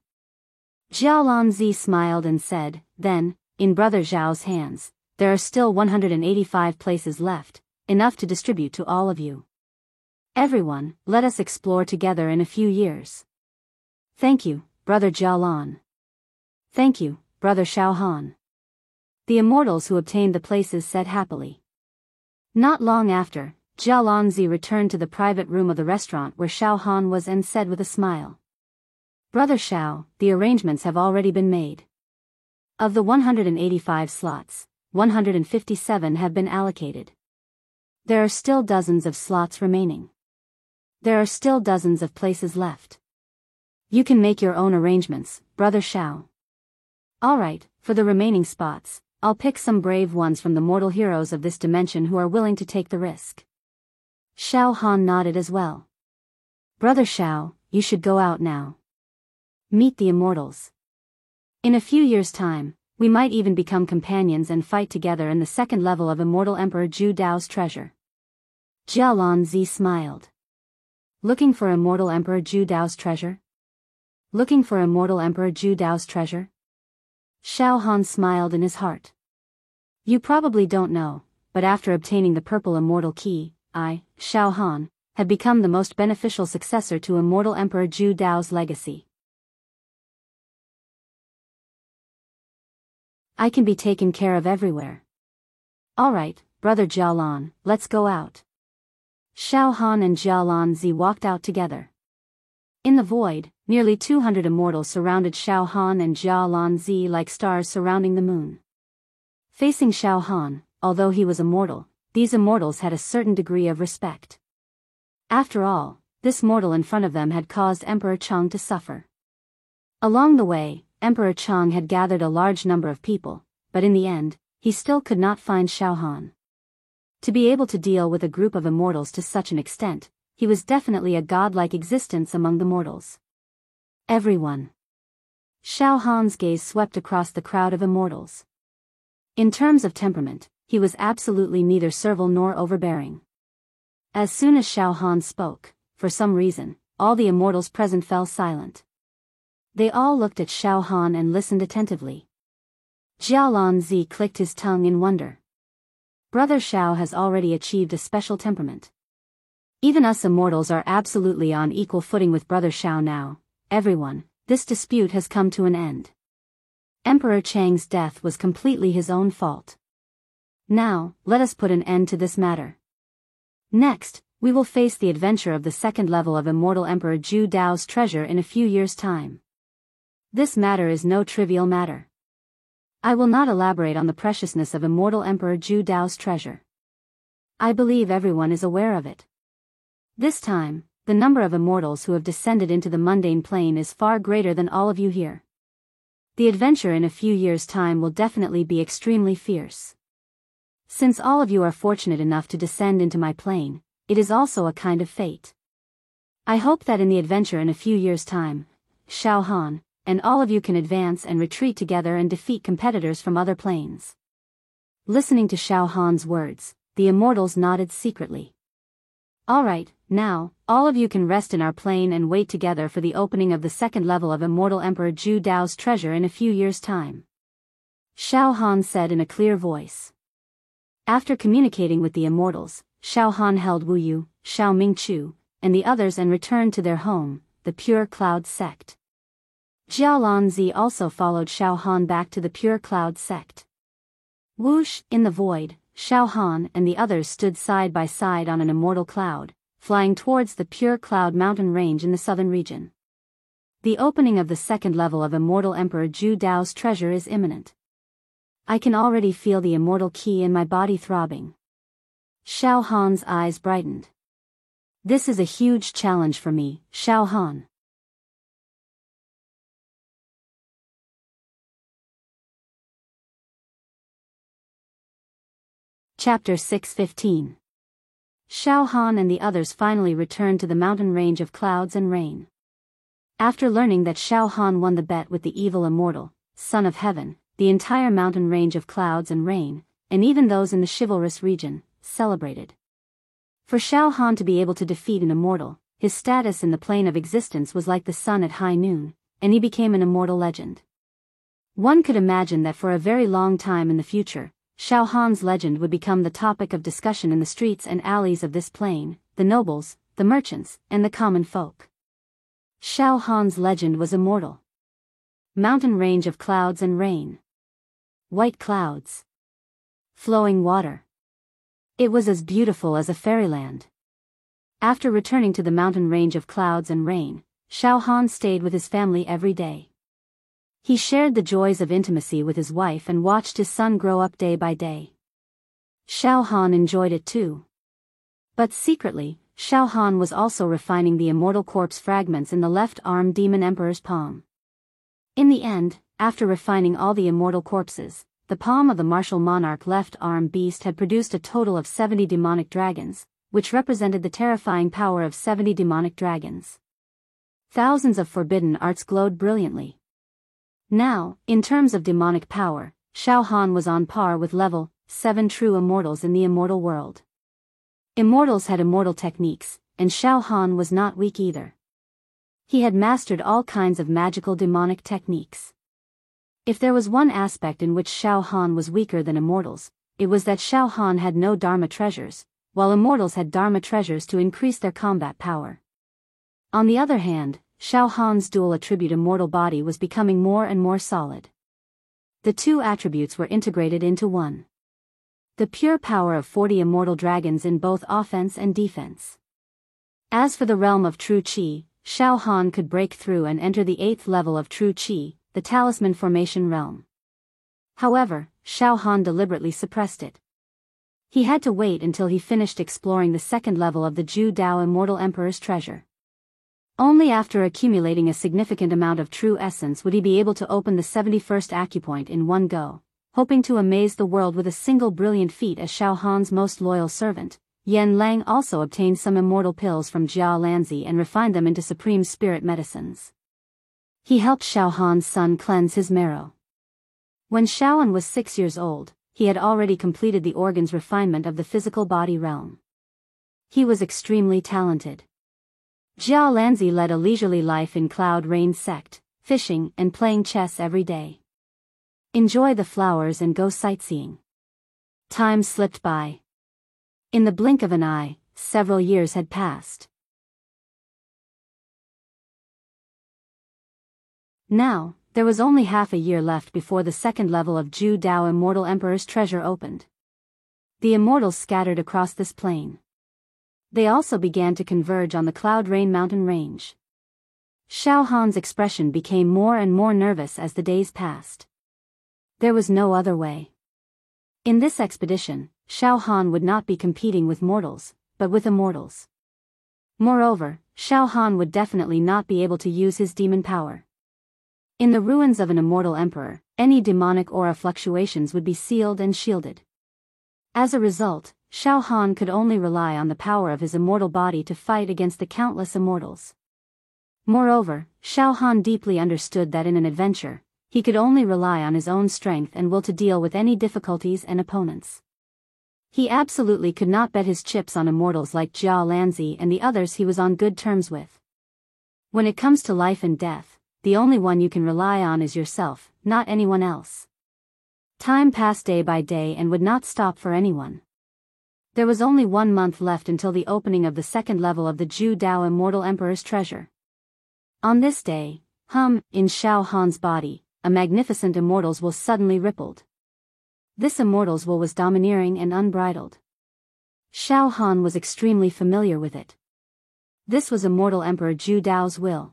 A: Jialanzi smiled and said, then, in Brother Zhao's hands, there are still 185 places left, enough to distribute to all of you. Everyone, let us explore together in a few years. Thank you, Brother Jialan. Thank you, Brother Xiao Han. The immortals who obtained the places said happily. Not long after, Jialanzi returned to the private room of the restaurant where Xiao Han was and said with a smile. Brother Xiao, the arrangements have already been made. Of the 185 slots, 157 have been allocated. There are still dozens of slots remaining. There are still dozens of places left. You can make your own arrangements, Brother Xiao. Alright, for the remaining spots, I'll pick some brave ones from the mortal heroes of this dimension who are willing to take the risk. Xiao Han nodded as well. Brother Xiao, you should go out now. Meet the immortals. In a few years' time, we might even become companions and fight together in the second level of Immortal Emperor Zhu Dao's treasure. Jialanzi smiled. Looking for Immortal Emperor Zhu Dao's treasure? Looking for Immortal Emperor Zhu Dao's treasure? Xiao Han smiled in his heart. You probably don't know, but after obtaining the purple immortal key, I, Xiao Han, have become the most beneficial successor to Immortal Emperor Zhu Dao's legacy. I can be taken care of everywhere. Alright, Brother Jialan, let's go out. Xiao Han and Jialanzi walked out together. In the void, nearly 200 immortals surrounded Xiao Han and Jialanzi like stars surrounding the moon. Facing Xiao Han, although he was immortal, these immortals had a certain degree of respect. After all, this mortal in front of them had caused Emperor Cheng to suffer. Along the way, Emperor Cheng had gathered a large number of people, but in the end, he still could not find Xiao Han. To be able to deal with a group of immortals to such an extent, he was definitely a godlike existence among the mortals. Everyone. Xiao Han's gaze swept across the crowd of immortals. In terms of temperament, he was absolutely neither servile nor overbearing. As soon as Xiao Han spoke, for some reason, all the immortals present fell silent. They all looked at Xiao Han and listened attentively. Jialanzi clicked his tongue in wonder. Brother Xiao has already achieved a special temperament. Even us immortals are absolutely on equal footing with Brother Xiao now. Everyone, this dispute has come to an end. Emperor Chang's death was completely his own fault. Now, let us put an end to this matter. Next, we will face the adventure of the second level of Immortal Emperor Zhu Dao's treasure in a few years' time. This matter is no trivial matter. I will not elaborate on the preciousness of Immortal Emperor Zhu Dao's treasure. I believe everyone is aware of it. This time, the number of immortals who have descended into the mundane plane is far greater than all of you here. The adventure in a few years' time will definitely be extremely fierce. Since all of you are fortunate enough to descend into my plane, it is also a kind of fate. I hope that in the adventure in a few years' time, Xiao Han, and all of you can advance and retreat together and defeat competitors from other planes. Listening to Xiao Han's words, the immortals nodded secretly. Alright, now, all of you can rest in our plane and wait together for the opening of the second level of Immortal Emperor Zhu Dao's treasure in a few years' time. Xiao Han said in a clear voice. After communicating with the immortals, Xiao Han held Wu Yu, Xiao Mingchu, and the others and returned to their home, the Pure Cloud sect. Jialanzi also followed Xiao Han back to the Pure Cloud sect. Whoosh, in the void, Xiao Han and the others stood side by side on an immortal cloud, flying towards the Pure Cloud mountain range in the southern region. The opening of the second level of Immortal Emperor Zhu Dao's treasure is imminent. I can already feel the immortal key in my body throbbing. Xiao Han's eyes brightened. This is a huge challenge for me, Xiao Han. Chapter 615. Xiao Han and the others finally returned to the mountain range of clouds and rain. After learning that Xiao Han won the bet with the evil immortal, Son of Heaven, the entire mountain range of clouds and rain, and even those in the chivalrous region, celebrated. For Xiao Han to be able to defeat an immortal, his status in the plane of existence was like the sun at high noon, and he became an immortal legend. One could imagine that for a very long time in the future, Xiao Han's legend would become the topic of discussion in the streets and alleys of this plane, the nobles, the merchants, and the common folk. Xiao Han's legend was immortal. Mountain range of clouds and rain. White clouds. Flowing water. It was as beautiful as a fairyland. After returning to the mountain range of clouds and rain, Xiao Han stayed with his family every day. He shared the joys of intimacy with his wife and watched his son grow up day by day. Xiao Han enjoyed it too. But secretly, Xiao Han was also refining the immortal corpse fragments in the left arm demon emperor's palm. In the end, after refining all the immortal corpses, the palm of the martial monarch left arm beast had produced a total of 70 demonic dragons, which represented the terrifying power of 70 demonic dragons. Thousands of forbidden arts glowed brilliantly. Now, in terms of demonic power, Xiao Han was on par with level 7 true immortals in the immortal world. Immortals had immortal techniques, and Xiao Han was not weak either. He had mastered all kinds of magical demonic techniques. If there was one aspect in which Xiao Han was weaker than immortals, it was that Xiao Han had no Dharma treasures, while immortals had Dharma treasures to increase their combat power. On the other hand, Xiao Han's dual attribute immortal body was becoming more and more solid. The two attributes were integrated into one. The pure power of 40 immortal dragons in both offense and defense. As for the realm of true Qi, Xiao Han could break through and enter the 8th level of true Qi, the talisman formation realm. However, Xiao Han deliberately suppressed it. He had to wait until he finished exploring the 2nd level of the Zhu Dao Immortal Emperor's treasure. Only after accumulating a significant amount of true essence would he be able to open the 71st acupoint in one go, hoping to amaze the world with a single brilliant feat. As Xiao Han's most loyal servant, Yan Lang also obtained some immortal pills from Jia Lanzi and refined them into supreme spirit medicines. He helped Xiao Han's son cleanse his marrow. When Xiaoan was 6 years old, he had already completed the organs refinement of the physical body realm. He was extremely talented. Jia Lanzi led a leisurely life in Cloud Rain sect, fishing and playing chess every day. Enjoy the flowers and go sightseeing. Time slipped by. In the blink of an eye, several years had passed. Now, there was only half a year left before the 2nd level of Zhu Dao Immortal Emperor's treasure opened. The immortals scattered across this plain. They also began to converge on the Cloud Rain mountain range. Xiao Han's expression became more and more nervous as the days passed. There was no other way. In this expedition, Xiao Han would not be competing with mortals, but with immortals. Moreover, Xiao Han would definitely not be able to use his demon power. In the ruins of an immortal emperor, any demonic aura fluctuations would be sealed and shielded. As a result, Xiao Han could only rely on the power of his immortal body to fight against the countless immortals. Moreover, Xiao Han deeply understood that in an adventure, he could only rely on his own strength and will to deal with any difficulties and opponents. He absolutely could not bet his chips on immortals like Jia Lanzi and the others he was on good terms with. When it comes to life and death, the only one you can rely on is yourself, not anyone else. Time passed day by day and would not stop for anyone. There was only 1 month left until the opening of the 2nd level of the Zhu Dao Immortal Emperor's treasure. On this day, in Xiao Han's body, a magnificent immortal's will suddenly rippled. This immortal's will was domineering and unbridled. Xiao Han was extremely familiar with it. This was Immortal Emperor Zhu Dao's will.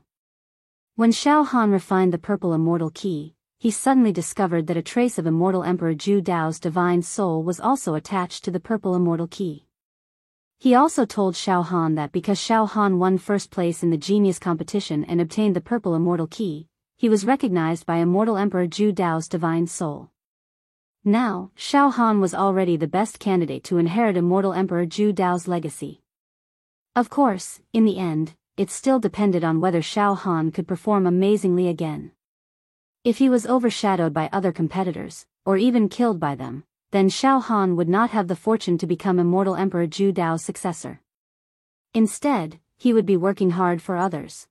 A: When Xiao Han refined the purple immortal key, he suddenly discovered that a trace of Immortal Emperor Zhu Dao's divine soul was also attached to the purple immortal key. He also told Xiao Han that because Xiao Han won first place in the genius competition and obtained the purple immortal key, he was recognized by Immortal Emperor Zhu Dao's divine soul. Now, Xiao Han was already the best candidate to inherit Immortal Emperor Zhu Dao's legacy. Of course, in the end, it still depended on whether Xiao Han could perform amazingly again. If he was overshadowed by other competitors, or even killed by them, then Xiao Han would not have the fortune to become Immortal Emperor Zhu Dao's successor. Instead, he would be working hard for others.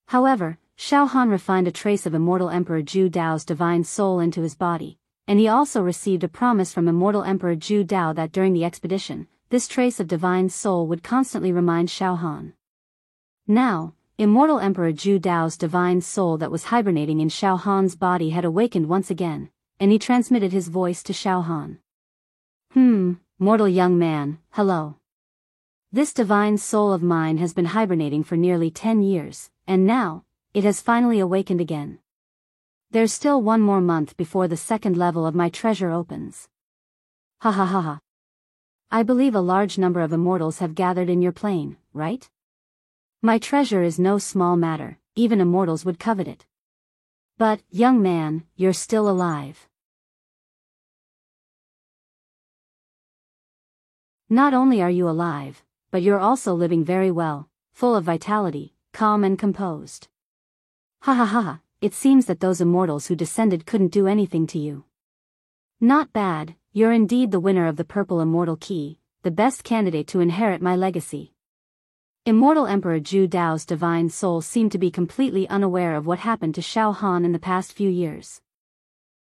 A: However, Xiao Han refined a trace of Immortal Emperor Zhu Dao's divine soul into his body, and he also received a promise from Immortal Emperor Zhu Dao that during the expedition, this trace of divine soul would constantly remind Xiao Han. Now, Immortal Emperor Zhu Dao's divine soul that was hibernating in Xiao Han's body had awakened once again, and he transmitted his voice to Xiao Han. Mortal young man, hello. This divine soul of mine has been hibernating for nearly 10 years, and now, it has finally awakened again. There's still one more month before the second level of my treasure opens. Ha ha ha ha. I believe a large number of immortals have gathered in your plane, right? My treasure is no small matter, even immortals would covet it. But, young man, you're still alive. Not only are you alive, but you're also living very well, full of vitality, calm and composed. Ha ha ha ha, it seems that those immortals who descended couldn't do anything to you. Not bad, you're indeed the winner of the Purple Immortal Key, the best candidate to inherit my legacy. Immortal Emperor Zhu Dao's divine soul seemed to be completely unaware of what happened to Xiao Han in the past few years.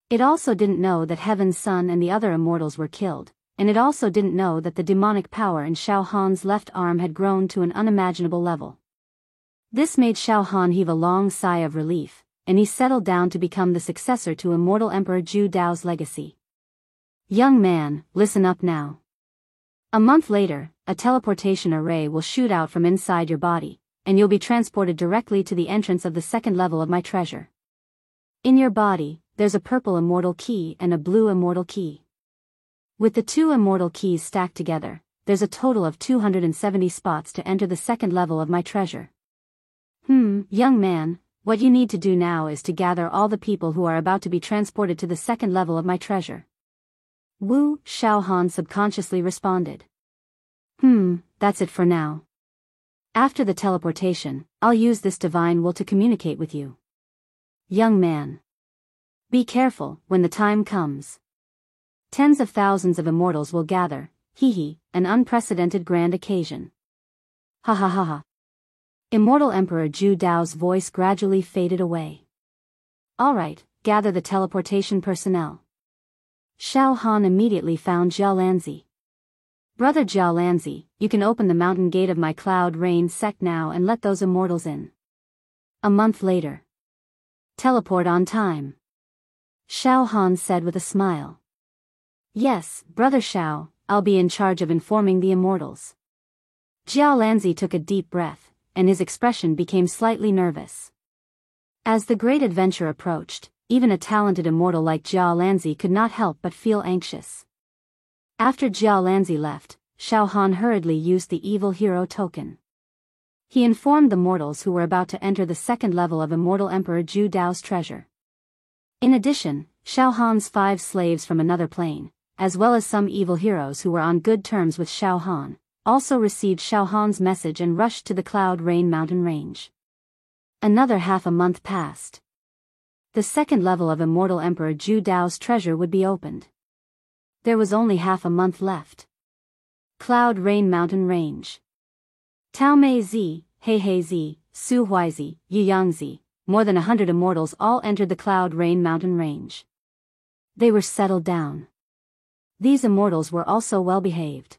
A: It also didn't know that Heaven's Son and the other immortals were killed, and it also didn't know that the demonic power in Xiao Han's left arm had grown to an unimaginable level. This made Xiao Han heave a long sigh of relief, and he settled down to become the successor to Immortal Emperor Zhu Dao's legacy. Young man, listen up now. A month later, a teleportation array will shoot out from inside your body, and you'll be transported directly to the entrance of the second level of my treasure. In your body, there's a purple immortal key and a blue immortal key. With the two immortal keys stacked together, there's a total of 270 spots to enter the second level of my treasure. Young man, what you need to do now is to gather all the people who are about to be transported to the second level of my treasure. Wu, Xiao Han subconsciously responded. That's it for now. After the teleportation, I'll use this divine will to communicate with you. Young man. Be careful, when the time comes. Tens of thousands of immortals will gather, an unprecedented grand occasion. Ha ha ha ha. Immortal Emperor Zhu Dao's voice gradually faded away. Alright, gather the teleportation personnel. Xiao Han immediately found Jiao Lanzi. Brother Jiao Lanzi, you can open the mountain gate of my cloud rain sect now and let those immortals in. A month later. Teleport on time. Xiao Han said with a smile. Yes, Brother Xiao, I'll be in charge of informing the immortals. Jiao Lanzi took a deep breath, and his expression became slightly nervous. As the great adventure approached, even a talented immortal like Jiao Lanzi could not help but feel anxious. After Jiao Lanzi left, Xiao Han hurriedly used the evil hero token. He informed the mortals who were about to enter the second level of Immortal Emperor Zhu Dao's treasure. In addition, Xiao Han's 5 slaves from another plane, as well as some evil heroes who were on good terms with Xiao Han, also received Xiao Han's message and rushed to the Cloud Rain mountain range. Another half a month passed. The second level of Immortal Emperor Zhu Dao's treasure would be opened. There was only half a month left. Cloud Rain mountain range. Tao Mei Zi, He He Zi, Su Huaizi, Yu Yangzi, more than 100 immortals all entered the Cloud Rain mountain range. They were settled down. These immortals were also well behaved.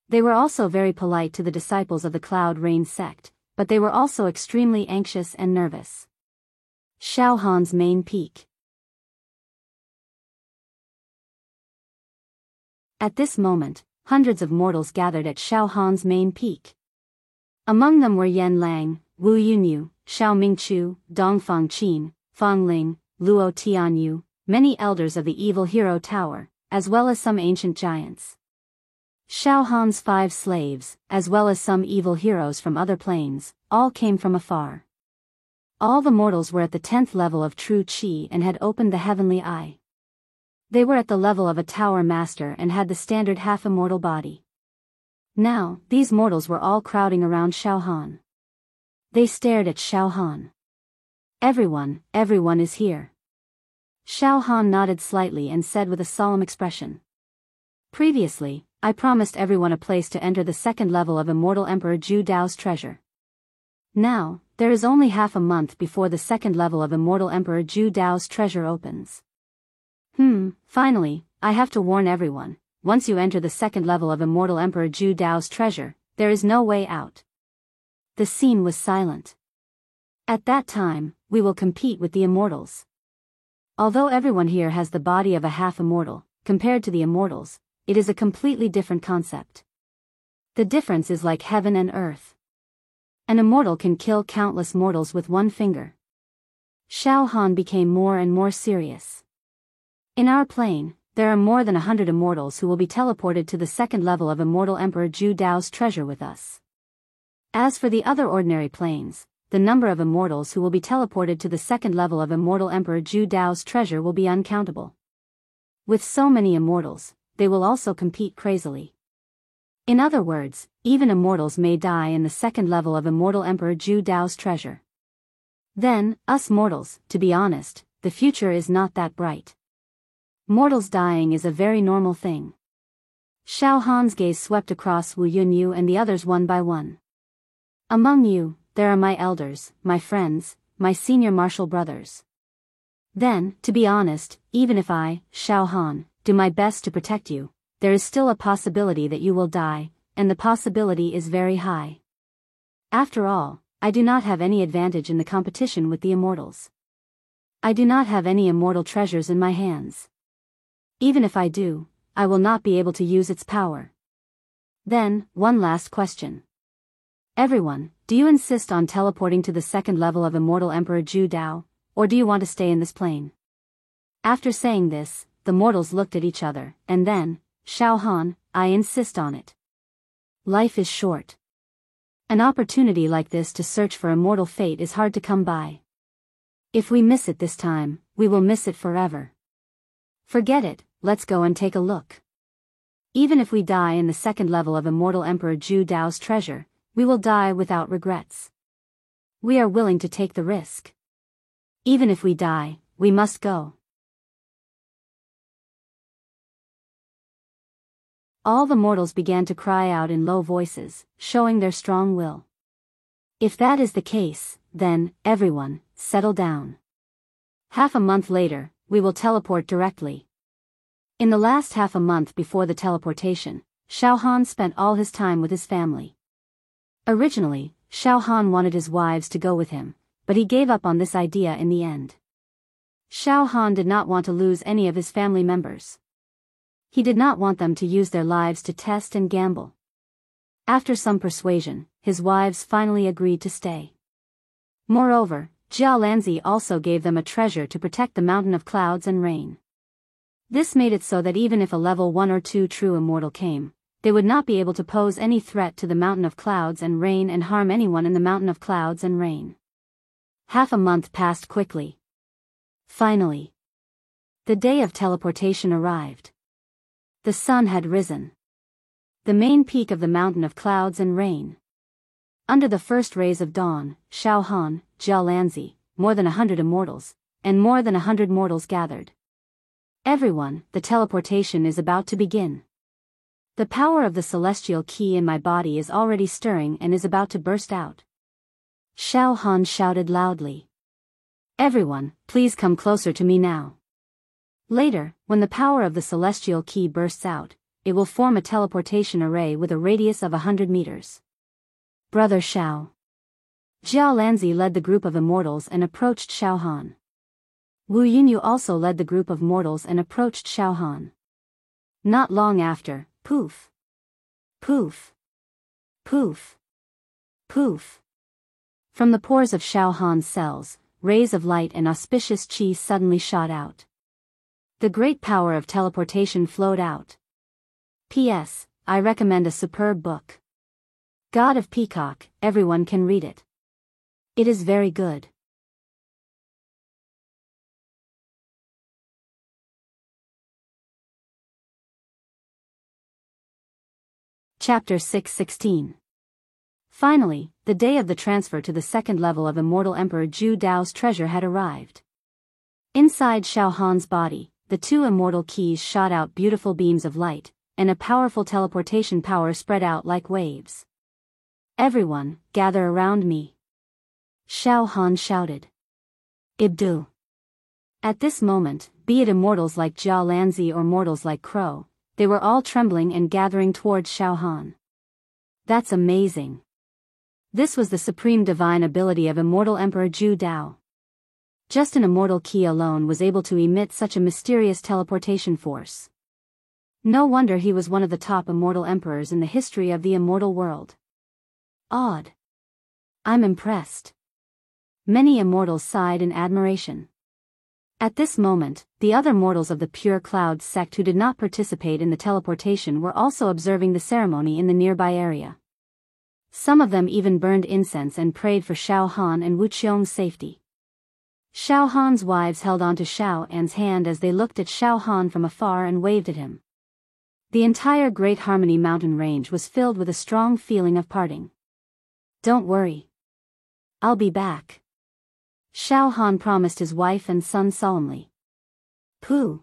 A: They were also very polite to the disciples of the Cloud Rain sect, but they were also extremely anxious and nervous. Xiao Han's main peak. At this moment, hundreds of mortals gathered at Xiao Han's main peak. Among them were Yan Lang, Wu Yunyu, Xiao Mingchu, Dongfang Qin, Fang Ling, Luo Tianyu, many elders of the evil hero tower, as well as some ancient giants. Xiao Han's 5 slaves, as well as some evil heroes from other planes, all came from afar. All the mortals were at the 10th level of true Qi and had opened the heavenly eye. They were at the level of a tower master and had the standard half-immortal body. Now, these mortals were all crowding around Xiao Han. They stared at Xiao Han. Everyone is here. Xiao Han nodded slightly and said with a solemn expression. Previously, I promised everyone a place to enter the second level of Immortal Emperor Zhu Dao's treasure. Now, there is only half a month before the second level of Immortal Emperor Zhu Dao's treasure opens. Finally, I have to warn everyone, once you enter the second level of Immortal Emperor Zhu Dao's treasure, there is no way out. The scene was silent. At that time, we will compete with the immortals. Although everyone here has the body of a half-immortal, compared to the immortals, it is a completely different concept. The difference is like heaven and earth. An immortal can kill countless mortals with one finger. Xiao Han became more and more serious. In our plane, there are more than 100 immortals who will be teleported to the second level of Immortal Emperor Zhu Dao's treasure with us. As for the other ordinary planes, the number of immortals who will be teleported to the second level of Immortal Emperor Zhu Dao's treasure will be uncountable. With so many immortals, they will also compete crazily. In other words, even immortals may die in the second level of Immortal Emperor Zhu Dao's treasure. Then, us mortals, to be honest, the future is not that bright. Mortals dying is a very normal thing. Xiao Han's gaze swept across Wu Yunyu and the others one by one. Among you, there are my elders, my friends, my senior martial brothers. Then, to be honest, even if I, Xiao Han, do my best to protect you, there is still a possibility that you will die, and the possibility is very high. After all, I do not have any advantage in the competition with the immortals. I do not have any immortal treasures in my hands. Even if I do, I will not be able to use its power. Then, one last question. Everyone, do you insist on teleporting to the second level of Immortal Emperor Zhu Dao, or do you want to stay in this plane? After saying this, the mortals looked at each other, and then, Xiao Han, I insist on it. Life is short. An opportunity like this to search for immortal fate is hard to come by. If we miss it this time, we will miss it forever. Forget it, let's go and take a look. Even if we die in the second level of Immortal Emperor Zhu Dao's treasure, we will die without regrets. We are willing to take the risk. Even if we die, we must go. All the mortals began to cry out in low voices, showing their strong will. If that is the case, then, everyone, settle down. Half a month later, we will teleport directly. In the last half a month before the teleportation, Xiao Han spent all his time with his family. Originally, Xiao Han wanted his wives to go with him, but he gave up on this idea in the end. Xiao Han did not want to lose any of his family members. He did not want them to use their lives to test and gamble. After some persuasion, his wives finally agreed to stay. Moreover, Jia Lanzi also gave them a treasure to protect the mountain of clouds and rain. This made it so that even if a level 1 or 2 true immortal came, they would not be able to pose any threat to the mountain of clouds and rain and harm anyone in the mountain of clouds and rain. Half a month passed quickly. Finally, the day of teleportation arrived. The sun had risen. The main peak of the mountain of clouds and rain. Under the first rays of dawn, Xiao Han, Jia Lanzi, more than 100 immortals, and more than 100 mortals gathered. Everyone, the teleportation is about to begin. The power of the celestial key in my body is already stirring and is about to burst out. Xiao Han shouted loudly. Everyone, please come closer to me now. Later, when the power of the celestial key bursts out, it will form a teleportation array with a radius of 100 meters. Brother Xiao. Jia Lanzi led the group of immortals and approached Xiao Han. Wu Yunyu also led the group of mortals and approached Xiao Han. Not long after, poof. Poof. Poof. Poof. From the pores of Xiao Han's cells, rays of light and auspicious qi suddenly shot out. The great power of teleportation flowed out. P.S. I recommend a superb book. God of Peacock, everyone can read it. It is very good. Chapter 616. Finally, the day of the transfer to the second level of Immortal Emperor Zhu Dao's treasure had arrived. Inside Xiao Han's body, the 2 immortal keys shot out beautiful beams of light, and a powerful teleportation power spread out like waves. Everyone, gather around me. Xiao Han shouted. Ibdu. At this moment, be it immortals like Jia Lanzi or mortals like Crow, they were all trembling and gathering towards Xiao Han. That's amazing. This was the supreme divine ability of Immortal Emperor Zhu Dao. Just an immortal key alone was able to emit such a mysterious teleportation force. No wonder he was one of the top immortal emperors in the history of the immortal world. Odd. I'm impressed. Many immortals sighed in admiration. At this moment, the other mortals of the Pure Cloud sect who did not participate in the teleportation were also observing the ceremony in the nearby area. Some of them even burned incense and prayed for Xiao Han and Wu Qiong's safety. Xiao Han's wives held onto Xiao An's hand as they looked at Xiao Han from afar and waved at him. The entire Great Harmony mountain range was filled with a strong feeling of parting. "Don't worry. I'll be back," Xiao Han promised his wife and son solemnly. Pooh.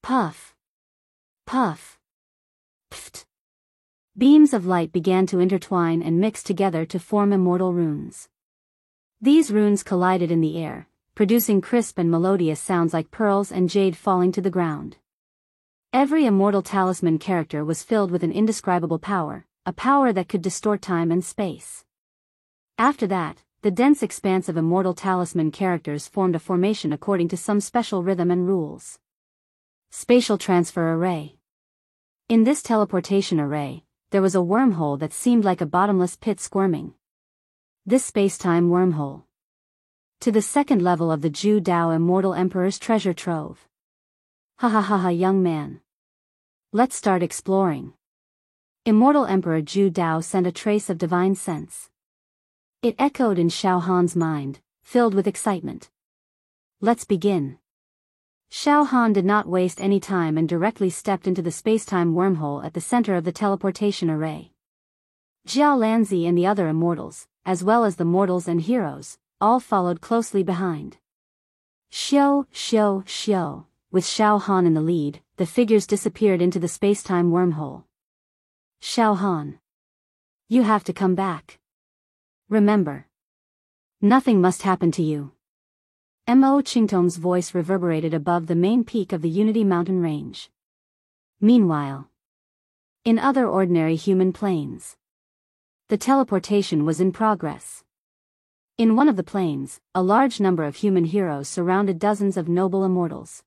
A: Puff. Puff. Pft. Beams of light began to intertwine and mix together to form immortal runes. These runes collided in the air, producing crisp and melodious sounds like pearls and jade falling to the ground. Every immortal talisman character was filled with an indescribable power, a power that could distort time and space. After that, the dense expanse of immortal talisman characters formed a formation according to some special rhythm and rules. Spatial Transfer Array. In this teleportation array, there was a wormhole that seemed like a bottomless pit squirming. This space-time wormhole. To the second level of the Zhu Dao Immortal Emperor's treasure trove. Ha ha ha ha, young man. Let's start exploring. Immortal Emperor Zhu Dao sent a trace of divine sense. It echoed in Xiao Han's mind, filled with excitement. Let's begin. Xiao Han did not waste any time and directly stepped into the space-time wormhole at the center of the teleportation array. Jiao Lanzi and the other immortals, as well as the mortals and heroes, all followed closely behind. Xiao, Xiao, Xiao, with Xiao Han in the lead, the figures disappeared into the space-time wormhole. Xiao Han. You have to come back. Remember. Nothing must happen to you. Mo Qingtong's voice reverberated above the main peak of the Unity Mountain range. Meanwhile, in other ordinary human planes, the teleportation was in progress. In one of the planes, a large number of human heroes surrounded dozens of noble immortals.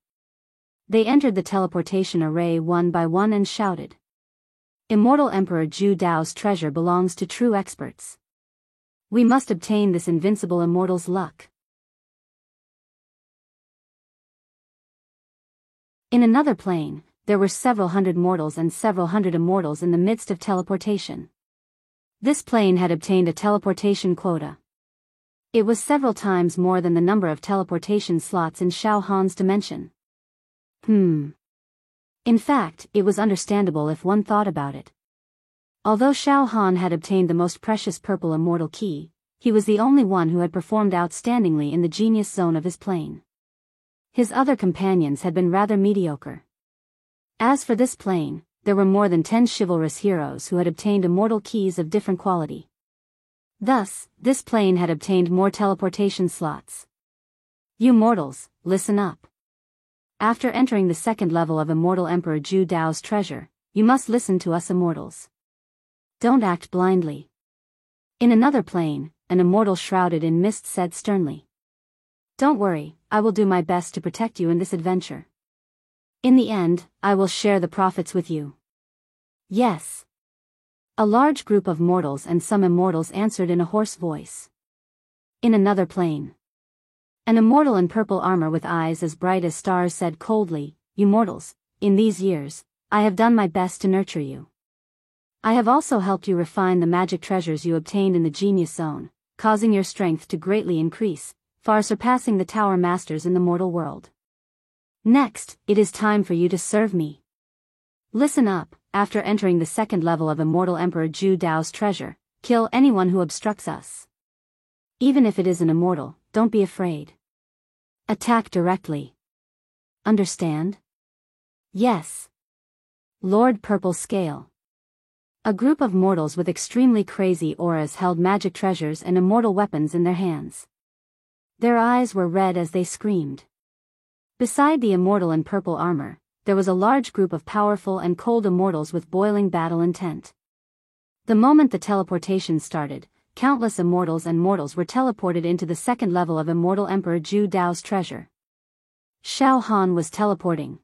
A: They entered the teleportation array one by one and shouted, "Immortal Emperor Zhu Dao's treasure belongs to true experts. We must obtain this invincible immortal's luck." In another plane, there were several hundred mortals and several hundred immortals in the midst of teleportation. This plane had obtained a teleportation quota. It was several times more than the number of teleportation slots in Xiao Han's dimension. In fact, it was understandable if one thought about it. Although Xiao Han had obtained the most precious purple immortal key, he was the only one who had performed outstandingly in the genius zone of his plane. His other companions had been rather mediocre. As for this plane, there were more than 10 chivalrous heroes who had obtained immortal keys of different quality. Thus, this plane had obtained more teleportation slots. You mortals, listen up. After entering the second level of Immortal Emperor Zhu Dao's treasure, you must listen to us immortals. Don't act blindly. In another plane, an immortal shrouded in mist said sternly, "Don't worry, I will do my best to protect you in this adventure. In the end, I will share the profits with you." Yes. A large group of mortals and some immortals answered in a hoarse voice. In another plane, an immortal in purple armor with eyes as bright as stars said coldly, "You mortals, in these years, I have done my best to nurture you. I have also helped you refine the magic treasures you obtained in the Genius Zone, causing your strength to greatly increase, far surpassing the Tower Masters in the mortal world. Next, it is time for you to serve me. Listen up, after entering the second level of Immortal Emperor Zhu Dao's treasure, kill anyone who obstructs us. Even if it is an immortal, don't be afraid. Attack directly. Understand?" "Yes. Lord Purple Scale." A group of mortals with extremely crazy auras held magic treasures and immortal weapons in their hands. Their eyes were red as they screamed. Beside the immortal in purple armor, there was a large group of powerful and cold immortals with boiling battle intent. The moment the teleportation started, countless immortals and mortals were teleported into the second level of Immortal Emperor Zhu Dao's treasure. Xiao Han was teleporting.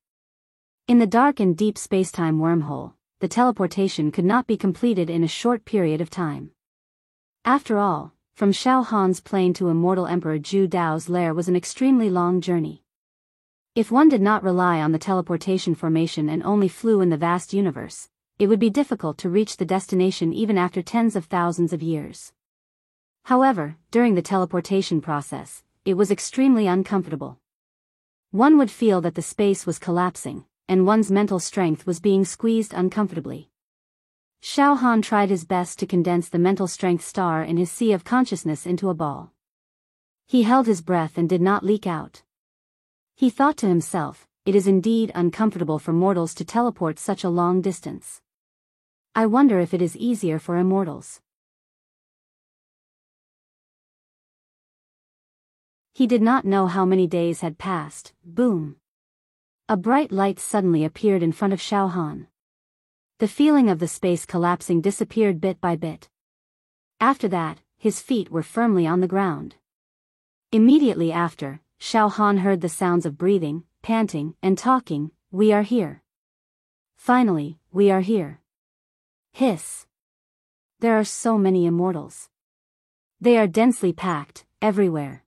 A: In the dark and deep spacetime wormhole, the teleportation could not be completed in a short period of time. After all, from Shao Han's plane to Immortal Emperor Zhu Dao's lair was an extremely long journey. If one did not rely on the teleportation formation and only flew in the vast universe, it would be difficult to reach the destination even after tens of thousands of years. However, during the teleportation process, it was extremely uncomfortable. One would feel that the space was collapsing, and one's mental strength was being squeezed uncomfortably. Shao Han tried his best to condense the mental strength star in his sea of consciousness into a ball. He held his breath and did not leak out. He thought to himself, it is indeed uncomfortable for mortals to teleport such a long distance. I wonder if it is easier for immortals. He did not know how many days had passed. Boom! A bright light suddenly appeared in front of Shao Han. The feeling of the space collapsing disappeared bit by bit. After that, his feet were firmly on the ground. Immediately after, Shao Han heard the sounds of breathing, panting, and talking. We are here. Finally, we are here. Hiss. There are so many immortals. They are densely packed, everywhere.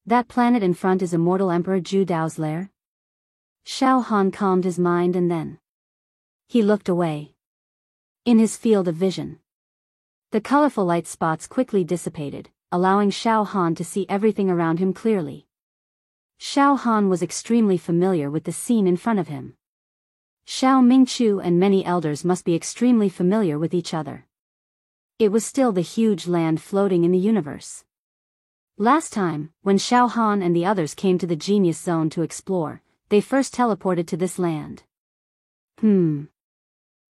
A: That planet in front is Immortal Emperor Zhu Dao's lair? Shao Han calmed his mind and then he looked away. In his field of vision, the colorful light spots quickly dissipated, allowing Shao Han to see everything around him clearly. Shao Han was extremely familiar with the scene in front of him. Shao Mingchu and many elders must be extremely familiar with each other. It was still the huge land floating in the universe. Last time, when Shao Han and the others came to the Genius Zone to explore, they first teleported to this land.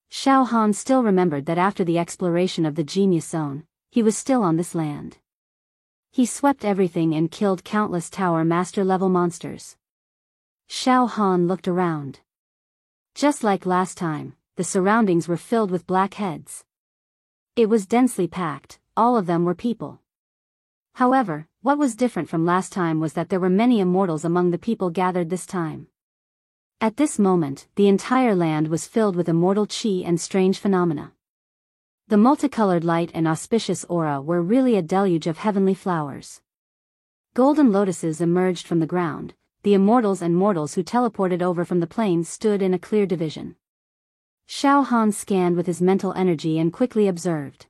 A: Shao Han still remembered that after the exploration of the Genius Zone, he was still on this land. He swept everything and killed countless Tower Master level monsters. Shao Han looked around. Just like last time, the surroundings were filled with black heads. It was densely packed, all of them were people. However, what was different from last time was that there were many immortals among the people gathered this time. At this moment, the entire land was filled with immortal chi and strange phenomena. The multicolored light and auspicious aura were really a deluge of heavenly flowers. Golden lotuses emerged from the ground. The immortals and mortals who teleported over from the plains stood in a clear division. Shao Han scanned with his mental energy and quickly observed.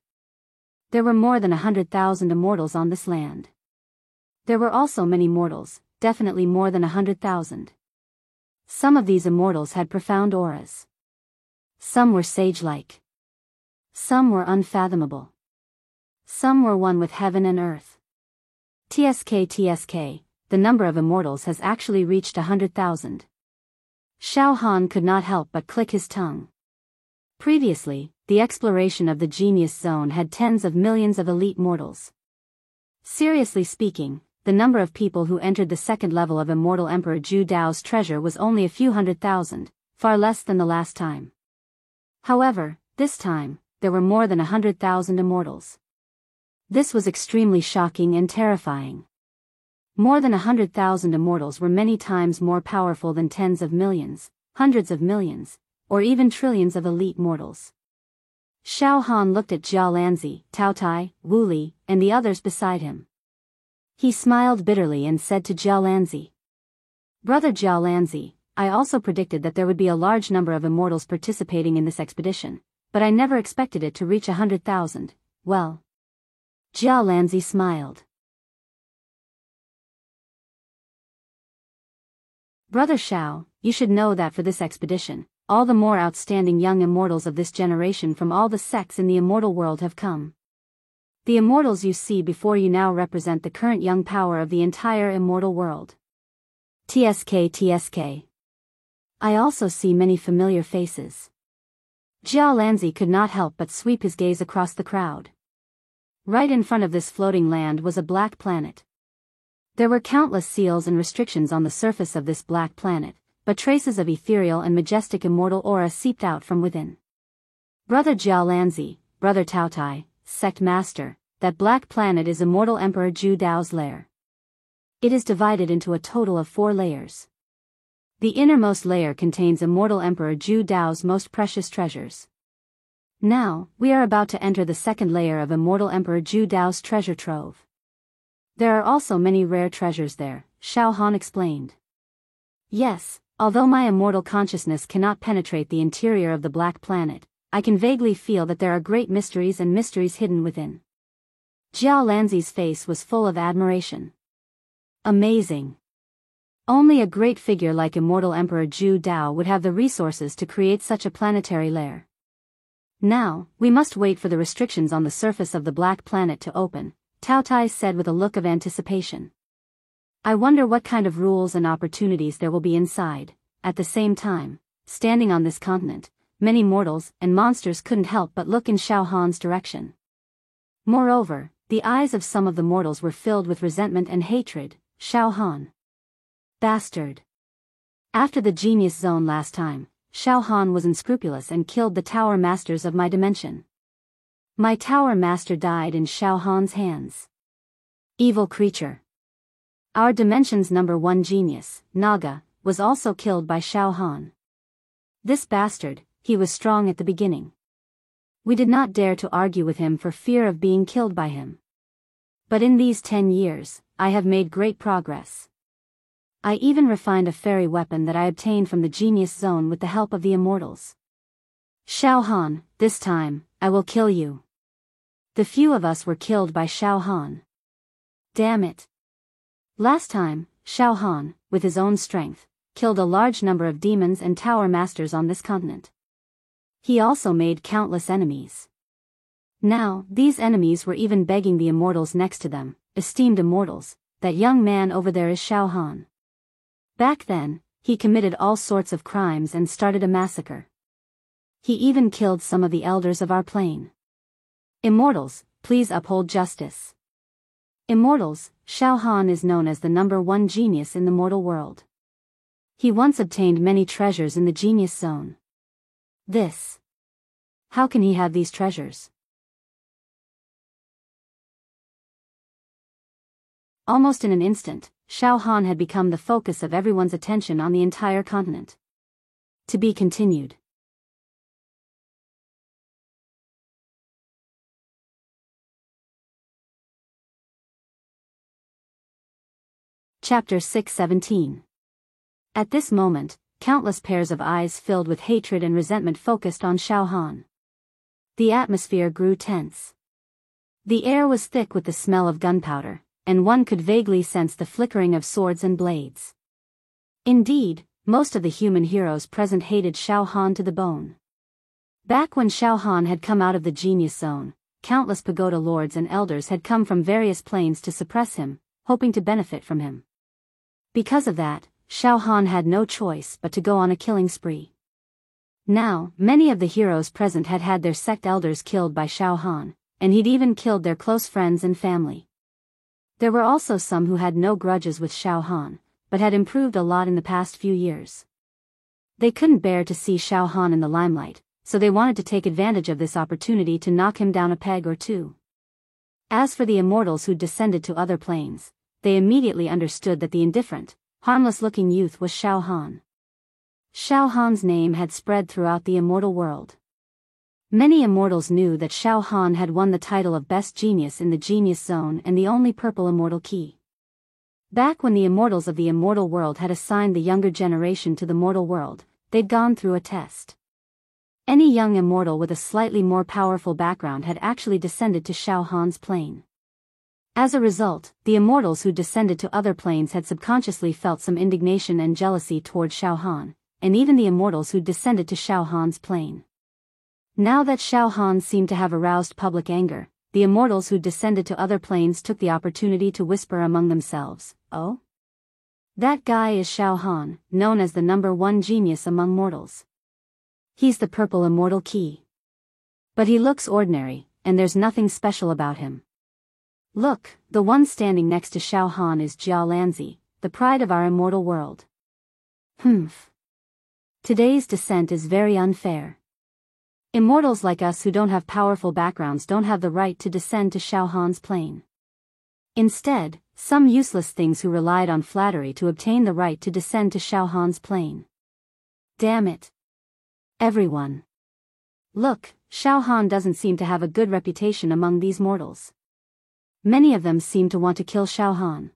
A: There were more than 100,000 immortals on this land. There were also many mortals, definitely more than 100,000. Some of these immortals had profound auras. Some were sage-like. Some were unfathomable. Some were one with heaven and earth. TSK, the number of immortals has actually reached 100,000. Shao Han could not help but click his tongue. Previously, the exploration of the Genius Zone had tens of millions of elite mortals. Seriously speaking, the number of people who entered the second level of Immortal Emperor Zhu Dao's treasure was only a few 100,000, far less than the last time. However, this time, there were more than 100,000 immortals. This was extremely shocking and terrifying. More than 100,000 immortals were many times more powerful than tens of millions, hundreds of millions, or even trillions of elite mortals. Shao Han looked at Jia Lanzi, Tao Tai, Wu Li, and the others beside him. He smiled bitterly and said to Jia Lanzi, "Brother Jia Lanzi, I also predicted that there would be a large number of immortals participating in this expedition, but I never expected it to reach 100,000, well." Jia Lanzi smiled. "Brother Shao, you should know that for this expedition, all the more outstanding young immortals of this generation from all the sects in the immortal world have come. The immortals you see before you now represent the current young power of the entire immortal world. TSK. I also see many familiar faces." Jia Lanzi could not help but sweep his gaze across the crowd. Right in front of this floating land was a black planet. There were countless seals and restrictions on the surface of this black planet, but traces of ethereal and majestic immortal aura seeped out from within. "Brother Jia Lanzi, Brother Tao Tai, Sect Master, that black planet is Immortal Emperor Zhu Dao's lair. It is divided into a total of 4 layers. The innermost layer contains Immortal Emperor Zhu Dao's most precious treasures. Now, we are about to enter the second layer of Immortal Emperor Zhu Dao's treasure trove. There are also many rare treasures there, Xiao Han explained. Yes, although my immortal consciousness cannot penetrate the interior of the Black Planet, I can vaguely feel that there are great mysteries and mysteries hidden within. Jiao Lanzi's face was full of admiration. Amazing. Only a great figure like Immortal Emperor Zhu Dao would have the resources to create such a planetary lair. Now, we must wait for the restrictions on the surface of the Black Planet to open, Tao Tai said with a look of anticipation. I wonder what kind of rules and opportunities there will be inside. At the same time, standing on this continent, many mortals and monsters couldn't help but look in Xiao Han's direction. Moreover, the eyes of some of the mortals were filled with resentment and hatred. Xiao Han. Bastard. After the Genius Zone last time, Xiao Han was unscrupulous and killed the Tower Masters of my dimension. My Tower Master died in Xiao Han's hands. Evil creature. Our dimension's #1 genius, Naga, was also killed by Xiao Han. This bastard, he was strong at the beginning. We did not dare to argue with him for fear of being killed by him. But in these 10 years, I have made great progress. I even refined a fairy weapon that I obtained from the Genius Zone with the help of the Immortals. Xiao Han, this time, I will kill you. The few of us were killed by Xiao Han. Damn it. Last time, Xiao Han, with his own strength, killed a large number of demons and tower masters on this continent. He also made countless enemies. Now, these enemies were even begging the Immortals next to them, esteemed Immortals, that young man over there is Xiao Han. Back then, he committed all sorts of crimes and started a massacre. He even killed some of the elders of our plane. Immortals, please uphold justice. Immortals, Xiao Han is known as the #1 genius in the mortal world. He once obtained many treasures in the Genius Zone. This. How can he have these treasures? Almost in an instant, Xiao Han had become the focus of everyone's attention on the entire continent. To be continued. Chapter 617. At this moment, countless pairs of eyes filled with hatred and resentment focused on Xiao Han. The atmosphere grew tense. The air was thick with the smell of gunpowder, and one could vaguely sense the flickering of swords and blades. Indeed, most of the human heroes present hated Xiao Han to the bone. Back when Xiao Han had come out of the Genius Zone, countless pagoda lords and elders had come from various planes to suppress him, hoping to benefit from him. Because of that, Xiao Han had no choice but to go on a killing spree. Now, many of the heroes present had had their sect elders killed by Xiao Han, and he'd even killed their close friends and family. There were also some who had no grudges with Xiao Han, but had improved a lot in the past few years. They couldn't bear to see Xiao Han in the limelight, so they wanted to take advantage of this opportunity to knock him down a peg or two. As for the Immortals who descended to other planes, they immediately understood that the indifferent, harmless-looking youth was Xiao Han. Xiao Han's name had spread throughout the immortal world. Many Immortals knew that Xiao Han had won the title of Best Genius in the Genius Zone and the only purple immortal key. Back when the Immortals of the immortal world had assigned the younger generation to the mortal world, they'd gone through a test. Any young immortal with a slightly more powerful background had actually descended to Xiao Han's plane. As a result, the Immortals who descended to other planes had subconsciously felt some indignation and jealousy toward Xiao Han, and even the Immortals who descended to Xiao Han's plane. Now that Xiao Han seemed to have aroused public anger, the Immortals who descended to other planes took the opportunity to whisper among themselves, "Oh? That guy is Xiao Han, known as the #1 genius among mortals. He's the purple immortal key. But he looks ordinary, and there's nothing special about him. Look, the one standing next to Xiao Han is Jiao Lanzi, the pride of our immortal world. Humph. Today's descent is very unfair. Immortals like us who don't have powerful backgrounds don't have the right to descend to Xiao Han's plane. Instead, some useless things who relied on flattery to obtain the right to descend to Xiao Han's plane. Damn it. Everyone. Look, Shao Han doesn't seem to have a good reputation among these mortals. Many of them seem to want to kill Shao Han.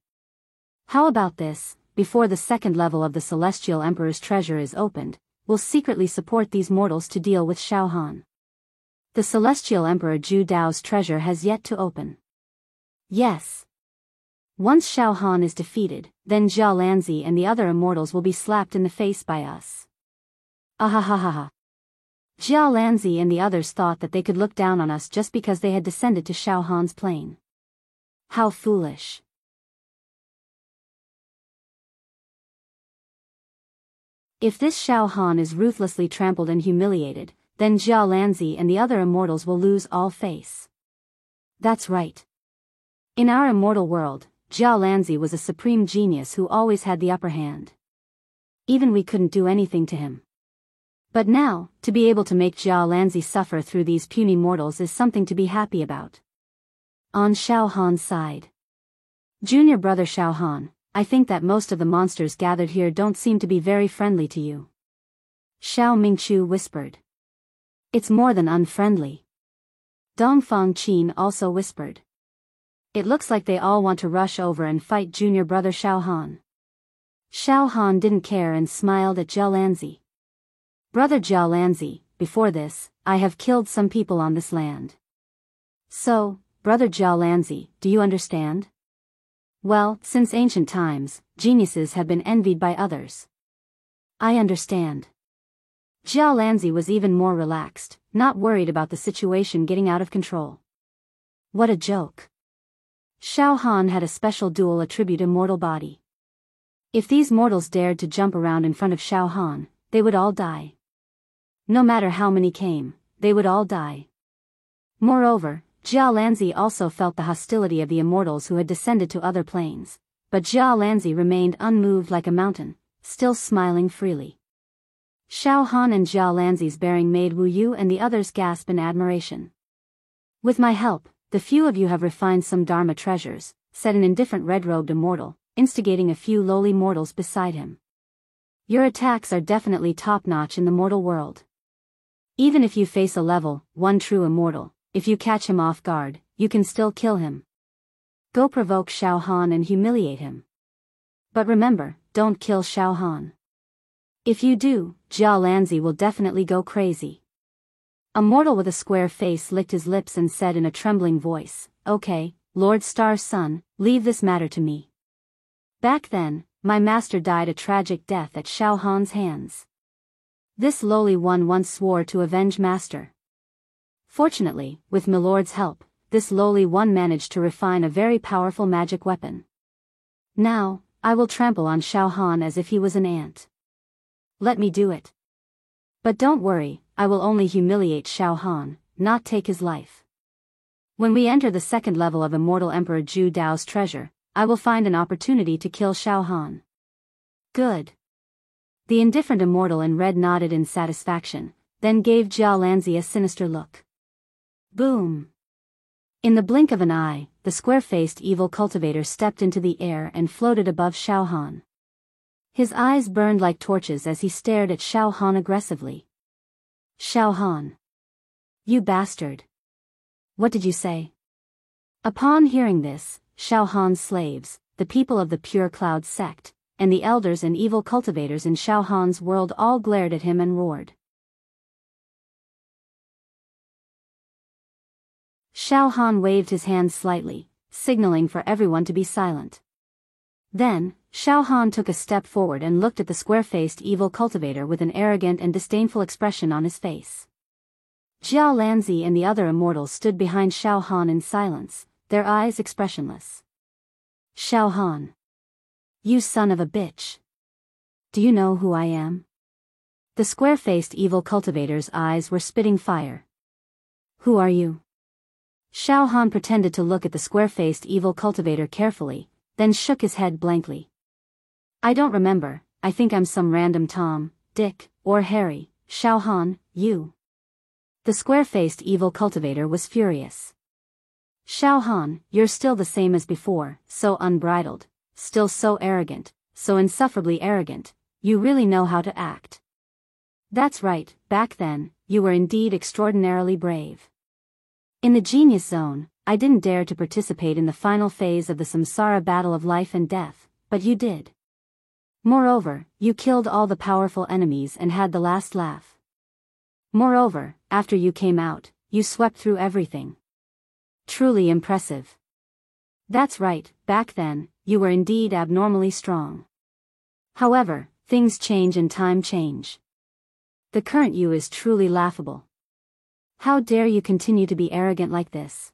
A: How about this? Before the second level of the Celestial Emperor's treasure is opened, we'll secretly support these mortals to deal with Shao Han. The Celestial Emperor Zhu Dao's treasure has yet to open. Yes. Once Shao Han is defeated, then Jia Lanzi and the other immortals will be slapped in the face by us. Ahahaha. Jia Lanzi and the others thought that they could look down on us just because they had descended to Shao Han's plane. How foolish. If this Shao Han is ruthlessly trampled and humiliated, then Jia Lanzi and the other immortals will lose all face. That's right. In our immortal world, Jia Lanzi was a supreme genius who always had the upper hand. Even we couldn't do anything to him. But now, to be able to make Jia Lanzi suffer through these puny mortals is something to be happy about. On Shao Han's side. Junior brother Shao Han, I think that most of the monsters gathered here don't seem to be very friendly to you. Xiao Mingchu whispered. It's more than unfriendly. Dongfang Qin also whispered. It looks like they all want to rush over and fight junior brother Shao Han. Shao Han didn't care and smiled at Jia Lanzi. Brother Jia Lanzi, before this, I have killed some people on this land. So, brother Jia Lanzi, do you understand? Well, since ancient times, geniuses have been envied by others. I understand. Jia Lanzi was even more relaxed, not worried about the situation getting out of control. What a joke. Shao Han had a special dual attribute immortal body. If these mortals dared to jump around in front of Shao Han, they would all die. No matter how many came, they would all die. Moreover, Jia Lanzi also felt the hostility of the immortals who had descended to other planes, but Jia Lanzi remained unmoved like a mountain, still smiling freely. Shao Han and Jia Lanzi's bearing made Wu Yu and the others gasp in admiration. With my help, the few of you have refined some Dharma treasures, said an indifferent red-robed immortal, instigating a few lowly mortals beside him. Your attacks are definitely top-notch in the mortal world. Even if you face a level 1 true immortal, if you catch him off guard, you can still kill him. Go provoke Shao Han and humiliate him. But remember, don't kill Shao Han. If you do, Jia Lanzi will definitely go crazy. A mortal with a square face licked his lips and said in a trembling voice, Okay, Lord Star's son, leave this matter to me. Back then, my master died a tragic death at Shao Han's hands. This lowly one once swore to avenge master. Fortunately, with Milord's help, this lowly one managed to refine a very powerful magic weapon. Now, I will trample on Shao Han as if he was an ant. Let me do it. But don't worry, I will only humiliate Shao Han, not take his life. When we enter the second level of Immortal Emperor Zhu Dao's treasure, I will find an opportunity to kill Shao Han. Good. The indifferent immortal in red nodded in satisfaction, then gave Jia Lanzi a sinister look. Boom! In the blink of an eye, the square-faced evil cultivator stepped into the air and floated above Shao Han. His eyes burned like torches as he stared at Shao Han aggressively. Shao Han. You bastard. What did you say? Upon hearing this, Shao Han's slaves, the people of the Pure Cloud sect, and the elders and evil cultivators in Shao Han's world all glared at him and roared. Shao Han waved his hand slightly, signaling for everyone to be silent. Then, Shao Han took a step forward and looked at the square-faced evil cultivator with an arrogant and disdainful expression on his face. Jia Lanzi and the other immortals stood behind Shao Han in silence, their eyes expressionless. Shao Han. You son of a bitch. Do you know who I am? The square-faced evil cultivator's eyes were spitting fire. Who are you? Shao Han pretended to look at the square-faced evil cultivator carefully, then shook his head blankly. I don't remember, I think I'm some random Tom, Dick, or Harry. Shao Han, you. The square-faced evil cultivator was furious. Shao Han, you're still the same as before, so unbridled, still so arrogant, so insufferably arrogant, you really know how to act. That's right, back then, you were indeed extraordinarily brave. In the Genius Zone, I didn't dare to participate in the final phase of the samsara battle of life and death, but you did. Moreover, you killed all the powerful enemies and had the last laugh. Moreover, after you came out, you swept through everything. Truly impressive. That's right, back then, you were indeed abnormally strong. However, things change and time change. The current you is truly laughable. How dare you continue to be arrogant like this?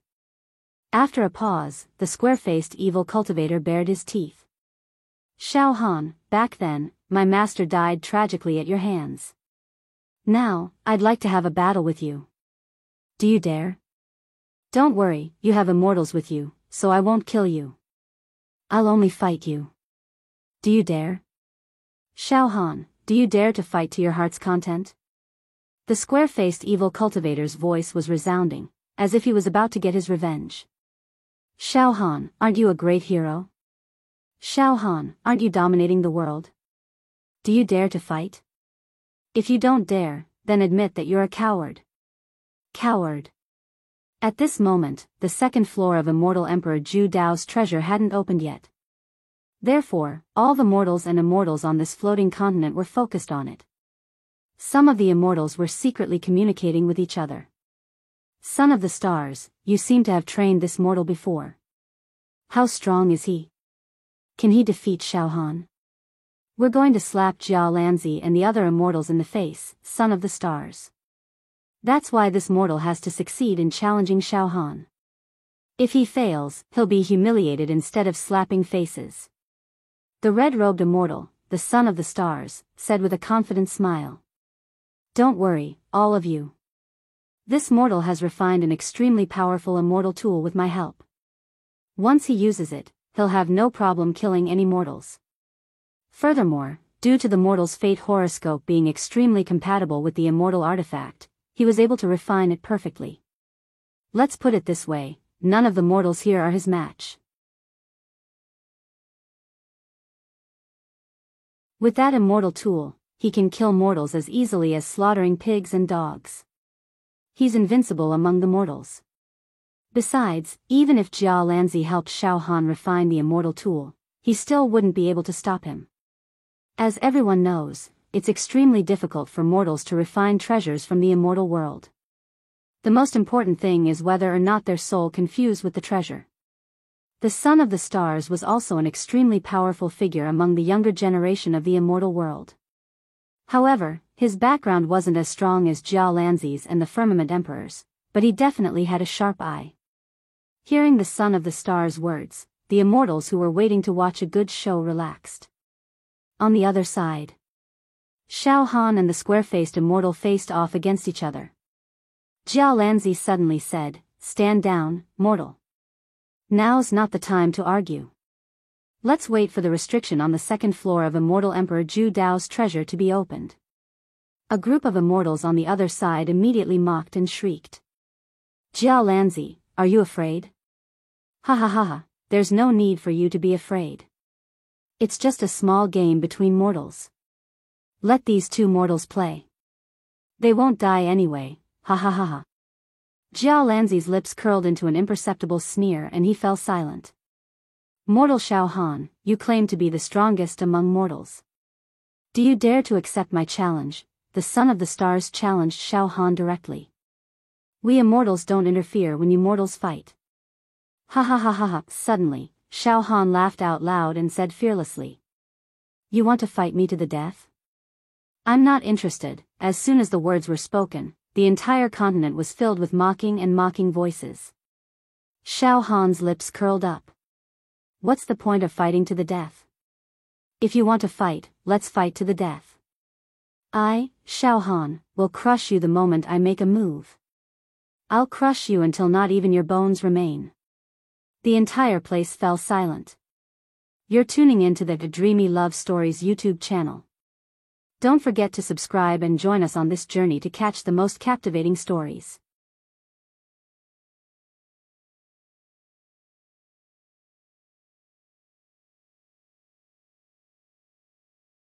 A: After a pause, the square-faced evil cultivator bared his teeth. Shao Han, back then, my master died tragically at your hands. Now, I'd like to have a battle with you. Do you dare? Don't worry, you have immortals with you, so I won't kill you. I'll only fight you. Do you dare? Shao Han, do you dare to fight to your heart's content? The square-faced evil cultivator's voice was resounding, as if he was about to get his revenge. Shao Han, aren't you a great hero? Shao Han, aren't you dominating the world? Do you dare to fight? If you don't dare, then admit that you're a coward. Coward. At this moment, the second floor of Immortal Emperor Zhu Dao's treasure hadn't opened yet. Therefore, all the mortals and immortals on this floating continent were focused on it. Some of the immortals were secretly communicating with each other. Son of the Stars, you seem to have trained this mortal before. How strong is he? Can he defeat Shao Han? We're going to slap Jia Lanzi and the other immortals in the face, Son of the Stars. That's why this mortal has to succeed in challenging Shao Han. If he fails, he'll be humiliated instead of slapping faces. The red-robed immortal, the Son of the Stars, said with a confident smile. Don't worry, all of you. This mortal has refined an extremely powerful immortal tool with my help. Once he uses it, he'll have no problem killing any mortals. Furthermore, due to the mortal's fate horoscope being extremely compatible with the immortal artifact, he was able to refine it perfectly. Let's put it this way, none of the mortals here are his match. With that immortal tool, he can kill mortals as easily as slaughtering pigs and dogs. He's invincible among the mortals. Besides, even if Jia Lanzi helped Shao Han refine the immortal tool, he still wouldn't be able to stop him. As everyone knows, it's extremely difficult for mortals to refine treasures from the immortal world. The most important thing is whether or not their soul can fuse with the treasure. The Son of the Stars was also an extremely powerful figure among the younger generation of the immortal world. However, his background wasn't as strong as Jia Lanzi's and the Firmament Emperor's, but he definitely had a sharp eye. Hearing the Son of the Stars' words, the immortals who were waiting to watch a good show relaxed. On the other side, Shao Han and the square-faced immortal faced off against each other. Jia Lanzi suddenly said, "Stand down, mortal. Now's not the time to argue. Let's wait for the restriction on the second floor of Immortal Emperor Zhu Dao's treasure to be opened." A group of immortals on the other side immediately mocked and shrieked. Jia Lanzi, are you afraid? Ha ha ha ha, there's no need for you to be afraid. It's just a small game between mortals. Let these two mortals play. They won't die anyway, ha ha ha ha. Jia Lanzi's lips curled into an imperceptible sneer and he fell silent. Mortal Shao Han, you claim to be the strongest among mortals. Do you dare to accept my challenge? The Son of the Stars challenged Shao Han directly. We immortals don't interfere when you mortals fight. Ha ha ha ha ha. Suddenly, Shao Han laughed out loud and said fearlessly. You want to fight me to the death? I'm not interested. As soon as the words were spoken, the entire continent was filled with mocking voices. Shao Han's lips curled up. What's the point of fighting to the death? If you want to fight, let's fight to the death. I, Shao Han, will crush you the moment I make a move. I'll crush you until not even your bones remain. The entire place fell silent. You're tuning into the Dreamy Love Stories YouTube channel. Don't forget to subscribe and join us on this journey to catch the most captivating stories.